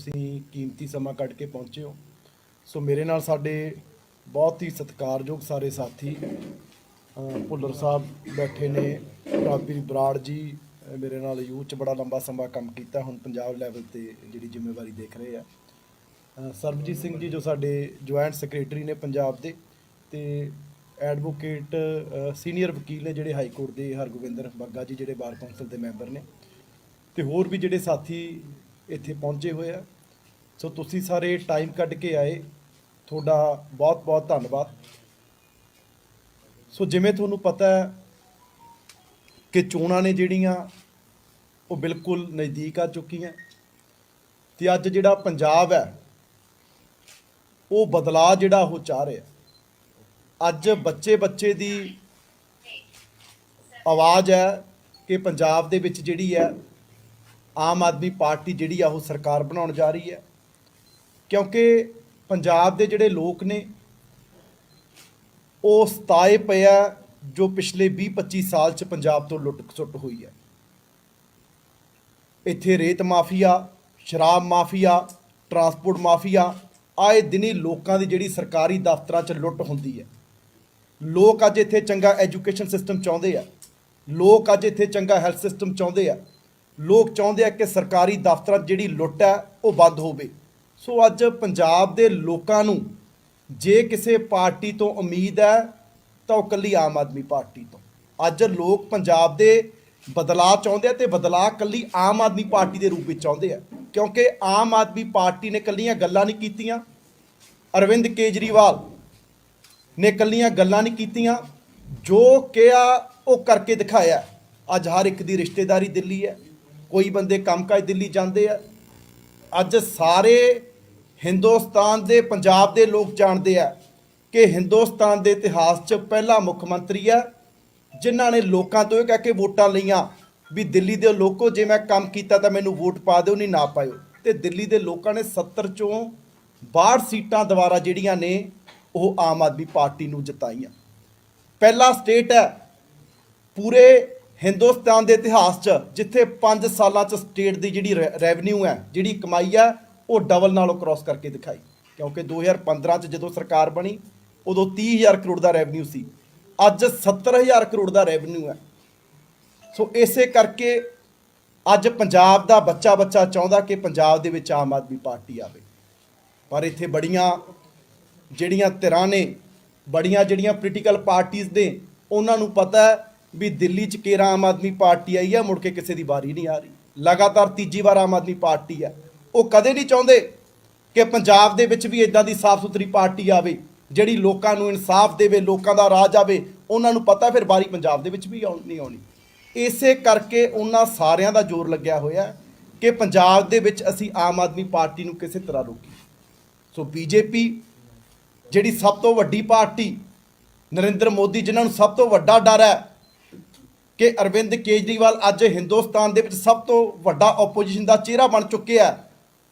ਤੁਸੀਂ ਕੀਮਤੀ ਸਮਾਂ ਕੱਢ ਕੇ ਪਹੁੰਚੇ ਹੋ। ਸੋ ਮੇਰੇ ਨਾਲ ਸਾਡੇ ਬਹੁਤ ਹੀ ਸਤਿਕਾਰਯੋਗ ਸਾਰੇ ਸਾਥੀ ਭੁੱਲਰ ਸਾਹਿਬ ਬੈਠੇ ਨੇ, ਪ੍ਰਾਪੀ ਬਰਾੜ ਜੀ ਮੇਰੇ ਨਾਲ ਯੂਥ 'ਚ ਬੜਾ ਲੰਬਾ ਸਮਾਂ ਕੰਮ ਕੀਤਾ, ਹੁਣ ਪੰਜਾਬ ਲੈਵਲ ਤੇ ਜਿਹੜੀ ਜ਼ਿੰਮੇਵਾਰੀ ਦੇਖ ਰਹੇ ਆ। ਸਰਬਜੀਤ ਸਿੰਘ ਜੀ ਜੋ ਸਾਡੇ ਜੁਆਇੰਟ ਸੈਕਟਰੀ ਨੇ ਪੰਜਾਬ ਦੇ, ਤੇ ਐਡਵੋਕੇਟ ਸੀਨੀਅਰ ਵਕੀਲ ਨੇ ਜਿਹੜੇ ਹਾਈ ਕੋਰਟ ਦੇ, ਹਰਗੋਬਿੰਦਰ ਬੱਗਾ ਜੀ ਜਿਹੜੇ ਬਾਰ ਕੌਂਸਲ ਦੇ ਮੈਂਬਰ ਨੇ, ਤੇ ਹੋਰ ਵੀ ਜਿਹੜੇ ਸਾਥੀ ਇੱਥੇ ਪਹੁੰਚੇ ਹੋਏ ਆ। ਸੋ ਤੁਸੀਂ ਸਾਰੇ ਟਾਈਮ ਕੱਢ ਕੇ ਆਏ, ਤੁਹਾਡਾ ਬਹੁਤ ਬਹੁਤ ਧੰਨਵਾਦ। ਸੋ ਜਿਵੇਂ ਤੁਹਾਨੂੰ ਪਤਾ ਹੈ ਕਿ ਚੋਣਾਂ ਨੇ ਜਿਹੜੀਆਂ ਉਹ ਬਿਲਕੁਲ ਨਜ਼ਦੀਕ ਆ ਚੁੱਕੀਆਂ, ਤੇ ਅੱਜ ਜਿਹੜਾ ਪੰਜਾਬ ਹੈ ਉਹ ਬਦਲਾਅ ਜਿਹੜਾ ਉਹ ਚਾਹ ਰਿਹਾ। ਅੱਜ ਬੱਚੇ ਦੀ ਆਵਾਜ਼ ਹੈ ਕਿ ਪੰਜਾਬ ਦੇ ਵਿੱਚ ਜਿਹੜੀ ਹੈ ਆਮ ਆਦਮੀ ਪਾਰਟੀ ਜਿਹੜੀ ਆ ਉਹ ਸਰਕਾਰ ਬਣਾਉਣ ਜਾ ਰਹੀ ਹੈ, ਕਿਉਂਕਿ ਪੰਜਾਬ ਦੇ ਜਿਹੜੇ ਲੋਕ ਨੇ ਉਹ ਸਤਾਏ ਪਏ ਆ ਜੋ ਪਿਛਲੇ 20-25 ਸਾਲ 'ਚ ਪੰਜਾਬ ਤੋਂ ਲੁੱਟ ਖਸੁੱਟ ਹੋਈ ਹੈ। ਇੱਥੇ ਰੇਤ ਮਾਫੀਆ, ਸ਼ਰਾਬ ਮਾਫੀਆ, ਟਰਾਂਸਪੋਰਟ ਮਾਫੀਆ, ਆਏ ਦਿਨੀ ਲੋਕਾਂ ਦੀ ਜਿਹੜੀ ਸਰਕਾਰੀ ਦਫ਼ਤਰਾਂ 'ਚ ਲੁੱਟ ਹੁੰਦੀ ਹੈ। ਲੋਕ ਅੱਜ ਇੱਥੇ ਚੰਗਾ ਐਜੂਕੇਸ਼ਨ ਸਿਸਟਮ ਚਾਹੁੰਦੇ ਆ, ਲੋਕ ਅੱਜ ਇੱਥੇ ਚੰਗਾ ਹੈਲਥ ਸਿਸਟਮ ਚਾਹੁੰਦੇ ਆ, ਲੋਕ ਚਾਹੁੰਦੇ ਆ ਕਿ ਸਰਕਾਰੀ ਦਫ਼ਤਰਾਂ 'ਚ ਜਿਹੜੀ ਲੁੱਟ ਹੈ ਉਹ ਬੰਦ ਹੋਵੇ। ਸੋ ਅੱਜ ਪੰਜਾਬ ਦੇ ਲੋਕਾਂ ਨੂੰ ਜੇ ਕਿਸੇ ਪਾਰਟੀ ਤੋਂ ਉਮੀਦ ਹੈ ਤਾਂ ਉਹ ਇਕੱਲੀ ਆਮ ਆਦਮੀ ਪਾਰਟੀ ਤੋਂ। ਅੱਜ ਲੋਕ ਪੰਜਾਬ ਦੇ ਬਦਲਾਅ ਚਾਹੁੰਦੇ ਆ, ਤੇ ਬਦਲਾਅ ਇਕੱਲੀ ਆਮ ਆਦਮੀ ਪਾਰਟੀ ਦੇ ਰੂਪ ਵਿੱਚ ਚਾਹੁੰਦੇ ਆ, ਕਿਉਂਕਿ ਆਮ ਆਦਮੀ ਪਾਰਟੀ ਨੇ ਇਕੱਲੀਆਂ ਗੱਲਾਂ ਨਹੀਂ ਕੀਤੀਆਂ, ਅਰਵਿੰਦ ਕੇਜਰੀਵਾਲ ਨੇ ਇਕੱਲੀਆਂ ਗੱਲਾਂ ਨਹੀਂ ਕੀਤੀਆਂ, ਜੋ ਕਿਹਾ ਉਹ ਕਰਕੇ ਦਿਖਾਇਆ। ਅੱਜ ਹਰ ਇੱਕ ਦੀ ਰਿਸ਼ਤੇਦਾਰੀ ਦਿੱਲੀ ਹੈ, ਕੋਈ ਬੰਦੇ ਕੰਮਕਾਜ ਦਿੱਲੀ ਜਾਂਦੇ ਆ। ਅੱਜ ਸਾਰੇ ਹਿੰਦੁਸਤਾਨ ਦੇ ਪੰਜਾਬ ਦੇ ਲੋਕ ਜਾਣਦੇ ਆ ਕਿ ਹਿੰਦੁਸਤਾਨ ਦੇ ਇਤਿਹਾਸ 'ਚ ਪਹਿਲਾ ਮੁੱਖ ਮੰਤਰੀ ਹੈ ਜਿਨ੍ਹਾਂ ਨੇ ਲੋਕਾਂ ਤੋਂ ਇਹ ਕਹਿ ਕੇ ਵੋਟਾਂ ਲਈਆਂ ਵੀ ਦਿੱਲੀ ਦੇ ਲੋਕੋ ਜੇ ਮੈਂ ਕੰਮ ਕੀਤਾ ਤਾਂ ਮੈਨੂੰ ਵੋਟ ਪਾ ਦਿਓ, ਨਹੀਂ ਨਾ ਪਾਇਓ। ਤੇ ਦਿੱਲੀ ਦੇ ਲੋਕਾਂ ਨੇ 70 ਚੋਂ 62 ਸੀਟਾਂ ਦੁਆਰਾ ਜਿਹੜੀਆਂ ਨੇ ਉਹ ਆਮ ਆਦਮੀ ਪਾਰਟੀ ਨੂੰ ਜਿਤਾਈਆਂ। ਪਹਿਲਾ ਸਟੇਟ ਹੈ ਪੂਰੇ ਹਿੰਦੁਸਤਾਨ ਦੇ ਇਤਿਹਾਸ 'ਚ ਜਿੱਥੇ 5 ਸਾਲਾਂ 'ਚ ਸਟੇਟ ਦੀ ਜਿਹੜੀ ਰੈਵਨਿਊ ਹੈ, ਜਿਹੜੀ ਕਮਾਈ ਹੈ, ਉਹ ਡਬਲ ਨਾਲੋਂ ਕ੍ਰਾਸ ਕਰਕੇ ਦਿਖਾਈ। ਕਿਉਂਕਿ 2015 'ਚ ਜਦੋਂ ਸਰਕਾਰ ਬਣੀ ਉਦੋਂ 30,000 ਕਰੋੜ ਦਾ ਰੈਵਨਿਊ ਸੀ, ਅੱਜ 70,000 ਕਰੋੜ ਦਾ ਰੈਵਨਿਊ ਹੈ। ਸੋ ਇਸੇ ਕਰਕੇ ਅੱਜ ਪੰਜਾਬ ਦਾ ਬੱਚਾ ਚਾਹੁੰਦਾ ਕਿ ਪੰਜਾਬ ਦੇ ਵਿੱਚ ਆਮ ਆਦਮੀ ਪਾਰਟੀ ਆਵੇ, ਪਰ ਇੱਥੇ ਬੜੀਆਂ ਜਿਹੜੀਆਂ ਧਿਰਾਂ ਨੇ, ਬੜੀਆਂ ਜਿਹੜੀਆਂ ਪੋਲੀਟੀਕਲ ਪਾਰਟੀਆਂ ਨੇ, ਉਹਨਾਂ ਨੂੰ ਪਤਾ ਹੈ ਵੀ ਦਿੱਲੀ 'ਚ ਕੇਰਾਂ ਆਮ ਆਦਮੀ ਪਾਰਟੀ ਆਈ ਹੈ, ਮੁੜ ਕੇ ਕਿਸੇ ਦੀ ਵਾਰੀ ਨਹੀਂ ਆ ਰਹੀ। ਲਗਾਤਾਰ ਤੀਜੀ ਵਾਰ ਆਮ ਆਦਮੀ ਪਾਰਟੀ ਹੈ। ਉਹ ਕਦੇ ਨਹੀਂ ਚਾਹੁੰਦੇ ਕਿ ਪੰਜਾਬ ਦੇ ਵਿੱਚ ਵੀ ਇਦਾਂ ਦੀ ਸਾਫ਼ ਸੁਥਰੀ ਪਾਰਟੀ ਆਵੇ ਜਿਹੜੀ ਲੋਕਾਂ ਨੂੰ ਇਨਸਾਫ ਦੇਵੇ, ਲੋਕਾਂ ਦਾ ਰਾਜ ਆਵੇ। ਉਹਨਾਂ ਨੂੰ ਪਤਾ ਫਿਰ ਵਾਰੀ ਪੰਜਾਬ ਦੇ ਵਿੱਚ ਵੀ ਨਹੀਂ ਆਉਣੀ। ਇਸੇ ਕਰਕੇ ਉਹਨਾਂ ਸਾਰਿਆਂ ਦਾ ਜ਼ੋਰ ਲੱਗਿਆ ਹੋਇਆ ਕਿ ਪੰਜਾਬ ਦੇ ਵਿੱਚ ਅਸੀਂ ਆਮ ਆਦਮੀ ਪਾਰਟੀ ਨੂੰ ਕਿਸੇ ਤਰ੍ਹਾਂ ਰੋਕੀਏ। ਸੋ ਬੀਜੇਪੀ ਜਿਹੜੀ ਸਭ ਤੋਂ ਵੱਡੀ ਪਾਰਟੀ, ਨਰਿੰਦਰ ਮੋਦੀ ਜਿਨ੍ਹਾਂ ਨੂੰ ਸਭ ਤੋਂ ਵੱਡਾ ਡਰ ਹੈ ਕਿ ਅਰਵਿੰਦ ਕੇਜਰੀਵਾਲ ਅੱਜ ਹਿੰਦੁਸਤਾਨ ਦੇ ਵਿੱਚ ਸਭ ਤੋਂ ਵੱਡਾ ਆਪੋਜੀਸ਼ਨ ਦਾ ਚਿਹਰਾ ਬਣ ਚੁੱਕਿਆ,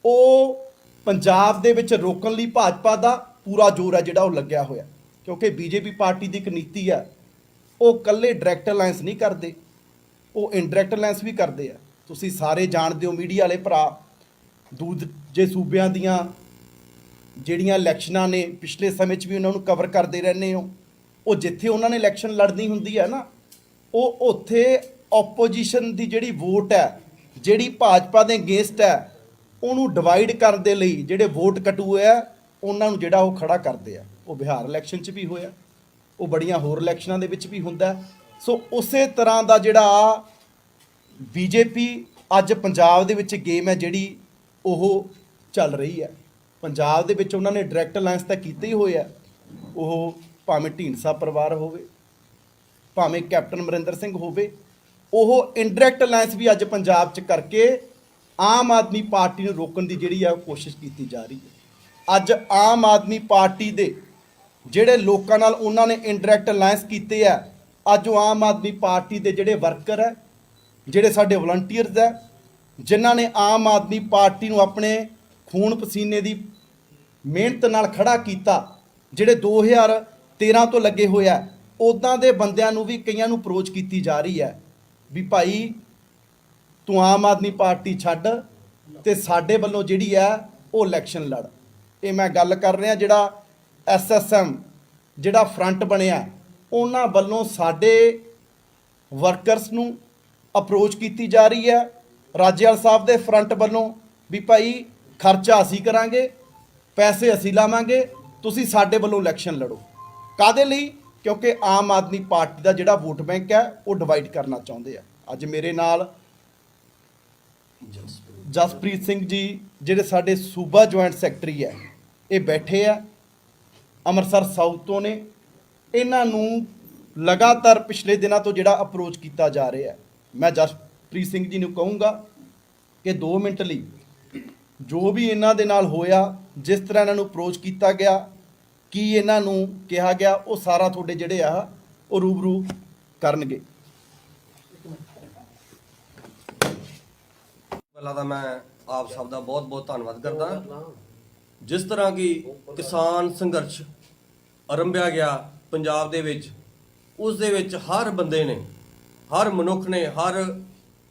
ਉਹ ਪੰਜਾਬ ਦੇ ਵਿੱਚ ਰੋਕਣ ਲਈ ਭਾਜਪਾ ਦਾ ਪੂਰਾ ਜ਼ੋਰ ਹੈ ਜਿਹੜਾ ਉਹ ਲੱਗਿਆ ਹੋਇਆ। ਕਿਉਂਕਿ ਬੀਜੇਪੀ ਪਾਰਟੀ ਦੀ ਇੱਕ ਨੀਤੀ ਹੈ, ਉਹ ਇਕੱਲੇ ਡਾਇਰੈਕਟ ਅਲਾਇੰਸ ਨਹੀਂ ਕਰਦੇ, ਉਹ ਇਨਡਾਇਰੈਕਟ ਅਲਾਇੰਸ ਵੀ ਕਰਦੇ ਆ। ਤੁਸੀਂ ਸਾਰੇ ਜਾਣਦੇ ਹੋ, ਮੀਡੀਆ ਵਾਲੇ ਭਰਾ, ਦੂਜੇ ਸੂਬਿਆਂ ਦੀਆਂ ਜਿਹੜੀਆਂ ਇਲੈਕਸ਼ਨਾਂ ਨੇ ਪਿਛਲੇ ਸਮੇਂ 'ਚ ਵੀ ਉਹਨਾਂ ਨੂੰ ਕਵਰ ਕਰਦੇ ਰਹਿੰਦੇ ਹੋ। ਉਹ ਜਿੱਥੇ ਉਹਨਾਂ ਨੇ ਇਲੈਕਸ਼ਨ ਲੜਨੀ ਹੁੰਦੀ ਹੈ ਨਾ, ਉਹ ਉੱਥੇ ਆਪੋਜੀਸ਼ਨ ਦੀ ਜਿਹੜੀ ਵੋਟ ਹੈ, ਜਿਹੜੀ ਭਾਜਪਾ ਦੇ ਅਗੇਂਸਟ ਹੈ, ਉਹਨੂੰ ਡਿਵਾਈਡ ਕਰਨ ਦੇ ਲਈ ਜਿਹੜੇ ਵੋਟ ਕਟੂ ਹੈ ਉਹਨਾਂ ਨੂੰ ਜਿਹੜਾ ਉਹ ਖੜਾ ਕਰਦੇ ਆ। ਉਹ ਬਿਹਾਰ ਇਲੈਕਸ਼ਨ 'ਚ ਵੀ ਹੋਇਆ, ਉਹ ਬੜੀਆਂ ਹੋਰ ਇਲੈਕਸ਼ਨਾਂ ਦੇ ਵਿੱਚ ਵੀ ਹੁੰਦਾ। ਸੋ ਉਸੇ ਤਰ੍ਹਾਂ ਦਾ ਜਿਹੜਾ ਬੀਜੇਪੀ ਅੱਜ ਪੰਜਾਬ ਦੇ ਵਿੱਚ ਗੇਮ ਹੈ ਜਿਹੜੀ ਉਹ ਚੱਲ ਰਹੀ ਹੈ। ਪੰਜਾਬ ਦੇ ਵਿੱਚ ਉਹਨਾਂ ਨੇ ਡਾਇਰੈਕਟ ਅਲਾਇੰਸ ਤਾਂ ਕੀਤੇ ਹੀ ਹੋਏ ਆ, ਉਹ ਭਾਵੇਂ ਢੀਂਡਸਾ ਪਰਿਵਾਰ ਹੋਵੇ, ਭਾਵੇਂ ਕੈਪਟਨ ਅਮਰਿੰਦਰ ਸਿੰਘ ਹੋਵੇ, ਉਹ ਇਨਡਾਇਰੈਕਟ ਅਲਾਇੰਸ ਵੀ ਅੱਜ ਪੰਜਾਬ 'ਚ ਕਰਕੇ ਆਮ ਆਦਮੀ ਪਾਰਟੀ ਨੂੰ ਰੋਕਣ ਦੀ ਜਿਹੜੀ ਆ ਕੋਸ਼ਿਸ਼ ਕੀਤੀ ਜਾ ਰਹੀ ਹੈ। ਅੱਜ ਆਮ ਆਦਮੀ ਪਾਰਟੀ ਦੇ ਜਿਹੜੇ ਲੋਕਾਂ ਨਾਲ ਉਹਨਾਂ ਨੇ ਇਨਡਾਇਰੈਕਟ ਅਲਾਇੰਸ ਕੀਤੇ ਆ, ਅੱਜ ਉਹ ਆਮ ਆਦਮੀ ਪਾਰਟੀ ਦੇ ਜਿਹੜੇ ਵਰਕਰ ਹੈ, ਜਿਹੜੇ ਸਾਡੇ ਵਲੰਟੀਅਰਸ ਹੈ, ਜਿਨ੍ਹਾਂ ਨੇ ਆਮ ਆਦਮੀ ਪਾਰਟੀ ਨੂੰ ਆਪਣੇ ਖੂਨ ਪਸੀਨੇ ਦੀ ਮਿਹਨਤ ਨਾਲ ਖੜਾ ਕੀਤਾ, ਜਿਹੜੇ 2013 ਤੋਂ ਲੱਗੇ ਹੋਏ ਆ, ਉੱਦਾਂ ਦੇ ਬੰਦਿਆਂ ਨੂੰ ਵੀ ਕਈਆਂ ਨੂੰ ਅਪਰੋਚ ਕੀਤੀ ਜਾ ਰਹੀ ਹੈ ਵੀ ਭਾਈ ਤੂੰ ਆਮ ਆਦਮੀ ਪਾਰਟੀ ਛੱਡ, ਤੇ ਸਾਡੇ ਵੱਲੋਂ ਜਿਹੜੀ ਹੈ ਉਹ ਇਲੈਕਸ਼ਨ ਲੜ। ਇਹ ਮੈਂ ਗੱਲ ਕਰ ਰਿਹਾ ਜਿਹੜਾ SSM ਜਿਹੜਾ ਫਰੰਟ ਬਣਿਆ ਉਹਨਾਂ ਵੱਲੋਂ ਸਾਡੇ ਵਰਕਰਸ ਨੂੰ ਅਪਰੋਚ ਕੀਤੀ ਜਾ ਰਹੀ ਹੈ ਰਾਜੇਵਾਲ ਸਾਹਿਬ ਦੇ ਫਰੰਟ ਵੱਲੋਂ ਵੀ ਭਾਈ ਖਰਚਾ ਅਸੀਂ ਕਰਾਂਗੇ, ਪੈਸੇ ਅਸੀਂ ਲਾਵਾਂਗੇ, ਤੁਸੀਂ ਸਾਡੇ ਵੱਲੋਂ ਇਲੈਕਸ਼ਨ ਲੜੋ। ਕਾਹਦੇ ਲਈ? ਕਿਉਂਕਿ ਆਮ ਆਦਮੀ ਪਾਰਟੀ ਦਾ ਜਿਹੜਾ ਵੋਟ ਬੈਂਕ ਹੈ ਉਹ ਡਿਵਾਈਡ ਕਰਨਾ ਚਾਹੁੰਦੇ ਆ। ਅੱਜ ਮੇਰੇ ਨਾਲ ਜਸਪ੍ਰੀਤ ਸਿੰਘ ਜੀ ਜਿਹੜੇ ਸਾਡੇ ਸੂਬਾ ਜੁਆਇੰਟ ਸੈਕਟਰੀ ਹੈ ਇਹ ਬੈਠੇ ਆ ਅੰਮ੍ਰਿਤਸਰ ਸਾਊਥ ਤੋਂ ਨੇ। ਇਹਨਾਂ ਨੂੰ ਲਗਾਤਾਰ ਪਿਛਲੇ ਦਿਨਾਂ ਤੋਂ ਜਿਹੜਾ ਅਪਰੋਚ ਕੀਤਾ ਜਾ ਰਿਹਾ ਹੈ। ਮੈਂ ਜਸਪ੍ਰੀਤ ਸਿੰਘ ਜੀ ਨੂੰ ਕਹੂੰਗਾ ਕਿ 2 ਮਿੰਟ ਲਈ ਜੋ ਵੀ ਇਹਨਾਂ ਦੇ ਨਾਲ ਹੋਇਆ, ਜਿਸ ਤਰ੍ਹਾਂ ਇਹਨਾਂ ਨੂੰ ਅਪਰੋਚ ਕੀਤਾ ਗਿਆ, ਕੀ ਇਹਨਾਂ ਨੂੰ ਕਿਹਾ ਗਿਆ, ਉਹ ਸਾਰਾ ਤੁਹਾਡੇ ਜਿਹੜੇ ਆ ਉਹ ਰੂਬਰੂ ਕਰਨਗੇ। ਪਹਿਲਾਂ ਤਾਂ ਮੈਂ ਆਪ ਸਭ ਦਾ ਬਹੁਤ ਬਹੁਤ ਧੰਨਵਾਦ ਕਰਦਾ। ਜਿਸ ਤਰ੍ਹਾਂ ਕਿ ਕਿਸਾਨ ਸੰਘਰਸ਼ ਆਰੰਭਿਆ ਗਿਆ ਪੰਜਾਬ ਦੇ ਵਿੱਚ, ਉਸ ਦੇ ਵਿੱਚ ਹਰ ਬੰਦੇ ਨੇ, ਹਰ ਮਨੁੱਖ ਨੇ, ਹਰ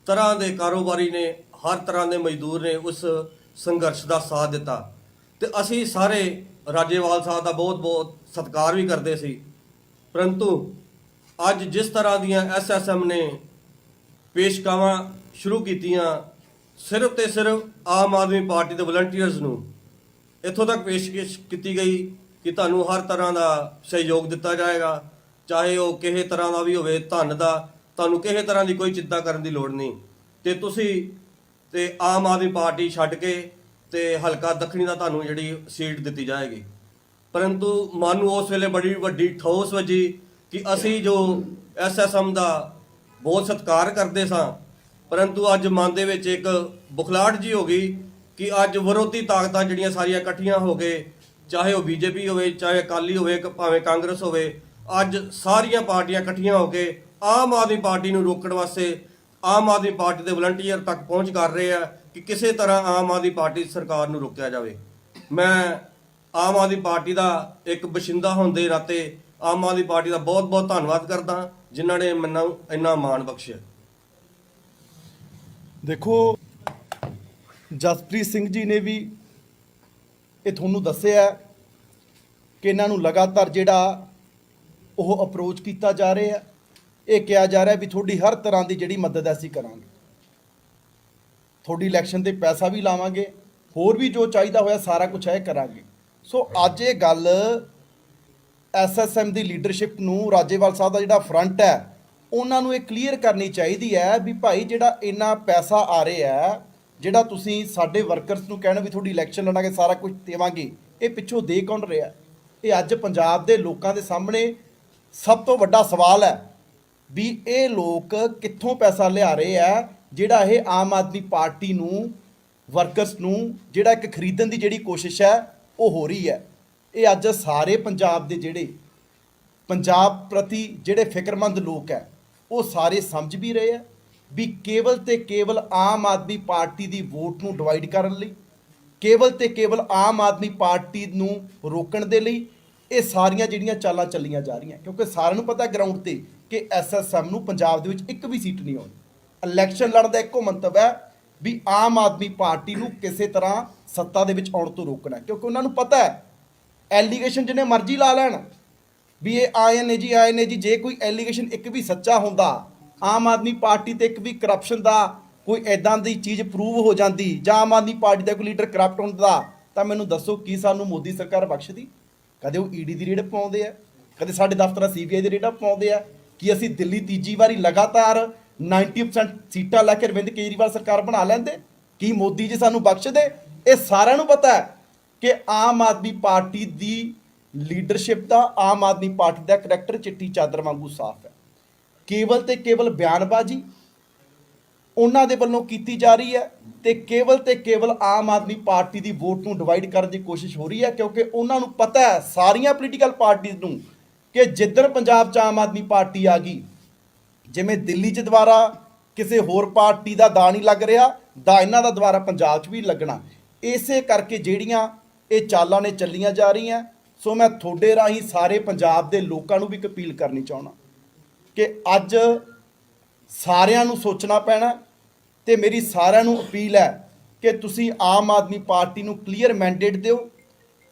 ਤਰ੍ਹਾਂ ਦੇ ਕਾਰੋਬਾਰੀ ਨੇ, ਹਰ ਤਰ੍ਹਾਂ ਦੇ ਮਜ਼ਦੂਰ ਨੇ ਉਸ ਸੰਘਰਸ਼ ਦਾ ਸਾਥ ਦਿੱਤਾ ਤੇ ਅਸੀਂ ਸਾਰੇ ਰਾਜੇਵਾਲ ਸਾਹਿਬ ਦਾ ਬਹੁਤ ਬਹੁਤ ਸਤਿਕਾਰ ਵੀ ਕਰਦੇ ਸੀ। ਪਰੰਤੂ ਅੱਜ ਜਿਸ ਤਰ੍ਹਾਂ ਦੀਆਂ SSM ਨੇ ਪੇਸ਼ਕਾਵਾਂ ਸ਼ੁਰੂ ਕੀਤੀਆਂ, ਸਿਰਫ ਤੇ ਸਿਰਫ ਆਮ ਆਦਮੀ ਪਾਰਟੀ ਦੇ ਵਲੰਟੀਅਰਸ ਨੂੰ ਇੱਥੋਂ ਤੱਕ ਪੇਸ਼ਕਸ਼ ਕੀਤੀ ਗਈ ਕਿ ਤੁਹਾਨੂੰ ਹਰ ਤਰ੍ਹਾਂ ਦਾ ਸਹਿਯੋਗ ਦਿੱਤਾ ਜਾਏਗਾ, ਚਾਹੇ ਉਹ ਕਿਸੇ ਤਰ੍ਹਾਂ ਦਾ ਵੀ ਹੋਵੇ, ਧਨ ਦਾ, ਤੁਹਾਨੂੰ ਕਿਸੇ ਤਰ੍ਹਾਂ ਦੀ ਕੋਈ ਚਿੰਤਾ ਕਰਨ ਦੀ ਲੋੜ ਨਹੀਂ ਤੇ ਤੁਸੀਂ ਤੇ ਆਮ ਆਦਮੀ ਪਾਰਟੀ ਛੱਡ ਕੇ ਤੇ ਹਲਕਾ ਦੱਖਣੀ ਦਾ ਤੁਹਾਨੂੰ ਜਿਹੜੀ ਸੀਟ ਦਿੱਤੀ ਜਾਏਗੀ। ਪਰੰਤੂ ਮਨ ਨੂੰ ਉਸ ਵੇਲੇ ਬੜੀ ਵੱਡੀ ਠੋਸ ਵੱਜੀ ਕਿ ਅਸੀਂ ਜੋ SSM ਦਾ ਬਹੁਤ ਸਤਿਕਾਰ ਕਰਦੇ ਸਾਂ, ਪਰੰਤੂ ਅੱਜ ਮਨ ਦੇ ਵਿੱਚ ਇੱਕ ਬੁਖਲਾਹਟ ਜੀ ਹੋ ਗਈ ਕਿ ਅੱਜ ਵਿਰੋਧੀ ਤਾਕਤਾਂ ਜਿਹੜੀਆਂ ਸਾਰੀਆਂ ਇਕੱਠੀਆਂ ਹੋ ਗਏ, ਚਾਹੇ ਉਹ BJP ਹੋਵੇ, ਚਾਹੇ ਅਕਾਲੀ ਹੋਵੇ, ਭਾਵੇਂ ਕਾਂਗਰਸ ਹੋਵੇ, ਅੱਜ ਸਾਰੀਆਂ ਪਾਰਟੀਆਂ ਇਕੱਠੀਆਂ ਹੋ ਕੇ ਆਮ ਆਦਮੀ ਪਾਰਟੀ ਨੂੰ ਰੋਕਣ ਵਾਸਤੇ ਆਮ ਆਦਮੀ ਪਾਰਟੀ ਦੇ ਵਲੰਟੀਅਰ ਤੱਕ ਪਹੁੰਚ ਕਰ ਰਹੇ ਆ ਕਿ ਕਿਸੇ ਤਰ੍ਹਾਂ ਆਮ ਆਦਮੀ ਪਾਰਟੀ ਸਰਕਾਰ ਨੂੰ ਰੋਕਿਆ ਜਾਵੇ। ਮੈਂ ਆਮ ਆਦਮੀ ਪਾਰਟੀ ਦਾ ਇੱਕ ਬਸ਼ਿੰਦਾ ਹੋਣ ਦੇ ਨਾਤੇ ਆਮ ਆਦਮੀ ਪਾਰਟੀ ਦਾ ਬਹੁਤ ਬਹੁਤ ਧੰਨਵਾਦ ਕਰਦਾ ਜਿਨ੍ਹਾਂ ਨੇ ਮੈਨੂੰ ਇੰਨਾ ਮਾਣ ਬਖਸ਼ਿਆ। ਦੇਖੋ ਜਸਪ੍ਰੀਤ ਸਿੰਘ ਜੀ ਨੇ ਵੀ ਇਹ ਤੁਹਾਨੂੰ ਦੱਸਿਆ ਕਿ ਇਹਨਾਂ ਨੂੰ ਲਗਾਤਾਰ ਜਿਹੜਾ ਉਹ ਅਪਰੋਚ ਕੀਤਾ ਜਾ ਰਿਹਾ ਹੈ। ਇਹ ਕਿਹਾ ਜਾ ਰਿਹਾ ਵੀ ਤੁਹਾਡੀ ਹਰ ਤਰ੍ਹਾਂ ਦੀ ਜਿਹੜੀ ਮਦਦ ਅਸੀਂ ਕਰਾਂਗੇ, ਤੁਹਾਡੀ ਇਲੈਕਸ਼ਨ ਤੇ ਪੈਸਾ ਵੀ ਲਾਵਾਂਗੇ, ਹੋਰ ਵੀ ਜੋ ਚਾਹੀਦਾ ਹੋਇਆ ਸਾਰਾ ਕੁਝ ਹੈ ਕਰਾਂਗੇ। ਸੋ ਅੱਜ ਇਹ ਗੱਲ SSM ਦੀ ਲੀਡਰਸ਼ਿਪ ਨੂੰ, ਰਾਜੇਵਾਲ ਸਾਹਿਬ ਦਾ ਜਿਹੜਾ ਫਰੰਟ ਹੈ, ਉਹਨਾਂ ਨੂੰ ਇਹ ਕਲੀਅਰ ਕਰਨੀ ਚਾਹੀਦੀ ਹੈ ਵੀ ਭਾਈ ਜਿਹੜਾ ਇੰਨਾ ਪੈਸਾ ਆ ਰਿਹਾ ਹੈ, ਜਿਹੜਾ ਤੁਸੀਂ ਸਾਡੇ ਵਰਕਰਸ ਨੂੰ ਕਹਿਣਾ ਵੀ ਤੁਹਾਡੀ ਇਲੈਕਸ਼ਨ ਲੜਾਂਗੇ, ਸਾਰਾ ਕੁਝ ਦੇਵਾਂਗੇ, ਇਹ ਪਿੱਛੋਂ ਦੇ ਕੌਣ ਰਿਹਾ? ਇਹ ਅੱਜ ਪੰਜਾਬ ਦੇ ਲੋਕਾਂ ਦੇ ਸਾਹਮਣੇ ਸਭ ਤੋਂ ਵੱਡਾ ਸਵਾਲ ਹੈ ਵੀ ਇਹ ਲੋਕ ਕਿੱਥੋਂ ਪੈਸਾ ਲਿਆ ਰਹੇ ਆ, ਜਿਹੜਾ ਇਹ ਆਮ ਆਦਮੀ ਪਾਰਟੀ ਨੂੰ, ਵਰਕਰਸ ਨੂੰ ਜਿਹੜਾ ਇੱਕ ਖਰੀਦਣ ਦੀ ਜਿਹੜੀ ਕੋਸ਼ਿਸ਼ ਹੈ ਉਹ ਹੋ ਰਹੀ ਹੈ। ਇਹ ਅੱਜ ਸਾਰੇ ਪੰਜਾਬ ਦੇ ਜਿਹੜੇ ਪੰਜਾਬ ਪ੍ਰਤੀ ਜਿਹੜੇ ਫਿਕਰਮੰਦ ਲੋਕ ਹੈ ਉਹ ਸਾਰੇ ਸਮਝ ਵੀ ਰਹੇ ਆ ਵੀ ਕੇਵਲ ਤੇ ਕੇਵਲ ਆਮ ਆਦਮੀ ਪਾਰਟੀ ਦੀ ਵੋਟ ਨੂੰ ਡਿਵਾਈਡ ਕਰਨ ਲਈ, ਕੇਵਲ ਤੇ ਕੇਵਲ ਆਮ ਆਦਮੀ ਪਾਰਟੀ ਨੂੰ ਰੋਕਣ ਦੇ ਲਈ ਇਹ ਸਾਰੀਆਂ ਜਿਹੜੀਆਂ ਚਾਲਾਂ ਚੱਲੀਆਂ ਜਾ ਰਹੀਆਂ। ਕਿਉਂਕਿ ਸਾਰਿਆਂ ਨੂੰ ਪਤਾ ਗਰਾਊਂਡ ਤੇ ਕਿ SSM ਨੂੰ ਪੰਜਾਬ ਦੇ ਵਿੱਚ ਇੱਕ ਵੀ ਸੀਟ ਨਹੀਂ ਆਉਣੀ। ਇਲੈਕਸ਼ਨ ਲੜਨ ਦਾ ਇੱਕੋ ਮੰਤਵ ਹੈ ਵੀ ਆਮ ਆਦਮੀ ਪਾਰਟੀ ਨੂੰ ਕਿਸੇ ਤਰ੍ਹਾਂ ਸੱਤਾ ਦੇ ਵਿੱਚ ਆਉਣ ਤੋਂ ਰੋਕਣਾ, ਕਿਉਂਕਿ ਉਹਨਾਂ ਨੂੰ ਪਤਾ ਹੈ ਐਲੀਗੇਸ਼ਨ ਜਿਹਨੇ ਮਰਜ਼ੀ ਲਾ ਲੈਣ ਵੀ ਇਹ ਆਏ ਨੇ ਜੀ, ਆਏ ਨੇ ਜੀ। ਜੇ ਕੋਈ ਐਲੀਗੇਸ਼ਨ ਇੱਕ ਵੀ ਸੱਚਾ ਹੁੰਦਾ, ਆਮ ਆਦਮੀ ਪਾਰਟੀ ਤੇ ਇੱਕ ਵੀ ਕਰਪਸ਼ਨ ਦਾ ਕੋਈ ਐਦਾਂ ਦੀ ਚੀਜ਼ ਪ੍ਰੂਵ ਹੋ ਜਾਂਦੀ, ਜਾਂ ਆਮ ਆਦਮੀ ਪਾਰਟੀ ਦਾ ਕੋਈ ਲੀਡਰ ਕਰਪਟ ਹੁੰਦਾ, ਤਾਂ ਮੈਨੂੰ ਦੱਸੋ ਕੀ ਸਾਨੂੰ ਮੋਦੀ ਸਰਕਾਰ ਬਖਸ਼ਦੀ? ਕਦੇ ਉਹ ED ਦੀ ਰੇਡ ਪਾਉਂਦੇ ਆ, ਕਦੇ ਸਾਡੇ ਦਫ਼ਤਰਾਂ CBI ਦੀ ਰੇਡਾਂ ਪਾਉਂਦੇ ਆ। ਕਿ ਅਸੀਂ ਦਿੱਲੀ ਤੀਜੀ ਵਾਰੀ ਲਗਾਤਾਰ 90% ਸੀਟਾਂ ਲੈ ਕੇ ਅਰਵਿੰਦ ਕੇਜਰੀਵਾਲ ਸਰਕਾਰ ਬਣਾ ਲੈਂਦੇ? ਕੀ ਮੋਦੀ ਜੀ ਸਾਨੂੰ ਬਖਸ਼ਦੇ? ਇਹ ਸਾਰਿਆਂ ਨੂੰ ਪਤਾ ਹੈ ਕਿ ਆਮ ਆਦਮੀ ਪਾਰਟੀ ਦੀ ਲੀਡਰਸ਼ਿਪ ਦਾ, ਆਮ ਆਦਮੀ ਪਾਰਟੀ ਦਾ ਕਰੈਕਟਰ ਚਿੱਟੀ ਚਾਦਰ ਵਾਂਗੂ ਸਾਫ਼ ਹੈ। ਕੇਵਲ ਤੇ ਕੇਵਲ ਬਿਆਨਬਾਜ਼ੀ ਉਹਨਾਂ ਦੇ ਵੱਲੋਂ ਕੀਤੀ ਜਾ ਰਹੀ ਹੈ ਤੇ ਕੇਵਲ ਆਮ ਆਦਮੀ ਪਾਰਟੀ ਦੀ ਵੋਟ ਨੂੰ ਡਿਵਾਈਡ ਕਰਨ ਦੀ ਕੋਸ਼ਿਸ਼ ਹੋ ਰਹੀ ਹੈ, ਕਿਉਂਕਿ ਉਹਨਾਂ ਨੂੰ ਪਤਾ ਹੈ ਸਾਰੀਆਂ ਪੋਲੀਟੀਕਲ ਪਾਰਟੀਆਂ ਨੂੰ ਕਿ ਜਿੱਦਣ ਪੰਜਾਬ 'ਚ ਆਮ ਆਦਮੀ ਪਾਰਟੀ ਆ ਗਈ, ਜਿਵੇਂ ਦਿੱਲੀ 'ਚ ਦੁਬਾਰਾ ਕਿਸੇ ਹੋਰ ਪਾਰਟੀ ਦਾ ਦਾ ਨਹੀਂ ਲੱਗ ਰਿਹਾ, ਦਾ ਇਹਨਾਂ ਦਾ ਦੁਬਾਰਾ ਪੰਜਾਬ 'ਚ ਵੀ ਲੱਗਣਾ। ਇਸੇ ਕਰਕੇ ਜਿਹੜੀਆਂ ਇਹ ਚਾਲਾਂ ਨੇ ਚੱਲੀਆਂ ਜਾ ਰਹੀਆਂ। ਸੋ ਮੈਂ ਤੁਹਾਡੇ ਰਾਹੀਂ ਸਾਰੇ ਪੰਜਾਬ ਦੇ ਲੋਕਾਂ ਨੂੰ ਵੀ ਇੱਕ ਅਪੀਲ ਕਰਨੀ ਚਾਹੁੰਦਾ ਕਿ ਅੱਜ ਸਾਰਿਆਂ ਨੂੰ ਸੋਚਣਾ ਪੈਣਾ ਤੇ ਮੇਰੀ ਸਾਰਿਆਂ ਨੂੰ ਅਪੀਲ ਹੈ ਕਿ ਤੁਸੀਂ ਆਮ ਆਦਮੀ ਪਾਰਟੀ ਨੂੰ ਕਲੀਅਰ ਮੈਂਡੇਟ ਦਿਓ,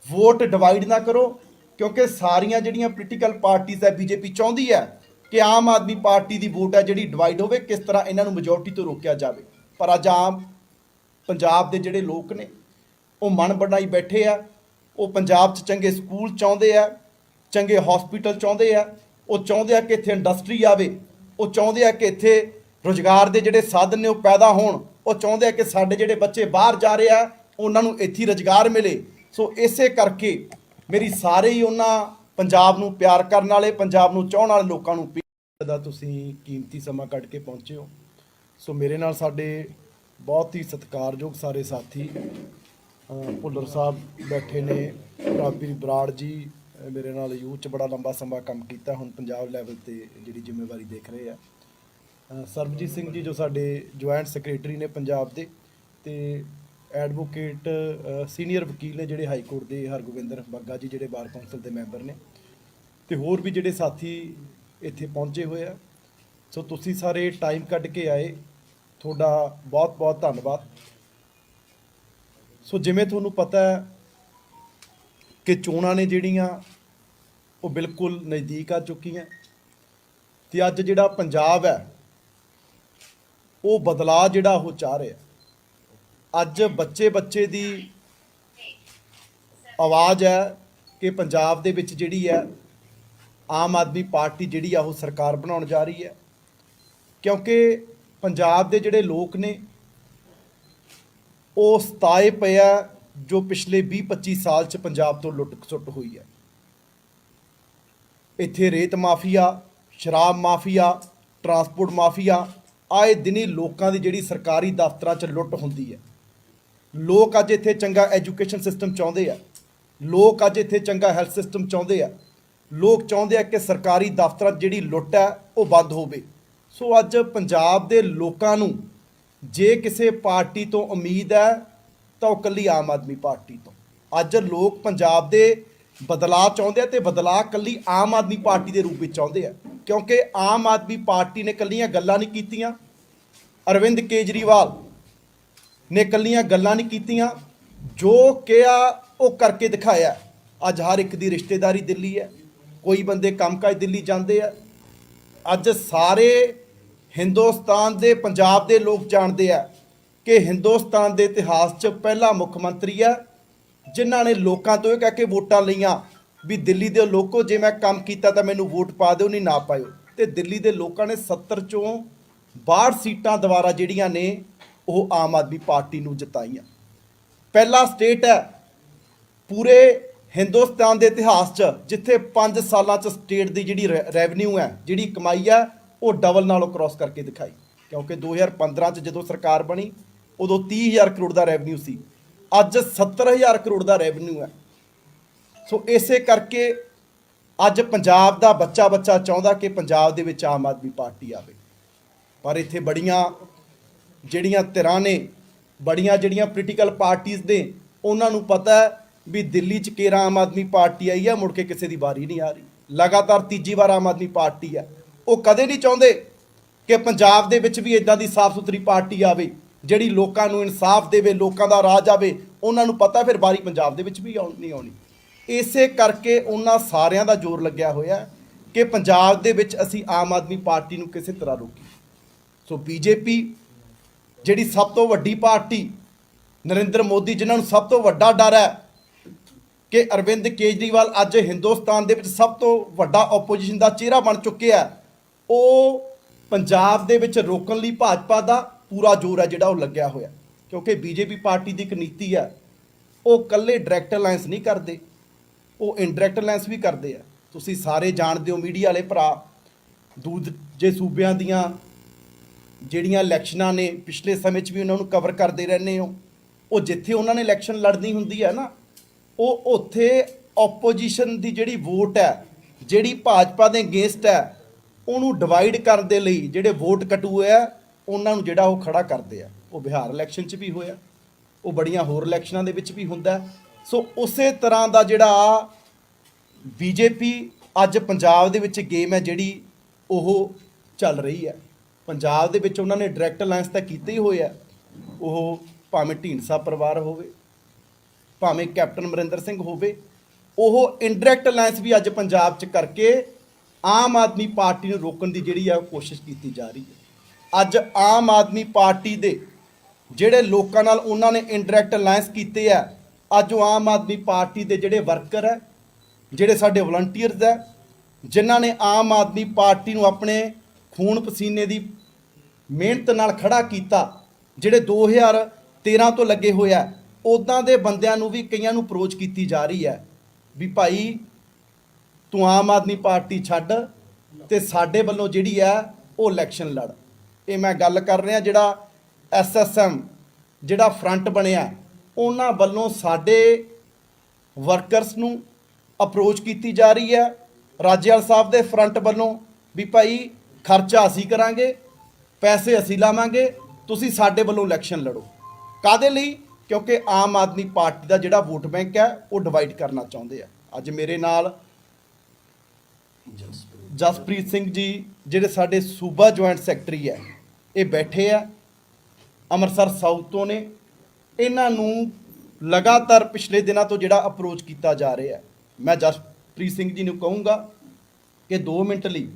ਵੋਟ ਡਿਵਾਈਡ ਨਾ ਕਰੋ, ਕਿਉਂਕਿ ਸਾਰੀਆਂ ਜਿਹੜੀਆਂ ਪੋਲੀਟੀਕਲ ਪਾਰਟੀਆਂ ਹੈ, ਬੀਜੇਪੀ ਚਾਹੁੰਦੀ ਹੈ ਕਿ ਆਮ ਆਦਮੀ ਪਾਰਟੀ ਦੀ ਵੋਟ ਹੈ ਜਿਹੜੀ ਡਿਵਾਈਡ ਹੋਵੇ, ਕਿਸ ਤਰ੍ਹਾਂ ਇਹਨਾਂ ਨੂੰ ਮੈਜੋਰਟੀ ਤੋਂ ਰੋਕਿਆ ਜਾਵੇ। ਪਰ ਅੱਜ ਆਮ ਪੰਜਾਬ ਦੇ ਜਿਹੜੇ ਲੋਕ ਨੇ ਉਹ ਮਨ ਬਣਾਈ ਬੈਠੇ ਆ। ਉਹ ਪੰਜਾਬ 'ਚ ਚੰਗੇ ਸਕੂਲ ਚਾਹੁੰਦੇ ਆ, ਚੰਗੇ ਹਸਪੀਟਲ ਚਾਹੁੰਦੇ ਆ, ਉਹ ਚਾਹੁੰਦੇ ਆ ਕਿ ਇੱਥੇ ਇੰਡਸਟਰੀ ਆਵੇ, ਉਹ ਚਾਹੁੰਦੇ ਆ ਕਿ ਇੱਥੇ ਰੁਜ਼ਗਾਰ ਦੇ ਜਿਹੜੇ ਸਾਧਨ ਨੇ ਉਹ ਪੈਦਾ ਹੋਣ, ਉਹ ਚਾਹੁੰਦੇ ਆ ਕਿ ਸਾਡੇ ਜਿਹੜੇ ਬੱਚੇ ਬਾਹਰ ਜਾ ਰਹੇ ਆ ਉਹਨਾਂ ਨੂੰ ਇੱਥੇ ਰੁਜ਼ਗਾਰ ਮਿਲੇ। ਸੋ ਇਸੇ ਕਰਕੇ ਮੇਰੀ ਸਾਰੇ ਹੀ ਉਹਨਾਂ ਪੰਜਾਬ ਨੂੰ ਪਿਆਰ ਕਰਨ ਵਾਲੇ, ਪੰਜਾਬ ਨੂੰ ਚਾਹਣ ਵਾਲੇ ਲੋਕਾਂ ਨੂੰ ਦਾ ਤੁਸੀਂ ਕੀਮਤੀ ਸਮਾਂ ਕੱਢ ਕੇ ਪਹੁੰਚੇ ਹੋ। ਸੋ ਮੇਰੇ ਨਾਲ ਸਾਡੇ ਬਹੁਤ ਹੀ ਸਤਿਕਾਰਯੋਗ ਸਾਰੇ ਸਾਥੀ ਭੁੱਲਰ ਸਾਹਿਬ ਬੈਠੇ ਨੇ, ਰਾਬੀ ਬਰਾੜ ਜੀ ਮੇਰੇ ਨਾਲ ਯੂਥ 'ਚ ਬੜਾ ਲੰਬਾ ਸਮਾਂ ਕੰਮ ਕੀਤਾ, ਹੁਣ ਪੰਜਾਬ ਲੈਵਲ ਤੇ ਜਿਹੜੀ ਜ਼ਿੰਮੇਵਾਰੀ ਦੇਖ ਰਹੇ ਆ। ਸਰਬਜੀਤ ਸਿੰਘ ਜੀ ਜੋ ਸਾਡੇ ਜੁਆਇੰਟ ਸੈਕਟਰੀ ਨੇ ਪੰਜਾਬ ਦੇ, ਤੇ ਐਡਵੋਕੇਟ ਸੀਨੀਅਰ ਵਕੀਲ ਨੇ ਜਿਹੜੇ ਹਾਈ ਕੋਰਟ ਦੇ, ਹਰਗੋਬਿੰਦਰ ਬੱਗਾ ਜੀ ਜਿਹੜੇ ਬਾਰ ਕੌਂਸਲ ਦੇ ਮੈਂਬਰ ਨੇ, ਤੇ ਹੋਰ ਵੀ ਜਿਹੜੇ ਸਾਥੀ ਇੱਥੇ ਪਹੁੰਚੇ ਹੋਏ ਆ। ਸੋ ਤੁਸੀਂ ਸਾਰੇ ਟਾਈਮ ਕੱਢ ਕੇ ਆਏ, ਤੁਹਾਡਾ ਬਹੁਤ ਬਹੁਤ ਧੰਨਵਾਦ। ਸੋ ਜਿਵੇਂ ਤੁਹਾਨੂੰ ਪਤਾ ਹੈ ਕਿ ਚੋਣਾਂ ਨੇ ਜਿਹੜੀਆਂ ਉਹ ਬਿਲਕੁਲ ਨਜ਼ਦੀਕ ਆ ਚੁੱਕੀਆਂ, ਤੇ ਅੱਜ ਜਿਹੜਾ ਪੰਜਾਬ ਹੈ ਉਹ ਬਦਲਾਅ ਜਿਹੜਾ ਉਹ ਚਾਹ ਰਿਹਾ। ਅੱਜ ਬੱਚੇ ਦੀ ਆਵਾਜ਼ ਹੈ ਕਿ ਪੰਜਾਬ ਦੇ ਵਿੱਚ ਜਿਹੜੀ ਹੈ ਆਮ ਆਦਮੀ ਪਾਰਟੀ ਜਿਹੜੀ ਆ ਉਹ ਸਰਕਾਰ ਬਣਾਉਣ ਜਾ ਰਹੀ ਹੈ, ਕਿਉਂਕਿ ਪੰਜਾਬ ਦੇ ਜਿਹੜੇ ਲੋਕ ਨੇ ਉਹ ਸਤਾਏ ਪਏ ਆ ਜੋ ਪਿਛਲੇ 20-25 ਸਾਲ 'ਚ ਪੰਜਾਬ ਤੋਂ ਲੁੱਟ ਖਸੁੱਟ ਹੋਈ ਹੈ। ਇੱਥੇ ਰੇਤ ਮਾਫੀਆ, ਸ਼ਰਾਬ ਮਾਫੀਆ, ਟਰਾਂਸਪੋਰਟ ਮਾਫੀਆ, ਆਏ ਦਿਨੀ ਲੋਕਾਂ ਦੀ ਜਿਹੜੀ ਸਰਕਾਰੀ ਦਫ਼ਤਰਾਂ 'ਚ ਲੁੱਟ ਹੁੰਦੀ ਹੈ। ਲੋਕ ਅੱਜ ਇੱਥੇ ਚੰਗਾ ਐਜੂਕੇਸ਼ਨ ਸਿਸਟਮ ਚਾਹੁੰਦੇ ਆ, ਲੋਕ ਅੱਜ ਇੱਥੇ ਚੰਗਾ ਹੈਲਥ ਸਿਸਟਮ ਚਾਹੁੰਦੇ ਆ, ਲੋਕ ਚਾਹੁੰਦੇ ਆ ਕਿ ਸਰਕਾਰੀ ਦਫ਼ਤਰਾਂ 'ਚ ਜਿਹੜੀ ਲੁੱਟ ਹੈ ਉਹ ਬੰਦ ਹੋਵੇ। ਸੋ ਅੱਜ ਪੰਜਾਬ ਦੇ ਲੋਕਾਂ ਨੂੰ ਜੇ ਕਿਸੇ ਪਾਰਟੀ ਤੋਂ ਉਮੀਦ ਹੈ ਤਾਂ ਉਹ ਇਕੱਲੀ ਆਮ ਆਦਮੀ ਪਾਰਟੀ ਤੋਂ। ਅੱਜ ਲੋਕ ਪੰਜਾਬ ਦੇ ਬਦਲਾਅ ਚਾਹੁੰਦੇ ਆ, ਤੇ ਬਦਲਾਅ ਇਕੱਲੀ ਆਮ ਆਦਮੀ ਪਾਰਟੀ ਦੇ ਰੂਪ ਵਿੱਚ ਚਾਹੁੰਦੇ ਆ, ਕਿਉਂਕਿ ਆਮ ਆਦਮੀ ਪਾਰਟੀ ਨੇ ਇਕੱਲੀਆਂ ਗੱਲਾਂ ਨਹੀਂ ਕੀਤੀਆਂ, ਅਰਵਿੰਦ ਕੇਜਰੀਵਾਲ ਨੇ ਇਕੱਲੀਆਂ ਗੱਲਾਂ ਨਹੀਂ ਕੀਤੀਆਂ, ਜੋ ਕਿਹਾ ਉਹ ਕਰਕੇ ਦਿਖਾਇਆ। ਅੱਜ ਹਰ ਇੱਕ ਦੀ ਰਿਸ਼ਤੇਦਾਰੀ ਦਿੱਲੀ ਹੈ, ਕੋਈ ਬੰਦੇ ਕੰਮਕਾਜ ਦਿੱਲੀ ਜਾਂਦੇ ਆ। ਅੱਜ ਸਾਰੇ ਹਿੰਦੁਸਤਾਨ ਦੇ ਪੰਜਾਬ ਦੇ ਲੋਕ ਜਾਣਦੇ ਆ ਕਿ ਹਿੰਦੁਸਤਾਨ ਦੇ ਇਤਿਹਾਸ 'ਚ ਪਹਿਲਾ ਮੁੱਖ ਮੰਤਰੀ ਹੈ ਜਿਨ੍ਹਾਂ ਨੇ ਲੋਕਾਂ ਤੋਂ ਇਹ ਕਹਿ ਕੇ ਵੋਟਾਂ ਲਈਆਂ ਵੀ ਦਿੱਲੀ ਦੇ ਲੋਕੋ ਜੇ ਮੈਂ ਕੰਮ ਕੀਤਾ ਤਾਂ ਮੈਨੂੰ ਵੋਟ ਪਾ ਦਿਓ, ਨਹੀਂ ਨਾ ਪਾਇਓ। ਤੇ ਦਿੱਲੀ ਦੇ ਲੋਕਾਂ ਨੇ 70 ਚੋਂ 62 ਸੀਟਾਂ ਦੁਆਰਾ ਜਿਹੜੀਆਂ ਨੇ ਉਹ ਆਮ ਆਦਮੀ ਪਾਰਟੀ ਨੂੰ ਜਿਤਾਈਆਂ। ਪਹਿਲਾ ਸਟੇਟ ਹੈ ਪੂਰੇ ਹਿੰਦੁਸਤਾਨ ਦੇ ਇਤਿਹਾਸ 'ਚ ਜਿੱਥੇ 5 ਸਾਲਾਂ 'ਚ ਸਟੇਟ ਦੀ ਜਿਹੜੀ ਰੈਵਨਿਊ ਹੈ, ਜਿਹੜੀ ਕਮਾਈ ਹੈ, ਉਹ ਡਬਲ ਨਾਲੋਂ ਕ੍ਰਾਸ ਕਰਕੇ ਦਿਖਾਈ। ਕਿਉਂਕਿ 2015 'ਚ ਜਦੋਂ ਸਰਕਾਰ ਬਣੀ ਉਦੋਂ 30,000 ਕਰੋੜ ਦਾ ਰੈਵਨਿਊ ਸੀ, ਅੱਜ 70,000 ਕਰੋੜ ਦਾ ਰੈਵਨਿਊ ਹੈ। ਸੋ ਇਸੇ ਕਰਕੇ ਅੱਜ ਪੰਜਾਬ ਦਾ ਬੱਚਾ ਚਾਹੁੰਦਾ ਕਿ ਪੰਜਾਬ ਦੇ ਵਿੱਚ ਆਮ ਆਦਮੀ ਪਾਰਟੀ ਆਵੇ। ਪਰ ਇੱਥੇ ਬੜੀਆਂ ਜਿਹੜੀਆਂ ਧਿਰਾਂ ਨੇ, ਬੜੀਆਂ ਜਿਹੜੀਆਂ ਪੋਲੀਟੀਕਲ ਪਾਰਟੀਆਂ ਨੇ, ਉਹਨਾਂ ਨੂੰ ਪਤਾ ਹੈ ਵੀ ਦਿੱਲੀ 'ਚ ਕੇਰਾਂ ਆਮ ਆਦਮੀ ਪਾਰਟੀ ਆਈ ਹੈ, ਮੁੜ ਕੇ ਕਿਸੇ ਦੀ ਵਾਰੀ ਨਹੀਂ ਆ ਰਹੀ। ਲਗਾਤਾਰ ਤੀਜੀ ਵਾਰ ਆਮ ਆਦਮੀ ਪਾਰਟੀ ਹੈ। ਉਹ ਕਦੇ ਨਹੀਂ ਚਾਹੁੰਦੇ ਕਿ ਪੰਜਾਬ ਦੇ ਵਿੱਚ ਵੀ ਇਦਾਂ ਦੀ ਸਾਫ਼ ਸੁਥਰੀ ਪਾਰਟੀ ਆਵੇ ਜਿਹੜੀ ਲੋਕਾਂ ਨੂੰ ਇਨਸਾਫ ਦੇਵੇ, ਲੋਕਾਂ ਦਾ ਰਾਜ ਆਵੇ। ਉਹਨਾਂ ਨੂੰ ਪਤਾ ਫਿਰ ਵਾਰੀ ਪੰਜਾਬ ਦੇ ਵਿੱਚ ਵੀ ਨਹੀਂ ਆਉਣੀ। ਇਸੇ ਕਰਕੇ ਉਹਨਾਂ ਸਾਰਿਆਂ ਦਾ ਜ਼ੋਰ ਲੱਗਿਆ ਹੋਇਆ ਕਿ ਪੰਜਾਬ ਦੇ ਵਿੱਚ ਅਸੀਂ ਆਮ ਆਦਮੀ ਪਾਰਟੀ ਨੂੰ ਕਿਸੇ ਤਰ੍ਹਾਂ ਰੋਕੀਏ। ਸੋ ਬੀਜੇਪੀ ਜਿਹੜੀ ਸਭ ਤੋਂ ਵੱਡੀ ਪਾਰਟੀ, ਨਰਿੰਦਰ ਮੋਦੀ ਜਿਨ੍ਹਾਂ ਨੂੰ ਸਭ ਤੋਂ ਵੱਡਾ ਡਰ ਹੈ ਕਿ ਅਰਵਿੰਦ ਕੇਜਰੀਵਾਲ ਅੱਜ ਹਿੰਦੁਸਤਾਨ ਦੇ ਵਿੱਚ ਸਭ ਤੋਂ ਵੱਡਾ ਆਪੋਜੀਸ਼ਨ ਦਾ ਚਿਹਰਾ ਬਣ ਚੁੱਕਿਆ, ਉਹ ਪੰਜਾਬ ਦੇ ਵਿੱਚ ਰੋਕਣ ਲਈ ਭਾਜਪਾ ਦਾ ਪੂਰਾ ਜ਼ੋਰ ਹੈ ਜਿਹੜਾ ਉਹ ਲੱਗਿਆ ਹੋਇਆ। ਕਿਉਂਕਿ ਬੀਜੇਪੀ ਪਾਰਟੀ ਦੀ ਇੱਕ ਨੀਤੀ ਹੈ, ਉਹ ਇਕੱਲੇ ਡਾਇਰੈਕਟ ਅਲਾਇੰਸ ਨਹੀਂ ਕਰਦੇ, ਉਹ ਇਨਡਾਇਰੈਕਟ ਅਲਾਇੰਸ ਵੀ ਕਰਦੇ ਆ। ਤੁਸੀਂ ਸਾਰੇ ਜਾਣਦੇ ਹੋ, ਮੀਡੀਆ ਵਾਲੇ ਭਰਾ, ਦੂਜੇ ਸੂਬਿਆਂ ਦੀਆਂ ਜਿਹੜੀਆਂ ਇਲੈਕਸ਼ਨਾਂ ਨੇ ਪਿਛਲੇ ਸਮੇਂ 'ਚ ਵੀ ਉਹਨਾਂ ਨੂੰ ਕਵਰ ਕਰਦੇ ਰਹਿੰਦੇ ਹੋ। ਉਹ ਜਿੱਥੇ ਉਹਨਾਂ ਨੇ ਇਲੈਕਸ਼ਨ ਲੜਨੀ ਹੁੰਦੀ ਹੈ ਨਾ, ਉਹ ਉੱਥੇ ਆਪੋਜੀਸ਼ਨ ਦੀ ਜਿਹੜੀ ਵੋਟ ਹੈ, ਜਿਹੜੀ ਭਾਜਪਾ ਦੇ ਅਗੇਂਸਟ ਹੈ, ਉਹਨੂੰ ਡਿਵਾਈਡ ਕਰਨ ਦੇ ਲਈ ਜਿਹੜੇ ਵੋਟ ਕਟੂ ਹੈ ਉਹਨਾਂ ਨੂੰ ਜਿਹੜਾ ਉਹ ਖੜਾ ਕਰਦੇ ਆ। ਉਹ ਬਿਹਾਰ ਇਲੈਕਸ਼ਨ 'ਚ ਵੀ ਹੋਇਆ, ਉਹ ਬੜੀਆਂ ਹੋਰ ਇਲੈਕਸ਼ਨਾਂ ਦੇ ਵਿੱਚ ਵੀ ਹੁੰਦਾ। ਸੋ ਉਸੇ ਤਰ੍ਹਾਂ ਦਾ ਜਿਹੜਾ ਬੀਜੇਪੀ ਅੱਜ ਪੰਜਾਬ ਦੇ ਵਿੱਚ ਗੇਮ ਹੈ ਜਿਹੜੀ ਉਹ ਚੱਲ ਰਹੀ ਹੈ। ਪੰਜਾਬ ਦੇ ਵਿੱਚ ਉਹਨਾਂ ਨੇ ਡਾਇਰੈਕਟ ਅਲਾਇੰਸ ਤਾਂ ਕੀਤੇ ਹੀ ਹੋਏ ਆ। ਉਹ ਭਾਵੇਂ ਢੀਂਡਸਾ ਪਰਿਵਾਰ ਹੋਵੇ, ਭਾਵੇਂ ਕੈਪਟਨ ਅਮਰਿੰਦਰ ਸਿੰਘ ਹੋਵੇ, ਉਹ ਇਨਡਾਇਰੈਕਟ ਅਲਾਇੰਸ ਵੀ ਅੱਜ ਪੰਜਾਬ 'ਚ ਕਰਕੇ ਆਮ ਆਦਮੀ ਪਾਰਟੀ ਨੂੰ ਰੋਕਣ ਦੀ ਜਿਹੜੀ ਆ ਉਹ ਕੋਸ਼ਿਸ਼ ਕੀਤੀ ਜਾ ਰਹੀ ਹੈ। ਅੱਜ ਆਮ ਆਦਮੀ ਪਾਰਟੀ ਦੇ ਜਿਹੜੇ ਲੋਕਾਂ ਨਾਲ ਉਹਨਾਂ ਨੇ ਇਨਡਾਇਰੈਕਟ ਅਲਾਇੰਸ ਕੀਤੇ ਆ, ਅੱਜ ਉਹ ਆਮ ਆਦਮੀ ਪਾਰਟੀ ਦੇ ਜਿਹੜੇ ਵਰਕਰ ਹੈ, ਜਿਹੜੇ ਸਾਡੇ ਵਲੰਟੀਅਰਸ ਹੈ, ਜਿਨ੍ਹਾਂ ਨੇ ਆਮ ਆਦਮੀ ਪਾਰਟੀ ਨੂੰ ਆਪਣੇ ਖੂਨ ਪਸੀਨੇ ਦੀ ਮਿਹਨਤ ਨਾਲ ਖੜਾ ਕੀਤਾ, ਜਿਹੜੇ 2013 ਤੋਂ ਲੱਗੇ ਹੋਏ ਆ, ਉੱਦਾਂ ਦੇ ਬੰਦਿਆਂ ਨੂੰ ਵੀ ਕਈਆਂ ਨੂੰ ਅਪਰੋਚ ਕੀਤੀ ਜਾ ਰਹੀ ਹੈ ਵੀ ਭਾਈ ਤੂੰ ਆਮ ਆਦਮੀ ਪਾਰਟੀ ਛੱਡ ਤੇ ਸਾਡੇ ਵੱਲੋਂ ਜਿਹੜੀ ਆ ਉਹ ਇਲੈਕਸ਼ਨ ਲੜ। ਇਹ ਮੈਂ ਗੱਲ ਕਰ ਰਿਹਾ ਜਿਹੜਾ SSM ਜਿਹੜਾ ਫਰੰਟ ਬਣਿਆ, ਉਹਨਾਂ ਵੱਲੋਂ ਸਾਡੇ ਵਰਕਰਸ ਨੂੰ ਅਪਰੋਚ ਕੀਤੀ ਜਾ ਰਹੀ ਹੈ। ਰਾਜੇਵਾਲ ਸਾਹਿਬ ਦੇ ਫਰੰਟ ਵੱਲੋਂ ਵੀ ਭਾਈ ਖਰਚਾ ਅਸੀਂ ਕਰਾਂਗੇ, ਪੈਸੇ ਅਸੀਂ ਲਾਵਾਂਗੇ, ਤੁਸੀਂ ਸਾਡੇ ਵੱਲੋਂ ਇਲੈਕਸ਼ਨ ਲੜੋ। ਕਾਹਦੇ ਲਈ? ਕਿਉਂਕਿ ਆਮ ਆਦਮੀ ਪਾਰਟੀ ਦਾ ਜਿਹੜਾ ਵੋਟ ਬੈਂਕ ਹੈ ਉਹ ਡਿਵਾਈਡ ਕਰਨਾ ਚਾਹੁੰਦੇ ਆ। ਅੱਜ ਮੇਰੇ ਨਾਲ ਜਸਪ੍ਰੀਤ ਸਿੰਘ ਜੀ ਜਿਹੜੇ ਸਾਡੇ ਸੂਬਾ ਜੁਆਇੰਟ ਸੈਕਟਰੀ ਹੈ, ਇਹ ਬੈਠੇ ਆ ਅੰਮ੍ਰਿਤਸਰ ਸਾਊਥ ਤੋਂ ਨੇ। ਇਹਨਾਂ ਨੂੰ ਲਗਾਤਾਰ ਪਿਛਲੇ ਦਿਨਾਂ ਤੋਂ ਜਿਹੜਾ ਅਪਰੋਚ ਕੀਤਾ ਜਾ ਰਿਹਾ ਹੈ। ਮੈਂ ਜਸਪ੍ਰੀਤ ਸਿੰਘ ਜੀ ਨੂੰ ਕਹੂੰਗਾ ਕਿ 2 ਮਿੰਟ ਲਈ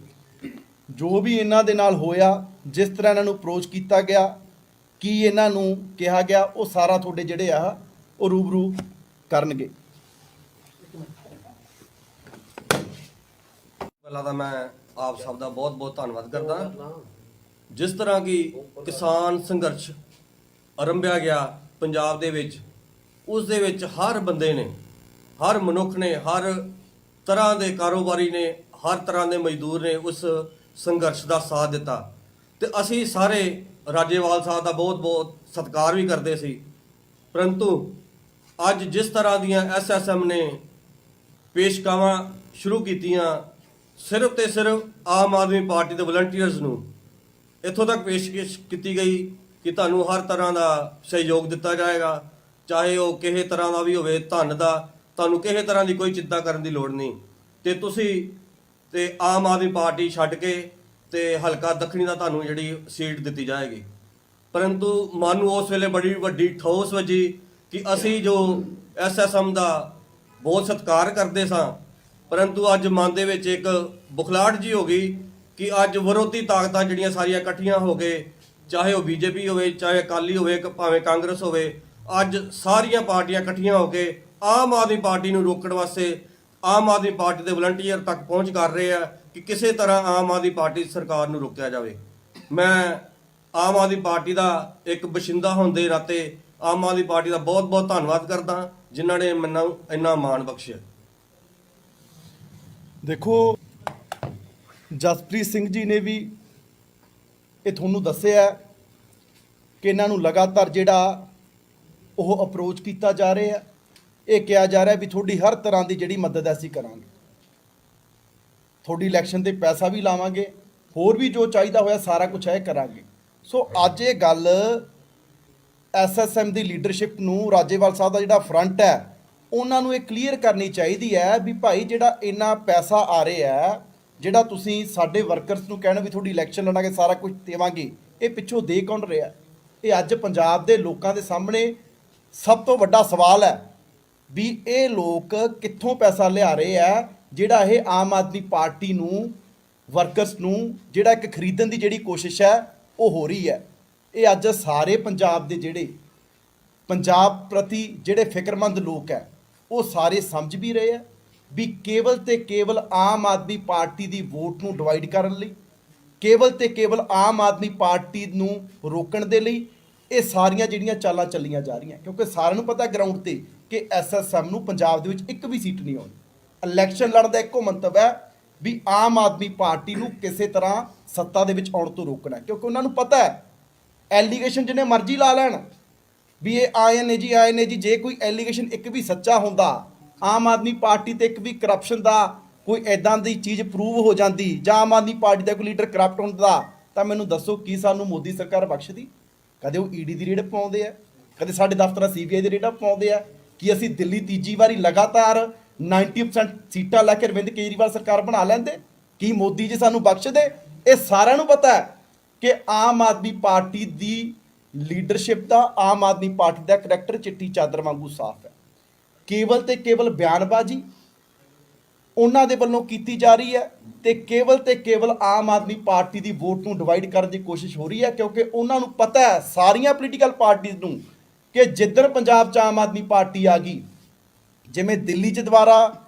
ਜੋ ਵੀ ਇਹਨਾਂ ਦੇ ਨਾਲ ਹੋਇਆ, ਜਿਸ ਤਰ੍ਹਾਂ ਇਹਨਾਂ ਨੂੰ ਅਪਰੋਚ ਕੀਤਾ ਗਿਆ, ਕੀ ਇਹਨਾਂ ਨੂੰ ਕਿਹਾ ਗਿਆ, ਉਹ ਸਾਰਾ ਤੁਹਾਡੇ ਜਿਹੜੇ ਆ ਉਹ ਰੂਬਰੂ ਕਰਨਗੇ। ਪਹਿਲਾਂ ਤਾਂ ਮੈਂ ਆਪ ਸਭ ਦਾ ਬਹੁਤ ਬਹੁਤ ਧੰਨਵਾਦ ਕਰਦਾ। ਜਿਸ ਤਰ੍ਹਾਂ ਕਿ ਕਿਸਾਨ ਸੰਘਰਸ਼ ਆਰੰਭਿਆ ਗਿਆ ਪੰਜਾਬ ਦੇ ਵਿੱਚ, ਉਸ ਦੇ ਵਿੱਚ ਹਰ ਬੰਦੇ ਨੇ, ਹਰ ਮਨੁੱਖ ਨੇ, ਹਰ ਤਰ੍ਹਾਂ ਦੇ ਕਾਰੋਬਾਰੀ ਨੇ, ਹਰ ਤਰ੍ਹਾਂ ਦੇ ਮਜ਼ਦੂਰ ਨੇ ਉਸ ਸੰਘਰਸ਼ ਦਾ ਸਾਥ ਦਿੱਤਾ ਤੇ ਅਸੀਂ ਸਾਰੇ ਰਾਜੇਵਾਲ ਸਾਹਿਬ ਦਾ ਬਹੁਤ ਬਹੁਤ ਸਤਿਕਾਰ ਵੀ ਕਰਦੇ ਸੀ। ਪਰੰਤੂ ਅੱਜ ਜਿਸ ਤਰ੍ਹਾਂ ਦੀਆਂ SSM ਨੇ ਪੇਸ਼ਕਾਵਾਂ ਸ਼ੁਰੂ ਕੀਤੀਆਂ, ਸਿਰਫ ਤੇ ਸਿਰਫ ਆਮ ਆਦਮੀ ਪਾਰਟੀ ਦੇ ਵਲੰਟੀਅਰਸ ਨੂੰ ਇੱਥੋਂ ਤੱਕ ਪੇਸ਼ਕਸ਼ ਕੀਤੀ ਗਈ ਕਿ ਤੁਹਾਨੂੰ ਹਰ ਤਰ੍ਹਾਂ ਦਾ ਸਹਿਯੋਗ ਦਿੱਤਾ ਜਾਏਗਾ, ਚਾਹੇ ਉਹ ਕਿਸੇ ਤਰ੍ਹਾਂ ਦਾ ਵੀ ਹੋਵੇ, ਧਨ ਦਾ, ਤੁਹਾਨੂੰ ਕਿਸੇ ਤਰ੍ਹਾਂ ਦੀ ਕੋਈ ਚਿੰਤਾ ਕਰਨ ਦੀ ਲੋੜ ਨਹੀਂ ਤੇ ਤੁਸੀਂ ਤੇ ਆਮ ਆਦਮੀ ਪਾਰਟੀ ਛੱਡ ਕੇ ਤੇ ਹਲਕਾ ਦੱਖਣੀ ਦਾ ਤੁਹਾਨੂੰ ਜਿਹੜੀ ਸੀਟ ਦਿੱਤੀ ਜਾਏਗੀ। ਪਰੰਤੂ ਮਨ ਨੂੰ ਉਸ ਵੇਲੇ ਬੜੀ ਵੱਡੀ ਠੋਸ ਵੱਜੀ ਕਿ ਅਸੀਂ ਜੋ SSM ਦਾ ਬਹੁਤ ਸਤਿਕਾਰ ਕਰਦੇ ਸਾਂ, ਪਰੰਤੂ ਅੱਜ ਮਨ ਦੇ ਵਿੱਚ ਇੱਕ ਬੁਖਲਾਹਟ ਜੀ ਹੋ ਗਈ ਕਿ ਅੱਜ ਵਿਰੋਧੀ ਤਾਕਤਾਂ ਜਿਹੜੀਆਂ ਸਾਰੀਆਂ ਇਕੱਠੀਆਂ ਹੋ ਕੇ, ਚਾਹੇ ਉਹ BJP ਹੋਵੇ, ਚਾਹੇ ਅਕਾਲੀ ਹੋਵੇ, ਭਾਵੇਂ ਕਾਂਗਰਸ ਹੋਵੇ, ਅੱਜ ਸਾਰੀਆਂ ਪਾਰਟੀਆਂ ਇਕੱਠੀਆਂ ਹੋ ਕੇ ਆਮ ਆਦਮੀ ਪਾਰਟੀ ਨੂੰ ਰੋਕਣ ਵਾਸਤੇ ਆਮ ਆਦਮੀ ਪਾਰਟੀ ਦੇ ਵਲੰਟੀਅਰ ਤੱਕ ਪਹੁੰਚ ਕਰ ਰਹੇ ਆ ਕਿ ਕਿਸੇ ਤਰ੍ਹਾਂ ਆਮ ਆਦਮੀ ਪਾਰਟੀ ਸਰਕਾਰ ਨੂੰ ਰੋਕਿਆ ਜਾਵੇ। ਮੈਂ ਆਮ ਆਦਮੀ ਪਾਰਟੀ ਦਾ ਇੱਕ ਬਸ਼ਿੰਦਾ ਹੋਣ ਦੇ ਨਾਤੇ ਆਮ ਆਦਮੀ ਪਾਰਟੀ ਦਾ ਬਹੁਤ ਬਹੁਤ ਧੰਨਵਾਦ ਕਰਦਾ ਜਿਨ੍ਹਾਂ ਨੇ ਮੈਨੂੰ ਇੰਨਾ ਮਾਣ ਬਖਸ਼ਿਆ। ਦੇਖੋ, ਜਸਪ੍ਰੀਤ ਸਿੰਘ ਜੀ ਨੇ ਵੀ ਇਹ ਤੁਹਾਨੂੰ ਦੱਸਿਆ ਕਿ ਇਹਨਾਂ ਨੂੰ ਲਗਾਤਾਰ ਜਿਹੜਾ ਉਹ ਅਪਰੋਚ ਕੀਤਾ ਜਾ ਰਿਹਾ, ਇਹ ਕਿਹਾ ਜਾ ਰਿਹਾ ਵੀ ਤੁਹਾਡੀ ਹਰ ਤਰ੍ਹਾਂ ਦੀ ਜਿਹੜੀ ਮਦਦ ਅਸੀਂ ਕਰਾਂਗੇ, ਤੁਹਾਡੀ ਇਲੈਕਸ਼ਨ ਤੇ ਪੈਸਾ ਵੀ ਲਾਵਾਂਗੇ, ਹੋਰ ਵੀ ਜੋ ਚਾਹੀਦਾ ਹੋਇਆ ਸਾਰਾ ਕੁਝ ਹੈ ਕਰਾਂਗੇ। ਸੋ ਅੱਜ ਇਹ ਗੱਲ SSM ਦੀ ਲੀਡਰਸ਼ਿਪ ਨੂੰ, ਰਾਜੇਵਾਲ ਸਾਹਿਬ ਦਾ ਜਿਹੜਾ ਫਰੰਟ ਹੈ, ਉਹਨਾਂ ਨੂੰ ਇਹ ਕਲੀਅਰ ਕਰਨੀ ਚਾਹੀਦੀ ਹੈ ਵੀ ਭਾਈ ਜਿਹੜਾ ਇੰਨਾ ਪੈਸਾ ਆ ਰਿਹਾ, ਜਿਹੜਾ ਤੁਸੀਂ ਸਾਡੇ ਵਰਕਰਸ ਨੂੰ ਕਹਿਣਾ ਵੀ ਤੁਹਾਡੀ ਇਲੈਕਸ਼ਨ ਲੜਾਂਗੇ, ਸਾਰਾ ਕੁਝ ਦੇਵਾਂਗੇ, ਇਹ ਪਿੱਛੋਂ ਦੇ ਕੌਣ ਰਿਹਾ? ਇਹ ਅੱਜ ਪੰਜਾਬ ਦੇ ਲੋਕਾਂ ਦੇ ਸਾਹਮਣੇ ਸਭ ਤੋਂ ਵੱਡਾ ਸਵਾਲ ਹੈ ਵੀ ਇਹ ਲੋਕ ਕਿੱਥੋਂ ਪੈਸਾ ਲਿਆ ਰਹੇ ਆ, ਜਿਹੜਾ ਇਹ ਆਮ ਆਦਮੀ ਪਾਰਟੀ ਨੂੰ, ਵਰਕਰਸ ਨੂੰ ਜਿਹੜਾ ਇੱਕ ਖਰੀਦਣ ਦੀ ਜਿਹੜੀ ਕੋਸ਼ਿਸ਼ ਹੈ ਉਹ ਹੋ ਰਹੀ ਹੈ। ਇਹ ਅੱਜ ਸਾਰੇ ਪੰਜਾਬ ਦੇ ਜਿਹੜੇ ਪੰਜਾਬ ਪ੍ਰਤੀ ਜਿਹੜੇ ਫਿਕਰਮੰਦ ਲੋਕ ਹੈ, ਉਹ ਸਾਰੇ ਸਮਝ ਵੀ ਰਹੇ ਆ ਵੀ ਕੇਵਲ ਤੇ ਕੇਵਲ ਆਮ ਆਦਮੀ ਪਾਰਟੀ ਦੀ ਵੋਟ ਨੂੰ ਡਿਵਾਈਡ ਕਰਨ ਲਈ, ਕੇਵਲ ਤੇ ਕੇਵਲ ਆਮ ਆਦਮੀ ਪਾਰਟੀ ਨੂੰ ਰੋਕਣ ਦੇ ਲਈ ਇਹ ਸਾਰੀਆਂ ਜਿਹੜੀਆਂ ਚਾਲਾਂ ਚੱਲੀਆਂ ਜਾ ਰਹੀਆਂ। ਕਿਉਂਕਿ ਸਾਰਿਆਂ ਨੂੰ ਪਤਾ ਗਰਾਊਂਡ ਤੇ ਕਿ SSM ਨੂੰ ਪੰਜਾਬ ਦੇ ਵਿੱਚ ਇੱਕ ਵੀ ਸੀਟ ਨਹੀਂ ਆਉਣੀ। ਇਲੈਕਸ਼ਨ ਲੜਨ ਦਾ ਇੱਕੋ ਮੰਤਵ ਹੈ ਵੀ ਆਮ ਆਦਮੀ ਪਾਰਟੀ ਨੂੰ ਕਿਸੇ ਤਰ੍ਹਾਂ ਸੱਤਾ ਦੇ ਵਿੱਚ ਆਉਣ ਤੋਂ ਰੋਕਣਾ, ਕਿਉਂਕਿ ਉਹਨਾਂ ਨੂੰ ਪਤਾ ਹੈ ਐਲੀਗੇਸ਼ਨ ਜਿਹਨੇ ਮਰਜ਼ੀ ਲਾ ਲੈਣ ਵੀ ਇਹ ਆਏ ਨੇ ਜੀ, ਆਏ ਨੇ ਜੀ, ਜੇ ਕੋਈ ਐਲੀਗੇਸ਼ਨ ਇੱਕ ਵੀ ਸੱਚਾ ਹੁੰਦਾ, ਆਮ ਆਦਮੀ ਪਾਰਟੀ ਤੇ ਇੱਕ ਵੀ ਕਰਪਸ਼ਨ ਦਾ ਕੋਈ ਐਦਾਂ ਦੀ ਚੀਜ਼ ਪ੍ਰੂਵ ਹੋ ਜਾਂਦੀ, ਜਾਂ ਆਮ ਆਦਮੀ ਪਾਰਟੀ ਦਾ ਕੋਈ ਲੀਡਰ ਕਰਪਟ ਹੁੰਦਾ, ਤਾਂ ਮੈਨੂੰ ਦੱਸੋ ਕੀ ਸਾਨੂੰ ਮੋਦੀ ਸਰਕਾਰ ਬਖਸ਼ਦੀ? ਕਦੇ ਉਹ ED ਦੀ ਰੇਡ ਪਾਉਂਦੇ ਆ, ਕਦੇ ਸਾਡੇ ਦਫ਼ਤਰਾਂ CBI ਦੀ ਰੇਡਾਂ ਪਾਉਂਦੇ ਆ। ਕਿ ਅਸੀਂ ਦਿੱਲੀ ਤੀਜੀ ਵਾਰੀ ਲਗਾਤਾਰ 90% ਸੀਟਾਂ ਲੈ ਕੇ ਅਰਵਿੰਦ ਕੇਜਰੀਵਾਲ ਸਰਕਾਰ ਬਣਾ ਲੈਂਦੇ? ਕੀ ਮੋਦੀ ਜੀ ਸਾਨੂੰ ਬਖਸ਼ਦੇ? ਇਹ ਸਾਰਿਆਂ ਨੂੰ ਪਤਾ ਹੈ ਕਿ ਆਮ ਆਦਮੀ ਪਾਰਟੀ ਦੀ ਲੀਡਰਸ਼ਿਪ ਦਾ ਆਮ ਆਦਮੀ ਪਾਰਟੀ ਦਾ ਕਰੈਕਟਰ ਚਿੱਟੀ ਚਾਦਰ ਵਾਂਗੂ ਸਾਫ਼ ਹੈ। ਕੇਵਲ ਤੇ ਕੇਵਲ ਬਿਆਨਬਾਜ਼ੀ ਉਹਨਾਂ ਦੇ ਵੱਲੋਂ ਕੀਤੀ ਜਾ ਰਹੀ ਹੈ ਤੇ ਕੇਵਲ ਆਮ ਆਦਮੀ ਪਾਰਟੀ ਦੀ ਵੋਟ ਨੂੰ ਡਿਵਾਈਡ ਕਰਨ ਦੀ ਕੋਸ਼ਿਸ਼ ਹੋ ਰਹੀ ਹੈ, ਕਿਉਂਕਿ ਉਹਨਾਂ ਨੂੰ ਪਤਾ ਹੈ ਸਾਰੀਆਂ ਪੋਲੀਟੀਕਲ ਪਾਰਟੀਆਂ ਨੂੰ ਕਿ ਜਿੱਦਣ ਪੰਜਾਬ 'ਚ ਆਮ ਆਦਮੀ ਪਾਰਟੀ ਆ ਗਈ, ਜਿਵੇਂ ਦਿੱਲੀ 'ਚ ਦੁਬਾਰਾ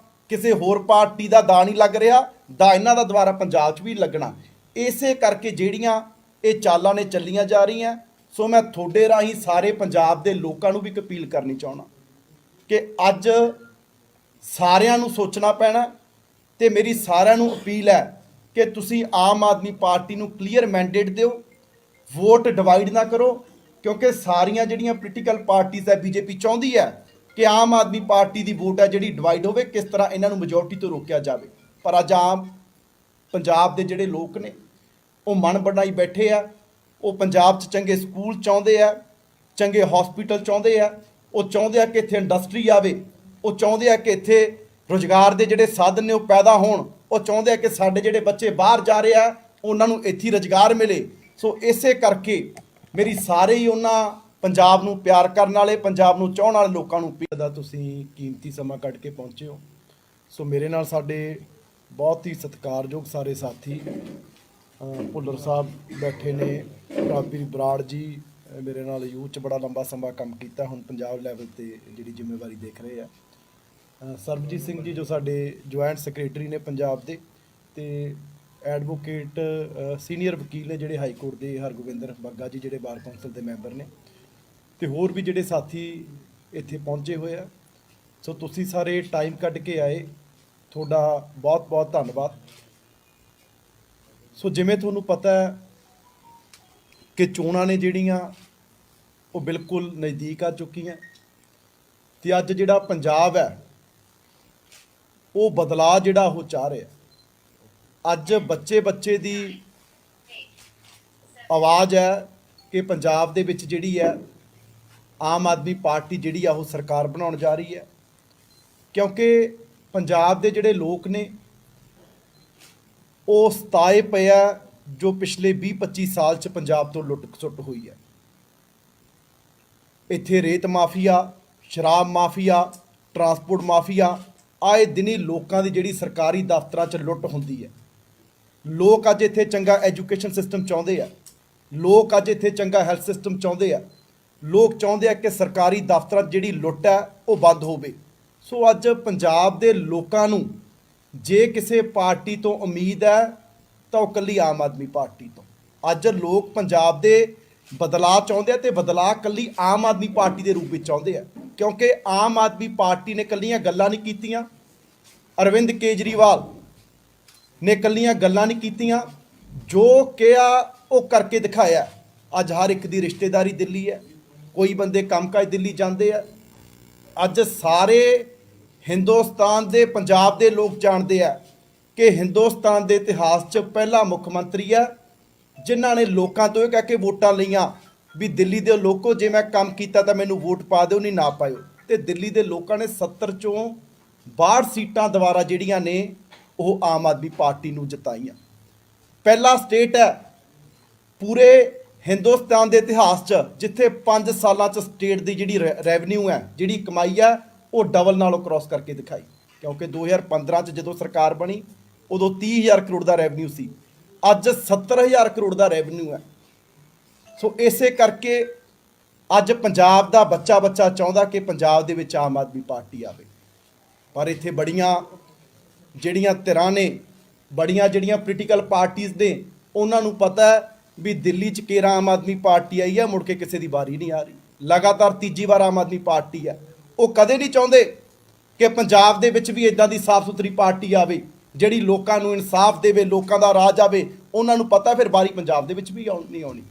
ਕਿਸੇ ਹੋਰ ਪਾਰਟੀ ਦਾ ਦਾ ਨਹੀਂ ਲੱਗ ਰਿਹਾ, ਦਾ ਇਹਨਾਂ ਦਾ ਦੁਬਾਰਾ ਪੰਜਾਬ 'ਚ ਵੀ ਲੱਗਣਾ। ਇਸੇ ਕਰਕੇ ਜਿਹੜੀਆਂ ਇਹ ਚਾਲਾਂ ਨੇ ਚੱਲੀਆਂ ਜਾ ਰਹੀਆਂ। ਸੋ ਮੈਂ ਤੁਹਾਡੇ ਰਾਹੀਂ ਸਾਰੇ ਪੰਜਾਬ ਦੇ ਲੋਕਾਂ ਨੂੰ ਵੀ ਇੱਕ ਅਪੀਲ ਕਰਨੀ ਚਾਹੁੰਦਾ ਕਿ ਅੱਜ ਸਾਰਿਆਂ ਨੂੰ ਸੋਚਣਾ ਪੈਣਾ ਤੇ ਮੇਰੀ ਸਾਰਿਆਂ ਨੂੰ ਅਪੀਲ ਹੈ ਕਿ ਤੁਸੀਂ ਆਮ ਆਦਮੀ ਪਾਰਟੀ ਨੂੰ ਕਲੀਅਰ ਮੈਂਡੇਟ ਦਿਓ, ਵੋਟ ਡਿਵਾਈਡ ਨਾ ਕਰੋ, ਕਿਉਂਕਿ ਸਾਰੀਆਂ ਜਿਹੜੀਆਂ ਪੋਲੀਟੀਕਲ ਪਾਰਟੀਆਂ ਹੈ, ਬੀਜੇਪੀ ਚਾਹੁੰਦੀ ਹੈ ਕਿ ਆਮ ਆਦਮੀ ਪਾਰਟੀ ਦੀ ਵੋਟ ਹੈ ਜਿਹੜੀ ਡਿਵਾਈਡ ਹੋਵੇ, ਕਿਸ ਤਰ੍ਹਾਂ ਇਹਨਾਂ ਨੂੰ ਮੈਜੋਰਟੀ ਤੋਂ ਰੋਕਿਆ ਜਾਵੇ। ਪਰ ਅੱਜ ਆਮ ਪੰਜਾਬ ਦੇ ਜਿਹੜੇ ਲੋਕ ਨੇ ਉਹ ਮਨ ਬਣਾਈ ਬੈਠੇ ਆ। ਉਹ ਪੰਜਾਬ 'ਚ ਚੰਗੇ ਸਕੂਲ ਚਾਹੁੰਦੇ ਆ, ਚੰਗੇ ਹਸਪੀਟਲ ਚਾਹੁੰਦੇ ਆ, ਉਹ ਚਾਹੁੰਦੇ ਆ ਕਿ ਇੱਥੇ ਇੰਡਸਟਰੀ ਆਵੇ, ਉਹ ਚਾਹੁੰਦੇ ਆ ਕਿ ਇੱਥੇ ਰੁਜ਼ਗਾਰ ਦੇ ਜਿਹੜੇ ਸਾਧਨ ਨੇ ਉਹ ਪੈਦਾ ਹੋਣ, ਉਹ ਚਾਹੁੰਦੇ ਆ ਕਿ ਸਾਡੇ ਜਿਹੜੇ ਬੱਚੇ ਬਾਹਰ ਜਾ ਰਹੇ ਆ ਉਹਨਾਂ ਨੂੰ ਇੱਥੇ ਰੁਜ਼ਗਾਰ ਮਿਲੇ। ਸੋ ਇਸੇ ਕਰਕੇ ਮੇਰੀ ਸਾਰੇ ਹੀ ਉਹਨਾਂ ਪੰਜਾਬ ਨੂੰ ਪਿਆਰ ਕਰਨ ਵਾਲੇ, ਪੰਜਾਬ ਨੂੰ ਚਾਹਣ ਵਾਲੇ ਲੋਕਾਂ ਨੂੰ ਅਪੀਲ ਦਾ ਤੁਸੀਂ ਕੀਮਤੀ ਸਮਾਂ ਕੱਢ ਕੇ ਪਹੁੰਚੇ ਹੋ। ਸੋ ਮੇਰੇ ਨਾਲ ਸਾਡੇ ਬਹੁਤ ਹੀ ਸਤਿਕਾਰਯੋਗ ਸਾਰੇ ਸਾਥੀ ਭੁੱਲਰ ਸਾਹਿਬ ਬੈਠੇ ਨੇ, ਪ੍ਰਾਪੀ ਬਰਾੜ ਜੀ ਮੇਰੇ ਨਾਲ ਯੂਥ 'ਚ ਬੜਾ ਲੰਬਾ ਸਮਾਂ ਕੰਮ ਕੀਤਾ, ਹੁਣ ਪੰਜਾਬ ਲੈਵਲ ਤੇ ਜਿਹੜੀ ਜ਼ਿੰਮੇਵਾਰੀ ਦੇਖ ਰਹੇ ਆ। ਸਰਬਜੀਤ ਸਿੰਘ ਜੀ ਜੋ ਸਾਡੇ ਜੁਆਇੰਟ ਸੈਕਟਰੀ ਨੇ ਪੰਜਾਬ ਦੇ, ਤੇ ਐਡਵੋਕੇਟ ਸੀਨੀਅਰ ਵਕੀਲ ਨੇ ਜਿਹੜੇ ਹਾਈ ਕੋਰਟ ਦੇ, ਹਰਗੋਬਿੰਦਰ ਬੱਗਾ ਜੀ ਜਿਹੜੇ ਬਾਰ ਕੌਂਸਲ ਦੇ ਮੈਂਬਰ ਨੇ, ਤੇ ਹੋਰ ਵੀ ਜਿਹੜੇ ਸਾਥੀ ਇੱਥੇ ਪਹੁੰਚੇ ਹੋਏ ਆ। ਸੋ ਤੁਸੀਂ ਸਾਰੇ ਟਾਈਮ ਕੱਢ ਕੇ ਆਏ, ਤੁਹਾਡਾ ਬਹੁਤ ਬਹੁਤ ਧੰਨਵਾਦ। ਸੋ ਜਿਵੇਂ ਤੁਹਾਨੂੰ ਪਤਾ ਹੈ ਕਿ ਚੋਣਾਂ ਨੇ ਜਿਹੜੀਆਂ ਉਹ ਬਿਲਕੁਲ ਨਜ਼ਦੀਕ ਆ ਚੁੱਕੀਆਂ, ਤੇ ਅੱਜ ਜਿਹੜਾ ਪੰਜਾਬ ਹੈ ਉਹ ਬਦਲਾਅ ਜਿਹੜਾ ਉਹ ਚਾਹ ਰਿਹਾ। ਅੱਜ ਬੱਚੇ ਦੀ ਆਵਾਜ਼ ਹੈ ਕਿ ਪੰਜਾਬ ਦੇ ਵਿੱਚ ਜਿਹੜੀ ਹੈ ਆਮ ਆਦਮੀ ਪਾਰਟੀ ਜਿਹੜੀ ਆ ਉਹ ਸਰਕਾਰ ਬਣਾਉਣ ਜਾ ਰਹੀ ਹੈ, ਕਿਉਂਕਿ ਪੰਜਾਬ ਦੇ ਜਿਹੜੇ ਲੋਕ ਨੇ ਉਹ ਸਤਾਏ ਪਏ ਆ ਜੋ ਪਿਛਲੇ 20-25 ਸਾਲ 'ਚ ਪੰਜਾਬ ਤੋਂ ਲੁੱਟ ਖਸੁੱਟ ਹੋਈ ਹੈ। ਇੱਥੇ ਰੇਤ ਮਾਫੀਆ, ਸ਼ਰਾਬ ਮਾਫੀਆ, ਟਰਾਂਸਪੋਰਟ ਮਾਫੀਆ, ਆਏ ਦਿਨੀ ਲੋਕਾਂ ਦੀ ਜਿਹੜੀ ਸਰਕਾਰੀ ਦਫ਼ਤਰਾਂ 'ਚ ਲੁੱਟ ਹੁੰਦੀ ਹੈ। ਲੋਕ ਅੱਜ ਇੱਥੇ ਚੰਗਾ ਐਜੂਕੇਸ਼ਨ ਸਿਸਟਮ ਚਾਹੁੰਦੇ ਆ, ਲੋਕ ਅੱਜ ਇੱਥੇ ਚੰਗਾ ਹੈਲਥ ਸਿਸਟਮ ਚਾਹੁੰਦੇ ਆ, ਲੋਕ ਚਾਹੁੰਦੇ ਆ ਕਿ ਸਰਕਾਰੀ ਦਫ਼ਤਰਾਂ 'ਚ ਜਿਹੜੀ ਲੁੱਟ ਹੈ ਉਹ ਬੰਦ ਹੋਵੇ। ਸੋ ਅੱਜ ਪੰਜਾਬ ਦੇ ਲੋਕਾਂ ਨੂੰ ਜੇ ਕਿਸੇ ਪਾਰਟੀ ਤੋਂ ਉਮੀਦ ਹੈ ਤਾਂ ਉਹ ਇਕੱਲੀ ਆਮ ਆਦਮੀ ਪਾਰਟੀ ਤੋਂ। ਅੱਜ ਲੋਕ ਪੰਜਾਬ ਦੇ ਬਦਲਾਅ ਚਾਹੁੰਦੇ ਆ, ਤੇ ਬਦਲਾਅ ਇਕੱਲੀ ਆਮ ਆਦਮੀ ਪਾਰਟੀ ਦੇ ਰੂਪ ਵਿੱਚ ਚਾਹੁੰਦੇ ਆ, ਕਿਉਂਕਿ ਆਮ ਆਦਮੀ ਪਾਰਟੀ ਨੇ ਇਕੱਲੀਆਂ ਗੱਲਾਂ ਨਹੀਂ ਕੀਤੀਆਂ, ਅਰਵਿੰਦ ਕੇਜਰੀਵਾਲ ਨੇ ਇਕੱਲੀਆਂ ਗੱਲਾਂ ਨਹੀਂ ਕੀਤੀਆਂ, ਜੋ ਕਿਹਾ ਉਹ ਕਰਕੇ ਦਿਖਾਇਆ। ਅੱਜ ਹਰ ਇੱਕ ਦੀ ਰਿਸ਼ਤੇਦਾਰੀ ਦਿੱਲੀ ਹੈ, ਕੋਈ ਬੰਦੇ ਕੰਮਕਾਜ ਦਿੱਲੀ ਜਾਂਦੇ ਆ। ਅੱਜ ਸਾਰੇ ਹਿੰਦੁਸਤਾਨ ਦੇ ਪੰਜਾਬ ਦੇ ਲੋਕ ਜਾਣਦੇ ਆ ਕਿ ਹਿੰਦੁਸਤਾਨ ਦੇ ਇਤਿਹਾਸ 'ਚ ਪਹਿਲਾ ਮੁੱਖ ਮੰਤਰੀ ਹੈ ਜਿਨ੍ਹਾਂ ਨੇ ਲੋਕਾਂ ਤੋਂ ਇਹ ਕਹਿ ਕੇ ਵੋਟਾਂ ਲਈਆਂ ਵੀ ਦਿੱਲੀ ਦੇ ਲੋਕੋ ਜੇ ਮੈਂ ਕੰਮ ਕੀਤਾ ਤਾਂ ਮੈਨੂੰ ਵੋਟ ਪਾ ਦਿਓ, ਨਹੀਂ ਨਾ ਪਾਇਓ। ਤੇ ਦਿੱਲੀ ਦੇ ਲੋਕਾਂ ਨੇ 70 ਚੋਂ 62 ਸੀਟਾਂ ਦੁਆਰਾ ਜਿਹੜੀਆਂ ਨੇ ਉਹ ਆਮ ਆਦਮੀ ਪਾਰਟੀ ਨੂੰ ਜਿਤਾਈਆਂ। ਪਹਿਲਾ ਸਟੇਟ ਹੈ ਪੂਰੇ ਹਿੰਦੁਸਤਾਨ ਦੇ ਇਤਿਹਾਸ 'ਚ ਜਿੱਥੇ 5 ਸਾਲਾਂ 'ਚ ਸਟੇਟ ਦੀ ਜਿਹੜੀ ਰੈਵਨਿਊ ਹੈ, ਜਿਹੜੀ ਕਮਾਈ ਹੈ, ਉਹ ਡਬਲ ਨਾਲੋਂ ਕ੍ਰਾਸ ਕਰਕੇ ਦਿਖਾਈ। ਕਿਉਂਕਿ 2015 'ਚ ਜਦੋਂ ਸਰਕਾਰ ਬਣੀ ਉਦੋਂ 30,000 ਕਰੋੜ ਦਾ ਰੈਵਨਿਊ ਸੀ, ਅੱਜ 70,000 ਕਰੋੜ ਦਾ ਰੈਵਨਿਊ ਹੈ। ਸੋ ਇਸੇ ਕਰਕੇ ਅੱਜ ਪੰਜਾਬ ਦਾ ਬੱਚਾ ਚਾਹੁੰਦਾ ਕਿ ਪੰਜਾਬ ਦੇ ਵਿੱਚ ਆਮ ਆਦਮੀ ਪਾਰਟੀ ਆਵੇ। ਪਰ ਇੱਥੇ ਬੜੀਆਂ ਜਿਹੜੀਆਂ ਧਿਰਾਂ ਨੇ, ਬੜੀਆਂ ਜਿਹੜੀਆਂ ਪੋਲੀਟੀਕਲ ਪਾਰਟੀਆਂ ਨੇ, ਉਹਨਾਂ ਨੂੰ ਪਤਾ ਹੈ ਵੀ ਦਿੱਲੀ 'ਚ ਕੇਰਾਂ ਆਮ ਆਦਮੀ ਪਾਰਟੀ ਆਈ ਹੈ, ਮੁੜ ਕੇ ਕਿਸੇ ਦੀ ਵਾਰੀ ਨਹੀਂ ਆ ਰਹੀ। ਲਗਾਤਾਰ ਤੀਜੀ ਵਾਰ ਆਮ ਆਦਮੀ ਪਾਰਟੀ ਹੈ। ਉਹ ਕਦੇ ਨਹੀਂ ਚਾਹੁੰਦੇ ਕਿ ਪੰਜਾਬ ਦੇ ਵਿੱਚ ਵੀ ਇਦਾਂ ਦੀ ਸਾਫ਼ ਸੁਥਰੀ ਪਾਰਟੀ ਆਵੇ ਜਿਹੜੀ ਲੋਕਾਂ ਨੂੰ ਇਨਸਾਫ ਦੇਵੇ, ਲੋਕਾਂ ਦਾ ਰਾਜ ਆਵੇ। ਉਹਨਾਂ ਨੂੰ ਪਤਾ ਫਿਰ ਵਾਰੀ ਪੰਜਾਬ ਦੇ ਵਿੱਚ ਵੀ ਨਹੀਂ ਆਉਣੀ।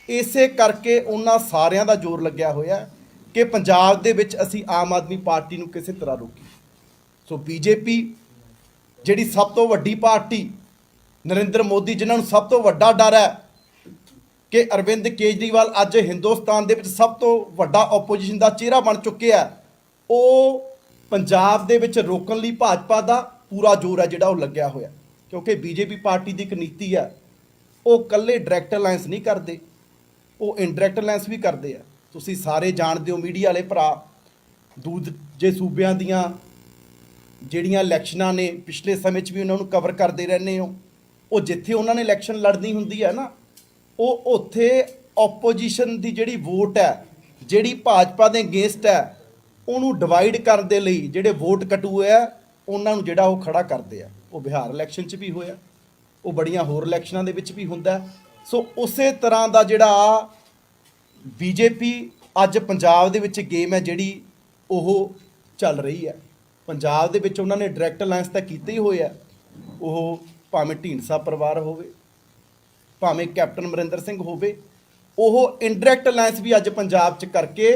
ਇਸੇ ਕਰਕੇ ਉਹਨਾਂ ਸਾਰਿਆਂ ਦਾ ਜ਼ੋਰ ਲੱਗਿਆ ਹੋਇਆ ਕਿ ਪੰਜਾਬ ਦੇ ਵਿੱਚ ਅਸੀਂ ਆਮ ਆਦਮੀ ਪਾਰਟੀ ਨੂੰ ਕਿਸੇ ਤਰ੍ਹਾਂ ਰੋਕੀਏ। ਸੋ ਬੀਜੇਪੀ ਜਿਹੜੀ ਸਭ ਤੋਂ ਵੱਡੀ ਪਾਰਟੀ, ਨਰਿੰਦਰ ਮੋਦੀ ਜਿਨ੍ਹਾਂ ਨੂੰ ਸਭ ਤੋਂ ਵੱਡਾ ਡਰ ਹੈ ਕਿ ਅਰਵਿੰਦ ਕੇਜਰੀਵਾਲ ਅੱਜ ਹਿੰਦੁਸਤਾਨ ਦੇ ਵਿੱਚ ਸਭ ਤੋਂ ਵੱਡਾ ਆਪੋਜੀਸ਼ਨ ਦਾ ਚਿਹਰਾ ਬਣ ਚੁੱਕਿਆ, ਉਹ ਪੰਜਾਬ ਦੇ ਵਿੱਚ ਰੋਕਣ ਲਈ ਭਾਜਪਾ ਦਾ ਪੂਰਾ ਜ਼ੋਰ ਹੈ ਜਿਹੜਾ ਉਹ ਲੱਗਿਆ ਹੋਇਆ। ਕਿਉਂਕਿ ਬੀਜੇਪੀ ਪਾਰਟੀ ਦੀ ਇੱਕ ਨੀਤੀ ਹੈ, ਉਹ ਇਕੱਲੇ ਡਾਇਰੈਕਟ ਅਲਾਇੰਸ ਨਹੀਂ ਕਰਦੇ, ਉਹ ਇਨਡਾਇਰੈਕਟ ਅਲਾਇੰਸ ਵੀ ਕਰਦੇ ਆ। ਤੁਸੀਂ ਸਾਰੇ ਜਾਣਦੇ ਹੋ ਮੀਡੀਆ ਵਾਲੇ ਭਰਾ, ਦੂਜੇ ਸੂਬਿਆਂ ਦੀਆਂ ਜਿਹੜੀਆਂ ਇਲੈਕਸ਼ਨਾਂ ਨੇ ਪਿਛਲੇ ਸਮੇਂ 'ਚ ਵੀ ਉਹਨਾਂ ਨੂੰ ਕਵਰ ਕਰਦੇ ਰਹਿੰਦੇ ਹੋ। ਉਹ ਜਿੱਥੇ ਉਹਨਾਂ ਨੇ ਇਲੈਕਸ਼ਨ ਲੜਨੀ ਹੁੰਦੀ ਹੈ ਨਾ, ਉਹ ਉੱਥੇ ਆਪੋਜੀਸ਼ਨ ਦੀ ਜਿਹੜੀ ਵੋਟ ਹੈ, ਜਿਹੜੀ ਭਾਜਪਾ ਦੇ ਅਗੇਂਸਟ ਹੈ, ਉਹਨੂੰ ਡਿਵਾਈਡ ਕਰਨ ਦੇ ਲਈ ਜਿਹੜੇ ਵੋਟ ਕਟੂ ਹੈ ਉਹਨਾਂ ਨੂੰ ਜਿਹੜਾ ਉਹ ਖੜਾ ਕਰਦੇ ਆ। ਉਹ ਬਿਹਾਰ ਇਲੈਕਸ਼ਨ 'ਚ ਵੀ ਹੋਇਆ, ਉਹ ਬੜੀਆਂ ਹੋਰ ਇਲੈਕਸ਼ਨਾਂ ਦੇ ਵਿੱਚ ਵੀ ਹੁੰਦਾ। ਸੋ ਉਸੇ ਤਰ੍ਹਾਂ ਦਾ ਜਿਹੜਾ ਬੀਜੇਪੀ ਅੱਜ ਪੰਜਾਬ ਦੇ ਵਿੱਚ ਗੇਮ ਹੈ ਜਿਹੜੀ ਉਹ ਚੱਲ ਰਹੀ ਹੈ। ਪੰਜਾਬ ਦੇ ਵਿੱਚ ਉਹਨਾਂ ਨੇ ਡਾਇਰੈਕਟ ਅਲਾਇੰਸ ਤਾਂ ਕੀਤੇ ਹੀ ਹੋਏ ਆ, ਉਹ ਭਾਵੇਂ ਢੀਂਡਸਾ ਪਰਿਵਾਰ ਹੋਵੇ, ਭਾਵੇਂ ਕੈਪਟਨ ਅਮਰਿੰਦਰ ਸਿੰਘ ਹੋਵੇ, ਉਹ ਇਨਡਾਇਰੈਕਟ ਅਲਾਇੰਸ ਵੀ ਅੱਜ ਪੰਜਾਬ 'ਚ ਕਰਕੇ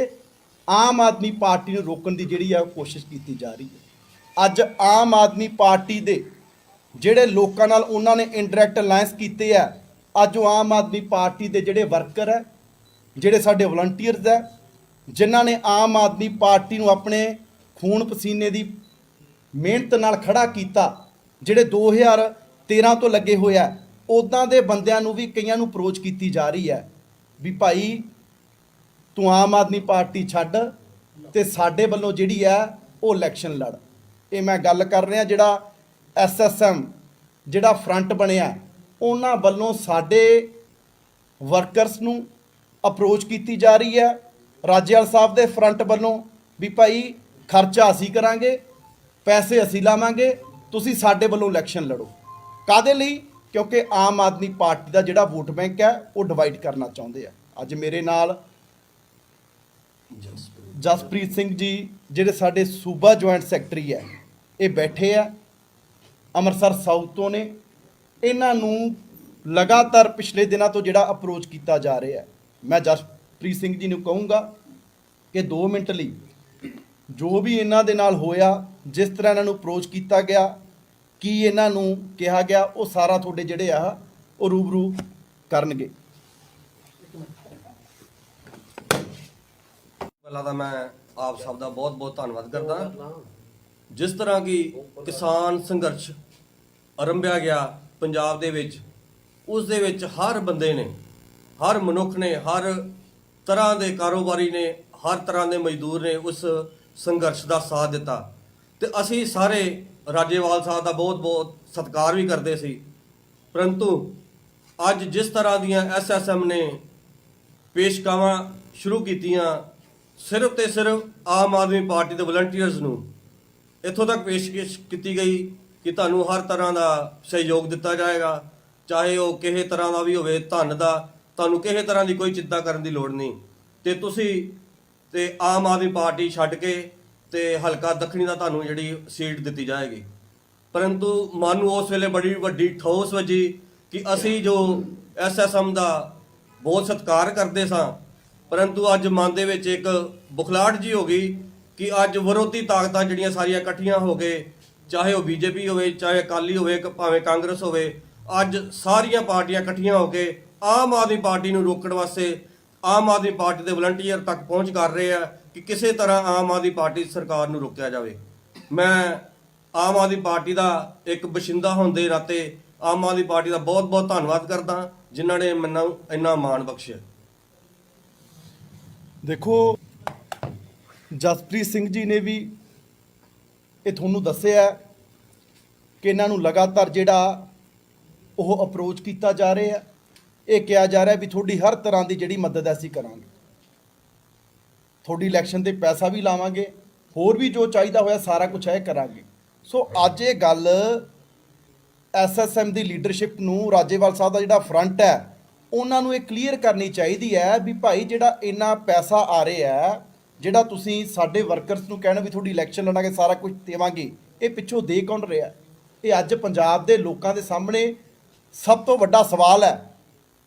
ਆਮ ਆਦਮੀ ਪਾਰਟੀ ਨੂੰ ਰੋਕਣ ਦੀ ਜਿਹੜੀ ਆ ਕੋਸ਼ਿਸ਼ ਕੀਤੀ ਜਾ ਰਹੀ ਹੈ। ਅੱਜ ਆਮ ਆਦਮੀ ਪਾਰਟੀ ਦੇ ਜਿਹੜੇ ਲੋਕਾਂ ਨਾਲ ਉਹਨਾਂ ਨੇ ਇਨਡਾਇਰੈਕਟ ਅਲਾਇੰਸ ਕੀਤੇ ਆ, ਅੱਜ ਉਹ ਆਮ ਆਦਮੀ ਪਾਰਟੀ ਦੇ ਜਿਹੜੇ ਵਰਕਰ ਹੈ, ਜਿਹੜੇ ਸਾਡੇ ਵਲੰਟੀਅਰਸ ਹੈ, ਜਿਨ੍ਹਾਂ ਨੇ ਆਮ ਆਦਮੀ ਪਾਰਟੀ ਨੂੰ ਆਪਣੇ ਖੂਨ ਪਸੀਨੇ ਦੀ ਮਿਹਨਤ ਨਾਲ ਖੜਾ ਕੀਤਾ, ਜਿਹੜੇ 2013 ਤੋਂ ਲੱਗੇ ਹੋਏ ਆ, ਉੱਦਾਂ ਦੇ ਬੰਦਿਆਂ ਨੂੰ ਵੀ ਕਈਆਂ ਨੂੰ ਅਪਰੋਚ ਕੀਤੀ ਜਾ ਰਹੀ ਹੈ ਵੀ ਭਾਈ ਤੂੰ ਆਮ ਆਦਮੀ ਪਾਰਟੀ ਛੱਡ ਤੇ ਸਾਡੇ ਵੱਲੋਂ ਜਿਹੜੀ ਹੈ ਉਹ ਇਲੈਕਸ਼ਨ ਲੜ। ਇਹ ਮੈਂ ਗੱਲ ਕਰ ਰਿਹਾ ਜਿਹੜਾ SSM ਜਿਹੜਾ ਫਰੰਟ ਬਣਿਆ, ਉਹਨਾਂ ਵੱਲੋਂ ਸਾਡੇ ਵਰਕਰਸ ਨੂੰ ਅਪਰੋਚ ਕੀਤੀ ਜਾ ਰਹੀ ਹੈ ਰਾਜੇਵਾਲ ਸਾਹਿਬ ਦੇ ਫਰੰਟ ਵੱਲੋਂ ਵੀ ਭਾਈ ਖਰਚਾ ਅਸੀਂ ਕਰਾਂਗੇ, ਪੈਸੇ ਅਸੀਂ ਲਾਵਾਂਗੇ, ਤੁਸੀਂ ਸਾਡੇ ਵੱਲੋਂ ਇਲੈਕਸ਼ਨ ਲੜੋ। ਕਾਹਦੇ ਲਈ? ਕਿਉਂਕਿ ਆਮ ਆਦਮੀ ਪਾਰਟੀ ਦਾ ਜਿਹੜਾ ਵੋਟ ਬੈਂਕ ਹੈ ਉਹ ਡਿਵਾਈਡ ਕਰਨਾ ਚਾਹੁੰਦੇ ਆ। ਅੱਜ ਮੇਰੇ ਨਾਲ ਜਸਪ੍ਰੀਤ ਸਿੰਘ ਜੀ ਜਿਹੜੇ ਸਾਡੇ ਸੂਬਾ ਜੁਆਇੰਟ ਸੈਕਟਰੀ ਹੈ, ਇਹ ਬੈਠੇ ਆ, ਅੰਮ੍ਰਿਤਸਰ ਸਾਊਥ ਤੋਂ ਨੇ। ਇਹਨਾਂ ਨੂੰ ਲਗਾਤਾਰ ਪਿਛਲੇ ਦਿਨਾਂ ਤੋਂ ਜਿਹੜਾ ਅਪਰੋਚ ਕੀਤਾ ਜਾ ਰਿਹਾ ਹੈ। ਮੈਂ ਜਸਪ੍ਰੀਤ ਸਿੰਘ ਜੀ ਨੂੰ ਕਹੂੰਗਾ ਕਿ 2 ਮਿੰਟ ਲਈ ਜੋ ਵੀ ਇਹਨਾਂ ਦੇ ਨਾਲ ਹੋਇਆ, ਜਿਸ ਤਰ੍ਹਾਂ ਇਹਨਾਂ ਨੂੰ ਅਪਰੋਚ ਕੀਤਾ ਗਿਆ, ਕੀ ਇਹਨਾਂ ਨੂੰ ਕਿਹਾ ਗਿਆ, ਉਹ ਸਾਰਾ ਤੁਹਾਡੇ ਜਿਹੜੇ ਆ ਉਹ ਰੂਬਰੂ ਕਰਨਗੇ। ਪਹਿਲਾਂ ਤਾਂ ਮੈਂ ਆਪ ਸਭ ਦਾ ਬਹੁਤ ਬਹੁਤ ਧੰਨਵਾਦ ਕਰਦਾ। ਜਿਸ ਤਰ੍ਹਾਂ ਕਿ ਕਿਸਾਨ ਸੰਘਰਸ਼ ਆਰੰਭਿਆ ਗਿਆ ਪੰਜਾਬ ਦੇ ਵਿੱਚ, ਉਸ ਦੇ ਵਿੱਚ ਹਰ ਬੰਦੇ ਨੇ, ਹਰ ਮਨੁੱਖ ਨੇ, ਹਰ ਤਰ੍ਹਾਂ ਦੇ ਕਾਰੋਬਾਰੀ ਨੇ, ਹਰ ਤਰ੍ਹਾਂ ਦੇ ਮਜ਼ਦੂਰ ਨੇ ਉਸ ਸੰਘਰਸ਼ ਦਾ ਸਾਥ ਦਿੱਤਾ। ਤੇ ਅਸੀਂ ਸਾਰੇ ਰਾਜੇਵਾਲ ਸਾਹਿਬ ਦਾ ਬਹੁਤ ਬਹੁਤ ਸਤਿਕਾਰ ਵੀ ਕਰਦੇ ਸੀ। ਪਰੰਤੂ ਅੱਜ ਜਿਸ ਤਰ੍ਹਾਂ ਦੀਆਂ SSM ਨੇ ਪੇਸ਼ਕਾਵਾਂ ਸ਼ੁਰੂ ਕੀਤੀਆਂ, ਸਿਰਫ ਤੇ ਸਿਰਫ ਆਮ ਆਦਮੀ ਪਾਰਟੀ ਦੇ ਵਲੰਟੀਅਰਸ ਨੂੰ ਇੱਥੋਂ ਤੱਕ ਪੇਸ਼ਕਸ਼ ਕੀਤੀ ਗਈ ਕਿ ਤੁਹਾਨੂੰ ਹਰ ਤਰ੍ਹਾਂ ਦਾ ਸਹਿਯੋਗ ਦਿੱਤਾ ਜਾਏਗਾ, ਚਾਹੇ ਉਹ ਕਿਸੇ ਤਰ੍ਹਾਂ ਦਾ ਵੀ ਹੋਵੇ, ਧਨ ਦਾ, ਤੁਹਾਨੂੰ ਕਿਸੇ ਤਰ੍ਹਾਂ ਦੀ ਕੋਈ ਚਿੰਤਾ ਕਰਨ ਦੀ ਲੋੜ ਨਹੀਂ। ਤੇ ਤੁਸੀਂ ਤੇ ਆਮ ਆਦਮੀ ਪਾਰਟੀ ਛੱਡ ਕੇ ਤੇ ਹਲਕਾ ਦੱਖਣੀ ਦਾ ਤੁਹਾਨੂੰ ਜਿਹੜੀ ਸੀਟ ਦਿੱਤੀ ਜਾਏਗੀ। ਪਰੰਤੂ ਮਨ ਨੂੰ ਉਸ ਵੇਲੇ ਬੜੀ ਵੱਡੀ ਠੋਸ ਵੱਜੀ ਕਿ ਅਸੀਂ ਜੋ SSM ਦਾ ਬਹੁਤ ਸਤਿਕਾਰ ਕਰਦੇ ਸਾਂ, ਪਰੰਤੂ ਅੱਜ ਮਨ ਦੇ ਵਿੱਚ ਇੱਕ ਬੁਖਲਾਹਟ ਜੀ ਹੋ ਗਈ ਕਿ ਅੱਜ ਵਿਰੋਧੀ ਤਾਕਤਾਂ ਜਿਹੜੀਆਂ ਸਾਰੀਆਂ ਇਕੱਠੀਆਂ ਹੋ ਗਏ, ਚਾਹੇ ਉਹ BJP ਹੋਵੇ, ਚਾਹੇ ਅਕਾਲੀ ਹੋਵੇ, ਭਾਵੇਂ ਕਾਂਗਰਸ ਹੋਵੇ, ਅੱਜ ਸਾਰੀਆਂ ਪਾਰਟੀਆਂ ਇਕੱਠੀਆਂ ਹੋ ਕੇ ਆਮ ਆਦਮੀ ਪਾਰਟੀ ਨੂੰ ਰੋਕਣ ਵਾਸਤੇ ਆਮ ਆਦਮੀ ਪਾਰਟੀ ਦੇ ਵਲੰਟੀਅਰ ਤੱਕ ਪਹੁੰਚ ਕਰ ਰਹੇ ਆ ਕਿ ਕਿਸੇ ਤਰ੍ਹਾਂ ਆਮ ਆਦਮੀ ਪਾਰਟੀ ਸਰਕਾਰ ਨੂੰ ਰੋਕਿਆ ਜਾਵੇ। ਮੈਂ ਆਮ ਆਦਮੀ ਪਾਰਟੀ ਦਾ ਇੱਕ ਬਸ਼ਿੰਦਾ ਹੋਣ ਦੇ ਨਾਤੇ ਆਮ ਆਦਮੀ ਪਾਰਟੀ ਦਾ ਬਹੁਤ ਬਹੁਤ ਧੰਨਵਾਦ ਕਰਦਾ ਜਿਨ੍ਹਾਂ ਨੇ ਮੈਨੂੰ ਇੰਨਾ ਮਾਣ ਬਖਸ਼ਿਆ। ਦੇਖੋ ਜਸਪ੍ਰੀਤ ਸਿੰਘ ਜੀ ਨੇ ਵੀ ਇਹ ਤੁਹਾਨੂੰ ਦੱਸਿਆ ਕਿ ਇਹਨਾਂ ਨੂੰ ਲਗਾਤਾਰ ਜਿਹੜਾ ਉਹ ਅਪਰੋਚ ਕੀਤਾ ਜਾ ਰਿਹਾ ਹੈ। ਇਹ ਕਿਹਾ ਜਾ ਰਿਹਾ ਵੀ ਤੁਹਾਡੀ ਹਰ ਤਰ੍ਹਾਂ ਦੀ ਜਿਹੜੀ ਮਦਦ ਅਸੀਂ ਕਰਾਂਗੇ, ਤੁਹਾਡੀ ਇਲੈਕਸ਼ਨ ਤੇ ਪੈਸਾ ਵੀ ਲਾਵਾਂਗੇ, ਹੋਰ ਵੀ ਜੋ ਚਾਹੀਦਾ ਹੋਇਆ ਸਾਰਾ ਕੁਝ ਹੈ ਕਰਾਂਗੇ। ਸੋ ਅੱਜ ਇਹ ਗੱਲ SSM ਦੀ ਲੀਡਰਸ਼ਿਪ ਨੂੰ, ਰਾਜੇਵਾਲ ਸਾਹਿਬ ਦਾ ਜਿਹੜਾ ਫਰੰਟ ਹੈ, ਉਹਨਾਂ ਨੂੰ ਇਹ ਕਲੀਅਰ ਕਰਨੀ ਚਾਹੀਦੀ ਹੈ ਵੀ ਭਾਈ ਜਿਹੜਾ ਇੰਨਾ ਪੈਸਾ ਆ ਰਿਹਾ ਹੈ, ਜਿਹੜਾ ਤੁਸੀਂ ਸਾਡੇ ਵਰਕਰਸ ਨੂੰ ਕਹਿਣਾ ਵੀ ਤੁਹਾਡੀ ਇਲੈਕਸ਼ਨ ਲੜਾਂਗੇ, ਸਾਰਾ ਕੁਝ ਦੇਵਾਂਗੇ, ਇਹ ਪਿੱਛੋਂ ਦੇ ਕੌਣ ਰਿਹਾ? ਇਹ ਅੱਜ ਪੰਜਾਬ ਦੇ ਲੋਕਾਂ ਦੇ ਸਾਹਮਣੇ ਸਭ ਤੋਂ ਵੱਡਾ ਸਵਾਲ ਹੈ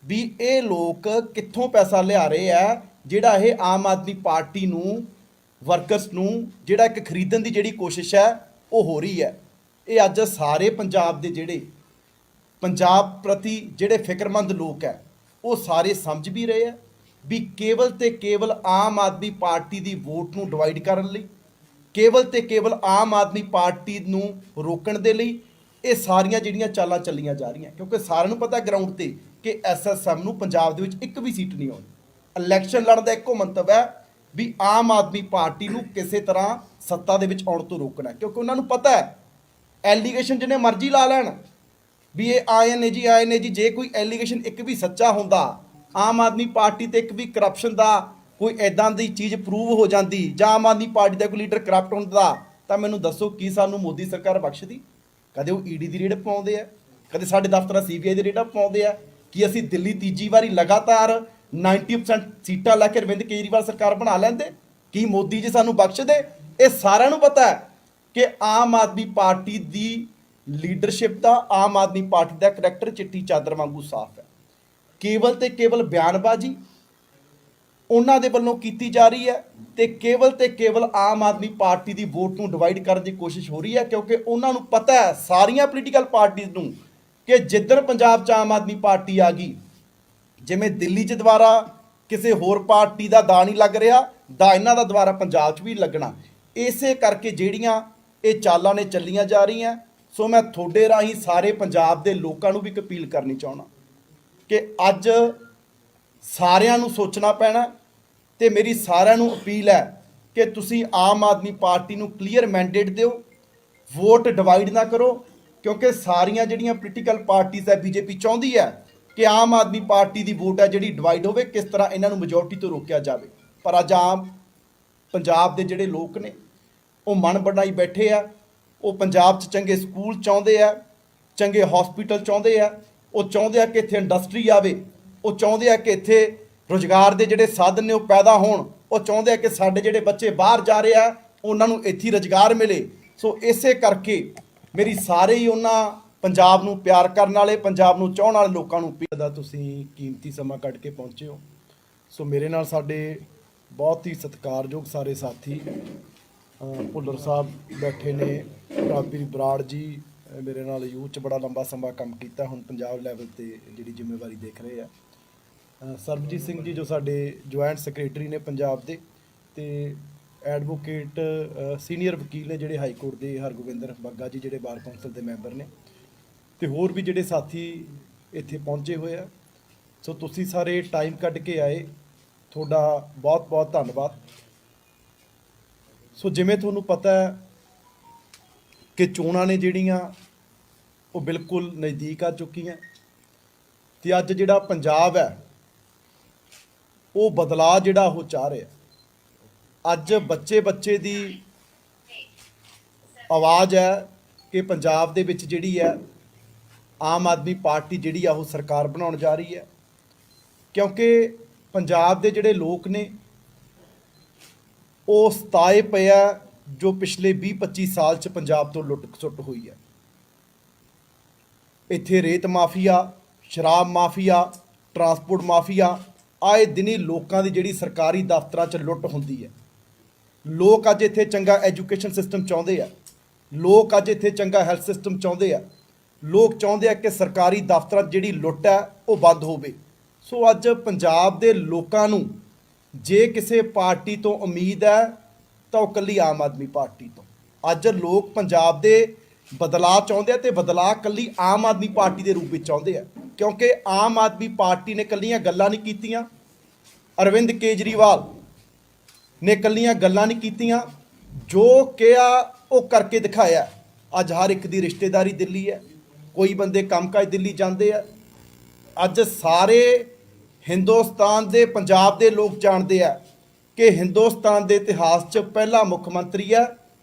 ਵੀ ਇਹ ਲੋਕ ਕਿੱਥੋਂ ਪੈਸਾ ਲਿਆ ਰਹੇ ਆ, ਜਿਹੜਾ ਇਹ ਆਮ ਆਦਮੀ ਪਾਰਟੀ ਨੂੰ, ਵਰਕਰਸ ਨੂੰ ਜਿਹੜਾ ਇੱਕ ਖਰੀਦਣ ਦੀ ਜਿਹੜੀ ਕੋਸ਼ਿਸ਼ ਹੈ ਉਹ ਹੋ ਰਹੀ ਹੈ। ਇਹ ਅੱਜ ਸਾਰੇ ਪੰਜਾਬ ਦੇ ਜਿਹੜੇ ਪੰਜਾਬ ਪ੍ਰਤੀ ਜਿਹੜੇ ਫਿਕਰਮੰਦ ਲੋਕ ਹੈ ਉਹ ਸਾਰੇ ਸਮਝ ਵੀ ਰਹੇ ਆ ਵੀ ਕੇਵਲ ਤੇ ਕੇਵਲ ਆਮ ਆਦਮੀ ਪਾਰਟੀ ਦੀ ਵੋਟ ਨੂੰ ਡਿਵਾਈਡ ਕਰਨ ਲਈ, ਕੇਵਲ ਤੇ ਕੇਵਲ ਆਮ ਆਦਮੀ ਪਾਰਟੀ ਨੂੰ ਰੋਕਣ ਦੇ ਲਈ ਇਹ ਸਾਰੀਆਂ ਜਿਹੜੀਆਂ ਚਾਲਾਂ ਚੱਲੀਆਂ ਜਾ ਰਹੀਆਂ। ਕਿਉਂਕਿ ਸਾਰਿਆਂ ਨੂੰ ਪਤਾ ਗਰਾਊਂਡ ਤੇ ਕਿ SSM ਨੂੰ ਪੰਜਾਬ ਦੇ ਵਿੱਚ ਇੱਕ ਵੀ ਸੀਟ ਨਹੀਂ ਆਉਣੀ। ਇਲੈਕਸ਼ਨ ਲੜਨ ਦਾ ਇੱਕੋ ਮੰਤਵ ਹੈ ਵੀ ਆਮ ਆਦਮੀ ਪਾਰਟੀ ਨੂੰ ਕਿਸੇ ਤਰ੍ਹਾਂ ਸੱਤਾ ਦੇ ਵਿੱਚ ਆਉਣ ਤੋਂ ਰੋਕਣਾ, ਕਿਉਂਕਿ ਉਹਨਾਂ ਨੂੰ ਪਤਾ ਹੈ ਐਲੀਗੇਸ਼ਨ ਜਿਹਨੇ ਮਰਜ਼ੀ ਲਾ ਲੈਣ ਵੀ ਇਹ ਆਏ ਨੇ ਜੀ, ਜੇ ਕੋਈ ਐਲੀਗੇਸ਼ਨ ਇੱਕ ਵੀ ਸੱਚਾ ਹੁੰਦਾ, ਆਮ ਆਦਮੀ ਪਾਰਟੀ ਤੇ ਇੱਕ ਵੀ ਕਰਪਸ਼ਨ ਦਾ ਕੋਈ ਐਦਾਂ ਦੀ ਚੀਜ਼ ਪ੍ਰੂਵ ਹੋ ਜਾਂਦੀ ਜਾਂ ਆਮ ਆਦਮੀ ਪਾਰਟੀ ਦਾ ਕੋਈ ਲੀਡਰ ਕਰਪਟ ਹੁੰਦਾ, ਤਾਂ ਮੈਨੂੰ ਦੱਸੋ ਕੀ ਸਾਨੂੰ ਮੋਦੀ ਸਰਕਾਰ ਬਖਸ਼ਦੀ? ਕਦੇ ਉਹ ਈਡੀ ਦੀ ਰੇਡ ਪਾਉਂਦੇ ਆ, ਕਦੇ ਸਾਡੇ ਦਫ਼ਤਰਾਂ ਸੀਬੀਆਈ ਦੀ ਰੇਡਾਂ ਪਾਉਂਦੇ ਆ। ਕਿ ਅਸੀਂ ਦਿੱਲੀ ਤੀਜੀ ਵਾਰੀ ਲਗਾਤਾਰ 90% ਸੀਟਾਂ ਲੈ ਕੇ ਅਰਵਿੰਦ ਕੇਜਰੀਵਾਲ ਸਰਕਾਰ ਬਣਾ ਲੈਂਦੇ? ਕੀ ਮੋਦੀ ਜੀ ਸਾਨੂੰ ਬਖਸ਼ਦੇ? ਇਹ ਸਾਰਿਆਂ ਨੂੰ ਪਤਾ ਹੈ ਕਿ ਆਮ ਆਦਮੀ ਪਾਰਟੀ ਦੀ ਲੀਡਰਸ਼ਿਪ ਦਾ, ਆਮ ਆਦਮੀ ਪਾਰਟੀ ਦਾ ਕਰੈਕਟਰ ਚਿੱਟੀ ਚਾਦਰ ਵਾਂਗੂ ਸਾਫ਼ ਹੈ। ਕੇਵਲ ਤੇ ਕੇਵਲ ਬਿਆਨਬਾਜ਼ੀ ਉਹਨਾਂ ਦੇ ਵੱਲੋਂ ਕੀਤੀ ਜਾ ਰਹੀ ਹੈ ਤੇ ਕੇਵਲ ਆਮ ਆਦਮੀ ਪਾਰਟੀ ਦੀ ਵੋਟ ਨੂੰ ਡਿਵਾਈਡ ਕਰਨ ਦੀ ਕੋਸ਼ਿਸ਼ ਹੋ ਰਹੀ ਹੈ, ਕਿਉਂਕਿ ਉਹਨਾਂ ਨੂੰ ਪਤਾ ਹੈ ਸਾਰੀਆਂ ਪੋਲੀਟੀਕਲ ਪਾਰਟੀਆਂ ਨੂੰ ਕਿ ਜਿੱਦਣ ਪੰਜਾਬ 'ਚ ਆਮ ਆਦਮੀ ਪਾਰਟੀ ਆ ਗਈ, ਜਿਵੇਂ ਦਿੱਲੀ 'ਚ ਦੁਬਾਰਾ ਕਿਸੇ ਹੋਰ ਪਾਰਟੀ ਦਾ ਦਾ ਨਹੀਂ ਲੱਗ ਰਿਹਾ, ਦਾ ਇਹਨਾਂ ਦਾ ਦੁਬਾਰਾ ਪੰਜਾਬ 'ਚ ਵੀ ਲੱਗਣਾ। ਇਸੇ ਕਰਕੇ ਜਿਹੜੀਆਂ ਇਹ ਚਾਲਾਂ ਨੇ ਚੱਲੀਆਂ ਜਾ ਰਹੀਆਂ, ਸੋ ਮੈਂ ਤੁਹਾਡੇ ਰਾਹੀਂ ਸਾਰੇ ਪੰਜਾਬ ਦੇ ਲੋਕਾਂ ਨੂੰ ਵੀ ਇੱਕ ਅਪੀਲ ਕਰਨੀ ਚਾਹੁੰਦਾ ਕਿ ਅੱਜ ਸਾਰਿਆਂ ਨੂੰ ਸੋਚਣਾ ਪੈਣਾ ਤੇ ਮੇਰੀ ਸਾਰਿਆਂ ਨੂੰ ਅਪੀਲ ਹੈ ਕਿ ਤੁਸੀਂ ਆਮ ਆਦਮੀ ਪਾਰਟੀ ਨੂੰ ਕਲੀਅਰ ਮੈਂਡੇਟ ਦਿਓ, ਵੋਟ ਡਿਵਾਈਡ ਨਾ ਕਰੋ, ਕਿਉਂਕਿ ਸਾਰੀਆਂ ਜਿਹੜੀਆਂ ਪੋਲੀਟੀਕਲ ਪਾਰਟੀਆਂ ਹੈ, ਬੀਜੇਪੀ ਚਾਹੁੰਦੀ ਹੈ ਕਿ ਆਮ ਆਦਮੀ ਪਾਰਟੀ ਦੀ ਵੋਟ ਹੈ ਜਿਹੜੀ ਡਿਵਾਈਡ ਹੋਵੇ, ਕਿਸ ਤਰ੍ਹਾਂ ਇਹਨਾਂ ਨੂੰ ਮੈਜੋਰਟੀ ਤੋਂ ਰੋਕਿਆ ਜਾਵੇ। ਪਰ ਅੱਜ ਆਮ ਪੰਜਾਬ ਦੇ ਜਿਹੜੇ ਲੋਕ ਨੇ ਉਹ ਮਨ ਬਣਾਈ ਬੈਠੇ ਆ, ਉਹ ਪੰਜਾਬ 'ਚ ਚੰਗੇ ਸਕੂਲ ਚਾਹੁੰਦੇ ਆ, ਚੰਗੇ ਹਸਪੀਟਲ ਚਾਹੁੰਦੇ ਆ, ਉਹ ਚਾਹੁੰਦੇ ਆ ਕਿ ਇੱਥੇ ਇੰਡਸਟਰੀ ਆਵੇ, ਉਹ ਚਾਹੁੰਦੇ ਆ ਕਿ ਇੱਥੇ ਰੁਜ਼ਗਾਰ ਦੇ ਜਿਹੜੇ ਸਾਧਨ ਨੇ ਉਹ ਪੈਦਾ ਹੋਣ, ਉਹ ਚਾਹੁੰਦੇ ਆ ਕਿ ਸਾਡੇ ਜਿਹੜੇ ਬੱਚੇ ਬਾਹਰ ਜਾ ਰਹੇ ਆ ਉਹਨਾਂ ਨੂੰ ਇੱਥੇ ਰੁਜ਼ਗਾਰ ਮਿਲੇ। ਸੋ ਇਸੇ ਕਰਕੇ ਮੇਰੀ ਸਾਰੇ ਹੀ ਉਹਨਾਂ ਪੰਜਾਬ ਨੂੰ ਪਿਆਰ ਕਰਨ ਵਾਲੇ, ਪੰਜਾਬ ਨੂੰ ਚਾਹਣ ਵਾਲੇ ਲੋਕਾਂ ਨੂੰ ਅਪੀਲ ਦਾ ਤੁਸੀਂ ਕੀਮਤੀ ਸਮਾਂ ਕੱਢ ਕੇ ਪਹੁੰਚੇ ਹੋ। ਸੋ ਮੇਰੇ ਨਾਲ ਸਾਡੇ ਬਹੁਤ ਹੀ ਸਤਿਕਾਰਯੋਗ ਸਾਰੇ ਸਾਥੀ ਭੁੱਲਰ ਸਾਹਿਬ ਬੈਠੇ ਨੇ, ਕਾਬੀਰ ਬਰਾੜ ਜੀ ਮੇਰੇ ਨਾਲ ਯੂਥ 'ਚ ਬੜਾ ਲੰਬਾ ਸਮਾਂ ਕੰਮ ਕੀਤਾ, ਹੁਣ ਪੰਜਾਬ ਲੈਵਲ ਤੇ ਜਿਹੜੀ ਜ਼ਿੰਮੇਵਾਰੀ ਦੇਖ ਰਹੇ ਆ। ਸਰਬਜੀਤ ਸਿੰਘ ਜੀ ਜੋ ਸਾਡੇ ਜੁਆਇੰਟ ਸੈਕਟਰੀ ਨੇ ਪੰਜਾਬ ਦੇ, ਤੇ ਐਡਵੋਕੇਟ ਸੀਨੀਅਰ ਵਕੀਲ ਨੇ ਜਿਹੜੇ ਹਾਈ ਕੋਰਟ ਦੇ, ਹਰਗੋਬਿੰਦਰ ਬੱਗਾ ਜੀ ਜਿਹੜੇ ਬਾਰ ਕੌਂਸਲ ਦੇ ਮੈਂਬਰ ਨੇ, ਤੇ ਹੋਰ ਵੀ ਜਿਹੜੇ ਸਾਥੀ ਇੱਥੇ ਪਹੁੰਚੇ ਹੋਏ ਆ। ਸੋ ਤੁਸੀਂ ਸਾਰੇ ਟਾਈਮ ਕੱਢ ਕੇ ਆਏ, ਤੁਹਾਡਾ ਬਹੁਤ ਬਹੁਤ ਧੰਨਵਾਦ। ਸੋ ਜਿਵੇਂ ਤੁਹਾਨੂੰ ਪਤਾ ਹੈ ਕਿ ਚੋਣਾਂ ਨੇ ਜਿਹੜੀਆਂ ਉਹ ਬਿਲਕੁਲ ਨਜ਼ਦੀਕ ਆ ਚੁੱਕੀਆਂ, ਤੇ ਅੱਜ ਜਿਹੜਾ ਪੰਜਾਬ ਹੈ ਉਹ ਬਦਲਾਅ ਜਿਹੜਾ ਉਹ ਚਾਹ ਰਿਹਾ। ਅੱਜ ਬੱਚੇ ਦੀ ਆਵਾਜ਼ ਹੈ ਕਿ ਪੰਜਾਬ ਦੇ ਵਿੱਚ ਜਿਹੜੀ ਹੈ ਆਮ ਆਦਮੀ ਪਾਰਟੀ ਜਿਹੜੀ ਆ ਉਹ ਸਰਕਾਰ ਬਣਾਉਣ ਜਾ ਰਹੀ ਹੈ, ਕਿਉਂਕਿ ਪੰਜਾਬ ਦੇ ਜਿਹੜੇ ਲੋਕ ਨੇ ਉਹ ਸਤਾਏ ਪਏ ਆ ਜੋ ਪਿਛਲੇ 20-25 ਸਾਲ 'ਚ ਪੰਜਾਬ ਤੋਂ ਲੁੱਟ ਖਸੁੱਟ ਹੋਈ ਹੈ। ਇੱਥੇ ਰੇਤ ਮਾਫੀਆ, ਸ਼ਰਾਬ ਮਾਫੀਆ, ਟਰਾਂਸਪੋਰਟ ਮਾਫੀਆ, ਆਏ ਦਿਨੀ ਲੋਕਾਂ ਦੀ ਜਿਹੜੀ ਸਰਕਾਰੀ ਦਫ਼ਤਰਾਂ 'ਚ ਲੁੱਟ ਹੁੰਦੀ ਹੈ। ਲੋਕ ਅੱਜ ਇੱਥੇ ਚੰਗਾ ਐਜੂਕੇਸ਼ਨ ਸਿਸਟਮ ਚਾਹੁੰਦੇ ਆ, ਲੋਕ ਅੱਜ ਇੱਥੇ ਚੰਗਾ ਹੈਲਥ ਸਿਸਟਮ ਚਾਹੁੰਦੇ ਆ, ਲੋਕ ਚਾਹੁੰਦੇ ਆ ਕਿ ਸਰਕਾਰੀ ਦਫ਼ਤਰਾਂ 'ਚ ਜਿਹੜੀ ਲੁੱਟ ਹੈ ਉਹ ਬੰਦ ਹੋਵੇ। ਸੋ ਅੱਜ ਪੰਜਾਬ ਦੇ ਲੋਕਾਂ ਨੂੰ ਜੇ ਕਿਸੇ ਪਾਰਟੀ ਤੋਂ ਉਮੀਦ ਹੈ ਤਾਂ ਉਹ ਇਕੱਲੀ ਆਮ ਆਦਮੀ ਪਾਰਟੀ ਤੋਂ। ਅੱਜ ਲੋਕ ਪੰਜਾਬ ਦੇ ਬਦਲਾਅ ਚਾਹੁੰਦੇ ਆ, ਤੇ ਬਦਲਾਅ ਇਕੱਲੀ ਆਮ ਆਦਮੀ ਪਾਰਟੀ ਦੇ ਰੂਪ ਵਿੱਚ ਚਾਹੁੰਦੇ ਆ, ਕਿਉਂਕਿ ਆਮ ਆਦਮੀ ਪਾਰਟੀ ਨੇ ਇਕੱਲੀਆਂ ਗੱਲਾਂ ਨਹੀਂ ਕੀਤੀਆਂ, ਅਰਵਿੰਦ ਕੇਜਰੀਵਾਲ ਨੇ ਇਕੱਲੀਆਂ ਗੱਲਾਂ ਨਹੀਂ ਕੀਤੀਆਂ, ਜੋ ਕਿਹਾ ਉਹ ਕਰਕੇ ਦਿਖਾਇਆ। ਅੱਜ ਹਰ ਇੱਕ ਦੀ ਰਿਸ਼ਤੇਦਾਰੀ ਦਿੱਲੀ ਹੈ, ਕੋਈ ਬੰਦੇ ਕੰਮਕਾਜ ਦਿੱਲੀ ਜਾਂਦੇ ਆ। ਅੱਜ ਸਾਰੇ ਹਿੰਦੁਸਤਾਨ ਦੇ ਪੰਜਾਬ ਦੇ ਲੋਕ ਜਾਣਦੇ ਆ ਕਿ ਹਿੰਦੁਸਤਾਨ ਦੇ ਇਤਿਹਾਸ 'ਚ ਪਹਿਲਾ ਮੁੱਖ ਮੰਤਰੀ ਆ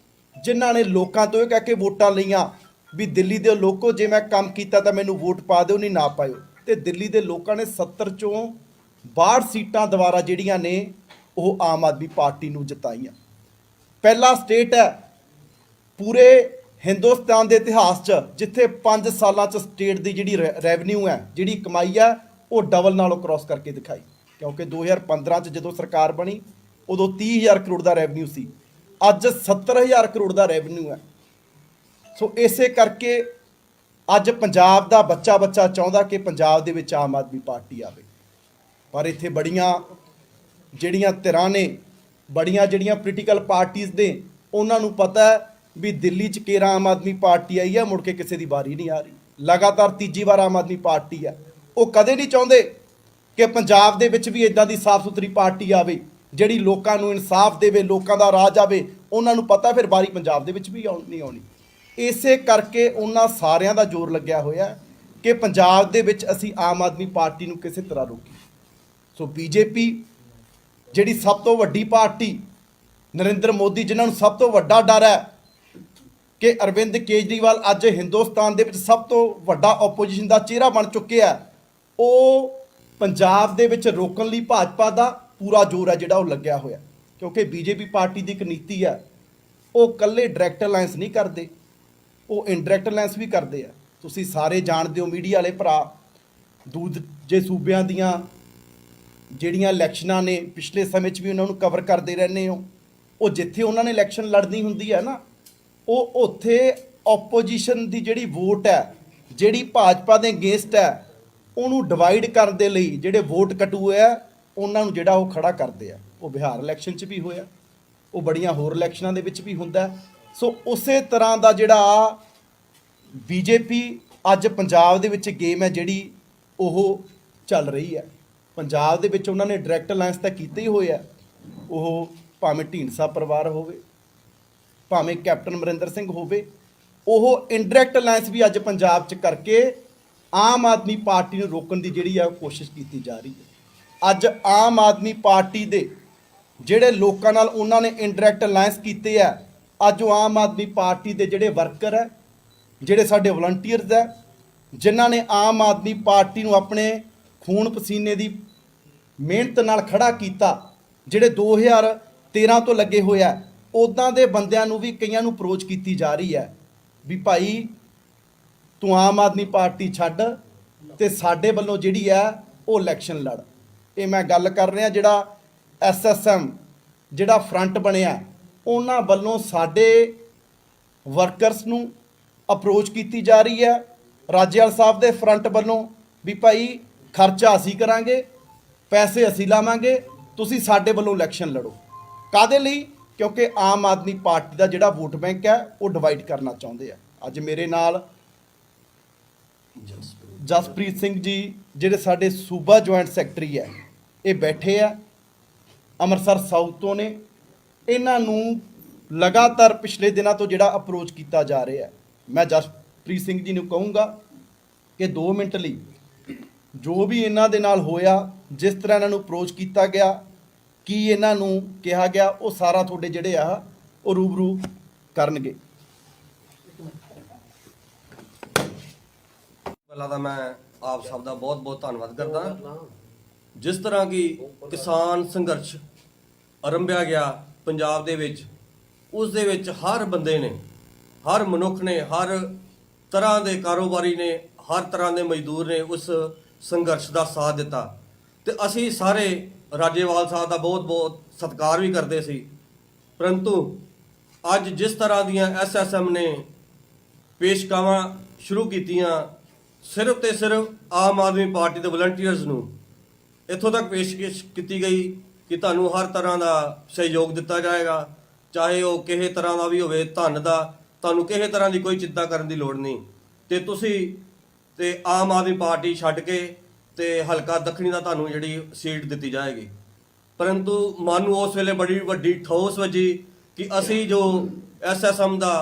ਜਿਨ੍ਹਾਂ ਨੇ ਲੋਕਾਂ ਤੋਂ ਇਹ ਕਹਿ ਕੇ ਵੋਟਾਂ ਲਈਆਂ ਵੀ ਦਿੱਲੀ ਦੇ ਲੋਕੋ ਜੇ ਮੈਂ ਕੰਮ ਕੀਤਾ ਤਾਂ ਮੈਨੂੰ ਵੋਟ ਪਾ ਦਿਓ, ਨਹੀਂ ਨਾ ਪਾਇਓ। ਤੇ ਦਿੱਲੀ ਦੇ ਲੋਕਾਂ ਨੇ 70 ਚੋਂ 62 ਸੀਟਾਂ ਦੁਬਾਰਾ ਜਿਹੜੀਆਂ ਨੇ ਉਹ ਆਮ ਆਦਮੀ ਪਾਰਟੀ ਨੂੰ ਜਿਤਾਈਆਂ। ਪਹਿਲਾ ਸਟੇਟ ਹੈ ਪੂਰੇ ਹਿੰਦੁਸਤਾਨ ਦੇ ਇਤਿਹਾਸ 'ਚ ਜਿੱਥੇ 5 ਸਾਲਾਂ 'ਚ ਸਟੇਟ ਦੀ ਜਿਹੜੀ ਰੈਵਨਿਊ ਹੈ, ਜਿਹੜੀ ਕਮਾਈ ਹੈ, ਉਹ ਡਬਲ ਨਾਲੋਂ ਕ੍ਰਾਸ ਕਰਕੇ ਦਿਖਾਈ। ਕਿਉਂਕਿ 2015 'ਚ ਜਦੋਂ ਸਰਕਾਰ ਬਣੀ ਉਦੋਂ 30,000 ਕਰੋੜ ਦਾ ਰੈਵਨਿਊ ਸੀ, ਅੱਜ 70,000 ਕਰੋੜ ਦਾ ਰੈਵਨਿਊ ਹੈ। ਸੋ ਇਸੇ ਕਰਕੇ ਅੱਜ ਪੰਜਾਬ ਦਾ ਬੱਚਾ ਚਾਹੁੰਦਾ ਕਿ ਪੰਜਾਬ ਦੇ ਵਿੱਚ ਆਮ ਆਦਮੀ ਪਾਰਟੀ ਆਵੇ, ਪਰ ਇੱਥੇ ਬੜੀਆਂ ਜਿਹੜੀਆਂ ਧਿਰਾਂ ਨੇ, ਬੜੀਆਂ ਜਿਹੜੀਆਂ ਪੋਲੀਟੀਕਲ ਪਾਰਟੀਆਂ ਨੇ, ਉਹਨਾਂ ਨੂੰ ਪਤਾ ਹੈ ਵੀ ਦਿੱਲੀ 'ਚ ਕੇਰਾਂ ਆਮ ਆਦਮੀ ਪਾਰਟੀ ਆਈ ਹੈ, ਮੁੜ ਕੇ ਕਿਸੇ ਦੀ ਵਾਰੀ ਨਹੀਂ ਆ ਰਹੀ। ਲਗਾਤਾਰ ਤੀਜੀ ਵਾਰ ਆਮ ਆਦਮੀ ਪਾਰਟੀ ਹੈ। ਉਹ ਕਦੇ ਨਹੀਂ ਚਾਹੁੰਦੇ ਕਿ ਪੰਜਾਬ ਦੇ ਵਿੱਚ ਵੀ ਇਦਾਂ ਦੀ ਸਾਫ਼ ਸੁਥਰੀ ਪਾਰਟੀ ਆਵੇ ਜਿਹੜੀ ਲੋਕਾਂ ਨੂੰ ਇਨਸਾਫ ਦੇਵੇ, ਲੋਕਾਂ ਦਾ ਰਾਜ ਆਵੇ। ਉਹਨਾਂ ਨੂੰ ਪਤਾ ਫਿਰ ਵਾਰੀ ਪੰਜਾਬ ਦੇ ਵਿੱਚ ਵੀ ਨਹੀਂ ਆਉਣੀ। ਇਸੇ ਕਰਕੇ ਉਹਨਾਂ ਸਾਰਿਆਂ ਦਾ ਜ਼ੋਰ ਲੱਗਿਆ ਹੋਇਆ ਕਿ ਪੰਜਾਬ ਦੇ ਵਿੱਚ ਅਸੀਂ ਆਮ ਆਦਮੀ ਪਾਰਟੀ ਨੂੰ ਕਿਸੇ ਤਰ੍ਹਾਂ ਰੋਕੀਏ। ਸੋ ਬੀਜੇਪੀ ਜਿਹੜੀ ਸਭ ਤੋਂ ਵੱਡੀ ਪਾਰਟੀ, ਨਰਿੰਦਰ ਮੋਦੀ ਜਿਨ੍ਹਾਂ ਨੂੰ ਸਭ ਤੋਂ ਵੱਡਾ ਡਰ ਹੈ ਕਿ ਅਰਵਿੰਦ ਕੇਜਰੀਵਾਲ ਅੱਜ ਹਿੰਦੁਸਤਾਨ ਦੇ ਵਿੱਚ ਸਭ ਤੋਂ ਵੱਡਾ ਆਪੋਜੀਸ਼ਨ ਦਾ ਚਿਹਰਾ ਬਣ ਚੁੱਕਿਆ, ਉਹ ਪੰਜਾਬ ਦੇ ਵਿੱਚ ਰੋਕਣ ਲਈ ਭਾਜਪਾ ਦਾ ਪੂਰਾ ਜ਼ੋਰ ਹੈ ਜਿਹੜਾ ਉਹ ਲੱਗਿਆ ਹੋਇਆ। ਕਿਉਂਕਿ ਬੀਜੇਪੀ ਪਾਰਟੀ ਦੀ ਇੱਕ ਨੀਤੀ ਹੈ, ਉਹ ਇਕੱਲੇ ਡਾਇਰੈਕਟ ਅਲਾਇੰਸ ਨਹੀਂ ਕਰਦੇ, ਉਹ ਇਨਡਾਇਰੈਕਟ ਅਲਾਇੰਸ ਵੀ ਕਰਦੇ ਆ। ਤੁਸੀਂ ਸਾਰੇ ਜਾਣਦੇ ਹੋ, ਮੀਡੀਆ ਵਾਲੇ ਭਰਾ, ਦੂਜੇ ਸੂਬਿਆਂ ਦੀਆਂ ਜਿਹੜੀਆਂ ਇਲੈਕਸ਼ਨਾਂ ਨੇ ਪਿਛਲੇ ਸਮੇਂ 'ਚ ਵੀ ਉਹਨਾਂ ਨੂੰ ਕਵਰ ਕਰਦੇ ਰਹਿੰਦੇ ਹੋ। ਉਹ ਜਿੱਥੇ ਉਹਨਾਂ ਨੇ ਇਲੈਕਸ਼ਨ ਲੜਨੀ ਹੁੰਦੀ ਹੈ ਨਾ, ਉਹ ਉੱਥੇ ਆਪੋਜੀਸ਼ਨ ਦੀ ਜਿਹੜੀ ਵੋਟ ਹੈ, ਜਿਹੜੀ ਭਾਜਪਾ ਦੇ ਅਗੇਂਸਟ ਹੈ, ਉਹਨੂੰ ਡਿਵਾਈਡ ਕਰਨ ਦੇ ਲਈ ਜਿਹੜੇ ਵੋਟ ਕਟੂਏ ਆ ਉਹਨਾਂ ਨੂੰ ਜਿਹੜਾ ਉਹ ਖੜਾ ਕਰਦੇ ਆ। ਉਹ ਬਿਹਾਰ ਇਲੈਕਸ਼ਨ 'ਚ ਵੀ ਹੋਇਆ, ਉਹ ਬੜੀਆਂ ਹੋਰ ਇਲੈਕਸ਼ਨਾਂ ਦੇ ਵਿੱਚ ਵੀ ਹੁੰਦਾ। ਸੋ ਉਸੇ ਤਰ੍ਹਾਂ ਦਾ ਜਿਹੜਾ ਬੀਜੇਪੀ ਅੱਜ ਪੰਜਾਬ ਦੇ ਵਿੱਚ ਗੇਮ ਹੈ ਜਿਹੜੀ ਉਹ ਚੱਲ ਰਹੀ ਹੈ। ਪੰਜਾਬ ਦੇ ਵਿੱਚ ਉਹਨਾਂ ਨੇ ਡਾਇਰੈਕਟ ਅਲਾਇੰਸ ਤਾਂ ਕੀਤੇ ਹੀ ਹੋਏ ਆ, ਉਹ ਭਾਵੇਂ ਢੀਂਡਸਾ ਪਰਿਵਾਰ ਹੋਵੇ, ਭਾਵੇਂ ਕੈਪਟਨ ਅਮਰਿੰਦਰ ਸਿੰਘ ਹੋਵੇ, ਉਹ ਇਨਡਾਇਰੈਕਟ ਅਲਾਇੰਸ ਵੀ ਅੱਜ ਪੰਜਾਬ 'ਚ ਕਰਕੇ ਆਮ ਆਦਮੀ ਪਾਰਟੀ ਨੂੰ ਰੋਕਣ ਦੀ ਜਿਹੜੀ ਆ ਕੋਸ਼ਿਸ਼ ਕੀਤੀ ਜਾ ਰਹੀ ਹੈ। ਅੱਜ ਆਮ ਆਦਮੀ ਪਾਰਟੀ ਦੇ ਜਿਹੜੇ ਲੋਕਾਂ ਨਾਲ ਉਹਨਾਂ ਨੇ ਇਨਡਾਇਰੈਕਟ ਅਲਾਇੰਸ ਕੀਤੇ ਆ, ਅੱਜ ਉਹ ਆਮ ਆਦਮੀ ਪਾਰਟੀ ਦੇ ਜਿਹੜੇ ਵਰਕਰ ਹੈ, ਜਿਹੜੇ ਸਾਡੇ ਵਲੰਟੀਅਰਸ ਹੈ, ਜਿਨ੍ਹਾਂ ਨੇ ਆਮ ਆਦਮੀ ਪਾਰਟੀ ਨੂੰ ਆਪਣੇ ਖੂਨ ਪਸੀਨੇ ਦੀ ਮਿਹਨਤ ਨਾਲ ਖੜਾ ਕੀਤਾ, ਜਿਹੜੇ 2013 ਤੋਂ ਲੱਗੇ ਹੋਇਆ, ਉੱਦਾਂ ਦੇ ਬੰਦਿਆਂ ਨੂੰ ਵੀ ਕਈਆਂ ਨੂੰ ਅਪਰੋਚ ਕੀਤੀ ਜਾ ਰਹੀ ਹੈ ਵੀ ਭਾਈ ਤੂੰ ਆਮ ਆਦਮੀ ਪਾਰਟੀ ਛੱਡ ਤੇ ਸਾਡੇ ਵੱਲੋਂ ਜਿਹੜੀ ਹੈ ਉਹ ਇਲੈਕਸ਼ਨ ਲੜ। ਇਹ ਮੈਂ ਗੱਲ ਕਰ ਰਿਹਾ ਜਿਹੜਾ SSM ਜਿਹੜਾ ਫਰੰਟ ਬਣਿਆ, ਉਹਨਾਂ ਵੱਲੋਂ ਸਾਡੇ ਵਰਕਰਸ ਨੂੰ ਅਪਰੋਚ ਕੀਤੀ ਜਾ ਰਹੀ ਹੈ, ਰਾਜੇਵਾਲ ਸਾਹਿਬ ਦੇ ਫਰੰਟ ਵੱਲੋਂ ਵੀ ਭਾਈ ਖਰਚਾ ਅਸੀਂ ਕਰਾਂਗੇ, ਪੈਸੇ ਅਸੀਂ ਲਾਵਾਂਗੇ, ਤੁਸੀਂ ਸਾਡੇ ਵੱਲੋਂ ਇਲੈਕਸ਼ਨ ਲੜੋ। ਕਾਹਦੇ ਲਈ? ਕਿਉਂਕਿ ਆਮ ਆਦਮੀ ਪਾਰਟੀ ਦਾ ਜਿਹੜਾ ਵੋਟ ਬੈਂਕ ਹੈ ਉਹ ਡਿਵਾਈਡ ਕਰਨਾ ਚਾਹੁੰਦੇ ਆ। ਅੱਜ ਮੇਰੇ ਨਾਲ ਜਸਪ੍ਰੀਤ ਸਿੰਘ ਜੀ ਜਿਹੜੇ ਸਾਡੇ ਸੂਬਾ ਜੁਆਇੰਟ ਸੈਕਟਰੀ ਹੈ, ਇਹ ਬੈਠੇ ਆ, ਅੰਮ੍ਰਿਤਸਰ ਸਾਊਥ ਤੋਂ ਨੇ। ਇਹਨਾਂ ਨੂੰ ਲਗਾਤਾਰ ਪਿਛਲੇ ਦਿਨਾਂ ਤੋਂ ਜਿਹੜਾ ਅਪਰੋਚ ਕੀਤਾ ਜਾ ਰਿਹਾ ਹੈ। ਮੈਂ ਜਸਪ੍ਰੀਤ ਸਿੰਘ ਜੀ ਨੂੰ ਕਹੂੰਗਾ ਕਿ 2 ਮਿੰਟ ਲਈ ਜੋ ਵੀ ਇਹਨਾਂ ਦੇ ਨਾਲ ਹੋਇਆ, ਜਿਸ ਤਰ੍ਹਾਂ ਇਹਨਾਂ ਨੂੰ ਅਪਰੋਚ ਕੀਤਾ ਗਿਆ, ਕੀ ਇਹਨਾਂ ਨੂੰ ਕਿਹਾ ਗਿਆ, ਉਹ ਸਾਰਾ ਤੁਹਾਡੇ ਜਿਹੜੇ ਆ ਉਹ ਰੂਬਰੂ ਕਰਨਗੇ। ਪਹਿਲਾਂ ਤਾਂ ਮੈਂ ਆਪ ਸਭ ਦਾ ਬਹੁਤ ਧੰਨਵਾਦ ਕਰਦਾ। ਜਿਸ ਤਰ੍ਹਾਂ ਕਿ ਕਿਸਾਨ ਸੰਘਰਸ਼ ਆਰੰਭਿਆ ਗਿਆ ਪੰਜਾਬ ਦੇ ਵਿੱਚ, ਉਸ ਦੇ ਵਿੱਚ ਹਰ ਬੰਦੇ ਨੇ, ਹਰ ਮਨੁੱਖ ਨੇ, ਹਰ ਤਰ੍ਹਾਂ ਦੇ ਕਾਰੋਬਾਰੀ ਨੇ, ਹਰ ਤਰ੍ਹਾਂ ਦੇ ਮਜ਼ਦੂਰ ਨੇ ਉਸ ਸੰਘਰਸ਼ ਦਾ ਸਾਥ ਦਿੱਤਾ। ਤੇ ਅਸੀਂ ਸਾਰੇ ਰਾਜੇਵਾਲ ਸਾਹਿਬ ਦਾ ਬਹੁਤ ਸਤਿਕਾਰ ਵੀ ਕਰਦੇ ਸੀ। ਪਰੰਤੂ ਅੱਜ ਜਿਸ ਤਰ੍ਹਾਂ ਦੀਆਂ SSM ਨੇ ਪੇਸ਼ਕਾਵਾਂ ਸ਼ੁਰੂ ਕੀਤੀਆਂ, ਸਿਰਫ ਤੇ ਸਿਰਫ ਆਮ ਆਦਮੀ ਪਾਰਟੀ ਦੇ ਵਲੰਟੀਅਰਸ ਨੂੰ ਇੱਥੋਂ ਤੱਕ ਪੇਸ਼ਕਸ਼ ਕੀਤੀ ਗਈ ਕਿ ਤੁਹਾਨੂੰ ਹਰ ਤਰ੍ਹਾਂ ਦਾ ਸਹਿਯੋਗ ਦਿੱਤਾ ਜਾਏਗਾ, ਚਾਹੇ ਉਹ ਕਿਸੇ ਤਰ੍ਹਾਂ ਦਾ ਵੀ ਹੋਵੇ, ਧਨ ਦਾ, ਤੁਹਾਨੂੰ ਕਿਸੇ ਤਰ੍ਹਾਂ ਦੀ ਕੋਈ ਚਿੰਤਾ ਕਰਨ ਦੀ ਲੋੜ ਨਹੀਂ। ਤੇ ਤੁਸੀਂ ਤੇ ਆਮ ਆਦਮੀ ਪਾਰਟੀ ਛੱਡ ਕੇ ਤੇ ਹਲਕਾ ਦੱਖਣੀ ਦਾ ਤੁਹਾਨੂੰ ਜਿਹੜੀ ਸੀਟ ਦਿੱਤੀ ਜਾਏਗੀ। ਪਰੰਤੂ ਮਨ ਨੂੰ ਉਸ ਵੇਲੇ ਬੜੀ ਵੱਡੀ ਠੋਸ ਵੱਜੀ ਕਿ ਅਸੀਂ ਜੋ SSM ਦਾ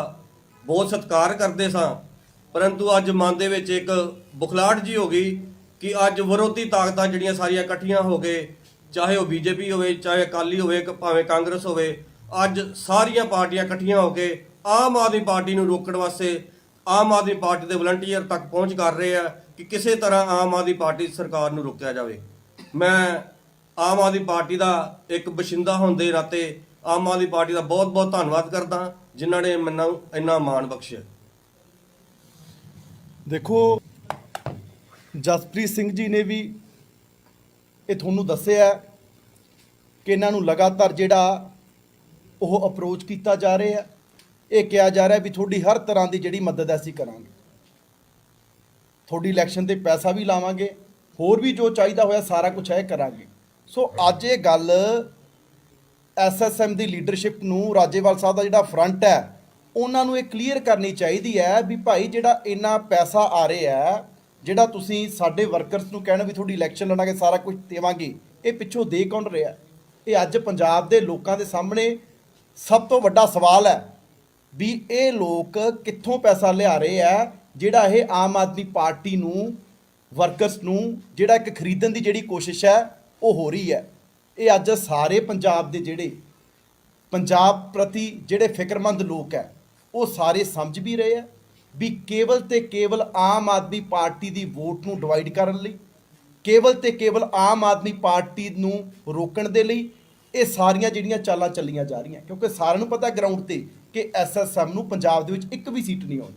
ਬਹੁਤ ਸਤਿਕਾਰ ਕਰਦੇ ਸਾਂ, ਪਰੰਤੂ ਅੱਜ ਮਨ ਦੇ ਵਿੱਚ ਇੱਕ ਬੁਖਲਾਹਟ ਜੀ ਹੋ ਗਈ ਕਿ ਅੱਜ ਵਿਰੋਧੀ ਤਾਕਤਾਂ ਜਿਹੜੀਆਂ ਸਾਰੀਆਂ ਇਕੱਠੀਆਂ ਹੋ ਕੇ, ਚਾਹੇ ਉਹ BJP ਹੋਵੇ, ਚਾਹੇ ਅਕਾਲੀ ਹੋਵੇ, ਭਾਵੇਂ ਕਾਂਗਰਸ ਹੋਵੇ, ਅੱਜ ਸਾਰੀਆਂ ਪਾਰਟੀਆਂ ਇਕੱਠੀਆਂ ਹੋ ਕੇ ਆਮ ਆਦਮੀ ਪਾਰਟੀ ਨੂੰ ਰੋਕਣ ਵਾਸਤੇ ਆਮ ਆਦਮੀ ਪਾਰਟੀ ਦੇ ਵਲੰਟੀਅਰ ਤੱਕ ਪਹੁੰਚ ਕਰ ਰਹੇ ਆ ਕਿ ਕਿਸੇ ਤਰ੍ਹਾਂ ਆਮ ਆਦਮੀ ਪਾਰਟੀ ਸਰਕਾਰ ਨੂੰ ਰੋਕਿਆ ਜਾਵੇ। ਮੈਂ ਆਮ ਆਦਮੀ ਪਾਰਟੀ ਦਾ ਇੱਕ ਬਸ਼ਿੰਦਾ ਹੋਣ ਦੇ ਨਾਤੇ ਆਮ ਆਦਮੀ ਪਾਰਟੀ ਦਾ ਬਹੁਤ ਧੰਨਵਾਦ ਕਰਦਾ, ਜਿਨ੍ਹਾਂ ਨੇ ਮੈਨੂੰ ਇੰਨਾ ਮਾਣ ਬਖਸ਼ਿਆ। ਦੇਖੋ, ਜਸਪ੍ਰੀਤ ਸਿੰਘ ਜੀ ਨੇ ਵੀ ਇਹ ਤੁਹਾਨੂੰ ਦੱਸਿਆ ਕਿ ਇਹਨਾਂ ਨੂੰ ਲਗਾਤਾਰ ਜਿਹੜਾ ਉਹ ਅਪਰੋਚ ਕੀਤਾ ਜਾ ਰਿਹਾ, ਇਹ ਕਿਹਾ ਜਾ ਰਿਹਾ ਵੀ ਤੁਹਾਡੀ ਹਰ ਤਰ੍ਹਾਂ ਦੀ ਜਿਹੜੀ ਮਦਦ ਅਸੀਂ ਕਰਾਂਗੇ, ਤੁਹਾਡੀ ਇਲੈਕਸ਼ਨ ਤੇ ਪੈਸਾ ਵੀ ਲਾਵਾਂਗੇ, ਹੋਰ ਵੀ ਜੋ ਚਾਹੀਦਾ ਹੋਇਆ ਸਾਰਾ ਕੁਝ ਹੈ ਕਰਾਂਗੇ। ਸੋ ਅੱਜ ਇਹ ਗੱਲ SSM ਦੀ ਲੀਡਰਸ਼ਿਪ ਨੂੰ, ਰਾਜੇਵਾਲ ਸਾਹਿਬ ਦਾ ਜਿਹੜਾ ਫਰੰਟ ਹੈ, ਉਹਨਾਂ ਨੂੰ ਇਹ ਕਲੀਅਰ ਕਰਨੀ ਚਾਹੀਦੀ ਹੈ ਵੀ ਭਾਈ ਜਿਹੜਾ ਇੰਨਾ ਪੈਸਾ ਆ ਰਿਹਾ, ਜਿਹੜਾ ਤੁਸੀਂ ਸਾਡੇ ਵਰਕਰਸ ਨੂੰ ਕਹਿਣਾ ਵੀ ਤੁਹਾਡੀ ਇਲੈਕਸ਼ਨ ਲੜਾਂਗੇ ਸਾਰਾ ਕੁਝ ਦੇਵਾਂਗੇ, ਇਹ ਪਿੱਛੋਂ ਦੇ ਕੌਣ ਰਿਹਾ? ਇਹ ਅੱਜ ਪੰਜਾਬ ਦੇ ਲੋਕਾਂ ਦੇ ਸਾਹਮਣੇ ਸਭ ਤੋਂ ਵੱਡਾ ਸਵਾਲ ਹੈ ਵੀ ਇਹ ਲੋਕ ਕਿੱਥੋਂ ਪੈਸਾ ਲਿਆ ਰਹੇ ਆ, ਜਿਹੜਾ ਇਹ ਆਮ ਆਦਮੀ ਪਾਰਟੀ ਨੂੰ ਵਰਕਰਸ ਨੂੰ ਜਿਹੜਾ ਇੱਕ ਖਰੀਦਣ ਦੀ ਜਿਹੜੀ ਕੋਸ਼ਿਸ਼ ਹੈ ਉਹ ਹੋ ਰਹੀ ਹੈ। ਇਹ ਅੱਜ ਸਾਰੇ ਪੰਜਾਬ ਦੇ ਜਿਹੜੇ ਪੰਜਾਬ ਪ੍ਰਤੀ ਜਿਹੜੇ ਫਿਕਰਮੰਦ ਲੋਕ ਹੈ ਉਹ ਸਾਰੇ ਸਮਝ ਵੀ ਰਹੇ ਆ ਵੀ ਕੇਵਲ ਤੇ ਕੇਵਲ ਆਮ ਆਦਮੀ ਪਾਰਟੀ ਦੀ ਵੋਟ ਨੂੰ ਡਿਵਾਈਡ ਕਰਨ ਲਈ, ਕੇਵਲ ਤੇ ਕੇਵਲ ਆਮ ਆਦਮੀ ਪਾਰਟੀ ਨੂੰ ਰੋਕਣ ਦੇ ਲਈ ਇਹ ਸਾਰੀਆਂ ਜਿਹੜੀਆਂ ਚਾਲਾਂ ਚੱਲੀਆਂ ਜਾ ਰਹੀਆਂ, ਕਿਉਂਕਿ ਸਾਰਿਆਂ ਨੂੰ ਪਤਾ ਗਰਾਊਂਡ ਤੇ ਕਿ ਐਸਐਸਐਮ ਨੂੰ ਪੰਜਾਬ ਦੇ ਵਿੱਚ ਇੱਕ ਵੀ ਸੀਟ ਨਹੀਂ ਆਉਣੀ।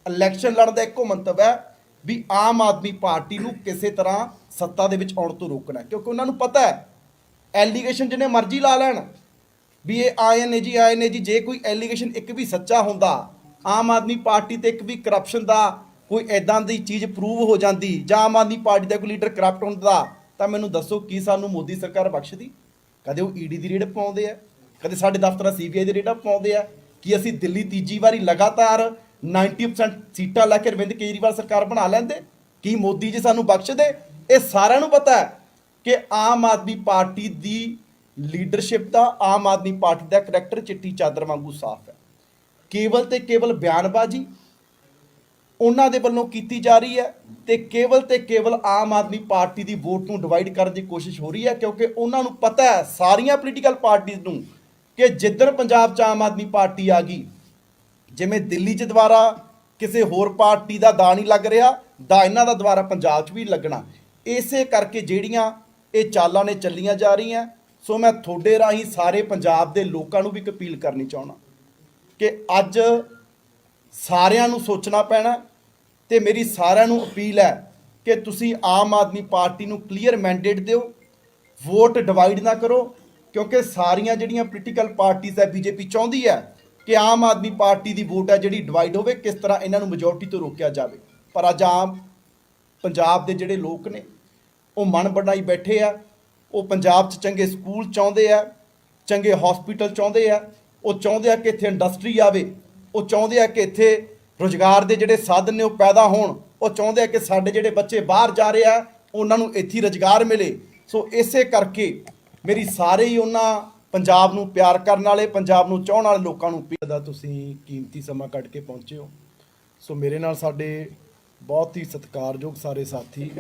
ਇਲੈਕਸ਼ਨ ਲੜਨ ਦਾ ਇੱਕੋ ਮੰਤਵ ਹੈ ਵੀ ਆਮ ਆਦਮੀ ਪਾਰਟੀ ਨੂੰ ਕਿਸੇ ਤਰ੍ਹਾਂ ਸੱਤਾ ਦੇ ਵਿੱਚ ਆਉਣ ਤੋਂ ਰੋਕਣਾ, ਕਿਉਂਕਿ ਉਹਨਾਂ ਨੂੰ ਪਤਾ ਹੈ ਐਲੀਗੇਸ਼ਨ ਜਿਹਨੇ ਮਰਜ਼ੀ ਲਾ ਲੈਣ ਵੀ ਇਹ ਆਏ ਨੇ ਜੀ, ਜੇ ਕੋਈ ਐਲੀਗੇਸ਼ਨ ਇੱਕ ਵੀ ਸੱਚਾ ਹੁੰਦਾ, ਆਮ ਆਦਮੀ ਪਾਰਟੀ ਤੇ ਇੱਕ ਵੀ ਕਰਪਸ਼ਨ ਦਾ ਕੋਈ ਐਦਾਂ ਦੀ ਚੀਜ਼ ਪ੍ਰੂਵ ਹੋ ਜਾਂਦੀ ਜਾਂ ਆਮ ਆਦਮੀ ਪਾਰਟੀ ਦਾ ਕੋਈ ਲੀਡਰ ਕਰਪਟ ਹੁੰਦਾ, ਤਾਂ ਮੈਨੂੰ ਦੱਸੋ ਕੀ ਸਾਨੂੰ ਮੋਦੀ ਸਰਕਾਰ ਬਖਸ਼ਦੀ? ਕਦੇ ਉਹ ਈਡੀ ਦੀ ਰੇਡ ਪਾਉਂਦੇ ਆ, ਕਦੇ ਸਾਡੇ ਦਫ਼ਤਰਾਂ ਸੀਬੀਆਈ ਦੀ ਰੇਡਾਂ ਪਾਉਂਦੇ ਆ। ਕਿ ਅਸੀਂ ਦਿੱਲੀ ਤੀਜੀ ਵਾਰੀ ਲਗਾਤਾਰ 90% ਸੀਟਾਂ ਲੈ ਕੇ ਅਰਵਿੰਦ ਕੇਜਰੀਵਾਲ ਸਰਕਾਰ ਬਣਾ ਲੈਂਦੇ? ਕੀ ਮੋਦੀ ਜੀ ਸਾਨੂੰ ਬਖਸ਼ਦੇ? ਇਹ ਸਾਰਿਆਂ ਨੂੰ ਪਤਾ ਹੈ ਕਿ ਆਮ ਆਦਮੀ ਪਾਰਟੀ ਦੀ ਲੀਡਰਸ਼ਿਪ ਦਾ, ਆਮ ਆਦਮੀ ਪਾਰਟੀ ਦਾ ਕਰੈਕਟਰ ਚਿੱਟੀ ਚਾਦਰ ਵਾਂਗੂ ਸਾਫ਼ ਹੈ। ਕੇਵਲ ਤੇ ਕੇਵਲ ਬਿਆਨਬਾਜ਼ੀ ਉਹਨਾਂ ਦੇ ਵੱਲੋਂ ਕੀਤੀ ਜਾ ਰਹੀ ਹੈ ਤੇ ਕੇਵਲ ਆਮ ਆਦਮੀ ਪਾਰਟੀ ਦੀ ਵੋਟ ਨੂੰ ਡਿਵਾਈਡ ਕਰਨ ਦੀ ਕੋਸ਼ਿਸ਼ ਹੋ ਰਹੀ ਹੈ, ਕਿਉਂਕਿ ਉਹਨਾਂ ਨੂੰ ਪਤਾ ਹੈ ਸਾਰੀਆਂ ਪੋਲੀਟੀਕਲ ਪਾਰਟੀਆਂ ਨੂੰ ਕਿ ਜਿੱਦਣ ਪੰਜਾਬ 'ਚ ਆਮ ਆਦਮੀ ਪਾਰਟੀ ਆ ਗਈ, ਜਿਵੇਂ ਦਿੱਲੀ 'ਚ ਦੁਬਾਰਾ ਕਿਸੇ ਹੋਰ ਪਾਰਟੀ ਦਾ ਦਾ ਨਹੀਂ ਲੱਗ ਰਿਹਾ, ਦਾ ਇਹਨਾਂ ਦਾ ਦੁਬਾਰਾ ਪੰਜਾਬ 'ਚ ਵੀ ਲੱਗਣਾ। ਇਸੇ ਕਰਕੇ ਜਿਹੜੀਆਂ ਇਹ ਚਾਲਾਂ ਨੇ ਚੱਲੀਆਂ ਜਾ ਰਹੀਆਂ। ਸੋ ਮੈਂ ਤੁਹਾਡੇ ਰਾਹੀਂ ਸਾਰੇ ਪੰਜਾਬ ਦੇ ਲੋਕਾਂ ਨੂੰ ਵੀ ਇੱਕ ਅਪੀਲ ਕਰਨੀ ਚਾਹੁੰਦਾ ਕਿ ਅੱਜ ਸਾਰਿਆਂ ਨੂੰ ਸੋਚਣਾ ਪੈਣਾ ਤੇ ਮੇਰੀ ਸਾਰਿਆਂ ਨੂੰ ਅਪੀਲ ਹੈ ਕਿ ਤੁਸੀਂ ਆਮ ਆਦਮੀ ਪਾਰਟੀ ਨੂੰ ਕਲੀਅਰ ਮੈਂਡੇਟ ਦਿਓ, ਵੋਟ ਡਿਵਾਈਡ ਨਾ ਕਰੋ, ਕਿਉਂਕਿ ਸਾਰੀਆਂ ਜਿਹੜੀਆਂ ਪੋਲੀਟੀਕਲ ਪਾਰਟੀਆਂ ਹੈ, ਬੀਜੇਪੀ ਚਾਹੁੰਦੀ ਹੈ ਕਿ ਆਮ ਆਦਮੀ ਪਾਰਟੀ ਦੀ ਵੋਟ ਹੈ ਜਿਹੜੀ ਡਿਵਾਈਡ ਹੋਵੇ, ਕਿਸ ਤਰ੍ਹਾਂ ਇਹਨਾਂ ਨੂੰ ਮੈਜੋਰਟੀ ਤੋਂ ਰੋਕਿਆ ਜਾਵੇ। ਪਰ ਅੱਜ ਆਮ ਪੰਜਾਬ ਦੇ ਜਿਹੜੇ ਲੋਕ ਨੇ ਉਹ ਮਨ ਬਣਾਈ ਬੈਠੇ ਆ। ਉਹ ਪੰਜਾਬ 'ਚ ਚੰਗੇ ਸਕੂਲ ਚਾਹੁੰਦੇ ਆ, ਚੰਗੇ ਹਸਪੀਟਲ ਚਾਹੁੰਦੇ ਆ, ਉਹ ਚਾਹੁੰਦੇ ਆ ਕਿ ਇੱਥੇ ਇੰਡਸਟਰੀ ਆਵੇ, ਉਹ ਚਾਹੁੰਦੇ ਆ ਕਿ ਇੱਥੇ ਰੁਜ਼ਗਾਰ ਦੇ ਜਿਹੜੇ ਸਾਧਨ ਨੇ ਉਹ ਪੈਦਾ ਹੋਣ, ਉਹ ਚਾਹੁੰਦੇ ਆ ਕਿ ਸਾਡੇ ਜਿਹੜੇ ਬੱਚੇ ਬਾਹਰ ਜਾ ਰਹੇ ਆ ਉਹਨਾਂ ਨੂੰ ਇੱਥੇ ਰੁਜ਼ਗਾਰ ਮਿਲੇ। ਸੋ ਇਸੇ ਕਰਕੇ ਮੇਰੀ ਸਾਰੇ ਹੀ ਉਹਨਾਂ ਪੰਜਾਬ ਨੂੰ ਪਿਆਰ ਕਰਨ ਵਾਲੇ, ਪੰਜਾਬ ਨੂੰ ਚਾਹਣ ਵਾਲੇ ਲੋਕਾਂ ਨੂੰ ਅਪੀਲ ਦਾ ਤੁਸੀਂ ਕੀਮਤੀ ਸਮਾਂ ਕੱਢ ਕੇ ਪਹੁੰਚੇ ਹੋ। ਸੋ ਮੇਰੇ ਨਾਲ ਸਾਡੇ ਬਹੁਤ ਹੀ ਸਤਿਕਾਰਯੋਗ ਸਾਰੇ ਸਾਥੀ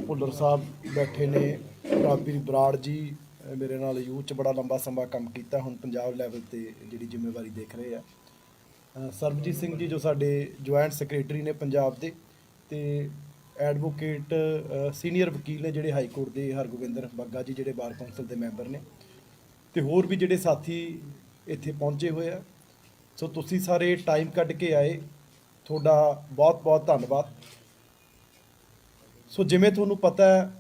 ਭੁੱਲਰ ਸਾਹਿਬ ਬੈਠੇ ਨੇ, ਪ੍ਰਾਪੀਰ ਬਰਾੜ ਜੀ ਮੇਰੇ ਨਾਲ ਯੂਥ 'ਚ ਬੜਾ ਲੰਬਾ ਸਮਾਂ ਕੰਮ ਕੀਤਾ, ਹੁਣ ਪੰਜਾਬ ਲੈਵਲ ਤੇ ਜਿਹੜੀ ਜ਼ਿੰਮੇਵਾਰੀ ਦੇਖ ਰਹੇ ਆ। ਸਰਬਜੀਤ ਸਿੰਘ ਜੀ ਜੋ ਸਾਡੇ ਜੁਆਇੰਟ ਸੈਕਟਰੀ ਨੇ ਪੰਜਾਬ ਦੇ, ਤੇ ਐਡਵੋਕੇਟ ਸੀਨੀਅਰ ਵਕੀਲ ਨੇ ਜਿਹੜੇ ਹਾਈ ਕੋਰਟ ਦੇ, ਹਰਗੋਬਿੰਦਰ ਬੱਗਾ ਜੀ ਜਿਹੜੇ ਬਾਰ ਕੌਂਸਲ ਦੇ ਮੈਂਬਰ ਨੇ, ਤੇ ਹੋਰ ਵੀ ਜਿਹੜੇ ਸਾਥੀ ਇੱਥੇ ਪਹੁੰਚੇ ਹੋਏ ਆ। ਸੋ ਤੁਸੀਂ ਸਾਰੇ ਟਾਈਮ ਕੱਢ ਕੇ ਆਏ, ਤੁਹਾਡਾ ਬਹੁਤ ਬਹੁਤ ਧੰਨਵਾਦ। ਸੋ ਜਿਵੇਂ ਤੁਹਾਨੂੰ ਪਤਾ ਹੈ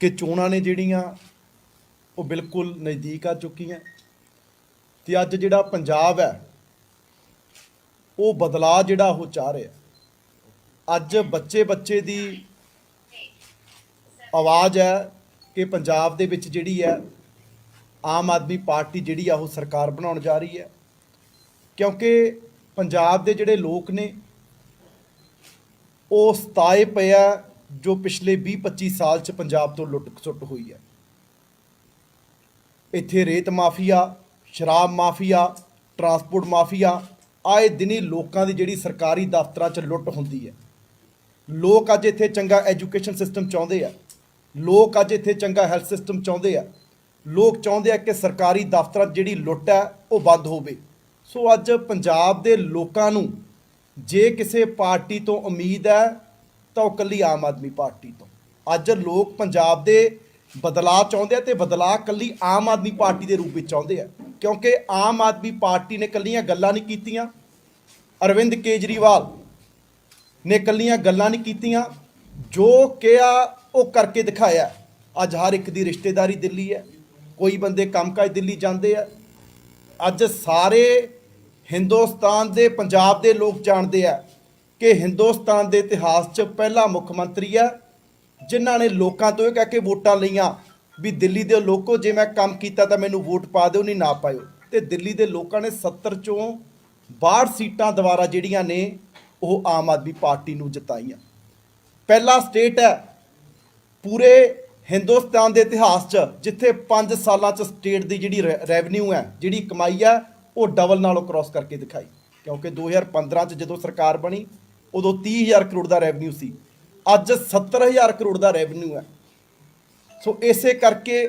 ਕਿ ਚੋਣਾਂ ਨੇ ਜਿਹੜੀਆਂ ਉਹ ਬਿਲਕੁਲ ਨਜ਼ਦੀਕ ਆ ਚੁੱਕੀਆਂ, ਤੇ ਅੱਜ ਜਿਹੜਾ ਪੰਜਾਬ ਹੈ ਉਹ ਬਦਲਾਅ ਜਿਹੜਾ ਉਹ ਚਾਹ ਰਿਹਾ। ਅੱਜ ਬੱਚੇ ਦੀ ਆਵਾਜ਼ ਹੈ ਕਿ ਪੰਜਾਬ ਦੇ ਵਿੱਚ ਜਿਹੜੀ ਹੈ ਆਮ ਆਦਮੀ ਪਾਰਟੀ ਜਿਹੜੀ ਆ ਉਹ ਸਰਕਾਰ ਬਣਾਉਣ ਜਾ ਰਹੀ ਹੈ, ਕਿਉਂਕਿ ਪੰਜਾਬ ਦੇ ਜਿਹੜੇ ਲੋਕ ਨੇ ਉਹ ਸਤਾਏ ਪਏ ਆ ਜੋ ਪਿਛਲੇ 20-25 ਸਾਲ 'ਚ ਪੰਜਾਬ ਤੋਂ ਲੁੱਟ ਖਸੁੱਟ ਹੋਈ ਹੈ। ਇੱਥੇ ਰੇਤ ਮਾਫੀਆ, ਸ਼ਰਾਬ ਮਾਫੀਆ, ਟਰਾਂਸਪੋਰਟ ਮਾਫੀਆ, ਆਏ ਦਿਨੀ ਲੋਕਾਂ ਦੀ ਜਿਹੜੀ ਸਰਕਾਰੀ ਦਫ਼ਤਰਾਂ 'ਚ ਲੁੱਟ ਹੁੰਦੀ ਹੈ। ਲੋਕ ਅੱਜ ਇੱਥੇ ਚੰਗਾ ਐਜੂਕੇਸ਼ਨ ਸਿਸਟਮ ਚਾਹੁੰਦੇ ਆ, ਲੋਕ ਅੱਜ ਇੱਥੇ ਚੰਗਾ ਹੈਲਥ ਸਿਸਟਮ ਚਾਹੁੰਦੇ ਆ, ਲੋਕ ਚਾਹੁੰਦੇ ਆ ਕਿ ਸਰਕਾਰੀ ਦਫ਼ਤਰਾਂ 'ਚ ਜਿਹੜੀ ਲੁੱਟ ਹੈ ਉਹ ਬੰਦ ਹੋਵੇ। ਸੋ ਅੱਜ ਪੰਜਾਬ ਦੇ ਲੋਕਾਂ ਨੂੰ ਜੇ ਕਿਸੇ ਪਾਰਟੀ ਤੋਂ ਉਮੀਦ ਹੈ ਤਾਂ ਉਹ ਇਕੱਲੀ ਆਮ ਆਦਮੀ ਪਾਰਟੀ ਤੋਂ। ਅੱਜ ਲੋਕ ਪੰਜਾਬ ਦੇ ਬਦਲਾਅ ਚਾਹੁੰਦੇ ਆ, ਤੇ ਬਦਲਾਅ ਇਕੱਲੀ ਆਮ ਆਦਮੀ ਪਾਰਟੀ ਦੇ ਰੂਪ ਵਿੱਚ ਚਾਹੁੰਦੇ ਆ, ਕਿਉਂਕਿ ਆਮ ਆਦਮੀ ਪਾਰਟੀ ਨੇ ਇਕੱਲੀਆਂ ਗੱਲਾਂ ਨਹੀਂ ਕੀਤੀਆਂ, ਅਰਵਿੰਦ ਕੇਜਰੀਵਾਲ ਨੇ ਇਕੱਲੀਆਂ ਗੱਲਾਂ ਨਹੀਂ ਕੀਤੀਆਂ, ਜੋ ਕਿਹਾ ਉਹ ਕਰਕੇ ਦਿਖਾਇਆ। ਅੱਜ ਹਰ ਇੱਕ ਦੀ ਰਿਸ਼ਤੇਦਾਰੀ ਦਿੱਲੀ ਹੈ, ਕੋਈ ਬੰਦੇ ਕੰਮਕਾਜ ਦਿੱਲੀ ਜਾਂਦੇ ਆ। ਅੱਜ ਸਾਰੇ ਹਿੰਦੁਸਤਾਨ ਦੇ ਪੰਜਾਬ ਦੇ ਲੋਕ ਜਾਣਦੇ ਆ ਕਿ ਹਿੰਦੁਸਤਾਨ ਦੇ ਇਤਿਹਾਸ 'ਚ ਪਹਿਲਾ ਮੁੱਖ ਮੰਤਰੀ ਹੈ ਜਿਨ੍ਹਾਂ ਨੇ ਲੋਕਾਂ ਤੋਂ ਇਹ ਕਹਿ ਕੇ ਵੋਟਾਂ ਲਈਆਂ ਵੀ ਦਿੱਲੀ ਦੇ ਲੋਕੋ ਜੇ ਮੈਂ ਕੰਮ ਕੀਤਾ ਤਾਂ ਮੈਨੂੰ ਵੋਟ ਪਾ ਦਿਓ, ਨਹੀਂ ਨਾ ਪਾਇਓ। ਤੇ ਦਿੱਲੀ ਦੇ ਲੋਕਾਂ ਨੇ 70 ਚੋਂ 62 ਸੀਟਾਂ ਦੁਬਾਰਾ ਜਿਹੜੀਆਂ ਨੇ ਉਹ ਆਮ ਆਦਮੀ ਪਾਰਟੀ ਨੂੰ ਜਿਤਾਈਆਂ। ਪਹਿਲਾ ਸਟੇਟ ਹੈ ਪੂਰੇ ਹਿੰਦੁਸਤਾਨ ਦੇ ਇਤਿਹਾਸ 'ਚ ਜਿੱਥੇ 5 ਸਾਲਾਂ 'ਚ ਸਟੇਟ ਦੀ ਜਿਹੜੀ ਰੈਵਨਿਊ ਹੈ, ਜਿਹੜੀ ਕਮਾਈ ਹੈ, ਉਹ ਡਬਲ ਨਾਲੋਂ ਕ੍ਰਾਸ ਕਰਕੇ ਦਿਖਾਈ। ਕਿਉਂਕਿ 2015 'ਚ ਜਦੋਂ ਸਰਕਾਰ ਬਣੀ ਉਦੋਂ 30,000 ਕਰੋੜ ਦਾ ਰੈਵਨਿਊ ਸੀ, ਅੱਜ 70,000 ਕਰੋੜ ਦਾ ਰੈਵਨਿਊ ਹੈ। ਸੋ ਇਸੇ ਕਰਕੇ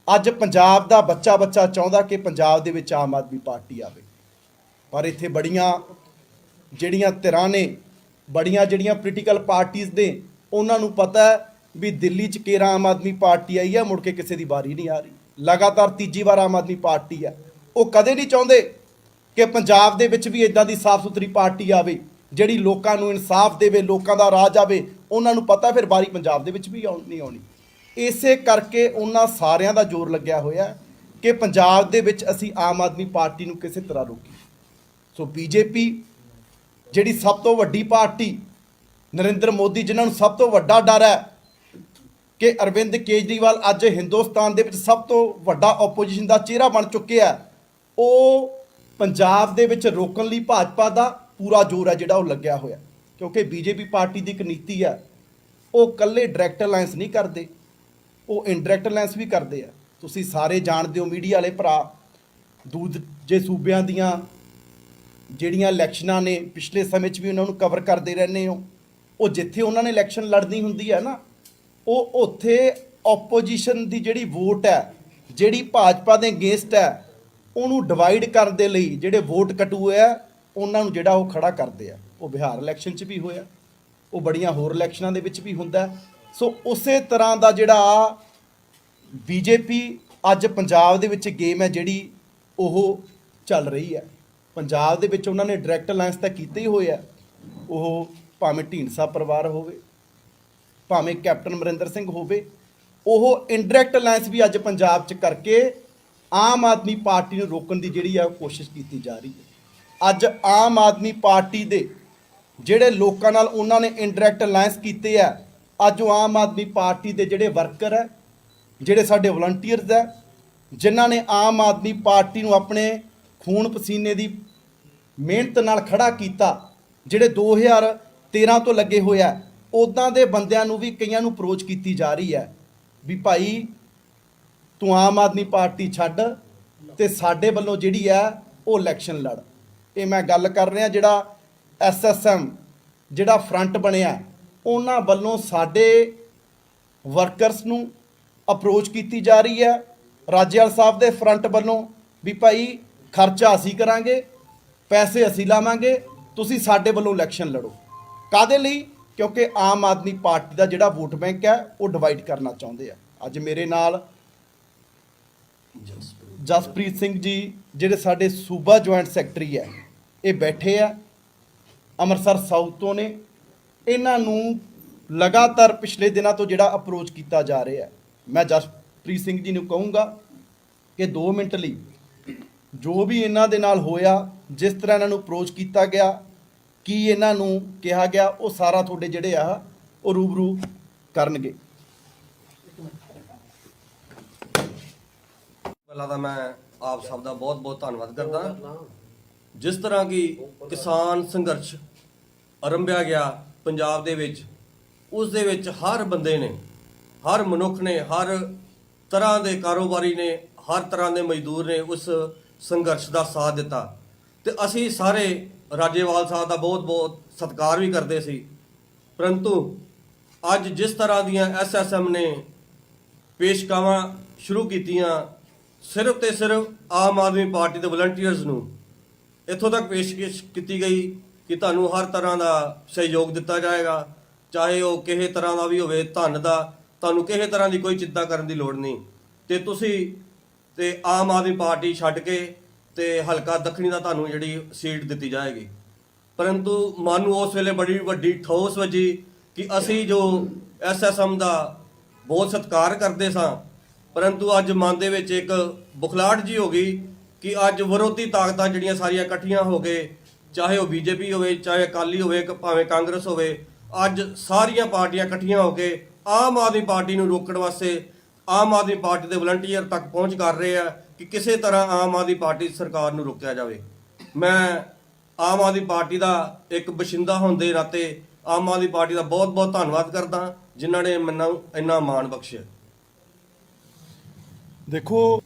ਅੱਜ ਪੰਜਾਬ ਦਾ ਬੱਚਾ ਚਾਹੁੰਦਾ ਕਿ ਪੰਜਾਬ ਦੇ ਵਿੱਚ ਆਮ ਆਦਮੀ ਪਾਰਟੀ ਆਵੇ, ਪਰ ਇੱਥੇ ਬੜੀਆਂ ਜਿਹੜੀਆਂ ਧਿਰਾਂ ਨੇ, ਬੜੀਆਂ ਜਿਹੜੀਆਂ ਪੋਲੀਟੀਕਲ ਪਾਰਟੀਆਂ ਨੇ, ਉਹਨਾਂ ਨੂੰ ਪਤਾ ਹੈ ਵੀ ਦਿੱਲੀ 'ਚ ਕੇਰਾਂ ਆਮ ਆਦਮੀ ਪਾਰਟੀ ਆਈ ਹੈ, ਮੁੜ ਕੇ ਕਿਸੇ ਦੀ ਵਾਰੀ ਨਹੀਂ ਆ ਰਹੀ। ਲਗਾਤਾਰ ਤੀਜੀ ਵਾਰ ਆਮ ਆਦਮੀ ਪਾਰਟੀ ਹੈ। ਉਹ ਕਦੇ ਨਹੀਂ ਚਾਹੁੰਦੇ ਕਿ ਪੰਜਾਬ ਦੇ ਵਿੱਚ ਵੀ ਇਦਾਂ ਦੀ ਸਾਫ਼ ਸੁਥਰੀ ਪਾਰਟੀ ਆਵੇ ਜਿਹੜੀ ਲੋਕਾਂ ਨੂੰ ਇਨਸਾਫ ਦੇਵੇ, ਲੋਕਾਂ ਦਾ ਰਾਜ ਆਵੇ। ਉਹਨਾਂ ਨੂੰ ਪਤਾ ਫਿਰ ਵਾਰੀ ਪੰਜਾਬ ਦੇ ਵਿੱਚ ਵੀ ਨਹੀਂ ਆਉਣੀ। ਇਸੇ ਕਰਕੇ ਉਹਨਾਂ ਸਾਰਿਆਂ ਦਾ ਜ਼ੋਰ ਲੱਗਿਆ ਹੋਇਆ ਕਿ ਪੰਜਾਬ ਦੇ ਵਿੱਚ ਅਸੀਂ ਆਮ ਆਦਮੀ ਪਾਰਟੀ ਨੂੰ ਕਿਸੇ ਤਰ੍ਹਾਂ ਰੋਕੀਏ। ਸੋ ਬੀਜੇਪੀ ਜਿਹੜੀ ਸਭ ਤੋਂ ਵੱਡੀ ਪਾਰਟੀ, ਨਰਿੰਦਰ ਮੋਦੀ ਜਿਨ੍ਹਾਂ ਨੂੰ ਸਭ ਤੋਂ ਵੱਡਾ ਡਰ ਹੈ ਕਿ ਅਰਵਿੰਦ ਕੇਜਰੀਵਾਲ ਅੱਜ ਹਿੰਦੁਸਤਾਨ ਦੇ ਵਿੱਚ ਸਭ ਤੋਂ ਵੱਡਾ ਆਪੋਜੀਸ਼ਨ ਦਾ ਚਿਹਰਾ ਬਣ ਚੁੱਕਿਆ, ਉਹ ਪੰਜਾਬ ਦੇ ਵਿੱਚ ਰੋਕਣ ਲਈ ਭਾਜਪਾ ਦਾ ਪੂਰਾ ਜ਼ੋਰ ਹੈ ਜਿਹੜਾ ਉਹ ਲੱਗਿਆ ਹੋਇਆ। ਕਿਉਂਕਿ ਬੀਜੇਪੀ ਪਾਰਟੀ ਦੀ ਇੱਕ ਨੀਤੀ ਹੈ, ਉਹ ਇਕੱਲੇ ਡਾਇਰੈਕਟ ਅਲਾਇੰਸ ਨਹੀਂ ਕਰਦੇ, ਉਹ ਇਨਡਾਇਰੈਕਟ ਅਲਾਇੰਸ ਵੀ ਕਰਦੇ ਆ। ਤੁਸੀਂ ਸਾਰੇ ਜਾਣਦੇ ਹੋ, ਮੀਡੀਆ ਵਾਲੇ ਭਰਾ, ਦੂਜੇ ਸੂਬਿਆਂ ਦੀਆਂ ਜਿਹੜੀਆਂ ਇਲੈਕਸ਼ਨਾਂ ਨੇ ਪਿਛਲੇ ਸਮੇਂ 'ਚ ਵੀ ਉਹਨਾਂ ਨੂੰ ਕਵਰ ਕਰਦੇ ਰਹਿੰਦੇ ਹੋ। ਉਹ ਜਿੱਥੇ ਉਹਨਾਂ ਨੇ ਇਲੈਕਸ਼ਨ ਲੜਨੀ ਹੁੰਦੀ ਹੈ ਨਾ, ਉਹ ਉੱਥੇ ਆਪੋਜੀਸ਼ਨ ਦੀ ਜਿਹੜੀ ਵੋਟ ਹੈ, ਜਿਹੜੀ ਭਾਜਪਾ ਦੇ ਅਗੇਂਸਟ ਹੈ, ਉਹਨੂੰ ਡਿਵਾਈਡ ਕਰਨ ਦੇ ਲਈ ਜਿਹੜੇ ਵੋਟ ਕਟੂ ਹੈ ਉਹਨਾਂ ਨੂੰ ਜਿਹੜਾ ਉਹ ਖੜਾ ਕਰਦੇ ਆ। ਉਹ ਬਿਹਾਰ ਇਲੈਕਸ਼ਨ 'ਚ ਵੀ ਹੋਇਆ, ਉਹ ਬੜੀਆਂ ਹੋਰ ਇਲੈਕਸ਼ਨਾਂ ਦੇ ਵਿੱਚ ਵੀ ਹੁੰਦਾ। ਸੋ ਉਸੇ ਤਰ੍ਹਾਂ ਦਾ ਜਿਹੜਾ ਬੀਜੇਪੀ ਅੱਜ ਪੰਜਾਬ ਦੇ ਵਿੱਚ ਗੇਮ ਹੈ ਜਿਹੜੀ ਉਹ ਚੱਲ ਰਹੀ ਹੈ। ਪੰਜਾਬ ਦੇ ਵਿੱਚ ਉਹਨਾਂ ਨੇ ਡਾਇਰੈਕਟ ਅਲਾਇੰਸ ਤਾਂ ਕੀਤੇ ਹੀ ਹੋਏ ਆ, ਉਹ ਭਾਵੇਂ ਢੀਂਡਸਾ ਪਰਿਵਾਰ ਹੋਵੇ, ਭਾਵੇਂ ਕੈਪਟਨ ਅਮਰਿੰਦਰ ਸਿੰਘ ਹੋਵੇ, ਉਹ ਇਨਡਾਇਰੈਕਟ ਅਲਾਇੰਸ ਵੀ ਅੱਜ ਪੰਜਾਬ 'ਚ ਕਰਕੇ ਆਮ ਆਦਮੀ ਪਾਰਟੀ ਨੂੰ ਰੋਕਣ ਦੀ ਜਿਹੜੀ ਆ ਕੋਸ਼ਿਸ਼ ਕੀਤੀ ਜਾ ਰਹੀ ਹੈ। ਅੱਜ ਆਮ ਆਦਮੀ ਪਾਰਟੀ ਦੇ ਜਿਹੜੇ ਲੋਕਾਂ ਨਾਲ ਉਹਨਾਂ ਨੇ ਇਨਡਾਇਰੈਕਟ ਅਲਾਇੰਸ ਕੀਤੇ ਆ, ਅੱਜ ਉਹ ਆਮ ਆਦਮੀ ਪਾਰਟੀ ਦੇ ਜਿਹੜੇ ਵਰਕਰ ਹੈ, ਜਿਹੜੇ ਸਾਡੇ ਵਲੰਟੀਅਰਸ ਹੈ, ਜਿਨ੍ਹਾਂ ਨੇ ਆਮ ਆਦਮੀ ਪਾਰਟੀ ਨੂੰ ਆਪਣੇ ਖੂਨ ਪਸੀਨੇ ਦੀ ਮਿਹਨਤ ਨਾਲ ਖੜਾ ਕੀਤਾ, ਜਿਹੜੇ 2013 ਤੋਂ ਲੱਗੇ ਹੋਏ ਆ, ਉੱਦਾਂ ਦੇ ਬੰਦਿਆਂ ਨੂੰ ਵੀ ਕਈਆਂ ਨੂੰ ਅਪਰੋਚ ਕੀਤੀ ਜਾ ਰਹੀ ਹੈ ਵੀ ਭਾਈ ਤੂੰ ਆਮ ਆਦਮੀ ਪਾਰਟੀ ਛੱਡ ਤੇ ਸਾਡੇ ਵੱਲੋਂ ਜਿਹੜੀ ਹੈ ਉਹ ਇਲੈਕਸ਼ਨ ਲੜ। ਇਹ ਮੈਂ ਗੱਲ ਕਰ ਰਿਹਾ ਜਿਹੜਾ ਐਸਐਸਐਮ ਜਿਹੜਾ ਫਰੰਟ ਬਣਿਆ, ਉਹਨਾਂ ਵੱਲੋਂ ਸਾਡੇ ਵਰਕਰਸ ਨੂੰ ਅਪਰੋਚ ਕੀਤੀ ਜਾ ਰਹੀ ਹੈ, ਰਾਜੇਵਾਲ ਸਾਹਿਬ ਦੇ ਫਰੰਟ ਵੱਲੋਂ ਵੀ ਭਾਈ ਖਰਚਾ ਅਸੀਂ ਕਰਾਂਗੇ, ਪੈਸੇ ਅਸੀਂ ਲਾਵਾਂਗੇ, ਤੁਸੀਂ ਸਾਡੇ ਵੱਲੋਂ ਇਲੈਕਸ਼ਨ ਲੜੋ। ਕਾਹਦੇ ਲਈ? ਕਿਉਂਕਿ ਆਮ ਆਦਮੀ ਪਾਰਟੀ ਦਾ ਜਿਹੜਾ ਵੋਟ ਬੈਂਕ ਹੈ ਉਹ ਡਿਵਾਈਡ ਕਰਨਾ ਚਾਹੁੰਦੇ ਆ। ਅੱਜ ਮੇਰੇ ਨਾਲ ਜਸਪ੍ਰੀਤ ਸਿੰਘ ਜੀ ਜਿਹੜੇ ਸਾਡੇ ਸੂਬਾ ਜੁਆਇੰਟ ਸੈਕਟਰੀ ਹੈ, ਇਹ ਬੈਠੇ ਆ, ਅੰਮ੍ਰਿਤਸਰ ਸਾਊਥ ਤੋਂ ਨੇ। ਇਹਨਾਂ ਨੂੰ ਲਗਾਤਾਰ ਪਿਛਲੇ ਦਿਨਾਂ ਤੋਂ ਜਿਹੜਾ ਅਪਰੋਚ ਕੀਤਾ ਜਾ ਰਿਹਾ ਹੈ। ਮੈਂ ਜਸਪ੍ਰੀਤ ਸਿੰਘ ਜੀ ਨੂੰ ਕਹੂੰਗਾ ਕਿ 2 ਮਿੰਟ ਲਈ ਜੋ ਵੀ ਇਹਨਾਂ ਦੇ ਨਾਲ ਹੋਇਆ, ਜਿਸ ਤਰ੍ਹਾਂ ਇਹਨਾਂ ਨੂੰ ਅਪਰੋਚ ਕੀਤਾ ਗਿਆ, ਕੀ ਇਹਨਾਂ ਨੂੰ ਕਿਹਾ ਗਿਆ, ਉਹ ਸਾਰਾ ਤੁਹਾਡੇ ਜਿਹੜੇ ਆ ਉਹ ਰੂਬਰੂ ਕਰਨਗੇ। ਪਹਿਲਾਂ ਤਾਂ ਮੈਂ ਆਪ ਸਭ ਦਾ ਬਹੁਤ ਧੰਨਵਾਦ ਕਰਦਾ। ਜਿਸ ਤਰ੍ਹਾਂ ਕਿ ਕਿਸਾਨ ਸੰਘਰਸ਼ ਆਰੰਭਿਆ ਗਿਆ ਪੰਜਾਬ ਦੇ ਵਿੱਚ, ਉਸ ਦੇ ਵਿੱਚ ਹਰ ਬੰਦੇ ਨੇ, ਹਰ ਮਨੁੱਖ ਨੇ, ਹਰ ਤਰ੍ਹਾਂ ਦੇ ਕਾਰੋਬਾਰੀ ਨੇ, ਹਰ ਤਰ੍ਹਾਂ ਦੇ ਮਜ਼ਦੂਰ ਨੇ ਉਸ ਸੰਘਰਸ਼ ਦਾ ਸਾਥ ਦਿੱਤਾ। ਤੇ ਅਸੀਂ ਸਾਰੇ ਰਾਜੇਵਾਲ ਸਾਹਿਬ ਦਾ ਬਹੁਤ ਸਤਿਕਾਰ ਵੀ ਕਰਦੇ ਸੀ। ਪਰੰਤੂ ਅੱਜ ਜਿਸ ਤਰ੍ਹਾਂ ਦੀਆਂ ਐਸਐਸਐਮ ਨੇ ਪੇਸ਼ਕਾਵਾਂ ਸ਼ੁਰੂ ਕੀਤੀਆਂ, ਸਿਰਫ ਤੇ ਸਿਰਫ ਆਮ ਆਦਮੀ ਪਾਰਟੀ ਦੇ ਵਲੰਟੀਅਰਸ ਨੂੰ ਇੱਥੋਂ ਤੱਕ ਪੇਸ਼ਕਸ਼ ਕੀਤੀ ਗਈ ਕਿ ਤੁਹਾਨੂੰ ਹਰ ਤਰ੍ਹਾਂ ਦਾ ਸਹਿਯੋਗ ਦਿੱਤਾ ਜਾਏਗਾ, ਚਾਹੇ ਉਹ ਕਿਸੇ ਤਰ੍ਹਾਂ ਦਾ ਵੀ ਹੋਵੇ, ਧਨ ਦਾ, ਤੁਹਾਨੂੰ ਕਿਸੇ ਤਰ੍ਹਾਂ ਦੀ ਕੋਈ ਚਿੰਤਾ ਕਰਨ ਦੀ ਲੋੜ ਨਹੀਂ। ਤੇ ਤੁਸੀਂ ਤੇ ਆਮ ਆਦਮੀ ਪਾਰਟੀ ਛੱਡ ਕੇ ਤੇ ਹਲਕਾ ਦੱਖਣੀ ਦਾ ਤੁਹਾਨੂੰ ਜਿਹੜੀ ਸੀਟ ਦਿੱਤੀ ਜਾਏਗੀ। ਪਰੰਤੂ ਮਨ ਨੂੰ ਉਸ ਵੇਲੇ ਬੜੀ ਵੱਡੀ ਠੋਸ ਵੱਜੀ ਕਿ ਅਸੀਂ ਜੋ ਐਸਐਸਐਮ ਦਾ ਬਹੁਤ ਸਤਿਕਾਰ ਕਰਦੇ ਸਾਂ, ਪਰੰਤੂ ਅੱਜ ਮਨ ਦੇ ਵਿੱਚ ਇੱਕ ਬੁਖਲਾਹਟ ਜੀ ਹੋ ਗਈ ਕਿ ਅੱਜ ਵਿਰੋਧੀ ਤਾਕਤਾਂ ਜਿਹੜੀਆਂ ਸਾਰੀਆਂ ਇਕੱਠੀਆਂ ਹੋ ਗਏ, ਚਾਹੇ ਉਹ ਬੀਜੇਪੀ ਹੋਵੇ, ਚਾਹੇ ਅਕਾਲੀ ਹੋਵੇ, ਭਾਵੇਂ ਕਾਂਗਰਸ ਹੋਵੇ, ਅੱਜ ਸਾਰੀਆਂ ਪਾਰਟੀਆਂ ਇਕੱਠੀਆਂ ਹੋ ਕੇ ਆਮ ਆਦਮੀ ਪਾਰਟੀ ਨੂੰ ਰੋਕਣ ਵਾਸਤੇ ਆਮ ਆਦਮੀ ਪਾਰਟੀ ਦੇ ਵਲੰਟੀਅਰ ਤੱਕ ਪਹੁੰਚ ਕਰ ਰਹੇ ਆ ਕਿ ਕਿਸੇ ਤਰ੍ਹਾਂ ਆਮ ਆਦਮੀ ਪਾਰਟੀ ਸਰਕਾਰ ਨੂੰ ਰੋਕਿਆ ਜਾਵੇ। ਮੈਂ ਆਮ ਆਦਮੀ ਪਾਰਟੀ ਦਾ ਇੱਕ ਬਸ਼ਿੰਦਾ ਹੋਣ ਦੇ ਨਾਤੇ ਆਮ ਆਦਮੀ ਪਾਰਟੀ ਦਾ ਬਹੁਤ ਬਹੁਤ ਧੰਨਵਾਦ ਕਰਦਾ ਜਿਨ੍ਹਾਂ ਨੇ ਮੈਨੂੰ ਇੰਨਾ ਮਾਣ ਬਖਸ਼ਿਆ। ਦੇਖੋ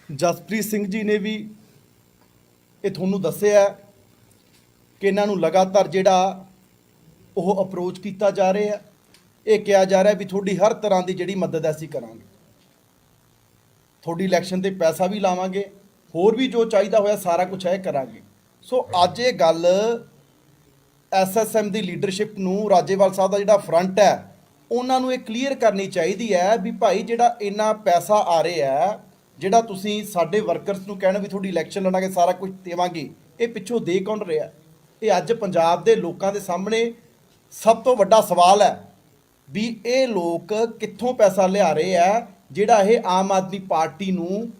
ਜਸਪ੍ਰੀਤ ਸਿੰਘ ਜੀ ਨੇ ਵੀ ਇਹ ਤੁਹਾਨੂੰ ਦੱਸਿਆ ਕਿ ਇਹਨਾਂ ਨੂੰ ਲਗਾਤਾਰ ਜਿਹੜਾ ਉਹ ਅਪਰੋਚ ਕੀਤਾ ਜਾ ਰਿਹਾ ਹੈ। ਇਹ ਕਿਹਾ ਜਾ ਰਿਹਾ ਵੀ ਤੁਹਾਡੀ ਹਰ ਤਰ੍ਹਾਂ ਦੀ ਜਿਹੜੀ ਮਦਦ ਅਸੀਂ ਕਰਾਂਗੇ, ਤੁਹਾਡੀ ਇਲੈਕਸ਼ਨ ਤੇ ਪੈਸਾ ਵੀ ਲਾਵਾਂਗੇ, ਹੋਰ ਵੀ ਜੋ ਚਾਹੀਦਾ ਹੋਇਆ ਸਾਰਾ ਕੁਝ ਹੈ ਕਰਾਂਗੇ। ਸੋ ਅੱਜ ਇਹ ਗੱਲ ਐਸਐਸਐਮ ਦੀ ਲੀਡਰਸ਼ਿਪ ਨੂੰ, ਰਾਜੇਵਾਲ ਸਾਹਿਬ ਦਾ ਜਿਹੜਾ ਫਰੰਟ ਹੈ, ਉਹਨਾਂ ਨੂੰ ਇਹ ਕਲੀਅਰ ਕਰਨੀ ਚਾਹੀਦੀ ਹੈ ਵੀ ਭਾਈ ਜਿਹੜਾ ਇੰਨਾ ਪੈਸਾ ਆ ਰਿਹਾ ਹੈ, ਜਿਹੜਾ ਤੁਸੀਂ ਸਾਡੇ ਵਰਕਰਸ ਨੂੰ ਕਹਿਣਾ ਵੀ ਤੁਹਾਡੀ ਇਲੈਕਸ਼ਨ ਲੜਾਂਗੇ, ਸਾਰਾ ਕੁਝ ਦੇਵਾਂਗੇ, ਇਹ ਪਿੱਛੋਂ ਦੇ ਕੌਣ ਰਿਹਾ? ਇਹ ਅੱਜ ਪੰਜਾਬ ਦੇ ਲੋਕਾਂ ਦੇ ਸਾਹਮਣੇ ਸਭ ਤੋਂ ਵੱਡਾ ਸਵਾਲ ਹੈ ਵੀ ਇਹ ਲੋਕ ਕਿੱਥੋਂ ਪੈਸਾ ਲਿਆ ਰਹੇ ਆ, ਜਿਹੜਾ ਇਹ ਆਮ ਆਦਮੀ ਪਾਰਟੀ ਨੂੰ,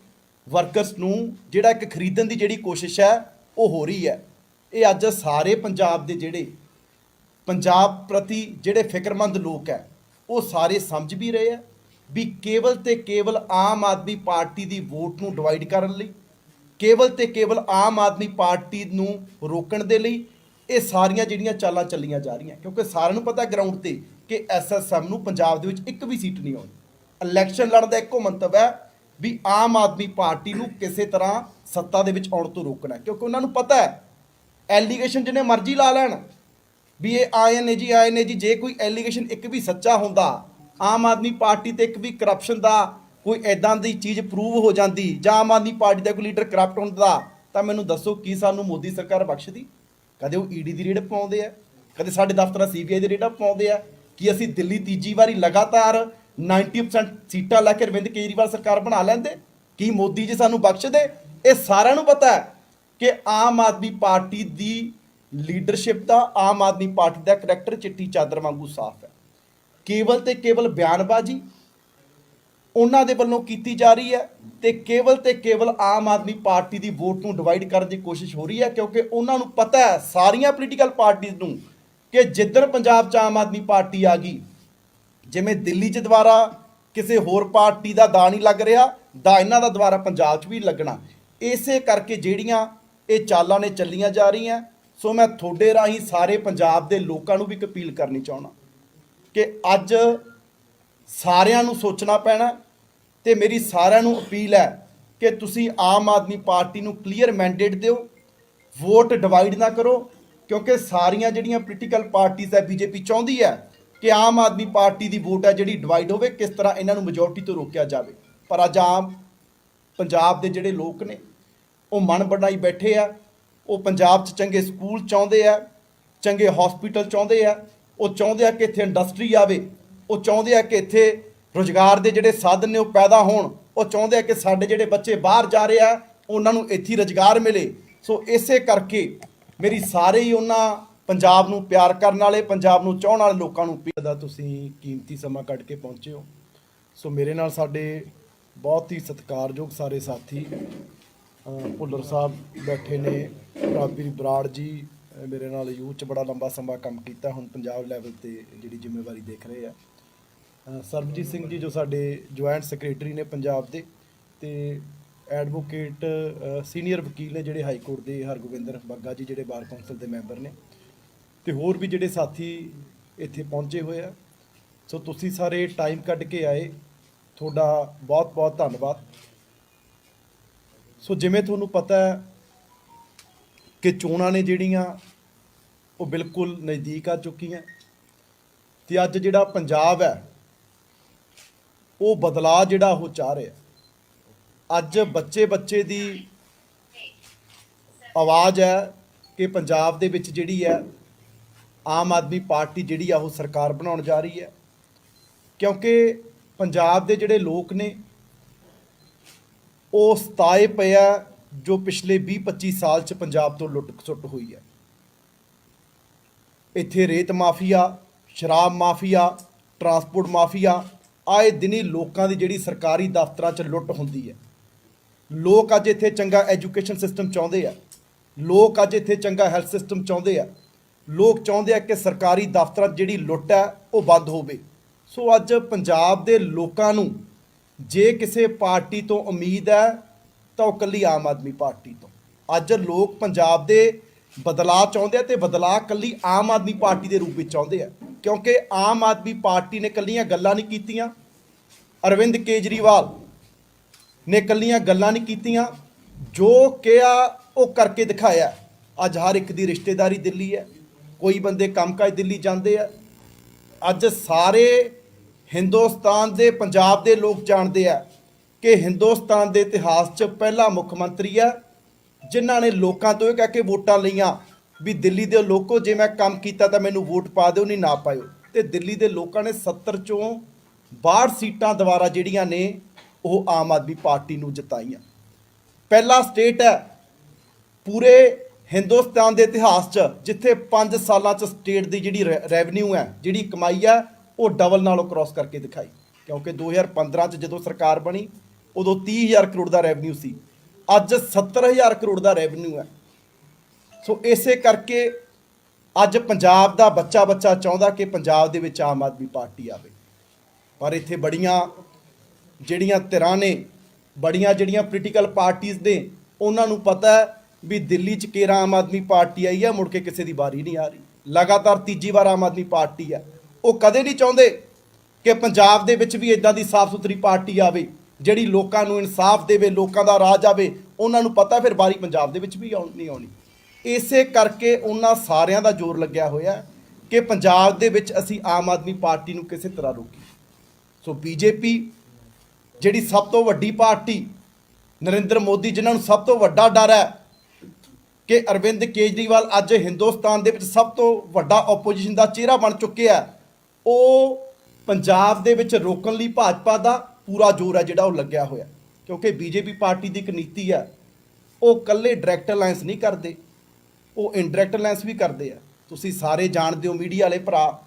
ਵਰਕਰਸ ਨੂੰ ਜਿਹੜਾ ਇੱਕ ਖਰੀਦਣ ਦੀ ਜਿਹੜੀ ਕੋਸ਼ਿਸ਼ ਹੈ ਉਹ ਹੋ ਰਹੀ ਹੈ। ਇਹ ਅੱਜ ਸਾਰੇ ਪੰਜਾਬ ਦੇ ਜਿਹੜੇ ਪੰਜਾਬ ਪ੍ਰਤੀ ਜਿਹੜੇ ਫਿਕਰਮੰਦ ਲੋਕ ਹੈ ਉਹ ਸਾਰੇ ਸਮਝ ਵੀ ਰਹੇ ਆ ਵੀ ਕੇਵਲ ਤੇ ਕੇਵਲ ਆਮ ਆਦਮੀ ਪਾਰਟੀ ਦੀ ਵੋਟ ਨੂੰ ਡਿਵਾਈਡ ਕਰਨ ਲਈ, ਕੇਵਲ ਤੇ ਕੇਵਲ ਆਮ ਆਦਮੀ ਪਾਰਟੀ ਨੂੰ ਰੋਕਣ ਦੇ ਲਈ ਇਹ ਸਾਰੀਆਂ ਜਿਹੜੀਆਂ ਚਾਲਾਂ ਚੱਲੀਆਂ ਜਾ ਰਹੀਆਂ। ਕਿਉਂਕਿ ਸਾਰਿਆਂ ਨੂੰ ਪਤਾ ਗਰਾਊਂਡ ਤੇ ਕਿ ਐਸਐਸਐਮ ਨੂੰ ਪੰਜਾਬ ਦੇ ਵਿੱਚ ਇੱਕ ਵੀ ਸੀਟ ਨਹੀਂ ਆਉਣੀ। ਇਲੈਕਸ਼ਨ ਲੜਨ ਦਾ ਇੱਕੋ ਮੰਤਵ ਹੈ ਵੀ ਆਮ ਆਦਮੀ ਪਾਰਟੀ ਨੂੰ ਕਿਸੇ ਤਰ੍ਹਾਂ ਸੱਤਾ ਦੇ ਵਿੱਚ ਆਉਣ ਤੋਂ ਰੋਕਣਾ, ਕਿਉਂਕਿ ਉਹਨਾਂ ਨੂੰ ਪਤਾ ਹੈ ਐਲੀਗੇਸ਼ਨ ਜਿਹਨੇ ਮਰਜ਼ੀ ਲਾ ਲੈਣ ਵੀ ਇਹ ਆਏ ਨੇ ਜੀ, ਆਏ ਨੇ ਜੀ। ਜੇ ਕੋਈ ਐਲੀਗੇਸ਼ਨ ਇੱਕ ਵੀ ਸੱਚਾ ਹੁੰਦਾ, ਆਮ ਆਦਮੀ ਪਾਰਟੀ ਤੇ ਇੱਕ ਵੀ ਕਰਪਸ਼ਨ ਦਾ ਕੋਈ ਐਦਾਂ ਦੀ ਚੀਜ਼ ਪ੍ਰੂਵ ਹੋ ਜਾਂਦੀ, ਜਾਂ ਆਮ ਆਦਮੀ ਪਾਰਟੀ ਦਾ ਕੋਈ ਲੀਡਰ ਕਰਪਟ ਹੁੰਦਾ, ਤਾਂ ਮੈਨੂੰ ਦੱਸੋ ਕੀ ਸਾਨੂੰ ਮੋਦੀ ਸਰਕਾਰ ਬਖਸ਼ਦੀ? ਕਦੇ ਉਹ ਈਡੀ ਦੀ ਰੇਡ ਪਾਉਂਦੇ ਆ, ਕਦੇ ਸਾਡੇ ਦਫ਼ਤਰਾਂ ਸੀਬੀਆਈ ਦੀ ਰੇਡਾਂ ਪਾਉਂਦੇ ਆ। ਕਿ ਅਸੀਂ ਦਿੱਲੀ ਤੀਜੀ ਵਾਰੀ ਲਗਾਤਾਰ 90% ਸੀਟਾਂ ਲੈ ਕੇ ਅਰਵਿੰਦ ਕੇਜਰੀਵਾਲ ਸਰਕਾਰ ਬਣਾ ਲੈਂਦੇ? ਕੀ ਮੋਦੀ ਜੀ ਸਾਨੂੰ ਬਖਸ਼ਦੇ? ਇਹ ਸਾਰਿਆਂ ਨੂੰ ਪਤਾ ਹੈ ਕਿ ਆਮ ਆਦਮੀ ਪਾਰਟੀ ਦੀ ਲੀਡਰਸ਼ਿਪ ਦਾ, ਆਮ ਆਦਮੀ ਪਾਰਟੀ ਦਾ ਕਰੈਕਟਰ ਚਿੱਟੀ ਚਾਦਰ ਵਾਂਗੂ ਸਾਫ਼ ਹੈ। ਕੇਵਲ ਤੇ ਕੇਵਲ ਬਿਆਨਬਾਜ਼ੀ ਉਹਨਾਂ ਦੇ ਵੱਲੋਂ ਕੀਤੀ ਜਾ ਰਹੀ ਹੈ ਤੇ ਕੇਵਲ ਆਮ ਆਦਮੀ ਪਾਰਟੀ ਦੀ ਵੋਟ ਨੂੰ ਡਿਵਾਈਡ ਕਰਨ ਦੀ ਕੋਸ਼ਿਸ਼ ਹੋ ਰਹੀ ਹੈ। ਕਿਉਂਕਿ ਉਹਨਾਂ ਨੂੰ ਪਤਾ ਹੈ, ਸਾਰੀਆਂ ਪੋਲੀਟੀਕਲ ਪਾਰਟੀਆਂ ਨੂੰ, ਕਿ ਜਿੱਦਣ ਪੰਜਾਬ 'ਚ ਆਮ ਆਦਮੀ ਪਾਰਟੀ ਆ ਗਈ, ਜਿਵੇਂ ਦਿੱਲੀ 'ਚ ਦੁਬਾਰਾ ਕਿਸੇ ਹੋਰ ਪਾਰਟੀ ਦਾ ਦਾ ਨਹੀਂ ਲੱਗ ਰਿਹਾ, ਦਾ ਇਹਨਾਂ ਦਾ ਦੁਬਾਰਾ ਪੰਜਾਬ 'ਚ ਵੀ ਲੱਗਣਾ। ਇਸੇ ਕਰਕੇ ਜਿਹੜੀਆਂ ਇਹ ਚਾਲਾਂ ਨੇ ਚੱਲੀਆਂ ਜਾ ਰਹੀਆਂ। ਸੋ ਮੈਂ ਤੁਹਾਡੇ ਰਾਹੀਂ ਸਾਰੇ ਪੰਜਾਬ ਦੇ ਲੋਕਾਂ ਨੂੰ ਵੀ ਇੱਕ ਅਪੀਲ ਕਰਨੀ ਚਾਹੁੰਦਾ ਕਿ ਅੱਜ ਸਾਰਿਆਂ ਨੂੰ ਸੋਚਣਾ ਪੈਣਾ, ਤੇ ਮੇਰੀ ਸਾਰਿਆਂ ਨੂੰ ਅਪੀਲ ਹੈ ਕਿ ਤੁਸੀਂ ਆਮ ਆਦਮੀ ਪਾਰਟੀ ਨੂੰ ਕਲੀਅਰ ਮੈਂਡੇਟ ਦਿਓ, ਵੋਟ ਡਿਵਾਈਡ ਨਾ ਕਰੋ। ਕਿਉਂਕਿ ਸਾਰੀਆਂ ਜਿਹੜੀਆਂ ਪੋਲੀਟੀਕਲ ਪਾਰਟੀਆਂ ਹੈ, ਬੀਜੇਪੀ ਚਾਹੁੰਦੀ ਹੈ ਕਿ ਆਮ ਆਦਮੀ ਪਾਰਟੀ ਦੀ ਵੋਟ ਹੈ ਜਿਹੜੀ ਡਿਵਾਈਡ ਹੋਵੇ, ਕਿਸ ਤਰ੍ਹਾਂ ਇਹਨਾਂ ਨੂੰ ਮੈਜੋਰਟੀ ਤੋਂ ਰੋਕਿਆ ਜਾਵੇ। ਪਰ ਅੱਜ ਆਮ ਪੰਜਾਬ ਦੇ ਜਿਹੜੇ ਲੋਕ ਨੇ ਉਹ ਮਨ ਬਣਾਈ ਬੈਠੇ ਆ। ਉਹ ਪੰਜਾਬ 'ਚ ਚੰਗੇ ਸਕੂਲ ਚਾਹੁੰਦੇ ਆ, ਚੰਗੇ ਹਸਪੀਟਲ ਚਾਹੁੰਦੇ ਆ, ਉਹ ਚਾਹੁੰਦੇ ਆ ਕਿ ਇੱਥੇ ਇੰਡਸਟਰੀ ਆਵੇ, ਉਹ ਚਾਹੁੰਦੇ ਆ ਕਿ ਇੱਥੇ ਰੁਜ਼ਗਾਰ ਦੇ ਜਿਹੜੇ ਸਾਧਨ ਨੇ ਉਹ ਪੈਦਾ ਹੋਣ, ਉਹ ਚਾਹੁੰਦੇ ਆ ਕਿ ਸਾਡੇ ਜਿਹੜੇ ਬੱਚੇ ਬਾਹਰ ਜਾ ਰਹੇ ਆ ਉਹਨਾਂ ਨੂੰ ਇੱਥੇ ਰੁਜ਼ਗਾਰ ਮਿਲੇ। ਸੋ ਇਸੇ ਕਰਕੇ ਮੇਰੀ ਸਾਰੇ ਹੀ ਉਹਨਾਂ ਪੰਜਾਬ ਨੂੰ ਪਿਆਰ ਕਰਨ ਵਾਲੇ, ਪੰਜਾਬ ਨੂੰ ਚਾਹਣ ਵਾਲੇ ਲੋਕਾਂ ਨੂੰ ਅਪੀਲ ਦਾ ਤੁਸੀਂ ਕੀਮਤੀ ਸਮਾਂ ਕੱਢ ਕੇ ਪਹੁੰਚੇ ਹੋ। ਸੋ ਮੇਰੇ ਨਾਲ ਸਾਡੇ ਬਹੁਤ ਹੀ ਸਤਿਕਾਰਯੋਗ ਸਾਰੇ ਸਾਥੀ ਭੁੱਲਰ ਸਾਹਿਬ ਬੈਠੇ ਨੇ, ਰਾਬੀ ਬਰਾੜ ਜੀ ਮੇਰੇ ਨਾਲ ਯੂਥ 'ਚ ਬੜਾ ਲੰਬਾ ਸਮਾਂ ਕੰਮ ਕੀਤਾ, ਹੁਣ ਪੰਜਾਬ ਲੈਵਲ ਤੇ ਜਿਹੜੀ ਜ਼ਿੰਮੇਵਾਰੀ ਦੇਖ ਰਹੇ ਆ। ਸਰਬਜੀਤ ਸਿੰਘ ਜੀ ਜੋ ਸਾਡੇ ਜੁਆਇੰਟ ਸੈਕਟਰੀ ਨੇ ਪੰਜਾਬ ਦੇ, ਤੇ ਐਡਵੋਕੇਟ ਸੀਨੀਅਰ ਵਕੀਲ ਨੇ ਜਿਹੜੇ ਹਾਈ ਕੋਰਟ ਦੇ, ਹਰਗੋਬਿੰਦਰ ਬੱਗਾ ਜੀ ਜਿਹੜੇ ਬਾਰ ਕੌਂਸਲ ਦੇ ਮੈਂਬਰ ਨੇ, ਤੇ ਹੋਰ ਵੀ ਜਿਹੜੇ ਸਾਥੀ ਇੱਥੇ ਪਹੁੰਚੇ ਹੋਏ ਆ। ਸੋ ਤੁਸੀਂ ਸਾਰੇ ਟਾਈਮ ਕੱਢ ਕੇ ਆਏ, ਤੁਹਾਡਾ ਬਹੁਤ ਬਹੁਤ ਧੰਨਵਾਦ। ਸੋ ਜਿਵੇਂ ਤੁਹਾਨੂੰ ਪਤਾ ਹੈ ਕਿ ਚੋਣਾਂ ਨੇ ਜਿਹੜੀਆਂ ਉਹ ਬਿਲਕੁਲ ਨਜ਼ਦੀਕ ਆ ਚੁੱਕੀਆਂ, ਤੇ ਅੱਜ ਜਿਹੜਾ ਪੰਜਾਬ ਹੈ ਉਹ ਬਦਲਾਅ ਜਿਹੜਾ ਉਹ ਚਾਹ ਰਿਹਾ। ਅੱਜ ਬੱਚੇ ਦੀ ਆਵਾਜ਼ ਹੈ ਕਿ ਪੰਜਾਬ ਦੇ ਵਿੱਚ ਜਿਹੜੀ ਹੈ ਆਮ ਆਦਮੀ ਪਾਰਟੀ ਜਿਹੜੀ ਆ ਉਹ ਸਰਕਾਰ ਬਣਾਉਣ ਜਾ ਰਹੀ ਹੈ। ਕਿਉਂਕਿ ਪੰਜਾਬ ਦੇ ਜਿਹੜੇ ਲੋਕ ਨੇ ਉਹ ਸਤਾਏ ਪਏ ਆ ਜੋ ਪਿਛਲੇ 20-25 ਸਾਲ 'ਚ ਪੰਜਾਬ ਤੋਂ ਲੁੱਟ ਖਸੁੱਟ ਹੋਈ ਹੈ। ਇੱਥੇ ਰੇਤ ਮਾਫੀਆ, ਸ਼ਰਾਬ ਮਾਫੀਆ, ਟਰਾਂਸਪੋਰਟ ਮਾਫੀਆ, ਆਏ ਦਿਨੀ ਲੋਕਾਂ ਦੀ ਜਿਹੜੀ ਸਰਕਾਰੀ ਦਫ਼ਤਰਾਂ 'ਚ ਲੁੱਟ ਹੁੰਦੀ ਹੈ। ਲੋਕ ਅੱਜ ਇੱਥੇ ਚੰਗਾ ਐਜੂਕੇਸ਼ਨ ਸਿਸਟਮ ਚਾਹੁੰਦੇ ਆ, ਲੋਕ ਅੱਜ ਇੱਥੇ ਚੰਗਾ ਹੈਲਥ ਸਿਸਟਮ ਚਾਹੁੰਦੇ ਆ, ਲੋਕ ਚਾਹੁੰਦੇ ਆ ਕਿ ਸਰਕਾਰੀ ਦਫ਼ਤਰਾਂ 'ਚ ਜਿਹੜੀ ਲੁੱਟ ਹੈ ਉਹ ਬੰਦ ਹੋਵੇ। ਸੋ ਅੱਜ ਪੰਜਾਬ ਦੇ ਲੋਕਾਂ ਨੂੰ ਜੇ ਕਿਸੇ ਪਾਰਟੀ ਤੋਂ ਉਮੀਦ ਹੈ ਤਾਂ ਉਹ ਇਕੱਲੀ ਆਮ ਆਦਮੀ ਪਾਰਟੀ ਤੋਂ। ਅੱਜ ਲੋਕ ਪੰਜਾਬ ਦੇ ਬਦਲਾਅ ਚਾਹੁੰਦੇ ਆ ਤੇ ਬਦਲਾਅ ਕੱਲੀ ਆਮ ਆਦਮੀ ਪਾਰਟੀ ਦੇ ਰੂਪ ਵਿੱਚ ਚਾਹੁੰਦੇ ਆ, ਕਿਉਂਕਿ ਆਮ ਆਦਮੀ ਪਾਰਟੀ ਨੇ ਕੱਲੀਆਂ ਗੱਲਾਂ ਨਹੀਂ ਕੀਤੀਆਂ, ਅਰਵਿੰਦ ਕੇਜਰੀਵਾਲ ਨੇ ਕੱਲੀਆਂ ਗੱਲਾਂ ਨਹੀਂ ਕੀਤੀਆਂ, ਜੋ ਕਿਹਾ ਉਹ ਕਰਕੇ ਦਿਖਾਇਆ। ਅੱਜ ਹਰ ਇੱਕ ਦੀ ਰਿਸ਼ਤੇਦਾਰੀ ਦਿੱਲੀ ਹੈ, ਕੋਈ ਬੰਦੇ ਕੰਮਕਾਜ ਦਿੱਲੀ ਜਾਂਦੇ ਆ। ਅੱਜ ਸਾਰੇ ਹਿੰਦੁਸਤਾਨ ਦੇ ਪੰਜਾਬ ਦੇ ਲੋਕ ਜਾਣਦੇ ਆ ਕਿ ਹਿੰਦੁਸਤਾਨ ਦੇ ਇਤਿਹਾਸ 'ਚ ਪਹਿਲਾ ਮੁੱਖ ਮੰਤਰੀ ਹੈ ਜਿਨ੍ਹਾਂ ਨੇ ਲੋਕਾਂ ਤੋਂ ਇਹ ਕਹਿ ਕੇ ਵੋਟਾਂ ਲਈਆਂ ਵੀ ਦਿੱਲੀ ਦੇ ਲੋਕੋ ਜੇ ਮੈਂ ਕੰਮ ਕੀਤਾ ਤਾਂ ਮੈਨੂੰ ਵੋਟ ਪਾ ਦਿਓ, ਨਹੀਂ ਨਾ ਪਾਇਓ। ਤੇ ਦਿੱਲੀ ਦੇ ਲੋਕਾਂ ਨੇ 70 ਚੋਂ 62 ਸੀਟਾਂ ਦੁਆਰਾ ਜਿਹੜੀਆਂ ਨੇ ਉਹ ਆਮ ਆਦਮੀ ਪਾਰਟੀ ਨੂੰ ਜਿਤਾਈਆਂ। ਪਹਿਲਾ ਸਟੇਟ ਹੈ ਪੂਰੇ ਹਿੰਦੁਸਤਾਨ ਦੇ ਇਤਿਹਾਸ 'ਚ ਜਿੱਥੇ 5 ਸਾਲਾਂ 'ਚ ਸਟੇਟ ਦੀ ਜਿਹੜੀ ਰੈਵਨਿਊ ਹੈ, ਜਿਹੜੀ ਕਮਾਈ ਹੈ, ਉਹ ਡਬਲ ਨਾਲੋਂ ਕ੍ਰਾਸ ਕਰਕੇ ਦਿਖਾਈ। ਕਿਉਂਕਿ 2015 'ਚ ਜਦੋਂ ਸਰਕਾਰ ਬਣੀ ਉਦੋਂ 30,000 ਕਰੋੜ ਦਾ ਰੈਵਨਿਊ ਸੀ, ਅੱਜ 70,000 ਕਰੋੜ ਦਾ ਰੈਵਨਿਊ ਹੈ। ਸੋ ਇਸੇ ਕਰਕੇ ਅੱਜ ਪੰਜਾਬ ਦਾ ਬੱਚਾ ਚਾਹੁੰਦਾ ਕਿ ਪੰਜਾਬ ਦੇ ਵਿੱਚ ਆਮ ਆਦਮੀ ਪਾਰਟੀ ਆਵੇ, ਪਰ ਇੱਥੇ ਬੜੀਆਂ ਜਿਹੜੀਆਂ ਧਿਰਾਂ ਨੇ, ਬੜੀਆਂ ਜਿਹੜੀਆਂ ਪੋਲੀਟੀਕਲ ਪਾਰਟੀਆਂ ਨੇ, ਉਹਨਾਂ ਨੂੰ ਪਤਾ ਹੈ ਵੀ ਦਿੱਲੀ 'ਚ ਕੇਰਾਂ ਆਮ ਆਦਮੀ ਪਾਰਟੀ ਆਈ ਹੈ, ਮੁੜ ਕੇ ਕਿਸੇ ਦੀ ਵਾਰੀ ਨਹੀਂ ਆ ਰਹੀ। ਲਗਾਤਾਰ ਤੀਜੀ ਵਾਰ ਆਮ ਆਦਮੀ ਪਾਰਟੀ ਹੈ। ਉਹ ਕਦੇ ਨਹੀਂ ਚਾਹੁੰਦੇ ਕਿ ਪੰਜਾਬ ਦੇ ਵਿੱਚ ਵੀ ਇਦਾਂ ਦੀ ਸਾਫ਼ ਸੁਥਰੀ ਪਾਰਟੀ ਆਵੇ ਜਿਹੜੀ ਲੋਕਾਂ ਨੂੰ ਇਨਸਾਫ ਦੇਵੇ, ਲੋਕਾਂ ਦਾ ਰਾਜ ਆਵੇ। ਉਹਨਾਂ ਨੂੰ ਪਤਾ ਫਿਰ ਵਾਰੀ ਪੰਜਾਬ ਦੇ ਵਿੱਚ ਵੀ ਨਹੀਂ ਆਉਣੀ। ਇਸੇ ਕਰਕੇ ਉਹਨਾਂ ਸਾਰਿਆਂ ਦਾ ਜ਼ੋਰ ਲੱਗਿਆ ਹੋਇਆ ਕਿ ਪੰਜਾਬ ਦੇ ਵਿੱਚ ਅਸੀਂ ਆਮ ਆਦਮੀ ਪਾਰਟੀ ਨੂੰ ਕਿਸੇ ਤਰ੍ਹਾਂ ਰੋਕੀਏ। ਸੋ ਬੀਜੇਪੀ ਜਿਹੜੀ ਸਭ ਤੋਂ ਵੱਡੀ ਪਾਰਟੀ, ਨਰਿੰਦਰ ਮੋਦੀ ਜਿਨ੍ਹਾਂ ਨੂੰ ਸਭ ਤੋਂ ਵੱਡਾ ਡਰ ਹੈ ਕਿ ਅਰਵਿੰਦ ਕੇਜਰੀਵਾਲ ਅੱਜ ਹਿੰਦੁਸਤਾਨ ਦੇ ਵਿੱਚ ਸਭ ਤੋਂ ਵੱਡਾ ਆਪੋਜੀਸ਼ਨ ਦਾ ਚਿਹਰਾ ਬਣ ਚੁੱਕਿਆ, ਉਹ ਪੰਜਾਬ ਦੇ ਵਿੱਚ ਰੋਕਣ ਲਈ ਭਾਜਪਾ ਦਾ ਪੂਰਾ ਜ਼ੋਰ ਹੈ ਜਿਹੜਾ ਉਹ ਲੱਗਿਆ ਹੋਇਆ। ਕਿਉਂਕਿ ਬੀਜੇਪੀ ਪਾਰਟੀ ਦੀ ਇੱਕ ਨੀਤੀ ਹੈ, ਉਹ ਇਕੱਲੇ ਡਾਇਰੈਕਟ ਅਲਾਇੰਸ ਨਹੀਂ ਕਰਦੇ, ਉਹ ਇਨਡਾਇਰੈਕਟ ਅਲਾਇੰਸ ਵੀ ਕਰਦੇ ਆ। ਤੁਸੀਂ ਸਾਰੇ ਜਾਣਦੇ ਹੋ, ਮੀਡੀਆ ਵਾਲੇ ਭਰਾ,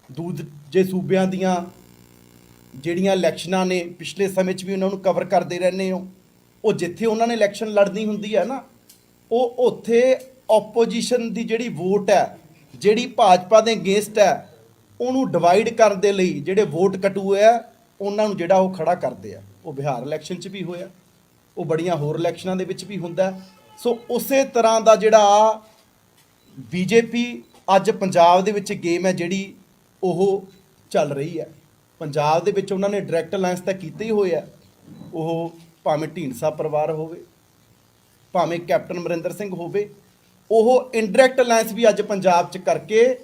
ਦੂਜੇ ਸੂਬਿਆਂ ਦੀਆਂ ਜਿਹੜੀਆਂ ਇਲੈਕਸ਼ਨਾਂ ਨੇ ਪਿਛਲੇ ਸਮੇਂ 'ਚ ਵੀ ਉਹਨਾਂ ਨੂੰ ਕਵਰ ਕਰਦੇ ਰਹਿੰਦੇ ਹੋ। ਉਹ ਜਿੱਥੇ ਉਹਨਾਂ ਨੇ ਇਲੈਕਸ਼ਨ ਲੜਨੀ ਹੁੰਦੀ ਹੈ ਨਾ, ਉਹ ਉੱਥੇ ਆਪੋਜੀਸ਼ਨ ਦੀ ਜਿਹੜੀ ਵੋਟ ਹੈ, ਜਿਹੜੀ ਭਾਜਪਾ ਦੇ ਅਗੇਂਸਟ ਹੈ, ਉਹਨੂੰ ਡਿਵਾਈਡ ਕਰਨ ਦੇ ਲਈ ਜਿਹੜੇ ਵੋਟ ਕਟੂਏ ਆ ਉਹਨਾਂ ਨੂੰ ਜਿਹੜਾ ਉਹ ਖੜਾ ਕਰਦੇ ਆ। ਉਹ ਬਿਹਾਰ ਇਲੈਕਸ਼ਨ 'ਚ ਵੀ ਹੋਇਆ, ਉਹ ਬੜੀਆਂ ਹੋਰ ਇਲੈਕਸ਼ਨਾਂ ਦੇ ਵਿੱਚ ਵੀ ਹੁੰਦਾ। ਸੋ ਉਸੇ ਤਰ੍ਹਾਂ ਦਾ ਜਿਹੜਾ ਬੀਜੇਪੀ ਅੱਜ ਪੰਜਾਬ ਦੇ ਵਿੱਚ ਗੇਮ ਹੈ ਜਿਹੜੀ ਉਹ ਚੱਲ ਰਹੀ ਹੈ। ਪੰਜਾਬ ਦੇ ਵਿੱਚ ਉਹਨਾਂ ਨੇ ਡਾਇਰੈਕਟ ਅਲਾਇੰਸ ਤਾਂ ਕੀਤੇ ਹੀ ਹੋਏ ਆ, ਉਹ ਭਾਵੇਂ ਢੀਂਡਸਾ ਪਰਿਵਾਰ ਹੋਵੇ, ਭਾਵੇਂ ਕੈਪਟਨ ਅਮਰਿੰਦਰ ਸਿੰਘ ਹੋਵੇ, ਉਹ ਇਨਡਾਇਰੈਕਟ ਅਲਾਇੰਸ ਵੀ ਅੱਜ ਪੰਜਾਬ 'ਚ ਕਰਕੇ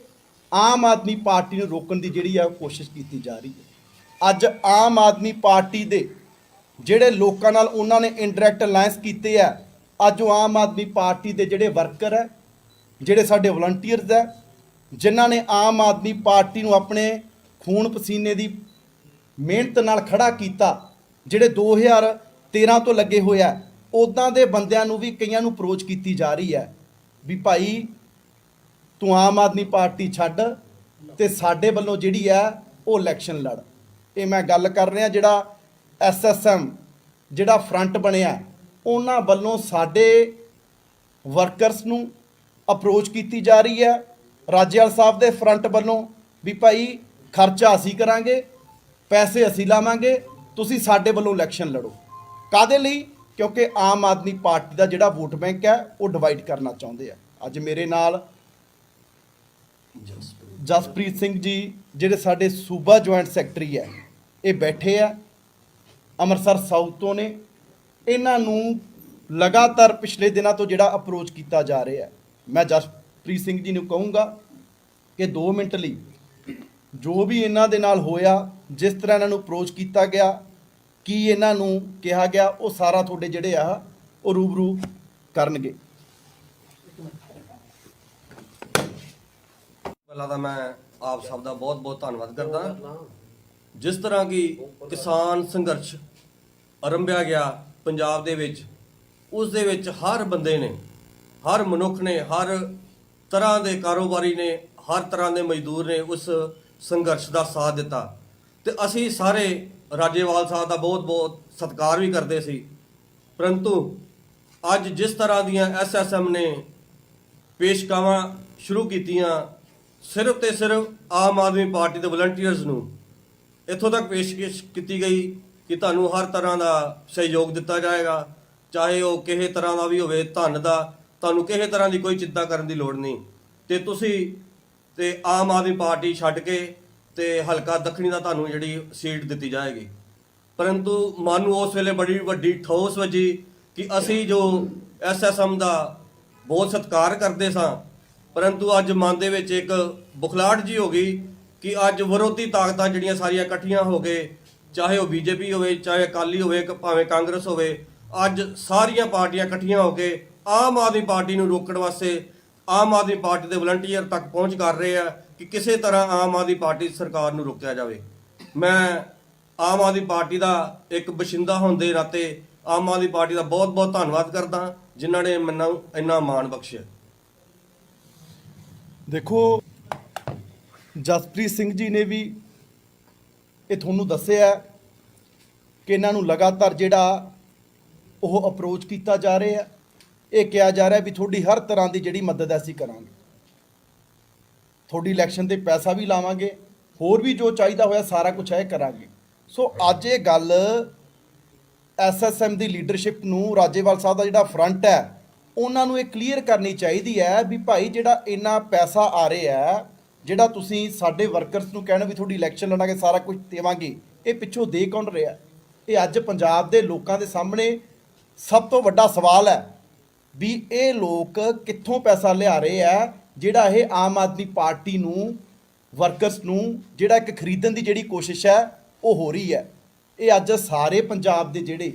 ਆਮ ਆਦਮੀ ਪਾਰਟੀ ਨੂੰ ਰੋਕਣ ਦੀ ਜਿਹੜੀ ਆ ਕੋਸ਼ਿਸ਼ ਕੀਤੀ ਜਾ ਰਹੀ ਹੈ। ਅੱਜ ਆਮ ਆਦਮੀ ਪਾਰਟੀ ਦੇ ਜਿਹੜੇ ਲੋਕਾਂ ਨਾਲ ਉਹਨਾਂ ਨੇ ਇਨਡਾਇਰੈਕਟ ਅਲਾਇੰਸ ਕੀਤੇ ਆ, ਅੱਜ ਉਹ ਆਮ ਆਦਮੀ ਪਾਰਟੀ ਦੇ ਜਿਹੜੇ ਵਰਕਰ ਹੈ, ਜਿਹੜੇ ਸਾਡੇ ਵਲੰਟੀਅਰਸ ਹੈ, ਜਿਨ੍ਹਾਂ ਨੇ ਆਮ ਆਦਮੀ ਪਾਰਟੀ ਨੂੰ ਆਪਣੇ ਖੂਨ ਪਸੀਨੇ ਦੀ ਮਿਹਨਤ ਨਾਲ ਖੜਾ ਕੀਤਾ, ਜਿਹੜੇ 2013 ਤੋਂ ਲੱਗੇ ਹੋਇਆ, ਉੱਦਾਂ ਦੇ ਬੰਦਿਆਂ ਨੂੰ ਵੀ ਕਈਆਂ ਨੂੰ ਅਪਰੋਚ ਕੀਤੀ ਜਾ ਰਹੀ ਹੈ ਵੀ ਭਾਈ ਤੂੰ ਆਮ ਆਦਮੀ ਪਾਰਟੀ ਛੱਡ ਤੇ ਸਾਡੇ ਵੱਲੋਂ ਜਿਹੜੀ ਹੈ ਉਹ ਇਲੈਕਸ਼ਨ ਲੜ। ਇਹ ਮੈਂ ਗੱਲ ਕਰ ਰਿਹਾ ਜਿਹੜਾ SSM ਜਿਹੜਾ ਫਰੰਟ ਬਣਿਆ, ਉਹਨਾਂ ਵੱਲੋਂ ਸਾਡੇ ਵਰਕਰਸ ਨੂੰ ਅਪਰੋਚ ਕੀਤੀ ਜਾ ਰਹੀ ਹੈ, ਰਾਜੇਵਾਲ ਸਾਹਿਬ ਦੇ ਫਰੰਟ ਵੱਲੋਂ ਵੀ ਭਾਈ ਖਰਚਾ ਅਸੀਂ ਕਰਾਂਗੇ, ਪੈਸੇ ਅਸੀਂ ਲਾਵਾਂਗੇ, ਤੁਸੀਂ ਸਾਡੇ ਵੱਲੋਂ ਇਲੈਕਸ਼ਨ ਲੜੋ। ਕਾਹਦੇ ਲਈ? ਕਿਉਂਕਿ ਆਮ ਆਦਮੀ ਪਾਰਟੀ ਦਾ ਜਿਹੜਾ ਵੋਟ ਬੈਂਕ ਹੈ ਉਹ ਡਿਵਾਈਡ ਕਰਨਾ ਚਾਹੁੰਦੇ ਆ। ਅੱਜ ਮੇਰੇ ਨਾਲ ਜਸਪ੍ਰੀਤ ਸਿੰਘ ਜੀ ਜਿਹੜੇ ਸਾਡੇ ਸੂਬਾ ਜੁਆਇੰਟ ਸੈਕਟਰੀ ਹੈ, ਇਹ ਬੈਠੇ ਆ, ਅੰਮ੍ਰਿਤਸਰ ਸਾਊਥ ਤੋਂ ਨੇ। ਇਹਨਾਂ ਨੂੰ ਲਗਾਤਾਰ ਪਿਛਲੇ ਦਿਨਾਂ ਤੋਂ ਜਿਹੜਾ ਅਪਰੋਚ ਕੀਤਾ ਜਾ ਰਿਹਾ ਹੈ। ਮੈਂ ਜਸਪ੍ਰੀਤ ਸਿੰਘ ਜੀ ਨੂੰ ਕਹੂੰਗਾ ਕਿ 2 ਮਿੰਟ ਲਈ ਜੋ ਵੀ ਇਹਨਾਂ ਦੇ ਨਾਲ ਹੋਇਆ, ਜਿਸ ਤਰ੍ਹਾਂ ਇਹਨਾਂ ਨੂੰ ਅਪਰੋਚ ਕੀਤਾ ਗਿਆ, ਕੀ ਇਹਨਾਂ ਨੂੰ ਕਿਹਾ ਗਿਆ, ਉਹ ਸਾਰਾ ਤੁਹਾਡੇ ਜਿਹੜੇ ਆ ਉਹ ਰੂਬਰੂ ਕਰਨਗੇ। ਪਹਿਲਾਂ ਤਾਂ ਮੈਂ ਆਪ ਸਭ ਦਾ ਬਹੁਤ ਧੰਨਵਾਦ ਕਰਦਾ। ਜਿਸ ਤਰ੍ਹਾਂ ਕਿ ਕਿਸਾਨ ਸੰਘਰਸ਼ ਆਰੰਭਿਆ ਗਿਆ ਪੰਜਾਬ ਦੇ ਵਿੱਚ, ਉਸ ਦੇ ਵਿੱਚ ਹਰ ਬੰਦੇ ਨੇ, ਹਰ ਮਨੁੱਖ ਨੇ, ਹਰ ਤਰ੍ਹਾਂ ਦੇ ਕਾਰੋਬਾਰੀ ਨੇ, ਹਰ ਤਰ੍ਹਾਂ ਦੇ ਮਜ਼ਦੂਰ ਨੇ ਉਸ ਸੰਘਰਸ਼ ਦਾ ਸਾਥ ਦਿੱਤਾ। ਤੇ ਅਸੀਂ ਸਾਰੇ ਰਾਜੇਵਾਲ ਸਾਹਿਬ ਦਾ ਬਹੁਤ ਸਤਿਕਾਰ ਵੀ ਕਰਦੇ ਸੀ। ਪਰੰਤੂ ਅੱਜ ਜਿਸ ਤਰ੍ਹਾਂ ਦੀਆਂ SSM ਨੇ ਪੇਸ਼ਕਾਵਾਂ ਸ਼ੁਰੂ ਕੀਤੀਆਂ, ਸਿਰਫ ਤੇ ਸਿਰਫ ਆਮ ਆਦਮੀ ਪਾਰਟੀ ਦੇ ਵਲੰਟੀਅਰਸ ਨੂੰ ਇੱਥੋਂ ਤੱਕ ਪੇਸ਼ਕਸ਼ ਕੀਤੀ ਗਈ ਕਿ ਤੁਹਾਨੂੰ ਹਰ ਤਰ੍ਹਾਂ ਦਾ ਸਹਿਯੋਗ ਦਿੱਤਾ ਜਾਏਗਾ, ਚਾਹੇ ਉਹ ਕਿਸੇ ਤਰ੍ਹਾਂ ਦਾ ਵੀ ਹੋਵੇ, ਧਨ ਦਾ, ਤੁਹਾਨੂੰ ਕਿਸੇ ਤਰ੍ਹਾਂ ਦੀ ਕੋਈ ਚਿੰਤਾ ਕਰਨ ਦੀ ਲੋੜ ਨਹੀਂ। ਤੇ ਤੁਸੀਂ ਤੇ ਆਮ ਆਦਮੀ ਪਾਰਟੀ ਛੱਡ ਕੇ ਤੇ ਹਲਕਾ ਦੱਖਣੀ ਦਾ ਤੁਹਾਨੂੰ ਜਿਹੜੀ ਸੀਟ ਦਿੱਤੀ ਜਾਏਗੀ। ਪਰੰਤੂ ਮਨ ਨੂੰ ਉਸ ਵੇਲੇ ਬੜੀ ਵੱਡੀ ਠੋਸ ਵੱਜੀ ਕਿ ਅਸੀਂ ਜੋ ਐਸਐਸਐਮ ਦਾ ਬਹੁਤ ਸਤਿਕਾਰ ਕਰਦੇ ਸਾਂ, ਪਰੰਤੂ ਅੱਜ ਮਨ ਦੇ ਵਿੱਚ ਇੱਕ ਬੁਖਲਾਹਟ ਜੀ ਹੋ ਗਈ ਕਿ ਅੱਜ ਵਿਰੋਧੀ ਤਾਕਤਾਂ ਜਿਹੜੀਆਂ ਸਾਰੀਆਂ ਇਕੱਠੀਆਂ ਹੋ ਗਏ, ਚਾਹੇ ਉਹ ਬੀਜੇਪੀ ਹੋਵੇ, ਚਾਹੇ ਅਕਾਲੀ ਹੋਵੇ, ਭਾਵੇਂ ਕਾਂਗਰਸ ਹੋਵੇ, ਅੱਜ ਸਾਰੀਆਂ ਪਾਰਟੀਆਂ ਇਕੱਠੀਆਂ ਹੋ ਕੇ ਆਮ ਆਦਮੀ ਪਾਰਟੀ ਨੂੰ ਰੋਕਣ ਵਾਸਤੇ ਆਮ ਆਦਮੀ ਪਾਰਟੀ ਦੇ ਵਲੰਟੀਅਰ ਤੱਕ ਪਹੁੰਚ ਕਰ ਰਹੇ ਆ ਕਿ ਕਿਸੇ ਤਰ੍ਹਾਂ ਆਮ ਆਦਮੀ ਪਾਰਟੀ ਸਰਕਾਰ ਨੂੰ ਰੋਕਿਆ ਜਾਵੇ। ਮੈਂ ਆਮ ਆਦਮੀ ਪਾਰਟੀ ਦਾ ਇੱਕ ਬਸ਼ਿੰਦਾ ਹੋਣ ਦੇ ਨਾਤੇ ਆਮ ਆਦਮੀ ਪਾਰਟੀ ਦਾ ਬਹੁਤ ਬਹੁਤ ਧੰਨਵਾਦ ਕਰਦਾ ਜਿਨ੍ਹਾਂ ਨੇ ਮੈਨੂੰ ਇੰਨਾ ਮਾਣ ਬਖਸ਼ਿਆ। ਦੇਖੋ, ਜਸਪ੍ਰੀਤ ਸਿੰਘ ਜੀ ਨੇ ਵੀ ਇਹ ਤੁਹਾਨੂੰ ਦੱਸਿਆ ਕਿ ਇਹਨਾਂ ਨੂੰ ਲਗਾਤਾਰ ਜਿਹੜਾ ਉਹ ਅਪਰੋਚ ਕੀਤਾ ਜਾ ਰਿਹਾ, ਇਹ ਕਿਹਾ ਜਾ ਰਿਹਾ ਵੀ ਤੁਹਾਡੀ ਹਰ ਤਰ੍ਹਾਂ ਦੀ ਜਿਹੜੀ ਮਦਦ ਅਸੀਂ ਕਰਾਂਗੇ, ਤੁਹਾਡੀ ਇਲੈਕਸ਼ਨ ਤੇ ਪੈਸਾ ਵੀ ਲਾਵਾਂਗੇ, ਹੋਰ ਵੀ ਜੋ ਚਾਹੀਦਾ ਹੋਇਆ ਸਾਰਾ ਕੁਝ ਹੈ ਕਰਾਂਗੇ। ਸੋ ਅੱਜ ਇਹ ਗੱਲ ਐਸਐਸਐਮ ਦੀ ਲੀਡਰਸ਼ਿਪ ਨੂੰ, ਰਾਜੇਵਾਲ ਸਾਹਿਬ ਦਾ ਜਿਹੜਾ ਫਰੰਟ ਹੈ, ਉਹਨਾਂ ਨੂੰ ਇਹ ਕਲੀਅਰ ਕਰਨੀ ਚਾਹੀਦੀ ਹੈ ਵੀ ਭਾਈ ਜਿਹੜਾ ਇੰਨਾ ਪੈਸਾ ਆ ਰਿਹਾ, ਜਿਹੜਾ ਤੁਸੀਂ ਸਾਡੇ ਵਰਕਰਸ ਨੂੰ ਕਹਿਣਾ ਵੀ ਤੁਹਾਡੀ ਇਲੈਕਸ਼ਨ ਲੜਾਂਗੇ, ਸਾਰਾ ਕੁਝ ਦੇਵਾਂਗੇ, ਇਹ ਪਿੱਛੋਂ ਦੇ ਕੌਣ ਰਿਹਾ? ਇਹ ਅੱਜ ਪੰਜਾਬ ਦੇ ਲੋਕਾਂ ਦੇ ਸਾਹਮਣੇ ਸਭ ਤੋਂ ਵੱਡਾ ਸਵਾਲ ਹੈ ਵੀ ਇਹ ਲੋਕ ਕਿੱਥੋਂ ਪੈਸਾ ਲਿਆ ਰਹੇ ਆ, ਜਿਹੜਾ ਇਹ ਆਮ ਆਦਮੀ ਪਾਰਟੀ ਨੂੰ, ਵਰਕਰਸ ਨੂੰ ਜਿਹੜਾ ਇੱਕ ਖਰੀਦਣ ਦੀ ਜਿਹੜੀ ਕੋਸ਼ਿਸ਼ ਹੈ ਉਹ ਹੋ ਰਹੀ ਹੈ। ਇਹ ਅੱਜ ਸਾਰੇ ਪੰਜਾਬ ਦੇ ਜਿਹੜੇ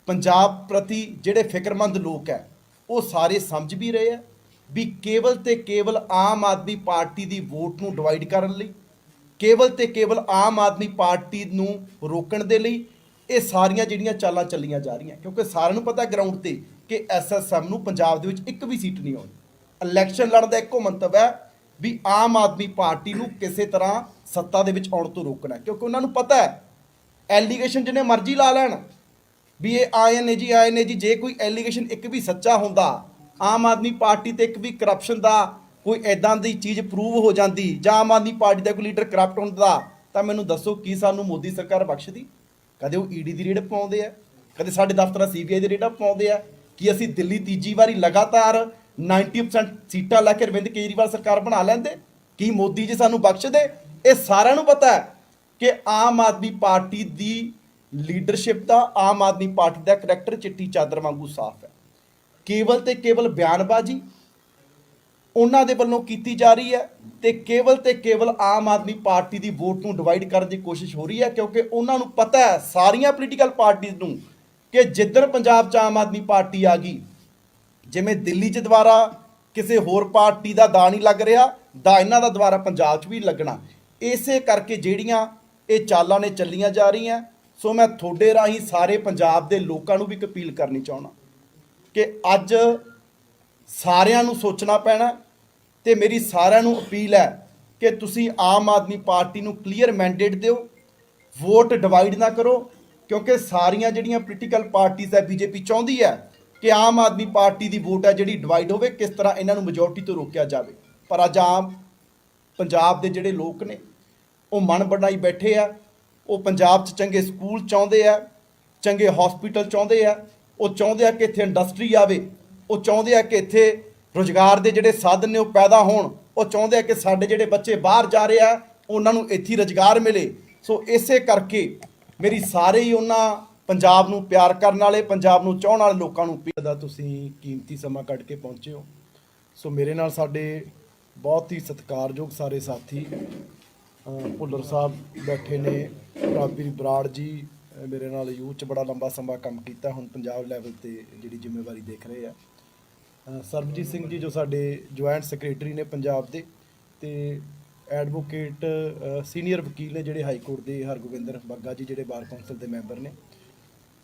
ਪੰਜਾਬ ਪ੍ਰਤੀ ਜਿਹੜੇ ਫਿਕਰਮੰਦ ਲੋਕ ਹੈ ਉਹ ਸਾਰੇ ਸਮਝ ਵੀ ਰਹੇ ਆ ਵੀ ਕੇਵਲ ਤੇ ਕੇਵਲ ਆਮ ਆਦਮੀ ਪਾਰਟੀ ਦੀ ਵੋਟ ਨੂੰ ਡਿਵਾਈਡ ਕਰਨ ਲਈ, ਕੇਵਲ ਤੇ ਕੇਵਲ ਆਮ ਆਦਮੀ ਪਾਰਟੀ ਨੂੰ ਰੋਕਣ ਦੇ ਲਈ ਇਹ ਸਾਰੀਆਂ ਜਿਹੜੀਆਂ ਚਾਲਾਂ ਚੱਲੀਆਂ ਜਾ ਰਹੀਆਂ, ਕਿਉਂਕਿ ਸਾਰਿਆਂ ਨੂੰ ਪਤਾ ਗਰਾਊਂਡ ਤੇ ਕਿ ਐਸਐਸਐਮ ਨੂੰ ਪੰਜਾਬ ਦੇ ਵਿੱਚ ਇੱਕ ਵੀ ਸੀਟ ਨਹੀਂ ਆਉਣੀ। ਇਲੈਕਸ਼ਨ ਲੜਨ ਦਾ ਇੱਕੋ ਮੰਤਵ ਹੈ ਵੀ ਆਮ ਆਦਮੀ ਪਾਰਟੀ ਨੂੰ ਕਿਸੇ ਤਰ੍ਹਾਂ ਸੱਤਾ ਦੇ ਵਿੱਚ ਆਉਣ ਤੋਂ ਰੋਕਣਾ, ਕਿਉਂਕਿ ਉਹਨਾਂ ਨੂੰ ਪਤਾ ਹੈ ਐਲੀਗੇਸ਼ਨ ਜਿਹਨੇ ਮਰਜ਼ੀ ਲਾ ਲੈਣ ਵੀ ਇਹ ਆਏ ਨੇ ਜੀ, ਜੇ ਕੋਈ ਐਲੀਗੇਸ਼ਨ ਇੱਕ ਵੀ ਸੱਚਾ ਹੁੰਦਾ, ਆਮ ਆਦਮੀ ਪਾਰਟੀ ਤੇ ਇੱਕ ਵੀ ਕਰਪਸ਼ਨ ਦਾ ਕੋਈ ਐਦਾਂ ਦੀ ਚੀਜ਼ ਪ੍ਰੂਵ ਹੋ ਜਾਂਦੀ ਜਾਂ ਆਮ ਆਦਮੀ ਪਾਰਟੀ ਦਾ ਕੋਈ ਲੀਡਰ ਕਰਪਟ ਹੁੰਦਾ, ਤਾਂ ਮੈਨੂੰ ਦੱਸੋ ਕੀ ਸਾਨੂੰ ਮੋਦੀ ਸਰਕਾਰ ਬਖਸ਼ਦੀ? ਕਦੇ ਉਹ ਈਡੀ ਦੀ ਰੇਡ ਪਾਉਂਦੇ ਆ, ਕਦੇ ਸਾਡੇ ਦਫ਼ਤਰਾਂ ਸੀਬੀਆਈ ਦੀ ਰੇਡਾਂ ਪਾਉਂਦੇ ਆ ਕਿ ਅਸੀਂ ਦਿੱਲੀ ਤੀਜੀ ਵਾਰੀ ਲਗਾਤਾਰ 90% ਸੀਟਾਂ ਲੈ ਕੇ ਅਰਵਿੰਦ ਕੇਜਰੀਵਾਲ ਸਰਕਾਰ ਬਣਾ ਲੈਂਦੇ? ਕੀ ਮੋਦੀ ਜੀ ਸਾਨੂੰ ਬਖਸ਼ਦੇ? ਇਹ ਸਾਰਿਆਂ ਨੂੰ ਪਤਾ ਹੈ ਕਿ ਆਮ ਆਦਮੀ ਪਾਰਟੀ ਦੀ ਲੀਡਰਸ਼ਿਪ ਦਾ, ਆਮ ਆਦਮੀ ਪਾਰਟੀ ਦਾ ਕਰੈਕਟਰ ਚਿੱਟੀ ਚਾਦਰ ਵਾਂਗੂ ਸਾਫ਼ ਹੈ। ਕੇਵਲ ਤੇ ਕੇਵਲ ਬਿਆਨਬਾਜ਼ੀ ਉਹਨਾਂ ਦੇ ਵੱਲੋਂ ਕੀਤੀ ਜਾ ਰਹੀ ਹੈ ਤੇ ਕੇਵਲ ਆਮ ਆਦਮੀ ਪਾਰਟੀ ਦੀ ਵੋਟ ਨੂੰ ਡਿਵਾਈਡ ਕਰਨ ਦੀ ਕੋਸ਼ਿਸ਼ ਹੋ ਰਹੀ ਹੈ, ਕਿਉਂਕਿ ਉਹਨਾਂ ਨੂੰ ਪਤਾ ਹੈ ਸਾਰੀਆਂ ਪੋਲੀਟੀਕਲ ਪਾਰਟੀਆਂ ਨੂੰ ਕਿ ਜਿੱਦਣ ਪੰਜਾਬ 'ਚ ਆਮ ਆਦਮੀ ਪਾਰਟੀ ਆ ਗਈ, ਜਿਵੇਂ ਦਿੱਲੀ 'ਚ ਦੁਬਾਰਾ ਕਿਸੇ ਹੋਰ ਪਾਰਟੀ ਦਾ ਦਾ ਨਹੀਂ ਲੱਗ ਰਿਹਾ, ਦਾ ਇਹਨਾਂ ਦਾ ਦੁਬਾਰਾ ਪੰਜਾਬ 'ਚ ਵੀ ਲੱਗਣਾ। ਇਸੇ ਕਰਕੇ ਜਿਹੜੀਆਂ ਇਹ ਚਾਲਾਂ ਨੇ ਚੱਲੀਆਂ ਜਾ ਰਹੀਆਂ। ਸੋ ਮੈਂ ਤੁਹਾਡੇ ਰਾਹੀਂ ਸਾਰੇ ਪੰਜਾਬ ਦੇ ਲੋਕਾਂ ਨੂੰ ਵੀ ਇੱਕ ਅਪੀਲ ਕਰਨੀ ਚਾਹੁੰਦਾ ਕਿ ਅੱਜ ਸਾਰਿਆਂ ਨੂੰ ਸੋਚਣਾ ਪੈਣਾ ਤੇ ਮੇਰੀ ਸਾਰਿਆਂ ਨੂੰ ਅਪੀਲ ਹੈ ਕਿ ਤੁਸੀਂ ਆਮ ਆਦਮੀ ਪਾਰਟੀ ਨੂੰ ਕਲੀਅਰ ਮੈਂਡੇਟ ਦਿਓ, ਵੋਟ ਡਿਵਾਈਡ ਨਾ ਕਰੋ, ਕਿਉਂਕਿ ਸਾਰੀਆਂ ਜਿਹੜੀਆਂ ਪੋਲੀਟੀਕਲ ਪਾਰਟੀਆਂ ਹੈ, ਬੀਜੇਪੀ ਚਾਹੁੰਦੀ ਹੈ ਕਿ ਆਮ ਆਦਮੀ ਪਾਰਟੀ ਦੀ ਵੋਟ ਹੈ ਜਿਹੜੀ ਡਿਵਾਈਡ ਹੋਵੇ, ਕਿਸ ਤਰ੍ਹਾਂ ਇਹਨਾਂ ਨੂੰ ਮੈਜੋਰਟੀ ਤੋਂ ਰੋਕਿਆ ਜਾਵੇ। ਪਰ ਅੱਜ ਆਮ ਪੰਜਾਬ ਦੇ ਜਿਹੜੇ ਲੋਕ ਨੇ ਉਹ ਮਨ ਬਣਾਈ ਬੈਠੇ ਆ, ਉਹ ਪੰਜਾਬ 'ਚ ਚੰਗੇ ਸਕੂਲ ਚਾਹੁੰਦੇ ਆ, ਚੰਗੇ ਹਸਪੀਟਲ ਚਾਹੁੰਦੇ ਆ, ਉਹ ਚਾਹੁੰਦੇ ਆ ਕਿ ਇੱਥੇ ਇੰਡਸਟਰੀ ਆਵੇ, ਉਹ ਚਾਹੁੰਦੇ ਆ ਕਿ ਇੱਥੇ ਰੁਜ਼ਗਾਰ ਦੇ ਜਿਹੜੇ ਸਾਧਨ ਨੇ ਉਹ ਪੈਦਾ ਹੋਣ, ਉਹ ਚਾਹੁੰਦੇ ਆ ਕਿ ਸਾਡੇ ਜਿਹੜੇ ਬੱਚੇ ਬਾਹਰ ਜਾ ਰਹੇ ਆ ਉਹਨਾਂ ਨੂੰ ਇੱਥੇ ਰੁਜ਼ਗਾਰ ਮਿਲੇ। ਸੋ ਇਸੇ ਕਰਕੇ ਮੇਰੀ ਸਾਰੇ ਹੀ ਉਹਨਾਂ ਪੰਜਾਬ ਨੂੰ ਪਿਆਰ ਕਰਨ ਵਾਲੇ, ਪੰਜਾਬ ਨੂੰ ਚਾਹਣ ਵਾਲੇ ਲੋਕਾਂ ਨੂੰ ਅਪੀਲ ਦਾ ਤੁਸੀਂ ਕੀਮਤੀ ਸਮਾਂ ਕੱਢ ਕੇ ਪਹੁੰਚੇ ਹੋ। ਸੋ ਮੇਰੇ ਨਾਲ ਸਾਡੇ ਬਹੁਤ ਹੀ ਸਤਿਕਾਰਯੋਗ ਸਾਰੇ ਸਾਥੀ ਭੁੱਲਰ ਸਾਹਿਬ ਬੈਠੇ ਨੇ, ਰਾਬੀ ਬਰਾੜ ਜੀ ਮੇਰੇ ਨਾਲ ਯੂਥ 'ਚ ਬੜਾ ਲੰਬਾ ਸਮਾਂ ਕੰਮ ਕੀਤਾ, ਹੁਣ ਪੰਜਾਬ ਲੈਵਲ ਤੇ ਜਿਹੜੀ ਜ਼ਿੰਮੇਵਾਰੀ ਦੇਖ ਰਹੇ ਆ। ਸਰਬਜੀਤ ਸਿੰਘ ਜੀ ਜੋ ਸਾਡੇ ਜੁਆਇੰਟ ਸੈਕਟਰੀ ਨੇ ਪੰਜਾਬ ਦੇ, ਤੇ ਐਡਵੋਕੇਟ ਸੀਨੀਅਰ ਵਕੀਲ ਨੇ ਜਿਹੜੇ ਹਾਈ ਕੋਰਟ ਦੇ, ਹਰਗੋਬਿੰਦਰ ਬੱਗਾ ਜੀ ਜਿਹੜੇ ਬਾਰ ਕੌਂਸਲ ਦੇ ਮੈਂਬਰ ਨੇ,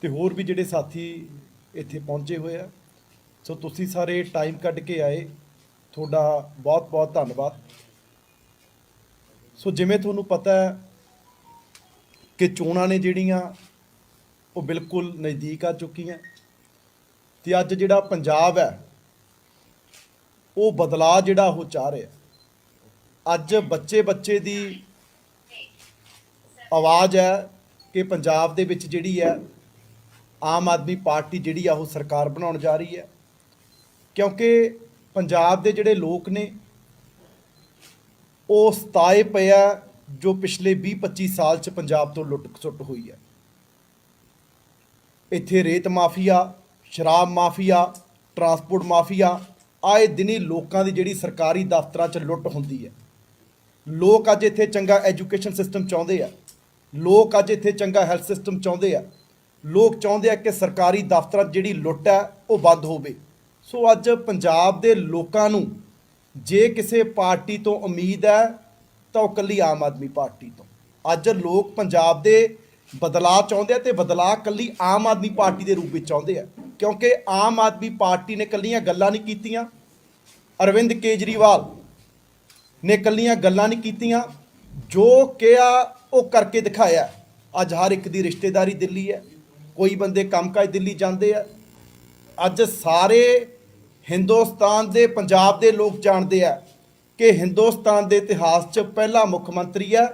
ਤੇ ਹੋਰ ਵੀ ਜਿਹੜੇ ਸਾਥੀ ਇੱਥੇ ਪਹੁੰਚੇ ਹੋਏ ਆ। ਸੋ ਤੁਸੀਂ ਸਾਰੇ ਟਾਈਮ ਕੱਢ ਕੇ ਆਏ, ਤੁਹਾਡਾ ਬਹੁਤ ਬਹੁਤ ਧੰਨਵਾਦ। ਸੋ ਜਿਵੇਂ ਤੁਹਾਨੂੰ ਪਤਾ ਹੈ ਕਿ ਚੋਣਾਂ ਨੇ ਜਿਹੜੀਆਂ ਉਹ ਬਿਲਕੁਲ ਨਜ਼ਦੀਕ ਆ ਚੁੱਕੀਆਂ, ਤੇ ਅੱਜ ਜਿਹੜਾ ਪੰਜਾਬ ਹੈ ਉਹ ਬਦਲਾਅ ਜਿਹੜਾ ਉਹ ਚਾਹ ਰਿਹਾ। ਅੱਜ ਬੱਚੇ ਦੀ ਆਵਾਜ਼ ਹੈ ਕਿ ਪੰਜਾਬ ਦੇ ਵਿੱਚ ਜਿਹੜੀ ਹੈ ਆਮ ਆਦਮੀ ਪਾਰਟੀ ਜਿਹੜੀ ਆ ਉਹ ਸਰਕਾਰ ਬਣਾਉਣ ਜਾ ਰਹੀ ਹੈ, ਕਿਉਂਕਿ ਪੰਜਾਬ ਦੇ ਜਿਹੜੇ ਲੋਕ ਨੇ ਉਹ ਸਤਾਏ ਪਏ ਆ ਜੋ ਪਿਛਲੇ 20-25 ਸਾਲ 'ਚ ਪੰਜਾਬ ਤੋਂ ਲੁੱਟ ਖਸੁੱਟ ਹੋਈ ਹੈ। ਇੱਥੇ ਰੇਤ ਮਾਫੀਆ, ਸ਼ਰਾਬ ਮਾਫੀਆ, ਟਰਾਂਸਪੋਰਟ ਮਾਫੀਆ, ਆਏ ਦਿਨੀ ਲੋਕਾਂ ਦੀ ਜਿਹੜੀ ਸਰਕਾਰੀ ਦਫ਼ਤਰਾਂ 'ਚ ਲੁੱਟ ਹੁੰਦੀ ਹੈ। ਲੋਕ ਅੱਜ ਇੱਥੇ ਚੰਗਾ ਐਜੂਕੇਸ਼ਨ ਸਿਸਟਮ ਚਾਹੁੰਦੇ ਆ, ਲੋਕ ਅੱਜ ਇੱਥੇ ਚੰਗਾ ਹੈਲਥ ਸਿਸਟਮ ਚਾਹੁੰਦੇ ਆ, ਲੋਕ ਚਾਹੁੰਦੇ ਆ ਕਿ ਸਰਕਾਰੀ ਦਫ਼ਤਰਾਂ 'ਚ ਜਿਹੜੀ ਲੁੱਟ ਹੈ ਉਹ ਬੰਦ ਹੋਵੇ। ਸੋ ਅੱਜ ਪੰਜਾਬ ਦੇ ਲੋਕਾਂ ਨੂੰ ਜੇ ਕਿਸੇ ਪਾਰਟੀ ਤੋਂ ਉਮੀਦ ਹੈ ਤਾਂ ਉਹ ਇਕੱਲੀ ਆਮ ਆਦਮੀ ਪਾਰਟੀ ਤੋਂ। ਅੱਜ ਲੋਕ ਪੰਜਾਬ ਦੇ ਬਦਲਾਅ ਚਾਹੁੰਦੇ ਆ ਤੇ ਬਦਲਾਅ ਇਕੱਲੀ ਆਮ ਆਦਮੀ ਪਾਰਟੀ ਦੇ ਰੂਪ ਵਿੱਚ ਚਾਹੁੰਦੇ ਆ, ਕਿਉਂਕਿ ਆਮ ਆਦਮੀ ਪਾਰਟੀ ਨੇ ਇਕੱਲੀਆਂ ਗੱਲਾਂ ਨਹੀਂ ਕੀਤੀਆਂ, ਅਰਵਿੰਦ ਕੇਜਰੀਵਾਲ ਨੇ ਇਕੱਲੀਆਂ ਗੱਲਾਂ ਨਹੀਂ ਕੀਤੀਆਂ, ਜੋ ਕਿਹਾ ਉਹ ਕਰਕੇ ਦਿਖਾਇਆ। ਅੱਜ ਹਰ ਇੱਕ ਦੀ ਰਿਸ਼ਤੇਦਾਰੀ ਦਿੱਲੀ ਹੈ, ਕੋਈ ਬੰਦੇ ਕੰਮਕਾਜ ਦਿੱਲੀ ਜਾਂਦੇ ਆ। ਅੱਜ ਸਾਰੇ ਹਿੰਦੁਸਤਾਨ ਦੇ ਪੰਜਾਬ ਦੇ ਲੋਕ ਜਾਣਦੇ ਆ ਕਿ ਹਿੰਦੁਸਤਾਨ ਦੇ ਇਤਿਹਾਸ 'ਚ ਪਹਿਲਾ ਮੁੱਖ ਮੰਤਰੀ ਹੈ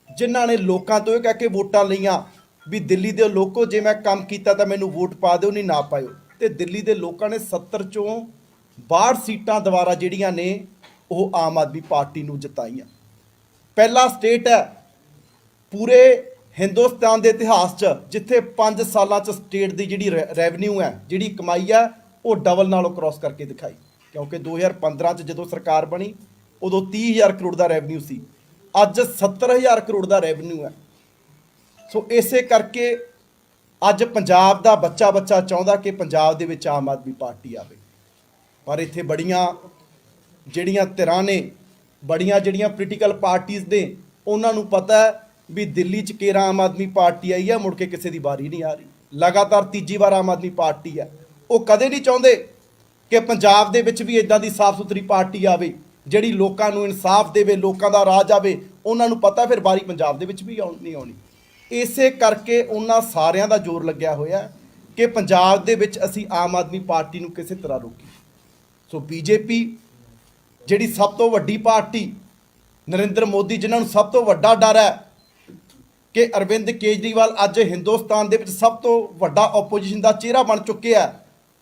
ਜਿਨ੍ਹਾਂ ਨੇ ਲੋਕਾਂ ਤੋਂ ਇਹ ਕਹਿ ਕੇ ਵੋਟਾਂ ਲਈਆਂ ਵੀ ਦਿੱਲੀ ਦੇ ਲੋਕੋ ਜੇ ਮੈਂ ਕੰਮ ਕੀਤਾ ਤਾਂ ਮੈਨੂੰ ਵੋਟ ਪਾ ਦਿਓ, ਨਹੀਂ ਨਾ ਪਾਇਓ। ਤੇ ਦਿੱਲੀ ਦੇ ਲੋਕਾਂ ਨੇ 70 ਚੋਂ 62 ਸੀਟਾਂ ਦੁਬਾਰਾ ਜਿਹੜੀਆਂ ਨੇ ਉਹ ਆਮ ਆਦਮੀ ਪਾਰਟੀ ਨੂੰ ਜਿਤਾਈਆਂ। ਪਹਿਲਾ ਸਟੇਟ ਹੈ ਪੂਰੇ ਹਿੰਦੁਸਤਾਨ ਦੇ ਇਤਿਹਾਸ 'ਚ ਜਿੱਥੇ 5 ਸਾਲਾਂ 'ਚ ਸਟੇਟ ਦੀ ਜਿਹੜੀ ਰੈਵਨਿਊ ਹੈ, ਜਿਹੜੀ ਕਮਾਈ ਹੈ, ਉਹ ਡਬਲ ਨਾਲੋਂ ਕ੍ਰਾਸ ਕਰਕੇ ਦਿਖਾਈ। ਕਿਉਂਕਿ 2015 'ਚ ਜਦੋਂ ਸਰਕਾਰ ਬਣੀ ਉਦੋਂ 30,000 ਕਰੋੜ ਦਾ ਰੈਵਨਿਊ ਸੀ, ਅੱਜ 70,000 ਕਰੋੜ ਦਾ ਰੈਵਨਿਊ ਹੈ। ਸੋ ਇਸੇ ਕਰਕੇ ਅੱਜ ਪੰਜਾਬ ਦਾ ਬੱਚਾ ਚਾਹੁੰਦਾ ਕਿ ਪੰਜਾਬ ਦੇ ਵਿੱਚ ਆਮ ਆਦਮੀ ਪਾਰਟੀ ਆਵੇ, ਪਰ ਇੱਥੇ ਬੜੀਆਂ ਜਿਹੜੀਆਂ ਧਿਰਾਂ ਨੇ, ਬੜੀਆਂ ਜਿਹੜੀਆਂ ਪੋਲੀਟੀਕਲ ਪਾਰਟੀਆਂ ਨੇ, ਉਹਨਾਂ ਨੂੰ ਪਤਾ ਹੈ ਵੀ ਦਿੱਲੀ 'ਚ ਕੇਰਾਂ ਆਮ ਆਦਮੀ ਪਾਰਟੀ ਆਈ ਹੈ, ਮੁੜ ਕੇ ਕਿਸੇ ਦੀ ਵਾਰੀ ਨਹੀਂ ਆ ਰਹੀ। ਲਗਾਤਾਰ ਤੀਜੀ ਵਾਰ ਆਮ ਆਦਮੀ ਪਾਰਟੀ ਹੈ। ਉਹ ਕਦੇ ਨਹੀਂ ਚਾਹੁੰਦੇ ਕਿ ਪੰਜਾਬ ਦੇ ਵਿੱਚ ਵੀ ਇਦਾਂ ਦੀ ਸਾਫ਼ ਸੁਥਰੀ ਪਾਰਟੀ ਆਵੇ ਜਿਹੜੀ ਲੋਕਾਂ ਨੂੰ ਇਨਸਾਫ ਦੇਵੇ, ਲੋਕਾਂ ਦਾ ਰਾਜ ਆਵੇ। ਉਹਨਾਂ ਨੂੰ ਪਤਾ ਫਿਰ ਵਾਰੀ ਪੰਜਾਬ ਦੇ ਵਿੱਚ ਵੀ ਨਹੀਂ ਆਉਣੀ। ਇਸੇ ਕਰਕੇ ਉਹਨਾਂ ਸਾਰਿਆਂ ਦਾ ਜ਼ੋਰ ਲੱਗਿਆ ਹੋਇਆ ਕਿ ਪੰਜਾਬ ਦੇ ਵਿੱਚ ਅਸੀਂ ਆਮ ਆਦਮੀ ਪਾਰਟੀ ਨੂੰ ਕਿਸੇ ਤਰ੍ਹਾਂ ਰੋਕੀਏ। ਸੋ ਬੀਜੇਪੀ ਜਿਹੜੀ ਸਭ ਤੋਂ ਵੱਡੀ ਪਾਰਟੀ, ਨਰਿੰਦਰ ਮੋਦੀ ਜਿਨ੍ਹਾਂ ਨੂੰ ਸਭ ਤੋਂ ਵੱਡਾ ਡਰ ਹੈ ਕਿ ਅਰਵਿੰਦ ਕੇਜਰੀਵਾਲ ਅੱਜ ਹਿੰਦੁਸਤਾਨ ਦੇ ਵਿੱਚ ਸਭ ਤੋਂ ਵੱਡਾ ਆਪੋਜੀਸ਼ਨ ਦਾ ਚਿਹਰਾ ਬਣ ਚੁੱਕਿਆ,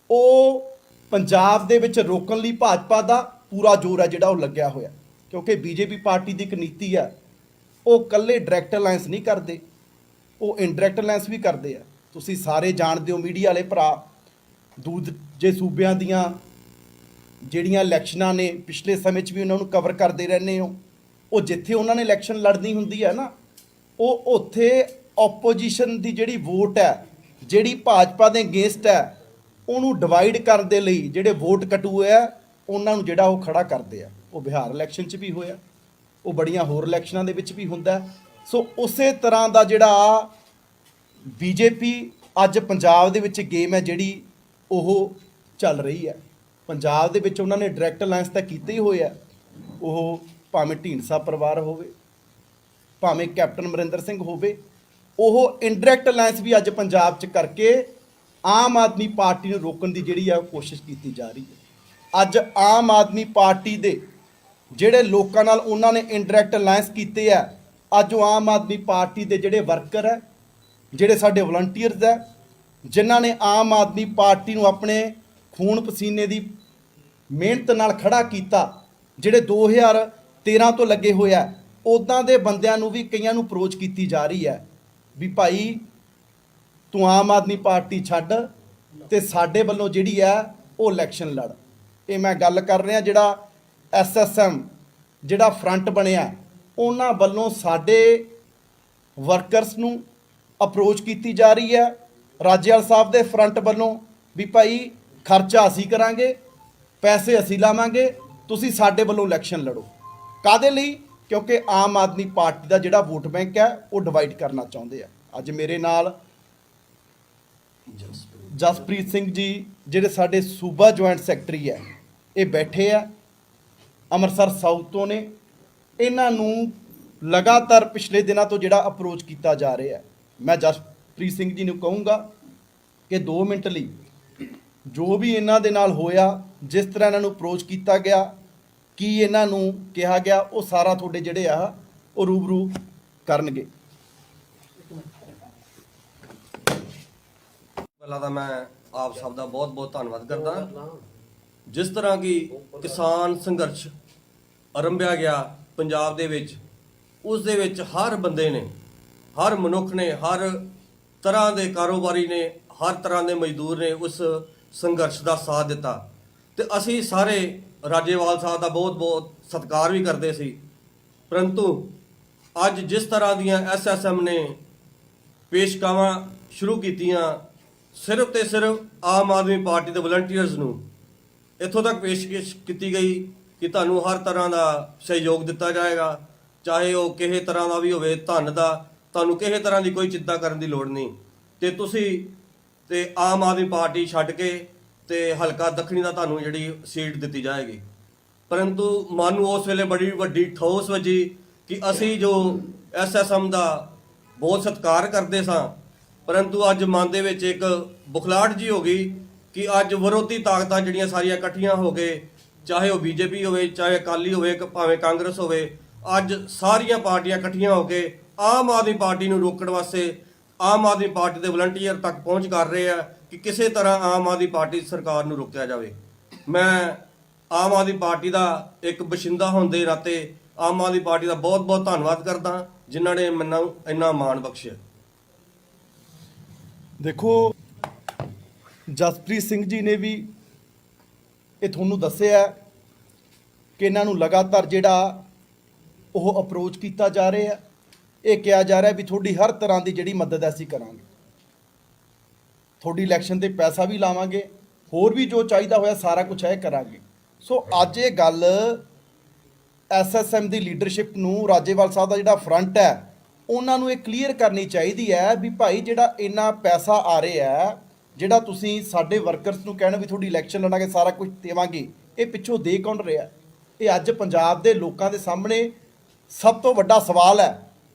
ਉਹ ਪੰਜਾਬ ਦੇ ਵਿੱਚ ਰੋਕਣ ਲਈ ਭਾਜਪਾ ਦਾ ਪੂਰਾ ਜ਼ੋਰ ਹੈ ਜਿਹੜਾ ਉਹ ਲੱਗਿਆ ਹੋਇਆ। ਕਿਉਂਕਿ ਬੀਜੇਪੀ ਪਾਰਟੀ ਦੀ ਇੱਕ ਨੀਤੀ ਹੈ, ਉਹ ਇਕੱਲੇ ਡਾਇਰੈਕਟ ਅਲਾਇੰਸ ਨਹੀਂ ਕਰਦੇ, ਉਹ ਇਨਡਾਇਰੈਕਟ ਅਲਾਇੰਸ ਵੀ ਕਰਦੇ ਆ। ਤੁਸੀਂ ਸਾਰੇ ਜਾਣਦੇ ਹੋ, ਮੀਡੀਆ ਵਾਲੇ ਭਰਾ, ਦੂਜੇ ਸੂਬਿਆਂ ਦੀਆਂ ਜਿਹੜੀਆਂ ਇਲੈਕਸ਼ਨਾਂ ਨੇ ਪਿਛਲੇ ਸਮੇਂ 'ਚ ਵੀ ਉਹਨਾਂ ਨੂੰ ਕਵਰ ਕਰਦੇ ਰਹਿੰਦੇ ਹੋ। ਉਹ ਜਿੱਥੇ ਉਹਨਾਂ ਨੇ ਇਲੈਕਸ਼ਨ ਲੜਨੀ ਹੁੰਦੀ ਹੈ ਨਾ, ਉਹ ਉੱਥੇ ਆਪੋਜੀਸ਼ਨ ਦੀ ਜਿਹੜੀ ਵੋਟ ਹੈ, ਜਿਹੜੀ ਭਾਜਪਾ ਦੇ ਅਗੇਂਸਟ ਹੈ, ਉਹਨੂੰ ਡਿਵਾਈਡ ਕਰਨ ਦੇ ਲਈ ਜਿਹੜੇ ਵੋਟ ਕਟੂਏ ਆ ਉਹਨਾਂ ਨੂੰ ਜਿਹੜਾ ਉਹ ਖੜਾ ਕਰਦੇ ਆ। ਉਹ ਬਿਹਾਰ ਇਲੈਕਸ਼ਨ 'ਚ ਵੀ ਹੋਇਆ, ਉਹ ਬੜੀਆਂ ਹੋਰ ਇਲੈਕਸ਼ਨਾਂ ਦੇ ਵਿੱਚ ਵੀ ਹੁੰਦਾ। ਸੋ ਉਸੇ ਤਰ੍ਹਾਂ ਦਾ ਜਿਹੜਾ ਬੀਜੇਪੀ ਅੱਜ ਪੰਜਾਬ ਦੇ ਵਿੱਚ ਗੇਮ ਹੈ ਜਿਹੜੀ ਉਹ ਚੱਲ ਰਹੀ ਹੈ। ਪੰਜਾਬ ਦੇ ਵਿੱਚ ਉਹਨਾਂ ਨੇ ਡਾਇਰੈਕਟ ਅਲਾਇੰਸ ਤਾਂ ਕੀਤੇ ਹੀ ਹੋਏ ਆ, ਉਹ ਭਾਵੇਂ ਢੀਂਡਸਾ ਪਰਿਵਾਰ ਹੋਵੇ, ਭਾਵੇਂ ਕੈਪਟਨ ਅਮਰਿੰਦਰ ਸਿੰਘ ਹੋਵੇ, ਉਹ ਇਨਡਾਇਰੈਕਟ ਅਲਾਇੰਸ ਵੀ ਅੱਜ ਪੰਜਾਬ 'ਚ ਕਰਕੇ ਆਮ ਆਦਮੀ ਪਾਰਟੀ ਨੂੰ ਰੋਕਣ ਦੀ ਜਿਹੜੀ ਆ ਕੋਸ਼ਿਸ਼ ਕੀਤੀ ਜਾ ਰਹੀ ਹੈ। ਅੱਜ ਆਮ ਆਦਮੀ ਪਾਰਟੀ ਦੇ ਜਿਹੜੇ ਲੋਕਾਂ ਨਾਲ ਉਹਨਾਂ ਨੇ ਇਨਡਾਇਰੈਕਟ ਅਲਾਇੰਸ ਕੀਤੇ ਆ, ਅੱਜ ਉਹ ਆਮ ਆਦਮੀ ਪਾਰਟੀ ਦੇ ਜਿਹੜੇ ਵਰਕਰ ਹੈ, ਜਿਹੜੇ ਸਾਡੇ ਵਲੰਟੀਅਰਸ ਹੈ, ਜਿਨ੍ਹਾਂ ਨੇ ਆਮ ਆਦਮੀ ਪਾਰਟੀ ਨੂੰ ਆਪਣੇ ਖੂਨ ਪਸੀਨੇ ਦੀ ਮਿਹਨਤ ਨਾਲ ਖੜਾ ਕੀਤਾ, ਜਿਹੜੇ 2013 ਤੋਂ ਲੱਗੇ ਹੋਇਆ, ਉੱਦਾਂ ਦੇ ਬੰਦਿਆਂ ਨੂੰ ਵੀ ਕਈਆਂ ਨੂੰ ਅਪਰੋਚ ਕੀਤੀ ਜਾ ਰਹੀ ਹੈ ਵੀ ਭਾਈ ਤੂੰ ਆਮ ਆਦਮੀ ਪਾਰਟੀ ਛੱਡ ਤੇ ਸਾਡੇ ਵੱਲੋਂ ਜਿਹੜੀ ਹੈ ਉਹ ਇਲੈਕਸ਼ਨ ਲੜ। ਇਹ ਮੈਂ ਗੱਲ ਕਰ ਰਿਹਾ ਜਿਹੜਾ SSM ਜਿਹੜਾ ਫਰੰਟ ਬਣਿਆ, ਉਹਨਾਂ ਵੱਲੋਂ ਸਾਡੇ ਵਰਕਰਸ ਨੂੰ ਅਪਰੋਚ ਕੀਤੀ ਜਾ ਰਹੀ ਹੈ, ਰਾਜੇਵਾਲ ਸਾਹਿਬ ਦੇ ਫਰੰਟ ਵੱਲੋਂ ਵੀ ਭਾਈ ਖਰਚਾ ਅਸੀਂ ਕਰਾਂਗੇ, ਪੈਸੇ ਅਸੀਂ ਲਾਵਾਂਗੇ, ਤੁਸੀਂ ਸਾਡੇ ਵੱਲੋਂ ਇਲੈਕਸ਼ਨ ਲੜੋ। ਕਾਹਦੇ ਲਈ? ਕਿਉਂਕਿ ਆਮ ਆਦਮੀ ਪਾਰਟੀ ਦਾ ਜਿਹੜਾ ਵੋਟ ਬੈਂਕ ਹੈ ਉਹ ਡਿਵਾਈਡ ਕਰਨਾ ਚਾਹੁੰਦੇ ਆ। ਅੱਜ ਮੇਰੇ ਨਾਲ ਜਸਪ੍ਰੀਤ ਸਿੰਘ ਜੀ ਜਿਹੜੇ ਸਾਡੇ ਸੂਬਾ ਜੁਆਇੰਟ ਸੈਕਟਰੀ ਹੈ, ਇਹ ਬੈਠੇ ਆ, ਅੰਮ੍ਰਿਤਸਰ ਸਾਊਥ ਤੋਂ ਨੇ। ਇਹਨਾਂ ਨੂੰ ਲਗਾਤਾਰ ਪਿਛਲੇ ਦਿਨਾਂ ਤੋਂ ਜਿਹੜਾ ਅਪਰੋਚ ਕੀਤਾ ਜਾ ਰਿਹਾ ਹੈ। ਮੈਂ ਜਸਪ੍ਰੀਤ ਸਿੰਘ ਜੀ ਨੂੰ ਕਹੂੰਗਾ ਕਿ 2 ਮਿੰਟ ਲਈ ਜੋ ਵੀ ਇਹਨਾਂ ਦੇ ਨਾਲ ਹੋਇਆ, ਜਿਸ ਤਰ੍ਹਾਂ ਇਹਨਾਂ ਨੂੰ ਅਪਰੋਚ ਕੀਤਾ ਗਿਆ, ਕੀ ਇਹਨਾਂ ਨੂੰ ਕਿਹਾ ਗਿਆ, ਉਹ ਸਾਰਾ ਤੁਹਾਡੇ ਜਿਹੜੇ ਆ ਉਹ ਰੂਬਰੂ ਕਰਨਗੇ। ਪਹਿਲਾਂ ਤਾਂ ਮੈਂ ਆਪ ਸਭ ਦਾ ਬਹੁਤ-ਬਹੁਤ ਧੰਨਵਾਦ ਕਰਦਾ। ਜਿਸ ਤਰ੍ਹਾਂ ਕਿ ਕਿਸਾਨ ਸੰਘਰਸ਼ ਆਰੰਭਿਆ ਗਿਆ ਪੰਜਾਬ ਦੇ ਵਿੱਚ, ਉਸ ਦੇ ਵਿੱਚ ਹਰ ਬੰਦੇ ਨੇ, ਹਰ ਮਨੁੱਖ ਨੇ, ਹਰ ਤਰ੍ਹਾਂ ਦੇ ਕਾਰੋਬਾਰੀ ਨੇ, ਹਰ ਤਰ੍ਹਾਂ ਦੇ ਮਜ਼ਦੂਰ ਨੇ ਉਸ ਸੰਘਰਸ਼ ਦਾ ਸਾਥ ਦਿੱਤਾ ਤੇ ਅਸੀਂ ਸਾਰੇ ਰਾਜੇਵਾਲ ਸਾਹਿਬ ਦਾ ਬਹੁਤ-ਬਹੁਤ ਸਤਿਕਾਰ ਵੀ ਕਰਦੇ ਸੀ। ਪਰੰਤੂ ਅੱਜ ਜਿਸ ਤਰ੍ਹਾਂ ਦੀਆਂ ਐਸਐਸਐਮ ਨੇ ਪੇਸ਼ਕਾਵਾਂ ਸ਼ੁਰੂ ਕੀਤੀਆਂ, ਸਿਰਫ ਤੇ ਸਿਰਫ ਆਮ ਆਦਮੀ ਪਾਰਟੀ ਦੇ ਵਲੰਟੀਅਰਸ ਨੂੰ ਇੱਥੋਂ ਤੱਕ ਪੇਸ਼ਕਸ਼ ਕੀਤੀ ਗਈ ਕਿ ਤੁਹਾਨੂੰ ਹਰ ਤਰ੍ਹਾਂ ਦਾ ਸਹਿਯੋਗ ਦਿੱਤਾ ਜਾਏਗਾ, ਚਾਹੇ ਉਹ ਕਿਸੇ ਤਰ੍ਹਾਂ ਦਾ ਵੀ ਹੋਵੇ, ਧਨ ਦਾ, ਤੁਹਾਨੂੰ ਕਿਸੇ ਤਰ੍ਹਾਂ ਦੀ ਕੋਈ ਚਿੰਤਾ ਕਰਨ ਦੀ ਲੋੜ ਨਹੀਂ ਤੇ ਤੁਸੀਂ ਤੇ ਆਮ ਆਦਮੀ ਪਾਰਟੀ ਛੱਡ ਕੇ ਤੇ ਹਲਕਾ ਦੱਖਣੀ ਦਾ ਤੁਹਾਨੂੰ ਜਿਹੜੀ ਸੀਟ ਦਿੱਤੀ ਜਾਏਗੀ। ਪਰੰਤੂ ਮਨ ਨੂੰ ਉਸ ਵੇਲੇ ਬੜੀ ਵੱਡੀ ਠੋਸ ਵੱਜੀ ਕਿ ਅਸੀਂ ਜੋ ਐਸਐਸਐਮ ਦਾ ਬਹੁਤ ਸਤਿਕਾਰ ਕਰਦੇ ਸਾਂ, ਪਰੰਤੂ ਅੱਜ ਮਨ ਦੇ ਵਿੱਚ ਇੱਕ ਬੁਖਲਾਹਟ ਜੀ ਹੋ ਗਈ ਕਿ ਅੱਜ ਵਿਰੋਧੀ ਤਾਕਤਾਂ ਜਿਹੜੀਆਂ ਸਾਰੀਆਂ ਇਕੱਠੀਆਂ ਹੋ ਕੇ, ਚਾਹੇ ਉਹ ਬੀਜੇਪੀ ਹੋਵੇ, ਚਾਹੇ ਅਕਾਲੀ ਹੋਵੇ, ਭਾਵੇਂ ਕਾਂਗਰਸ ਹੋਵੇ, ਅੱਜ ਸਾਰੀਆਂ ਪਾਰਟੀਆਂ ਇਕੱਠੀਆਂ ਹੋ ਕੇ ਆਮ ਆਦਮੀ ਪਾਰਟੀ ਨੂੰ ਰੋਕਣ ਵਾਸਤੇ ਆਮ ਆਦਮੀ ਪਾਰਟੀ ਦੇ ਵਲੰਟੀਅਰ ਤੱਕ ਪਹੁੰਚ ਕਰ ਰਹੇ ਆ ਕਿ ਕਿਸੇ ਤਰ੍ਹਾਂ ਆਮ ਆਦਮੀ ਪਾਰਟੀ ਸਰਕਾਰ ਨੂੰ ਰੋਕਿਆ ਜਾਵੇ। ਮੈਂ ਆਮ ਆਦਮੀ ਪਾਰਟੀ ਦਾ ਇੱਕ ਬਸ਼ਿੰਦਾ ਹੋਣ ਦੇ ਨਾਤੇ ਆਮ ਆਦਮੀ ਪਾਰਟੀ ਦਾ ਬਹੁਤ-ਬਹੁਤ ਧੰਨਵਾਦ ਕਰਦਾ ਜਿਨ੍ਹਾਂ ਨੇ ਮੈਨੂੰ ਇੰਨਾ ਮਾਣ ਬਖਸ਼ਿਆ। ਦੇਖੋ, ਜਸਪ੍ਰੀਤ ਸਿੰਘ ਜੀ ਨੇ ਵੀ ਇਹ ਤੁਹਾਨੂੰ ਦੱਸਿਆ ਕਿ ਇਹਨਾਂ ਨੂੰ ਲਗਾਤਾਰ ਜਿਹੜਾ ਉਹ ਅਪਰੋਚ ਕੀਤਾ ਜਾ ਰਿਹਾ, ਇਹ ਕਿਹਾ ਜਾ ਰਿਹਾ ਵੀ ਤੁਹਾਡੀ ਹਰ ਤਰ੍ਹਾਂ ਦੀ ਜਿਹੜੀ ਮਦਦ ਅਸੀਂ ਕਰਾਂਗੇ, ਤੁਹਾਡੀ ਇਲੈਕਸ਼ਨ ਤੇ ਪੈਸਾ ਵੀ ਲਾਵਾਂਗੇ, ਹੋਰ ਵੀ ਜੋ ਚਾਹੀਦਾ ਹੋਇਆ ਸਾਰਾ ਕੁਝ ਹੈ ਕਰਾਂਗੇ। ਸੋ ਅੱਜ ਇਹ ਗੱਲ ਐਸਐਸਐਮ ਦੀ ਲੀਡਰਸ਼ਿਪ ਨੂੰ, ਰਾਜੇਵਾਲ ਸਾਹਿਬ ਦਾ ਜਿਹੜਾ ਫਰੰਟ ਹੈ, ਉਹਨਾਂ ਨੂੰ ਇਹ ਕਲੀਅਰ ਕਰਨੀ ਚਾਹੀਦੀ ਹੈ ਵੀ ਭਾਈ ਜਿਹੜਾ ਇੰਨਾ ਪੈਸਾ ਆ ਰਿਹਾ, ਜਿਹੜਾ ਤੁਸੀਂ ਸਾਡੇ ਵਰਕਰਸ ਨੂੰ ਕਹਿਣਾ ਵੀ ਤੁਹਾਡੀ ਇਲੈਕਸ਼ਨ ਲੜਾਂਗੇ, ਸਾਰਾ ਕੁਝ ਦੇਵਾਂਗੇ, ਇਹ ਪਿੱਛੋਂ ਦੇ ਕੌਣ ਰਿਹਾ? ਇਹ ਅੱਜ ਪੰਜਾਬ ਦੇ ਲੋਕਾਂ ਦੇ ਸਾਹਮਣੇ ਸਭ ਤੋਂ ਵੱਡਾ ਸਵਾਲ ਹੈ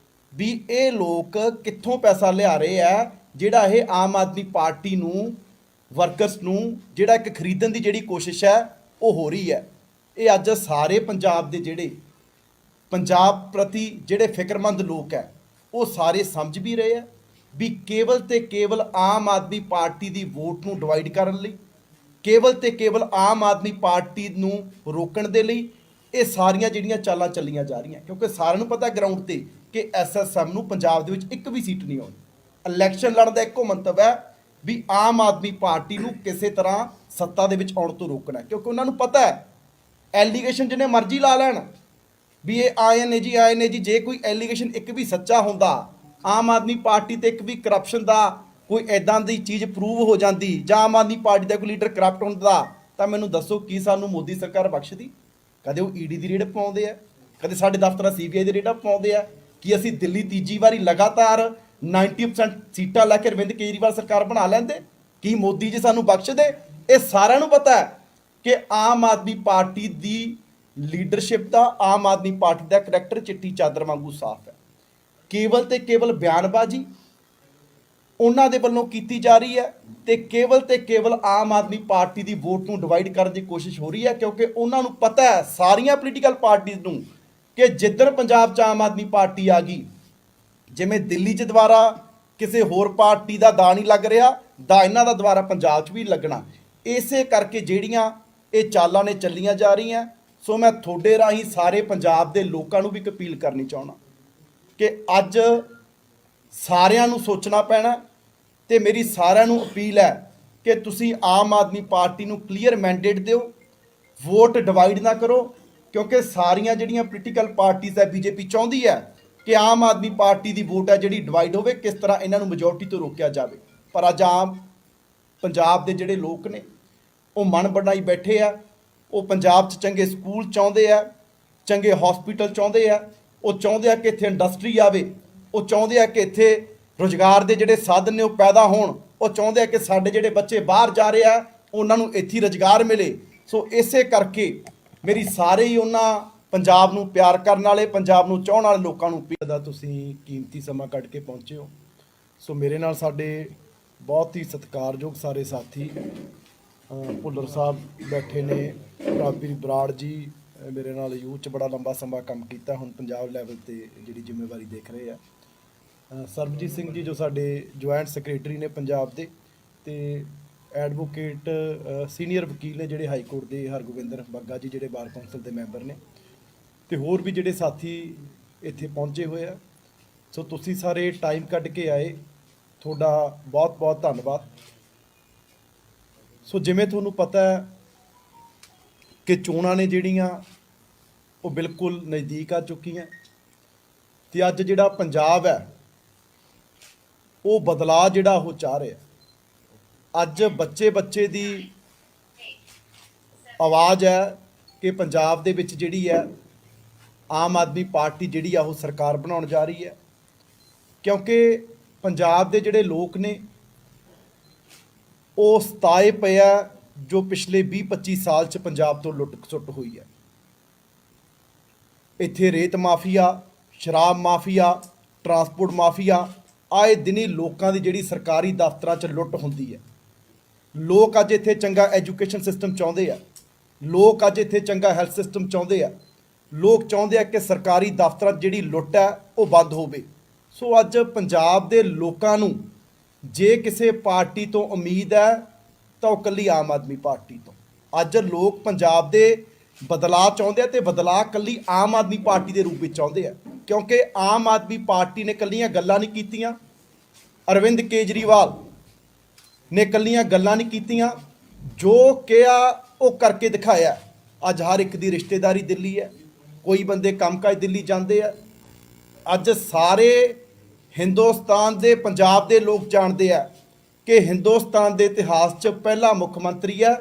ਵੀ ਇਹ ਲੋਕ ਕਿੱਥੋਂ ਪੈਸਾ ਲਿਆ ਰਹੇ ਆ, ਜਿਹੜਾ ਇਹ ਆਮ ਆਦਮੀ ਪਾਰਟੀ ਨੂੰ, ਵਰਕਰਸ ਨੂੰ ਜਿਹੜਾ ਇੱਕ ਖਰੀਦਣ ਦੀ ਜਿਹੜੀ ਕੋਸ਼ਿਸ਼ ਹੈ ਉਹ ਹੋ ਰਹੀ ਹੈ। ਇਹ ਅੱਜ ਸਾਰੇ ਪੰਜਾਬ ਦੇ ਜਿਹੜੇ ਪੰਜਾਬ ਪ੍ਰਤੀ ਜਿਹੜੇ ਫਿਕਰਮੰਦ ਲੋਕ ਹੈ ਉਹ ਸਾਰੇ ਸਮਝ ਵੀ ਰਹੇ ਆ ਵੀ ਕੇਵਲ ਤੇ ਕੇਵਲ ਆਮ ਆਦਮੀ ਪਾਰਟੀ ਦੀ ਵੋਟ ਨੂੰ ਡਿਵਾਈਡ ਕਰਨ ਲਈ, ਕੇਵਲ ਤੇ ਕੇਵਲ ਆਮ ਆਦਮੀ ਪਾਰਟੀ ਨੂੰ ਰੋਕਣ ਦੇ ਲਈ ਇਹ ਸਾਰੀਆਂ ਜਿਹੜੀਆਂ ਚਾਲਾਂ ਚੱਲੀਆਂ ਜਾ ਰਹੀਆਂ, ਕਿਉਂਕਿ ਸਾਰਿਆਂ ਨੂੰ ਪਤਾ ਗਰਾਊਂਡ ਤੇ ਕਿ ਐਸਐਸਐਮ ਨੂੰ ਪੰਜਾਬ ਦੇ ਵਿੱਚ ਇੱਕ ਵੀ ਸੀਟ ਨਹੀਂ ਆਉਣੀ। ਇਲੈਕਸ਼ਨ ਲੜਨ ਦਾ ਇੱਕੋ ਮੰਤਵ ਹੈ ਵੀ ਆਮ ਆਦਮੀ ਪਾਰਟੀ ਨੂੰ ਕਿਸੇ ਤਰ੍ਹਾਂ ਸੱਤਾ ਦੇ ਵਿੱਚ ਆਉਣ ਤੋਂ ਰੋਕਣਾ, ਕਿਉਂਕਿ ਉਹਨਾਂ ਨੂੰ ਪਤਾ ਹੈ ਐਲੀਗੇਸ਼ਨ ਜਿਹਨੇ ਮਰਜ਼ੀ ਲਾ ਲੈਣ ਵੀ ਇਹ ਆਏ ਨੇ ਜੀ, ਆਏ ਨੇ ਜੀ, ਜੇ ਕੋਈ ਐਲੀਗੇਸ਼ਨ ਇੱਕ ਵੀ ਸੱਚਾ ਹੁੰਦਾ, ਆਮ ਆਦਮੀ ਪਾਰਟੀ ਤੇ ਇੱਕ ਵੀ ਕਰਪਸ਼ਨ ਦਾ ਕੋਈ ਐਦਾਂ ਦੀ ਚੀਜ਼ ਪ੍ਰੂਵ ਹੋ ਜਾਂਦੀ, ਜਾਂ ਆਮ ਆਦਮੀ ਪਾਰਟੀ ਦਾ ਕੋਈ ਲੀਡਰ ਕਰਪਟ ਹੁੰਦਾ, ਤਾਂ ਮੈਨੂੰ ਦੱਸੋ ਕੀ ਸਾਨੂੰ ਮੋਦੀ ਸਰਕਾਰ ਬਖਸ਼ਦੀ? ਕਦੇ ਉਹ ਈਡੀ ਦੀ ਰੇਡ ਪਾਉਂਦੇ ਆ, ਕਦੇ ਸਾਡੇ ਦਫ਼ਤਰਾਂ ਸੀਬੀਆਈ ਦੀ ਰੇਡਾਂ ਪਾਉਂਦੇ ਆ ਕਿ ਅਸੀਂ ਦਿੱਲੀ ਤੀਜੀ ਵਾਰੀ ਲਗਾਤਾਰ 90% ਸੀਟਾਂ ਲੈ ਕੇ ਅਰਵਿੰਦ ਕੇਜਰੀਵਾਲ ਸਰਕਾਰ ਬਣਾ ਲੈਂਦੇ? ਕੀ ਮੋਦੀ ਜੀ ਸਾਨੂੰ ਬਖਸ਼ਦੇ? ਇਹ ਸਾਰਿਆਂ ਨੂੰ ਪਤਾ ਹੈ ਕਿ ਆਮ ਆਦਮੀ ਪਾਰਟੀ ਦੀ ਲੀਡਰਸ਼ਿਪ ਦਾ, ਆਮ ਆਦਮੀ ਪਾਰਟੀ ਦਾ ਕਰੈਕਟਰ ਚਿੱਟੀ ਚਾਦਰ ਵਾਂਗੂ ਸਾਫ਼ ਹੈ। ਕੇਵਲ ਤੇ ਕੇਵਲ ਬਿਆਨਬਾਜ਼ੀ ਉਹਨਾਂ ਦੇ ਵੱਲੋਂ ਕੀਤੀ ਜਾ ਰਹੀ ਹੈ ਤੇ ਕੇਵਲ ਆਮ ਆਦਮੀ ਪਾਰਟੀ ਦੀ ਵੋਟ ਨੂੰ ਡਿਵਾਈਡ ਕਰਨ ਦੀ ਕੋਸ਼ਿਸ਼ ਹੋ ਰਹੀ ਹੈ, ਕਿਉਂਕਿ ਉਹਨਾਂ ਨੂੰ ਪਤਾ ਹੈ ਸਾਰੀਆਂ ਪੋਲੀਟੀਕਲ ਪਾਰਟੀਆਂ ਨੂੰ ਕਿ ਜਿੱਦਣ ਪੰਜਾਬ 'ਚ ਆਮ ਆਦਮੀ ਪਾਰਟੀ ਆ ਗਈ, ਜਿਵੇਂ ਦਿੱਲੀ 'ਚ ਦੁਬਾਰਾ ਕਿਸੇ ਹੋਰ ਪਾਰਟੀ ਦਾ ਦਾ ਨਹੀਂ ਲੱਗ ਰਿਹਾ, ਦਾ ਇਹਨਾਂ ਦਾ ਦੁਬਾਰਾ ਪੰਜਾਬ 'ਚ ਵੀ ਲੱਗਣਾ। ਇਸੇ ਕਰਕੇ ਜਿਹੜੀਆਂ ਇਹ ਚਾਲਾਂ ਨੇ ਚੱਲੀਆਂ ਜਾ ਰਹੀਆਂ। ਸੋ ਮੈਂ ਤੁਹਾਡੇ ਰਾਹੀਂ ਸਾਰੇ ਪੰਜਾਬ ਦੇ ਲੋਕਾਂ ਨੂੰ ਵੀ ਇੱਕ ਅਪੀਲ ਕਰਨੀ ਚਾਹੁੰਦਾ ਕਿ ਅੱਜ ਸਾਰਿਆਂ ਨੂੰ ਸੋਚਣਾ ਪੈਣਾ ਤੇ ਮੇਰੀ ਸਾਰਿਆਂ ਨੂੰ ਅਪੀਲ ਹੈ ਕਿ ਤੁਸੀਂ ਆਮ ਆਦਮੀ ਪਾਰਟੀ ਨੂੰ ਕਲੀਅਰ ਮੈਂਡੇਟ ਦਿਓ, ਵੋਟ ਡਿਵਾਈਡ ਨਾ ਕਰੋ, ਕਿਉਂਕਿ ਸਾਰੀਆਂ ਜਿਹੜੀਆਂ ਪੋਲੀਟੀਕਲ ਪਾਰਟੀਆਂ ਹੈ, ਬੀਜੇਪੀ ਚਾਹੁੰਦੀ ਹੈ ਕਿ ਆਮ ਆਦਮੀ ਪਾਰਟੀ ਦੀ ਵੋਟ ਹੈ ਜਿਹੜੀ ਡਿਵਾਈਡ ਹੋਵੇ, ਕਿਸ ਤਰ੍ਹਾਂ ਇਹਨਾਂ ਨੂੰ ਮੈਜੋਰਟੀ ਤੋਂ ਰੋਕਿਆ ਜਾਵੇ। ਪਰ ਅੱਜ ਆਮ ਪੰਜਾਬ ਦੇ ਜਿਹੜੇ ਲੋਕ ਨੇ ਉਹ ਮਨ ਬਣਾਈ ਬੈਠੇ ਆ, ਉਹ ਪੰਜਾਬ 'ਚ ਚੰਗੇ ਸਕੂਲ ਚਾਹੁੰਦੇ ਆ, ਚੰਗੇ ਹਸਪੀਟਲ ਚਾਹੁੰਦੇ ਆ, ਉਹ ਚਾਹੁੰਦੇ ਆ ਕਿ ਇੱਥੇ ਇੰਡਸਟਰੀ ਆਵੇ, ਉਹ ਚਾਹੁੰਦੇ ਆ ਕਿ ਇੱਥੇ ਰੁਜ਼ਗਾਰ ਦੇ ਜਿਹੜੇ ਸਾਧਨ ਨੇ ਉਹ ਪੈਦਾ ਹੋਣ, ਉਹ ਚਾਹੁੰਦੇ ਆ ਕਿ ਸਾਡੇ ਜਿਹੜੇ ਬੱਚੇ ਬਾਹਰ ਜਾ ਰਹੇ ਆ ਉਹਨਾਂ ਨੂੰ ਇੱਥੇ ਰੁਜ਼ਗਾਰ ਮਿਲੇ। ਸੋ ਇਸੇ ਕਰਕੇ ਮੇਰੀ ਸਾਰੇ ਹੀ ਉਹਨਾਂ ਪੰਜਾਬ ਨੂੰ ਪਿਆਰ ਕਰਨ ਵਾਲੇ, ਪੰਜਾਬ ਨੂੰ ਚਾਹਣ ਵਾਲੇ ਲੋਕਾਂ ਨੂੰ ਅਪੀਲ ਦਾ ਤੁਸੀਂ ਕੀਮਤੀ ਸਮਾਂ ਕੱਢ ਕੇ ਪਹੁੰਚੇ ਹੋ। ਸੋ ਮੇਰੇ ਨਾਲ ਸਾਡੇ ਬਹੁਤ ਹੀ ਸਤਿਕਾਰਯੋਗ ਸਾਰੇ ਸਾਥੀ ਭੁੱਲਰ ਸਾਹਿਬ ਬੈਠੇ ਨੇ, ਪ੍ਰਾਪੀ ਬਰਾੜ ਜੀ ਮੇਰੇ ਨਾਲ ਯੂਥ 'ਚ ਬੜਾ ਲੰਬਾ ਸਮਾਂ ਕੰਮ ਕੀਤਾ, ਹੁਣ ਪੰਜਾਬ ਲੈਵਲ ਤੇ ਜਿਹੜੀ ਜ਼ਿੰਮੇਵਾਰੀ ਦੇਖ ਰਹੇ ਆ। ਸਰਬਜੀਤ ਸਿੰਘ ਜੀ ਜੋ ਸਾਡੇ ਜੁਆਇੰਟ ਸੈਕਟਰੀ ਨੇ ਪੰਜਾਬ ਦੇ, ਤੇ ਐਡਵੋਕੇਟ ਸੀਨੀਅਰ ਵਕੀਲ ਨੇ ਜਿਹੜੇ ਹਾਈ ਕੋਰਟ ਦੇ ਹਰਗੋਬਿੰਦਰ ਬੱਗਾ ਜੀ ਜਿਹੜੇ ਬਾਰ ਕੌਂਸਲ ਦੇ ਮੈਂਬਰ ਨੇ, ਤੇ ਹੋਰ ਵੀ ਜਿਹੜੇ ਸਾਥੀ ਇੱਥੇ ਪਹੁੰਚੇ ਹੋਏ ਆ। ਸੋ ਤੁਸੀਂ ਸਾਰੇ ਟਾਈਮ ਕੱਢ ਕੇ ਆਏ, ਤੁਹਾਡਾ ਬਹੁਤ ਬਹੁਤ ਧੰਨਵਾਦ। ਸੋ ਜਿਵੇਂ ਤੁਹਾਨੂੰ ਪਤਾ ਹੈ ਕਿ ਚੋਣਾਂ ਨੇ ਜਿਹੜੀਆਂ ਉਹ ਬਿਲਕੁਲ ਨਜ਼ਦੀਕ ਆ ਚੁੱਕੀਆਂ, ਤੇ ਅੱਜ ਜਿਹੜਾ ਪੰਜਾਬ ਹੈ ਉਹ ਬਦਲਾਅ ਜਿਹੜਾ ਉਹ ਚਾਹ ਰਿਹਾ। ਅੱਜ ਬੱਚੇ ਦੀ ਆਵਾਜ਼ ਹੈ ਕਿ ਪੰਜਾਬ ਦੇ ਵਿੱਚ ਜਿਹੜੀ ਹੈ ਆਮ ਆਦਮੀ ਪਾਰਟੀ ਜਿਹੜੀ ਆ ਉਹ ਸਰਕਾਰ ਬਣਾਉਣ ਜਾ ਰਹੀ ਹੈ, ਕਿਉਂਕਿ ਪੰਜਾਬ ਦੇ ਜਿਹੜੇ ਲੋਕ ਨੇ ਉਹ ਸਤਾਏ ਪਏ ਆ ਜੋ ਪਿਛਲੇ 20-25 ਸਾਲ 'ਚ ਪੰਜਾਬ ਤੋਂ ਲੁੱਟ ਖਸੁੱਟ ਹੋਈ ਹੈ। ਇੱਥੇ ਰੇਤ ਮਾਫੀਆ, ਸ਼ਰਾਬ ਮਾਫੀਆ, ਟਰਾਂਸਪੋਰਟ ਮਾਫੀਆ, ਆਏ ਦਿਨੀ ਲੋਕਾਂ ਦੀ ਜਿਹੜੀ ਸਰਕਾਰੀ ਦਫ਼ਤਰਾਂ 'ਚ ਲੁੱਟ ਹੁੰਦੀ ਹੈ। ਲੋਕ ਅੱਜ ਇੱਥੇ ਚੰਗਾ ਐਜੂਕੇਸ਼ਨ ਸਿਸਟਮ ਚਾਹੁੰਦੇ ਆ, ਲੋਕ ਅੱਜ ਇੱਥੇ ਚੰਗਾ ਹੈਲਥ ਸਿਸਟਮ ਚਾਹੁੰਦੇ ਆ, ਲੋਕ ਚਾਹੁੰਦੇ ਆ ਕਿ ਸਰਕਾਰੀ ਦਫ਼ਤਰਾਂ 'ਚ ਜਿਹੜੀ ਲੁੱਟ ਹੈ ਉਹ ਬੰਦ ਹੋਵੇ। ਸੋ ਅੱਜ ਪੰਜਾਬ ਦੇ ਲੋਕਾਂ ਨੂੰ ਜੇ ਕਿਸੇ ਪਾਰਟੀ ਤੋਂ ਉਮੀਦ ਹੈ ਤਾਂ ਉਹ ਇਕੱਲੀ ਆਮ ਆਦਮੀ ਪਾਰਟੀ ਤੋਂ। ਅੱਜ ਲੋਕ ਪੰਜਾਬ ਦੇ ਬਦਲਾਅ ਚਾਹੁੰਦੇ ਆ, ਤੇ ਬਦਲਾਅ ਇਕੱਲੀ ਆਮ ਆਦਮੀ ਪਾਰਟੀ ਦੇ ਰੂਪ ਵਿੱਚ ਚਾਹੁੰਦੇ ਆ, ਕਿਉਂਕਿ ਆਮ ਆਦਮੀ ਪਾਰਟੀ ਨੇ ਇਕੱਲੀਆਂ ਗੱਲਾਂ ਨਹੀਂ ਕੀਤੀਆਂ, ਅਰਵਿੰਦ ਕੇਜਰੀਵਾਲ ਨੇ ਇਕੱਲੀਆਂ ਗੱਲਾਂ ਨਹੀਂ ਕੀਤੀਆਂ, ਜੋ ਕਿਹਾ ਉਹ ਕਰਕੇ ਦਿਖਾਇਆ। ਅੱਜ ਹਰ ਇੱਕ ਦੀ ਰਿਸ਼ਤੇਦਾਰੀ ਦਿੱਲੀ ਹੈ, ਕੋਈ ਬੰਦੇ ਕੰਮਕਾਜ ਦਿੱਲੀ ਜਾਂਦੇ ਆ। ਅੱਜ ਸਾਰੇ ਹਿੰਦੁਸਤਾਨ ਦੇ ਪੰਜਾਬ ਦੇ ਲੋਕ ਜਾਣਦੇ ਆ ਕਿ ਹਿੰਦੁਸਤਾਨ ਦੇ ਇਤਿਹਾਸ 'ਚ ਪਹਿਲਾ ਮੁੱਖ ਮੰਤਰੀ ਹੈ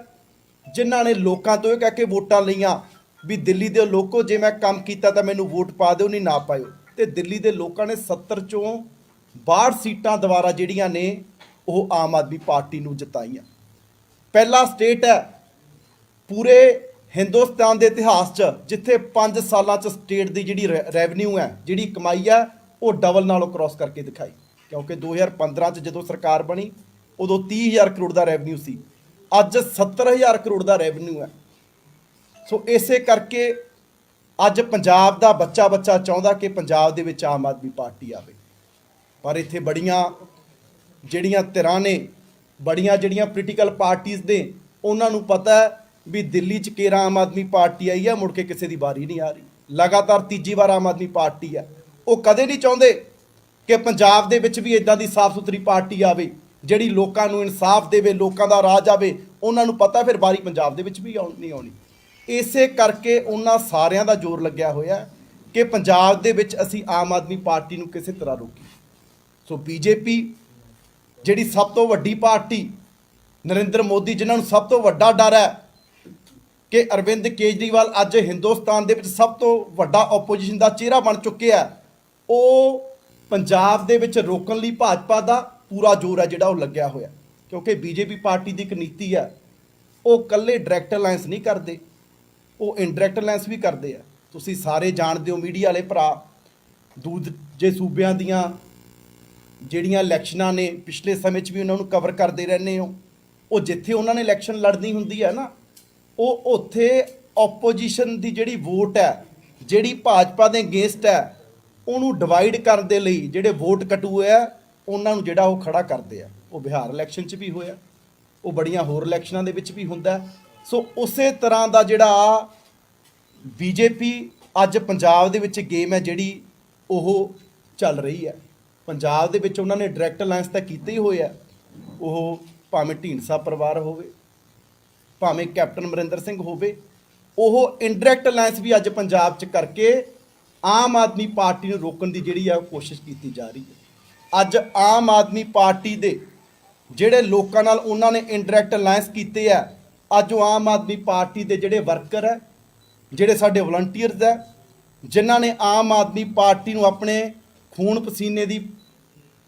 ਜਿਨ੍ਹਾਂ ਨੇ ਲੋਕਾਂ ਤੋਂ ਇਹ ਕਹਿ ਕੇ ਵੋਟਾਂ ਲਈਆਂ ਵੀ ਦਿੱਲੀ ਦੇ ਲੋਕੋ ਜੇ ਮੈਂ ਕੰਮ ਕੀਤਾ ਤਾਂ ਮੈਨੂੰ ਵੋਟ ਪਾ ਦਿਓ, ਨਹੀਂ ਨਾ ਪਾਇਓ। ਤੇ ਦਿੱਲੀ ਦੇ ਲੋਕਾਂ ਨੇ 70 ਚੋਂ 62 ਸੀਟਾਂ ਦੁਆਰਾ ਜਿਹੜੀਆਂ ਨੇ ਉਹ ਆਮ ਆਦਮੀ ਪਾਰਟੀ ਨੂੰ ਜਿਤਾਈਆਂ। ਪਹਿਲਾ ਸਟੇਟ ਹੈ ਪੂਰੇ ਹਿੰਦੁਸਤਾਨ ਦੇ ਇਤਿਹਾਸ 'ਚ ਜਿੱਥੇ 5 ਸਾਲਾਂ 'ਚ ਸਟੇਟ ਦੀ ਜਿਹੜੀ ਰੈਵਨਿਊ ਹੈ, ਜਿਹੜੀ ਕਮਾਈ ਹੈ, ਉਹ ਡਬਲ ਨਾਲੋਂ ਕ੍ਰਾਸ ਕਰਕੇ ਦਿਖਾਈ। ਕਿਉਂਕਿ 2015 'ਚ ਜਦੋਂ ਸਰਕਾਰ ਬਣੀ ਉਦੋਂ 30,000 ਕਰੋੜ ਦਾ ਰੈਵਨਿਊ ਸੀ, ਅੱਜ 70,000 ਕਰੋੜ ਦਾ ਰੈਵਨਿਊ ਹੈ। ਸੋ ਇਸੇ ਕਰਕੇ ਅੱਜ ਪੰਜਾਬ ਦਾ ਬੱਚਾ ਚਾਹੁੰਦਾ ਕਿ ਪੰਜਾਬ ਦੇ ਵਿੱਚ ਆਮ ਆਦਮੀ ਪਾਰਟੀ ਆਵੇ, ਪਰ ਇੱਥੇ ਬੜੀਆਂ ਜਿਹੜੀਆਂ ਧਿਰਾਂ ਨੇ, ਬੜੀਆਂ ਜਿਹੜੀਆਂ ਪੋਲੀਟੀਕਲ ਪਾਰਟੀਆਂ ਨੇ, ਉਹਨਾਂ ਨੂੰ ਪਤਾ ਹੈ ਵੀ ਦਿੱਲੀ 'ਚ ਕੇਰਾਂ ਆਮ ਆਦਮੀ ਪਾਰਟੀ ਆਈ ਹੈ, ਮੁੜ ਕੇ ਕਿਸੇ ਦੀ ਵਾਰੀ ਨਹੀਂ ਆ ਰਹੀ। ਲਗਾਤਾਰ ਤੀਜੀ ਵਾਰ ਆਮ ਆਦਮੀ ਪਾਰਟੀ ਹੈ। ਉਹ ਕਦੇ ਨਹੀਂ ਚਾਹੁੰਦੇ ਕਿ ਪੰਜਾਬ ਦੇ ਵਿੱਚ ਵੀ ਇਦਾਂ ਦੀ ਸਾਫ਼ ਸੁਥਰੀ ਪਾਰਟੀ ਆਵੇ ਜਿਹੜੀ ਲੋਕਾਂ ਨੂੰ ਇਨਸਾਫ ਦੇਵੇ, ਲੋਕਾਂ ਦਾ ਰਾਜ ਆਵੇ। ਉਹਨਾਂ ਨੂੰ ਪਤਾ ਫਿਰ ਵਾਰੀ ਪੰਜਾਬ ਦੇ ਵਿੱਚ ਵੀ ਨਹੀਂ ਆਉਣੀ। ਇਸੇ ਕਰਕੇ ਉਹਨਾਂ ਸਾਰਿਆਂ ਦਾ ਜ਼ੋਰ ਲੱਗਿਆ ਹੋਇਆ ਕਿ ਪੰਜਾਬ ਦੇ ਵਿੱਚ ਅਸੀਂ ਆਮ ਆਦਮੀ ਪਾਰਟੀ ਨੂੰ ਕਿਸੇ ਤਰ੍ਹਾਂ ਰੋਕੀਏ। ਸੋ ਬੀਜੇਪੀ ਜਿਹੜੀ ਸਭ ਤੋਂ ਵੱਡੀ ਪਾਰਟੀ, ਨਰਿੰਦਰ ਮੋਦੀ ਜਿਨ੍ਹਾਂ ਨੂੰ ਸਭ ਤੋਂ ਵੱਡਾ ਡਰ ਹੈ ਕਿ ਅਰਵਿੰਦ ਕੇਜਰੀਵਾਲ ਅੱਜ ਹਿੰਦੁਸਤਾਨ ਦੇ ਵਿੱਚ ਸਭ ਤੋਂ ਵੱਡਾ ਆਪੋਜੀਸ਼ਨ ਦਾ ਚਿਹਰਾ ਬਣ ਚੁੱਕਿਆ, ਉਹ ਪੰਜਾਬ ਦੇ ਵਿੱਚ ਰੋਕਣ ਲਈ ਭਾਜਪਾ ਦਾ ਪੂਰਾ ਜ਼ੋਰ ਹੈ ਜਿਹੜਾ ਉਹ ਲੱਗਿਆ ਹੋਇਆ। ਕਿਉਂਕਿ ਬੀਜੇਪੀ ਪਾਰਟੀ ਦੀ ਇੱਕ ਨੀਤੀ ਹੈ, ਉਹ ਇਕੱਲੇ ਡਾਇਰੈਕਟ ਅਲਾਇੰਸ ਨਹੀਂ ਕਰਦੇ, ਉਹ ਇਨਡਾਇਰੈਕਟ ਅਲਾਇੰਸ ਵੀ ਕਰਦੇ ਆ। ਤੁਸੀਂ ਸਾਰੇ ਜਾਣਦੇ ਹੋ, ਮੀਡੀਆ ਵਾਲੇ ਭਰਾ, ਦੂਜੇ ਸੂਬਿਆਂ ਦੀਆਂ ਜਿਹੜੀਆਂ ਇਲੈਕਸ਼ਨਾਂ ਨੇ ਪਿਛਲੇ ਸਮੇਂ 'ਚ ਵੀ ਉਹਨਾਂ ਨੂੰ ਕਵਰ ਕਰਦੇ ਰਹਿੰਦੇ ਹੋ। ਉਹ ਜਿੱਥੇ ਉਹਨਾਂ ਨੇ ਇਲੈਕਸ਼ਨ ਲੜਨੀ ਹੁੰਦੀ ਹੈ ਨਾ, ਉਹ ਉੱਥੇ ਆਪੋਜੀਸ਼ਨ ਦੀ ਜਿਹੜੀ ਵੋਟ ਹੈ, ਜਿਹੜੀ ਭਾਜਪਾ ਦੇ ਅਗੇਂਸਟ ਹੈ, ਉਹਨੂੰ ਡਿਵਾਈਡ ਕਰਨ ਦੇ ਲਈ ਜਿਹੜੇ ਵੋਟ ਕਟੂ ਹੈ ਉਹਨਾਂ ਨੂੰ ਜਿਹੜਾ ਉਹ ਖੜਾ ਕਰਦੇ ਆ। ਉਹ ਬਿਹਾਰ ਇਲੈਕਸ਼ਨ 'ਚ ਵੀ ਹੋਇਆ, ਉਹ ਬੜੀਆਂ ਹੋਰ ਇਲੈਕਸ਼ਨਾਂ ਦੇ ਵਿੱਚ ਵੀ ਹੁੰਦਾ। ਸੋ ਉਸੇ ਤਰ੍ਹਾਂ ਦਾ ਜਿਹੜਾ ਬੀਜੇਪੀ ਅੱਜ ਪੰਜਾਬ ਦੇ ਵਿੱਚ ਗੇਮ ਹੈ ਜਿਹੜੀ ਉਹ ਚੱਲ ਰਹੀ ਹੈ। ਪੰਜਾਬ ਦੇ ਵਿੱਚ ਉਹਨਾਂ ਨੇ ਡਾਇਰੈਕਟ ਅਲਾਇੰਸ ਤਾਂ ਕੀਤੇ ਹੀ ਹੋਏ ਆ, ਉਹ ਭਾਵੇਂ ਢੀਂਡਸਾ ਪਰਿਵਾਰ ਹੋਵੇ, ਭਾਵੇਂ ਕੈਪਟਨ ਅਮਰਿੰਦਰ ਸਿੰਘ ਹੋਵੇ, ਉਹ ਇਨਡਾਇਰੈਕਟ ਅਲਾਇੰਸ ਵੀ ਅੱਜ ਪੰਜਾਬ 'ਚ ਕਰਕੇ ਆਮ ਆਦਮੀ ਪਾਰਟੀ ਨੂੰ ਰੋਕਣ ਦੀ ਜਿਹੜੀ ਆ ਕੋਸ਼ਿਸ਼ ਕੀਤੀ ਜਾ ਰਹੀ ਹੈ। ਅੱਜ ਆਮ ਆਦਮੀ ਪਾਰਟੀ ਦੇ ਜਿਹੜੇ ਲੋਕਾਂ ਨਾਲ ਉਹਨਾਂ ਨੇ ਇਨਡਾਇਰੈਕਟ ਅਲਾਇੰਸ ਕੀਤੇ ਆ, ਅੱਜ ਉਹ ਆਮ ਆਦਮੀ ਪਾਰਟੀ ਦੇ ਜਿਹੜੇ ਵਰਕਰ ਹੈ, ਜਿਹੜੇ ਸਾਡੇ ਵਲੰਟੀਅਰਸ ਹੈ, ਜਿਨ੍ਹਾਂ ਨੇ ਆਮ ਆਦਮੀ ਪਾਰਟੀ ਨੂੰ ਆਪਣੇ ਖੂਨ ਪਸੀਨੇ ਦੀ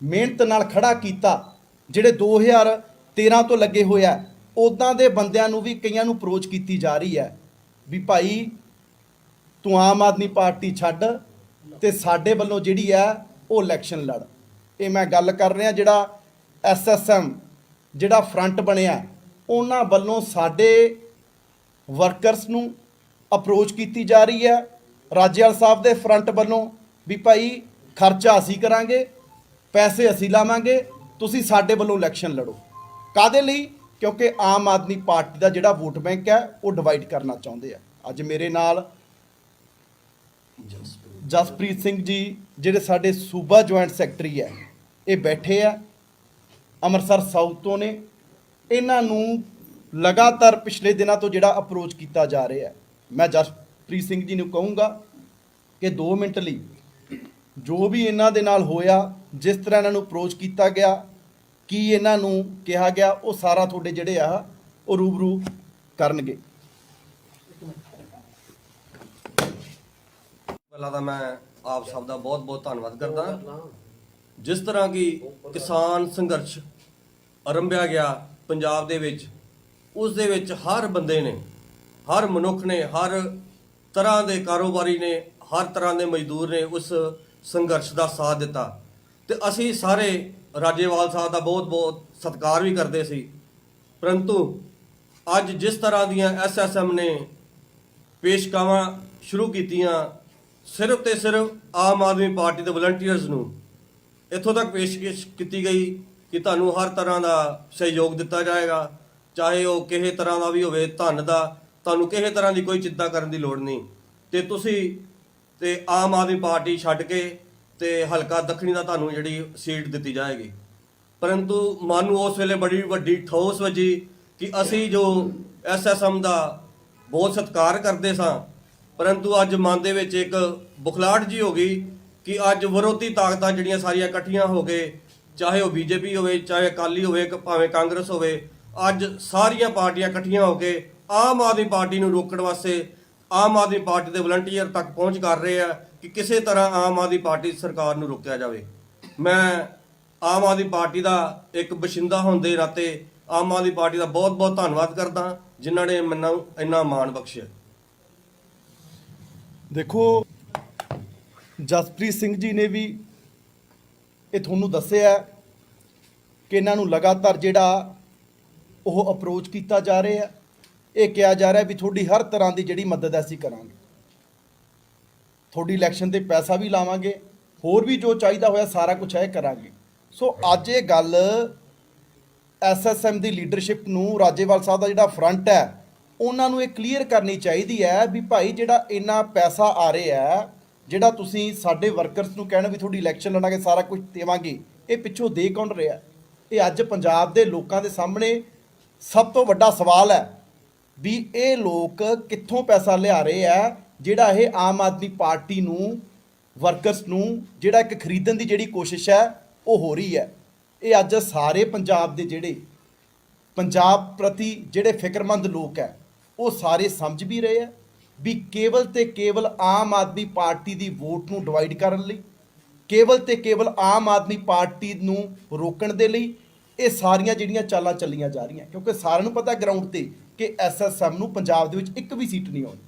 ਮਿਹਨਤ ਨਾਲ ਖੜਾ ਕੀਤਾ, ਜਿਹੜੇ 2013 ਤੋਂ ਲੱਗੇ ਹੋਏ ਆ, ਉੱਦਾਂ ਦੇ ਬੰਦਿਆਂ ਨੂੰ ਵੀ ਕਈਆਂ ਨੂੰ ਅਪਰੋਚ ਕੀਤੀ ਜਾ ਰਹੀ ਹੈ ਵੀ ਭਾਈ ਤੂੰ ਆਮ ਆਦਮੀ ਪਾਰਟੀ ਛੱਡ ਤੇ ਸਾਡੇ ਵੱਲੋਂ ਜਿਹੜੀ ਹੈ ਉਹ ਇਲੈਕਸ਼ਨ ਲੜ। ਇਹ ਮੈਂ ਗੱਲ ਕਰ ਰਿਹਾ ਜਿਹੜਾ SSM ਜਿਹੜਾ ਫਰੰਟ ਬਣਿਆ, ਉਹਨਾਂ ਵੱਲੋਂ ਸਾਡੇ ਵਰਕਰਸ ਨੂੰ ਅਪਰੋਚ ਕੀਤੀ ਜਾ ਰਹੀ ਹੈ, ਰਾਜੇਵਾਲ ਸਾਹਿਬ ਦੇ ਫਰੰਟ ਵੱਲੋਂ ਵੀ ਭਾਈ ਖਰਚਾ ਅਸੀਂ ਕਰਾਂਗੇ, ਪੈਸੇ ਅਸੀਂ ਲਾਵਾਂਗੇ, ਤੁਸੀਂ ਸਾਡੇ ਵੱਲੋਂ ਇਲੈਕਸ਼ਨ ਲੜੋ। ਕਾਹਦੇ ਲਈ? ਕਿਉਂਕਿ ਆਮ ਆਦਮੀ ਪਾਰਟੀ ਦਾ ਜਿਹੜਾ ਵੋਟ ਬੈਂਕ ਹੈ ਉਹ ਡਿਵਾਈਡ ਕਰਨਾ ਚਾਹੁੰਦੇ ਆ। ਅੱਜ ਮੇਰੇ ਨਾਲ ਜਸਪ੍ਰੀਤ ਸਿੰਘ ਜੀ ਜਿਹੜੇ ਸਾਡੇ ਸੂਬਾ ਜੁਆਇੰਟ ਸੈਕਟਰੀ ਹੈ ਇਹ ਬੈਠੇ ਆ, ਅੰਮ੍ਰਿਤਸਰ ਸਾਊਥ ਤੋਂ ਨੇ। ਇਹਨਾਂ ਨੂੰ ਲਗਾਤਾਰ ਪਿਛਲੇ ਦਿਨਾਂ ਤੋਂ ਜਿਹੜਾ ਅਪਰੋਚ ਕੀਤਾ ਜਾ ਰਿਹਾ ਹੈ। ਮੈਂ ਜਸਪ੍ਰੀਤ ਸਿੰਘ ਜੀ ਨੂੰ ਕਹੂੰਗਾ ਕਿ 2 ਮਿੰਟ ਲਈ ਜੋ ਵੀ ਇਹਨਾਂ ਦੇ ਨਾਲ ਹੋਇਆ, ਜਿਸ ਤਰ੍ਹਾਂ ਇਹਨਾਂ ਨੂੰ ਅਪਰੋਚ ਕੀਤਾ ਗਿਆ, ਕੀ ਇਹਨਾਂ ਨੂੰ ਕਿਹਾ ਗਿਆ, ਉਹ ਸਾਰਾ ਤੁਹਾਡੇ ਜਿਹੜੇ ਆ ਉਹ ਰੂਬਰੂ ਕਰਨਗੇ। ਪਹਿਲਾਂ ਤਾਂ ਮੈਂ ਆਪ ਸਭ ਦਾ ਬਹੁਤ ਬਹੁਤ ਧੰਨਵਾਦ ਕਰਦਾ। ਜਿਸ ਤਰ੍ਹਾਂ ਕਿ ਕਿਸਾਨ ਸੰਘਰਸ਼ ਆਰੰਭਿਆ ਗਿਆ ਪੰਜਾਬ ਦੇ ਵਿੱਚ, ਉਸ ਦੇ ਵਿੱਚ ਹਰ ਬੰਦੇ ਨੇ, ਹਰ ਮਨੁੱਖ ਨੇ, ਹਰ ਤਰ੍ਹਾਂ ਦੇ ਕਾਰੋਬਾਰੀ ਨੇ, ਹਰ ਤਰ੍ਹਾਂ ਦੇ ਮਜ਼ਦੂਰ ਨੇ ਉਸ ਸੰਘਰਸ਼ ਦਾ ਸਾਥ ਦਿੱਤਾ। ਤੇ ਅਸੀਂ ਸਾਰੇ ਰਾਜੇਵਾਲ ਸਾਹਿਬ ਦਾ ਬਹੁਤ ਬਹੁਤ ਸਤਿਕਾਰ ਵੀ ਕਰਦੇ ਸੀ। ਪਰੰਤੂ ਅੱਜ ਜਿਸ ਤਰ੍ਹਾਂ ਦੀਆਂ ਐਸਐਸਐਮ ਨੇ ਪੇਸ਼ਕਾਵਾਂ ਸ਼ੁਰੂ ਕੀਤੀਆਂ, ਸਿਰਫ ਤੇ ਸਿਰਫ ਆਮ ਆਦਮੀ ਪਾਰਟੀ ਦੇ ਵਲੰਟੀਅਰਸ ਨੂੰ ਇੱਥੋਂ ਤੱਕ ਪੇਸ਼ਕਸ਼ ਕੀਤੀ ਗਈ ਕਿ ਤੁਹਾਨੂੰ ਹਰ ਤਰ੍ਹਾਂ ਦਾ ਸਹਿਯੋਗ ਦਿੱਤਾ ਜਾਏਗਾ, ਚਾਹੇ ਉਹ ਕਿਸੇ ਤਰ੍ਹਾਂ ਦਾ ਵੀ ਹੋਵੇ, ਧਨ ਦਾ, ਤੁਹਾਨੂੰ ਕਿਸੇ ਤਰ੍ਹਾਂ ਦੀ ਕੋਈ ਚਿੰਤਾ ਕਰਨ ਦੀ ਲੋੜ ਨਹੀਂ। ਤੇ ਤੁਸੀਂ ਤੇ ਆਮ ਆਦਮੀ ਪਾਰਟੀ ਛੱਡ ਕੇ ਤੇ ਹਲਕਾ ਦੱਖਣੀ ਦਾ ਤੁਹਾਨੂੰ ਜਿਹੜੀ ਸੀਟ ਦਿੱਤੀ ਜਾਏਗੀ। ਪਰੰਤੂ ਮਨ ਨੂੰ ਉਸ ਵੇਲੇ ਬੜੀ ਵੱਡੀ ਠੋਸ ਵੱਜੀ ਕਿ ਅਸੀਂ ਜੋ ਐਸਐਸਐਮ ਦਾ ਬਹੁਤ ਸਤਿਕਾਰ ਕਰਦੇ ਸਾਂ, ਪਰੰਤੂ ਅੱਜ ਮਨ ਦੇ ਵਿੱਚ ਇੱਕ ਬੁਖਲਾਹਟ ਜੀ ਹੋ ਗਈ ਕਿ ਅੱਜ ਵਿਰੋਧੀ ਤਾਕਤਾਂ ਜਿਹੜੀਆਂ ਸਾਰੀਆਂ ਇਕੱਠੀਆਂ ਹੋ ਕੇ, ਚਾਹੇ ਉਹ ਬੀਜੇਪੀ ਹੋਵੇ, ਚਾਹੇ ਅਕਾਲੀ ਹੋਵੇ, ਭਾਵੇਂ ਕਾਂਗਰਸ ਹੋਵੇ, ਅੱਜ ਸਾਰੀਆਂ ਪਾਰਟੀਆਂ ਇਕੱਠੀਆਂ ਹੋ ਕੇ ਆਮ ਆਦਮੀ ਪਾਰਟੀ ਨੂੰ ਰੋਕਣ ਵਾਸਤੇ ਆਮ ਆਦਮੀ ਪਾਰਟੀ ਦੇ ਵਲੰਟੀਅਰ ਤੱਕ ਪਹੁੰਚ ਕਰ ਰਹੇ ਆ ਕਿ ਕਿਸੇ ਤਰ੍ਹਾਂ ਆਮ ਆਦਮੀ ਪਾਰਟੀ ਸਰਕਾਰ ਨੂੰ ਰੋਕਿਆ ਜਾਵੇ। ਮੈਂ ਆਮ ਆਦਮੀ ਪਾਰਟੀ ਦਾ ਇੱਕ ਬਸ਼ਿੰਦਾ ਹੋਣ ਦੇ ਨਾਤੇ ਆਮ ਆਦਮੀ ਪਾਰਟੀ ਦਾ ਬਹੁਤ ਬਹੁਤ ਧੰਨਵਾਦ ਕਰਦਾ, ਜਿਨ੍ਹਾਂ ਨੇ ਮੈਨੂੰ ਇੰਨਾ ਮਾਣ ਬਖਸ਼ਿਆ। ਦੇਖੋ, ਜਸਪ੍ਰੀਤ ਸਿੰਘ ਜੀ ਨੇ ਵੀ ਇਹ ਤੁਹਾਨੂੰ ਦੱਸਿਆ ਕਿ ਇਹਨਾਂ ਨੂੰ ਲਗਾਤਾਰ ਜਿਹੜਾ ਉਹ ਅਪਰੋਚ ਕੀਤਾ ਜਾ ਰਿਹਾ ਹੈ। ਇਹ ਕਿਹਾ ਜਾ ਰਿਹਾ ਵੀ ਤੁਹਾਡੀ ਹਰ ਤਰ੍ਹਾਂ ਦੀ ਜਿਹੜੀ ਮਦਦ ਅਸੀਂ ਕਰਾਂਗੇ, ਤੁਹਾਡੀ ਇਲੈਕਸ਼ਨ ਤੇ ਪੈਸਾ ਵੀ ਲਾਵਾਂਗੇ, ਹੋਰ ਵੀ ਜੋ ਚਾਹੀਦਾ ਹੋਇਆ ਸਾਰਾ ਕੁਝ ਹੈ ਕਰਾਂਗੇ। ਸੋ ਅੱਜ ਇਹ ਗੱਲ ਐਸਐਸਐਮ ਦੀ ਲੀਡਰਸ਼ਿਪ ਨੂੰ, ਰਾਜੇਵਾਲ ਸਾਹਿਬ ਦਾ ਜਿਹੜਾ ਫਰੰਟ ਹੈ, ਉਹਨਾਂ ਨੂੰ ਇਹ ਕਲੀਅਰ ਕਰਨੀ ਚਾਹੀਦੀ ਹੈ ਵੀ ਭਾਈ ਜਿਹੜਾ ਇੰਨਾ ਪੈਸਾ ਆ ਰਿਹਾ ਹੈ, ਜਿਹੜਾ ਤੁਸੀਂ ਸਾਡੇ ਵਰਕਰਸ ਨੂੰ ਕਹਿਣਾ ਵੀ ਤੁਹਾਡੀ ਇਲੈਕਸ਼ਨ ਲੜਾਂਗੇ, ਸਾਰਾ ਕੁਝ ਦੇਵਾਂਗੇ, ਇਹ ਪਿੱਛੋਂ ਦੇ ਕੌਣ ਰਿਹਾ? ਇਹ ਅੱਜ ਪੰਜਾਬ ਦੇ ਲੋਕਾਂ ਦੇ ਸਾਹਮਣੇ ਸਭ ਤੋਂ ਵੱਡਾ ਸਵਾਲ ਹੈ ਵੀ ਇਹ ਲੋਕ ਕਿੱਥੋਂ ਪੈਸਾ ਲਿਆ ਰਹੇ ਆ, ਜਿਹੜਾ ਇਹ ਆਮ ਆਦਮੀ ਪਾਰਟੀ ਨੂੰ, ਵਰਕਰਸ ਨੂੰ ਜਿਹੜਾ ਇੱਕ ਖਰੀਦਣ ਦੀ ਜਿਹੜੀ ਕੋਸ਼ਿਸ਼ ਹੈ ਉਹ ਹੋ ਰਹੀ ਹੈ। ਇਹ ਅੱਜ ਸਾਰੇ ਪੰਜਾਬ ਦੇ ਜਿਹੜੇ ਪੰਜਾਬ ਪ੍ਰਤੀ ਜਿਹੜੇ ਫਿਕਰਮੰਦ ਲੋਕ ਹੈ ਉਹ ਸਾਰੇ ਸਮਝ ਵੀ ਰਹੇ ਆ ਵੀ ਕੇਵਲ ਤੇ ਕੇਵਲ ਆਮ ਆਦਮੀ ਪਾਰਟੀ ਦੀ ਵੋਟ ਨੂੰ ਡਿਵਾਈਡ ਕਰਨ ਲਈ, ਕੇਵਲ ਤੇ ਕੇਵਲ ਆਮ ਆਦਮੀ ਪਾਰਟੀ ਨੂੰ ਰੋਕਣ ਦੇ ਲਈ ਇਹ ਸਾਰੀਆਂ ਜਿਹੜੀਆਂ ਚਾਲਾਂ ਚੱਲੀਆਂ ਜਾ ਰਹੀਆਂ। ਕਿਉਂਕਿ ਸਾਰਿਆਂ ਨੂੰ ਪਤਾ ਗਰਾਊਂਡ ਤੇ ਕਿ ਐਸਐਸਐਮ ਨੂੰ ਪੰਜਾਬ ਦੇ ਵਿੱਚ ਇੱਕ ਵੀ ਸੀਟ ਨਹੀਂ ਆਉਣੀ।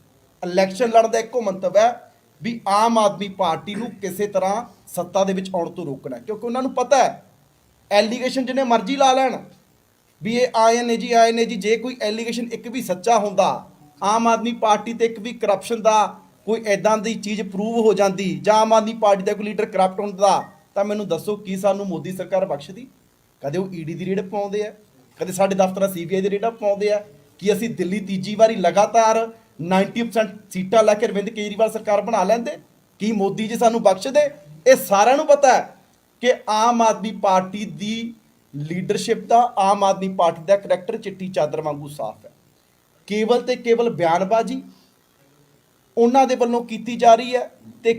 ਇਲੈਕਸ਼ਨ ਲੜਨ ਦਾ ਇੱਕੋ ਮੰਤਵ ਹੈ ਵੀ ਆਮ ਆਦਮੀ ਪਾਰਟੀ ਨੂੰ ਕਿਸੇ ਤਰ੍ਹਾਂ ਸੱਤਾ ਦੇ ਵਿੱਚ ਆਉਣ ਤੋਂ ਰੋਕਣਾ, ਕਿਉਂਕਿ ਉਹਨਾਂ ਨੂੰ ਪਤਾ ਹੈ ਐਲੀਗੇਸ਼ਨ ਜਿਹਨੇ ਮਰਜ਼ੀ ਲਾ ਲੈਣ ਵੀ ਇਹ ਆਏ ਨੇ ਜੀ, ਜੇ ਕੋਈ ਐਲੀਗੇਸ਼ਨ ਇੱਕ ਵੀ ਸੱਚਾ ਹੁੰਦਾ, ਆਮ ਆਦਮੀ ਪਾਰਟੀ ਤੇ ਇੱਕ ਵੀ ਕਰਪਸ਼ਨ ਦਾ ਕੋਈ ਐਦਾਂ ਦੀ ਚੀਜ਼ ਪ੍ਰੂਵ ਹੋ ਜਾਂਦੀ, ਜਾਂ ਆਮ ਆਦਮੀ ਪਾਰਟੀ ਦਾ ਕੋਈ ਲੀਡਰ ਕਰਪਟ ਹੁੰਦਾ, ਤਾਂ ਮੈਨੂੰ ਦੱਸੋ ਕੀ ਸਾਨੂੰ ਮੋਦੀ ਸਰਕਾਰ ਬਖਸ਼ਦੀ? ਕਦੇ ਉਹ ਈਡੀ ਦੀ ਰੇਡ ਪਾਉਂਦੇ ਆ, ਕਦੇ ਸਾਡੇ ਦਫ਼ਤਰਾਂ ਸੀਬੀਆਈ ਦੀ ਰੇਡਾਂ ਪਾਉਂਦੇ ਆ। ਕਿ ਅਸੀਂ ਦਿੱਲੀ ਤੀਜੀ ਵਾਰੀ ਲਗਾਤਾਰ 90% ਸੀਟਾਂ ਲੈ ਕੇ ਅਰਵਿੰਦ ਕੇਜਰੀਵਾਲ ਸਰਕਾਰ ਬਣਾ ਲੈਂਦੇ? ਕੀ ਮੋਦੀ ਜੀ ਸਾਨੂੰ ਬਖਸ਼ਦੇ? ਇਹ ਸਾਰਿਆਂ ਨੂੰ ਪਤਾ ਹੈ ਕਿ ਆਮ ਆਦਮੀ ਪਾਰਟੀ ਦੀ ਲੀਡਰਸ਼ਿਪ ਦਾ, ਆਮ ਆਦਮੀ ਪਾਰਟੀ ਦਾ ਕਰੈਕਟਰ ਚਿੱਟੀ ਚਾਦਰ ਵਾਂਗੂ ਸਾਫ਼ ਹੈ। ਕੇਵਲ ਤੇ ਕੇਵਲ ਬਿਆਨਬਾਜ਼ੀ ਉਹਨਾਂ ਦੇ ਵੱਲੋਂ ਕੀਤੀ ਜਾ ਰਹੀ ਹੈ ਤੇ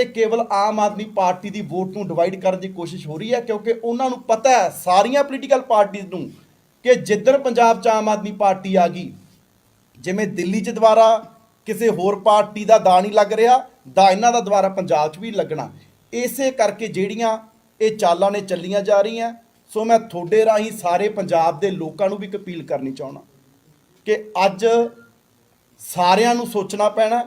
ਕੇਵਲ ਆਮ ਆਦਮੀ ਪਾਰਟੀ ਦੀ ਵੋਟ ਨੂੰ ਡਿਵਾਈਡ ਕਰਨ ਦੀ ਕੋਸ਼ਿਸ਼ ਹੋ ਰਹੀ ਹੈ, ਕਿਉਂਕਿ ਉਹਨਾਂ ਨੂੰ ਪਤਾ ਹੈ ਸਾਰੀਆਂ ਪੋਲੀਟੀਕਲ ਪਾਰਟੀਆਂ ਨੂੰ ਕਿ ਜਿੱਦਣ ਪੰਜਾਬ 'ਚ ਆਮ ਆਦਮੀ ਪਾਰਟੀ ਆ ਗਈ, ਜਿਵੇਂ ਦਿੱਲੀ 'ਚ ਦੁਬਾਰਾ ਕਿਸੇ ਹੋਰ ਪਾਰਟੀ ਦਾ ਦਾ ਨਹੀਂ ਲੱਗ ਰਿਹਾ, ਦਾ ਇਹਨਾਂ ਦਾ ਦੁਬਾਰਾ ਪੰਜਾਬ 'ਚ ਵੀ ਲੱਗਣਾ। ਇਸੇ ਕਰਕੇ ਜਿਹੜੀਆਂ ਇਹ ਚਾਲਾਂ ਨੇ ਚੱਲੀਆਂ ਜਾ ਰਹੀਆਂ। ਸੋ ਮੈਂ ਤੁਹਾਡੇ ਰਾਹੀਂ ਸਾਰੇ ਪੰਜਾਬ ਦੇ ਲੋਕਾਂ ਨੂੰ ਵੀ ਇੱਕ ਅਪੀਲ ਕਰਨੀ ਚਾਹੁੰਦਾ ਕਿ ਅੱਜ ਸਾਰਿਆਂ ਨੂੰ ਸੋਚਣਾ ਪੈਣਾ,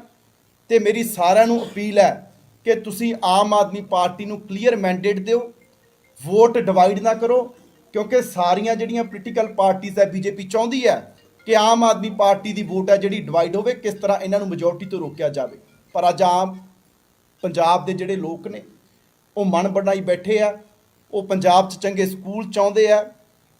ਤੇ ਮੇਰੀ ਸਾਰਿਆਂ ਨੂੰ ਅਪੀਲ ਹੈ ਕਿ ਤੁਸੀਂ ਆਮ ਆਦਮੀ ਪਾਰਟੀ ਨੂੰ ਕਲੀਅਰ ਮੈਂਡੇਟ ਦਿਓ, ਵੋਟ ਡਿਵਾਈਡ ਨਾ ਕਰੋ, ਕਿਉਂਕਿ ਸਾਰੀਆਂ ਜਿਹੜੀਆਂ ਪੋਲੀਟੀਕਲ ਪਾਰਟੀਆਂ ਹੈ, ਬੀਜੇਪੀ ਚਾਹੁੰਦੀ ਹੈ ਕਿ ਆਮ ਆਦਮੀ ਪਾਰਟੀ ਦੀ ਵੋਟ ਹੈ ਜਿਹੜੀ ਡਿਵਾਈਡ ਹੋਵੇ, ਕਿਸ ਤਰ੍ਹਾਂ ਇਹਨਾਂ ਨੂੰ ਮੈਜੋਰਟੀ ਤੋਂ ਰੋਕਿਆ ਜਾਵੇ। ਪਰ ਅੱਜ ਆਮ ਪੰਜਾਬ ਦੇ ਜਿਹੜੇ ਲੋਕ ਨੇ ਉਹ ਮਨ ਬਣਾਈ ਬੈਠੇ ਆ, ਉਹ ਪੰਜਾਬ 'ਚ ਚੰਗੇ ਸਕੂਲ ਚਾਹੁੰਦੇ ਆ,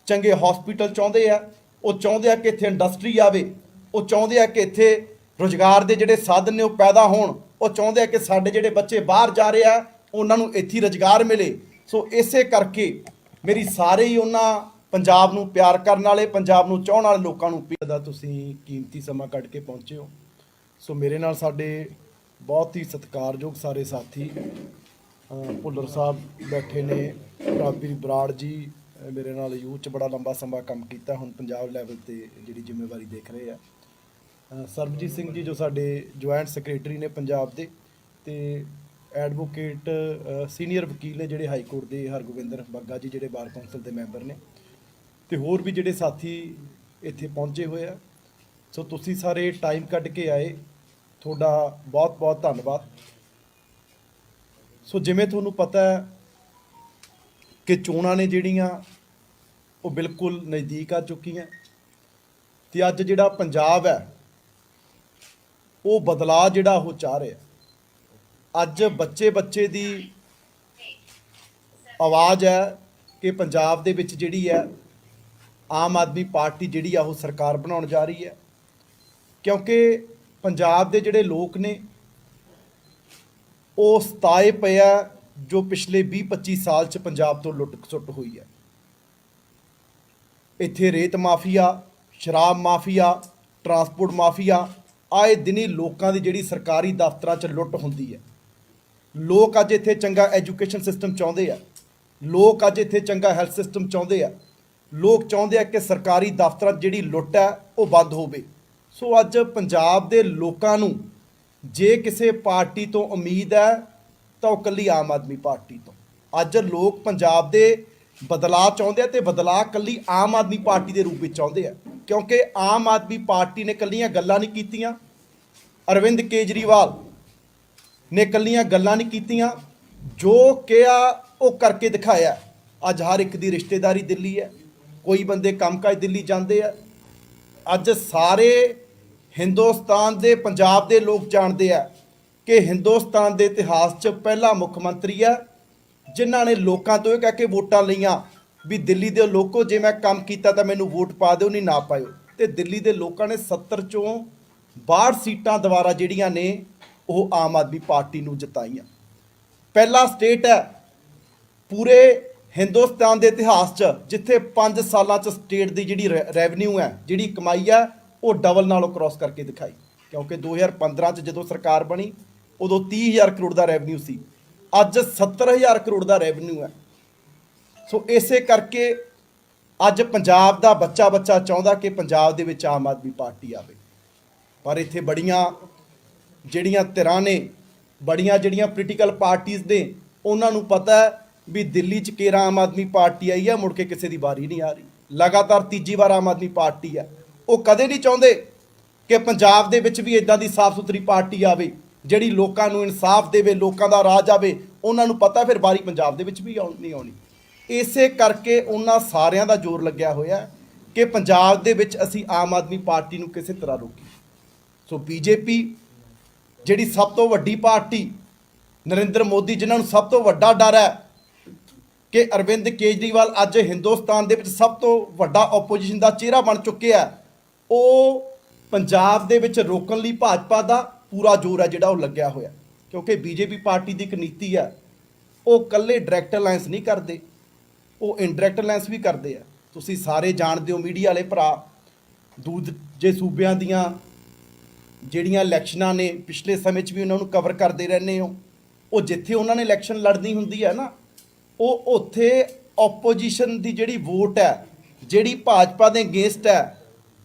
ਚੰਗੇ ਹਸਪੀਟਲ ਚਾਹੁੰਦੇ ਆ, ਉਹ ਚਾਹੁੰਦੇ ਆ ਕਿ ਇੱਥੇ ਇੰਡਸਟਰੀ ਆਵੇ, ਉਹ ਚਾਹੁੰਦੇ ਆ ਕਿ ਇੱਥੇ ਰੁਜ਼ਗਾਰ ਦੇ ਜਿਹੜੇ ਸਾਧਨ ਨੇ ਉਹ ਪੈਦਾ ਹੋਣ, ਉਹ ਚਾਹੁੰਦੇ ਆ ਕਿ ਸਾਡੇ ਜਿਹੜੇ ਬੱਚੇ ਬਾਹਰ ਜਾ ਰਹੇ ਆ ਉਹਨਾਂ ਨੂੰ ਇੱਥੇ ਰੁਜ਼ਗਾਰ ਮਿਲੇ। ਸੋ ਇਸੇ ਕਰਕੇ ਮੇਰੀ ਸਾਰੇ ਹੀ ਉਹਨਾਂ ਪੰਜਾਬ ਨੂੰ ਪਿਆਰ ਕਰਨ ਵਾਲੇ, ਪੰਜਾਬ ਨੂੰ ਚਾਹਣ ਵਾਲੇ ਲੋਕਾਂ ਨੂੰ ਦਾ ਤੁਸੀਂ ਕੀਮਤੀ ਸਮਾਂ ਕੱਢ ਕੇ ਪਹੁੰਚੇ ਹੋ। ਸੋ ਮੇਰੇ ਨਾਲ ਸਾਡੇ ਬਹੁਤ ਹੀ ਸਤਿਕਾਰਯੋਗ ਸਾਰੇ ਸਾਥੀ ਭੁੱਲਰ ਸਾਹਿਬ ਬੈਠੇ ਨੇ, ਪ੍ਰਾਪੀ ਬਰਾੜ ਜੀ ਮੇਰੇ ਨਾਲ ਯੂਥ 'ਚ ਬੜਾ ਲੰਬਾ ਸਮਾਂ ਕੰਮ ਕੀਤਾ, ਹੁਣ ਪੰਜਾਬ ਲੈਵਲ ਤੇ ਜਿਹੜੀ ਜ਼ਿੰਮੇਵਾਰੀ ਦੇਖ ਰਹੇ ਆ। ਸਰਬਜੀਤ ਸਿੰਘ ਜੀ ਜੋ ਸਾਡੇ ਜੁਆਇੰਟ ਸੈਕਟਰੀ ਨੇ ਪੰਜਾਬ ਦੇ, ਤੇ ਐਡਵੋਕੇਟ ਸੀਨੀਅਰ ਵਕੀਲ ਨੇ ਜਿਹੜੇ ਹਾਈ ਕੋਰਟ ਦੇ, ਹਰਗੋਬਿੰਦਰ ਬੱਗਾ ਜੀ ਜਿਹੜੇ ਬਾਰ ਕੌਂਸਲ ਦੇ ਮੈਂਬਰ ਨੇ, ਤੇ ਹੋਰ ਵੀ ਜਿਹੜੇ ਸਾਥੀ ਇੱਥੇ ਪਹੁੰਚੇ ਹੋਏ ਆ। ਸੋ ਤੁਸੀਂ ਸਾਰੇ ਟਾਈਮ ਕੱਢ ਕੇ ਆਏ, ਤੁਹਾਡਾ ਬਹੁਤ ਬਹੁਤ ਧੰਨਵਾਦ। ਸੋ ਜਿਵੇਂ ਤੁਹਾਨੂੰ ਪਤਾ ਹੈ ਕਿ ਚੋਣਾਂ ਨੇ ਜਿਹੜੀਆਂ ਉਹ ਬਿਲਕੁਲ ਨਜ਼ਦੀਕ ਆ ਚੁੱਕੀਆਂ, ਤੇ ਅੱਜ ਜਿਹੜਾ ਪੰਜਾਬ ਹੈ ਉਹ ਬਦਲਾਅ ਜਿਹੜਾ ਉਹ ਚਾਹ ਰਿਹਾ। ਅੱਜ ਬੱਚੇ ਦੀ ਆਵਾਜ਼ ਹੈ ਕਿ ਪੰਜਾਬ ਦੇ ਵਿੱਚ ਜਿਹੜੀ ਹੈ ਆਮ ਆਦਮੀ ਪਾਰਟੀ ਜਿਹੜੀ ਆ ਉਹ ਸਰਕਾਰ ਬਣਾਉਣ ਜਾ ਰਹੀ ਹੈ, ਕਿਉਂਕਿ ਪੰਜਾਬ ਦੇ ਜਿਹੜੇ ਲੋਕ ਨੇ ਉਹ ਸਤਾਏ ਪਏ ਆ ਜੋ ਪਿਛਲੇ 20-25 ਸਾਲ 'ਚ ਪੰਜਾਬ ਤੋਂ ਲੁੱਟ ਖਸੁੱਟ ਹੋਈ ਹੈ। ਇੱਥੇ ਰੇਤ ਮਾਫੀਆ, ਸ਼ਰਾਬ ਮਾਫੀਆ, ਟਰਾਂਸਪੋਰਟ ਮਾਫੀਆ, ਆਏ ਦਿਨੀ ਲੋਕਾਂ ਦੀ ਜਿਹੜੀ ਸਰਕਾਰੀ ਦਫ਼ਤਰਾਂ 'ਚ ਲੁੱਟ ਹੁੰਦੀ ਹੈ। ਲੋਕ ਅੱਜ ਇੱਥੇ ਚੰਗਾ ਐਜੂਕੇਸ਼ਨ ਸਿਸਟਮ ਚਾਹੁੰਦੇ ਆ, ਲੋਕ ਅੱਜ ਇੱਥੇ ਚੰਗਾ ਹੈਲਥ ਸਿਸਟਮ ਚਾਹੁੰਦੇ ਆ, ਲੋਕ ਚਾਹੁੰਦੇ ਆ ਕਿ ਸਰਕਾਰੀ ਦਫ਼ਤਰਾਂ 'ਚ ਜਿਹੜੀ ਲੁੱਟ ਹੈ ਉਹ ਬੰਦ ਹੋਵੇ। ਸੋ ਅੱਜ ਪੰਜਾਬ ਦੇ ਲੋਕਾਂ ਨੂੰ ਜੇ ਕਿਸੇ ਪਾਰਟੀ ਤੋਂ ਉਮੀਦ ਹੈ ਤਾਂ ਉਹ ਇਕੱਲੀ ਆਮ ਆਦਮੀ ਪਾਰਟੀ ਤੋਂ। ਅੱਜ ਲੋਕ ਪੰਜਾਬ ਦੇ ਬਦਲਾਅ ਚਾਹੁੰਦੇ ਆ, ਤੇ ਬਦਲਾਅ ਇਕੱਲੀ ਆਮ ਆਦਮੀ ਪਾਰਟੀ ਦੇ ਰੂਪ ਵਿੱਚ ਚਾਹੁੰਦੇ ਆ, ਕਿਉਂਕਿ ਆਮ ਆਦਮੀ ਪਾਰਟੀ ਨੇ ਇਕੱਲੀਆਂ ਗੱਲਾਂ ਨਹੀਂ ਕੀਤੀਆਂ, ਅਰਵਿੰਦ ਕੇਜਰੀਵਾਲ ਨੇ ਇਕੱਲੀਆਂ ਗੱਲਾਂ ਨਹੀਂ ਕੀਤੀਆਂ, ਜੋ ਕਿਹਾ ਉਹ ਕਰਕੇ ਦਿਖਾਇਆ। ਅੱਜ ਹਰ ਇੱਕ ਦੀ ਰਿਸ਼ਤੇਦਾਰੀ ਦਿੱਲੀ ਹੈ, ਕੋਈ ਬੰਦੇ ਕੰਮਕਾਜ ਦਿੱਲੀ ਜਾਂਦੇ ਆ। ਅੱਜ ਸਾਰੇ ਹਿੰਦੁਸਤਾਨ ਦੇ ਪੰਜਾਬ ਦੇ ਲੋਕ ਜਾਣਦੇ ਆ ਕਿ ਹਿੰਦੁਸਤਾਨ ਦੇ ਇਤਿਹਾਸ 'ਚ ਪਹਿਲਾ ਮੁੱਖ ਮੰਤਰੀ ਆ ਜਿਨ੍ਹਾਂ ਨੇ ਲੋਕਾਂ ਤੋਂ ਇਹ ਕਹਿ ਕੇ ਵੋਟਾਂ ਲਈਆਂ ਵੀ ਦਿੱਲੀ ਦੇ ਲੋਕੋ ਜੇ ਮੈਂ ਕੰਮ ਕੀਤਾ ਤਾਂ ਮੈਨੂੰ ਵੋਟ ਪਾ ਦਿਓ, ਨਹੀਂ ਨਾ ਪਾਇਓ। ਤੇ ਦਿੱਲੀ ਦੇ ਲੋਕਾਂ ਨੇ 70 ਚੋਂ 62 ਸੀਟਾਂ ਦੁਆਰਾ ਜਿਹੜੀਆਂ ਨੇ ਉਹ ਆਮ ਆਦਮੀ ਪਾਰਟੀ ਨੂੰ ਜਿਤਾਈਆਂ। ਪਹਿਲਾ ਸਟੇਟ ਹੈ ਪੂਰੇ ਹਿੰਦੁਸਤਾਨ ਦੇ ਇਤਿਹਾਸ 'ਚ ਜਿੱਥੇ 5 ਸਾਲਾਂ 'ਚ ਸਟੇਟ ਦੀ ਜਿਹੜੀ ਰੈਵਨਿਊ ਹੈ, ਜਿਹੜੀ ਕਮਾਈ ਹੈ, ਉਹ ਡਬਲ ਨਾਲੋਂ ਕ੍ਰਾਸ ਕਰਕੇ ਦਿਖਾਈ। ਕਿਉਂਕਿ 2015 'ਚ ਜਦੋਂ ਸਰਕਾਰ ਬਣੀ ਉਦੋਂ 30,000 ਕਰੋੜ ਦਾ ਰੈਵਨਿਊ ਸੀ, ਅੱਜ 70,000 ਕਰੋੜ ਦਾ ਰੈਵਨਿਊ ਹੈ। ਸੋ ਇਸੇ ਕਰਕੇ ਅੱਜ ਪੰਜਾਬ ਦਾ ਬੱਚਾ ਚਾਹੁੰਦਾ ਕਿ ਪੰਜਾਬ ਦੇ ਵਿੱਚ ਆਮ ਆਦਮੀ ਪਾਰਟੀ ਆਵੇ, ਪਰ ਇੱਥੇ ਬੜੀਆਂ ਜਿਹੜੀਆਂ ਧਿਰਾਂ ਨੇ, ਬੜੀਆਂ ਜਿਹੜੀਆਂ ਪੋਲੀਟੀਕਲ ਪਾਰਟੀਆਂ ਨੇ, ਉਹਨਾਂ ਨੂੰ ਪਤਾ ਹੈ ਵੀ ਦਿੱਲੀ 'ਚ ਕੇਰਾ ਆਮ ਆਦਮੀ ਪਾਰਟੀ ਆਈ ਹੈ, ਮੁੜ ਕੇ ਕਿਸੇ ਦੀ ਵਾਰੀ ਨਹੀਂ ਆ ਰਹੀ। ਲਗਾਤਾਰ ਤੀਜੀ ਵਾਰ ਆਮ ਆਦਮੀ ਪਾਰਟੀ ਹੈ। ਉਹ ਕਦੇ ਨਹੀਂ ਚਾਹੁੰਦੇ ਕਿ ਪੰਜਾਬ ਦੇ ਵਿੱਚ ਵੀ ਇਦਾਂ ਦੀ ਸਾਫ਼ ਸੁਥਰੀ ਪਾਰਟੀ ਆਵੇ ਜਿਹੜੀ ਲੋਕਾਂ ਨੂੰ ਇਨਸਾਫ ਦੇਵੇ, ਲੋਕਾਂ ਦਾ ਰਾਜ ਆਵੇ। ਉਹਨਾਂ ਨੂੰ ਪਤਾ ਫਿਰ ਵਾਰੀ ਪੰਜਾਬ ਦੇ ਵਿੱਚ ਵੀ ਨਹੀਂ ਆਉਣੀ। ਇਸੇ ਕਰਕੇ ਉਹਨਾਂ ਸਾਰਿਆਂ ਦਾ ਜ਼ੋਰ ਲੱਗਿਆ ਹੋਇਆ ਕਿ ਪੰਜਾਬ ਦੇ ਵਿੱਚ ਅਸੀਂ ਆਮ ਆਦਮੀ ਪਾਰਟੀ ਨੂੰ ਕਿਸੇ ਤਰ੍ਹਾਂ ਰੋਕੀਏ। ਸੋ ਬੀਜੇਪੀ ਜਿਹੜੀ ਸਭ ਤੋਂ ਵੱਡੀ ਪਾਰਟੀ, ਨਰਿੰਦਰ ਮੋਦੀ ਜਿਨ੍ਹਾਂ ਨੂੰ ਸਭ ਤੋਂ ਵੱਡਾ ਡਰ ਹੈ ਕਿ ਅਰਵਿੰਦ ਕੇਜਰੀਵਾਲ ਅੱਜ ਹਿੰਦੁਸਤਾਨ ਦੇ ਵਿੱਚ ਸਭ ਤੋਂ ਵੱਡਾ ਆਪੋਜੀਸ਼ਨ ਦਾ ਚਿਹਰਾ ਬਣ ਚੁੱਕਿਆ, ਉਹ ਪੰਜਾਬ ਦੇ ਵਿੱਚ ਰੋਕਣ ਲਈ ਭਾਜਪਾ ਦਾ ਪੂਰਾ ਜ਼ੋਰ ਹੈ ਜਿਹੜਾ ਉਹ ਲੱਗਿਆ ਹੋਇਆ। ਕਿਉਂਕਿ ਬੀਜੇਪੀ ਪਾਰਟੀ ਦੀ ਇੱਕ ਨੀਤੀ ਹੈ, ਉਹ ਇਕੱਲੇ ਡਾਇਰੈਕਟ ਅਲਾਇੰਸ ਨਹੀਂ ਕਰਦੇ, ਉਹ ਇਨਡਾਇਰੈਕਟ ਅਲਾਇੰਸ ਵੀ ਕਰਦੇ ਆ। ਤੁਸੀਂ ਸਾਰੇ ਜਾਣਦੇ ਹੋ, ਮੀਡੀਆ ਵਾਲੇ ਭਰਾ, ਦੂਜੇ ਸੂਬਿਆਂ ਦੀਆਂ ਜਿਹੜੀਆਂ ਇਲੈਕਸ਼ਨਾਂ ਨੇ ਪਿਛਲੇ ਸਮੇਂ 'ਚ ਵੀ ਉਹਨਾਂ ਨੂੰ ਕਵਰ ਕਰਦੇ ਰਹਿੰਦੇ ਹੋ। ਉਹ ਜਿੱਥੇ ਉਹਨਾਂ ਨੇ ਇਲੈਕਸ਼ਨ ਲੜਨੀ ਹੁੰਦੀ ਹੈ ਨਾ, ਉਹ ਉੱਥੇ ਆਪੋਜੀਸ਼ਨ ਦੀ ਜਿਹੜੀ ਵੋਟ ਹੈ, ਜਿਹੜੀ ਭਾਜਪਾ ਦੇ ਅਗੇਂਸਟ ਹੈ,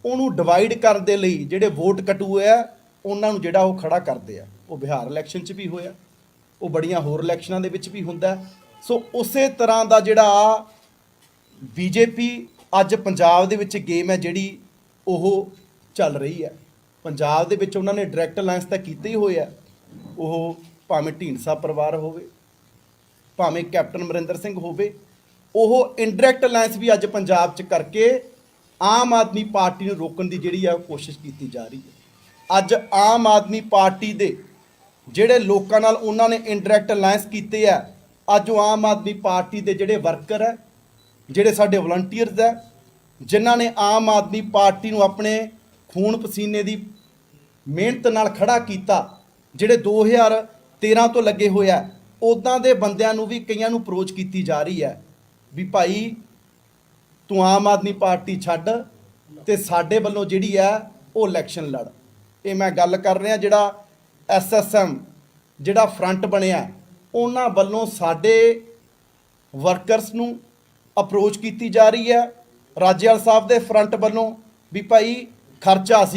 ਉਹਨੂੰ ਡਿਵਾਈਡ ਕਰਨ ਦੇ ਲਈ ਜਿਹੜੇ ਵੋਟ ਕਟੂਏ ਆ ਉਹਨਾਂ ਨੂੰ ਜਿਹੜਾ ਉਹ ਖੜਾ ਕਰਦੇ ਆ। ਉਹ ਬਿਹਾਰ ਇਲੈਕਸ਼ਨ 'ਚ ਵੀ ਹੋਇਆ, ਉਹ ਬੜੀਆਂ ਹੋਰ ਇਲੈਕਸ਼ਨਾਂ ਦੇ ਵਿੱਚ ਵੀ ਹੁੰਦਾ। ਸੋ ਉਸੇ ਤਰ੍ਹਾਂ ਦਾ ਜਿਹੜਾ ਬੀਜੇਪੀ ਅੱਜ ਪੰਜਾਬ ਦੇ ਵਿੱਚ ਗੇਮ ਹੈ ਜਿਹੜੀ ਉਹ ਚੱਲ ਰਹੀ ਹੈ। ਪੰਜਾਬ ਦੇ ਵਿੱਚ ਉਹਨਾਂ ਨੇ ਡਾਇਰੈਕਟ ਅਲਾਇੰਸ ਤਾਂ ਕੀਤੇ ਹੀ ਹੋਏ ਆ, ਉਹ ਭਾਵੇਂ ਢੀਂਡਸਾ ਪਰਿਵਾਰ ਹੋਵੇ, ਭਾਵੇਂ ਕੈਪਟਨ ਅਮਰਿੰਦਰ ਸਿੰਘ ਹੋਵੇ, ਉਹ ਇਨਡਾਇਰੈਕਟ ਅਲਾਇੰਸ ਵੀ ਅੱਜ ਪੰਜਾਬ 'ਚ ਕਰਕੇ ਆਮ ਆਦਮੀ ਪਾਰਟੀ ਨੂੰ ਰੋਕਣ ਦੀ ਜਿਹੜੀ ਆ ਕੋਸ਼ਿਸ਼ ਕੀਤੀ ਜਾ ਰਹੀ ਹੈ। ਅੱਜ ਆਮ ਆਦਮੀ ਪਾਰਟੀ ਦੇ ਜਿਹੜੇ ਲੋਕਾਂ ਨਾਲ ਉਹਨਾਂ ਨੇ ਇਨਡਾਇਰੈਕਟ ਅਲਾਇੰਸ ਕੀਤੇ ਆ, ਅੱਜ ਉਹ ਆਮ ਆਦਮੀ ਪਾਰਟੀ ਦੇ ਜਿਹੜੇ ਵਰਕਰ ਹੈ, ਜਿਹੜੇ ਸਾਡੇ ਵਲੰਟੀਅਰਸ ਹੈ, ਜਿਨ੍ਹਾਂ ਨੇ ਆਮ ਆਦਮੀ ਪਾਰਟੀ ਨੂੰ ਆਪਣੇ ਖੂਨ ਪਸੀਨੇ ਦੀ ਮਿਹਨਤ ਨਾਲ ਖੜਾ ਕੀਤਾ, ਜਿਹੜੇ 2013 ਤੋਂ ਲੱਗੇ ਹੋਇਆ, ਉੱਦਾਂ ਦੇ ਬੰਦਿਆਂ ਨੂੰ ਵੀ ਕਈਆਂ ਨੂੰ ਅਪਰੋਚ ਕੀਤੀ ਜਾ ਰਹੀ ਹੈ ਵੀ ਭਾਈ ਤੂੰ ਆਮ ਆਦਮੀ ਪਾਰਟੀ ਛੱਡ ਤੇ ਸਾਡੇ ਵੱਲੋਂ ਜਿਹੜੀ ਹੈ ਉਹ ਇਲੈਕਸ਼ਨ ਲੜ। ਇਹ ਮੈਂ ਗੱਲ ਕਰ ਰਿਹਾ ਜਿਹੜਾ SSM ਜਿਹੜਾ ਫਰੰਟ ਬਣਿਆ, ਉਹਨਾਂ ਵੱਲੋਂ ਸਾਡੇ ਵਰਕਰਸ ਨੂੰ ਅਪਰੋਚ ਕੀਤੀ ਜਾ ਰਹੀ ਹੈ। ਰਾਜੇਵਾਲ ਸਾਹਿਬ ਦੇ ਫਰੰਟ ਵੱਲੋਂ ਵੀ ਭਾਈ ਖਰਚਾ ਅਸੀਂ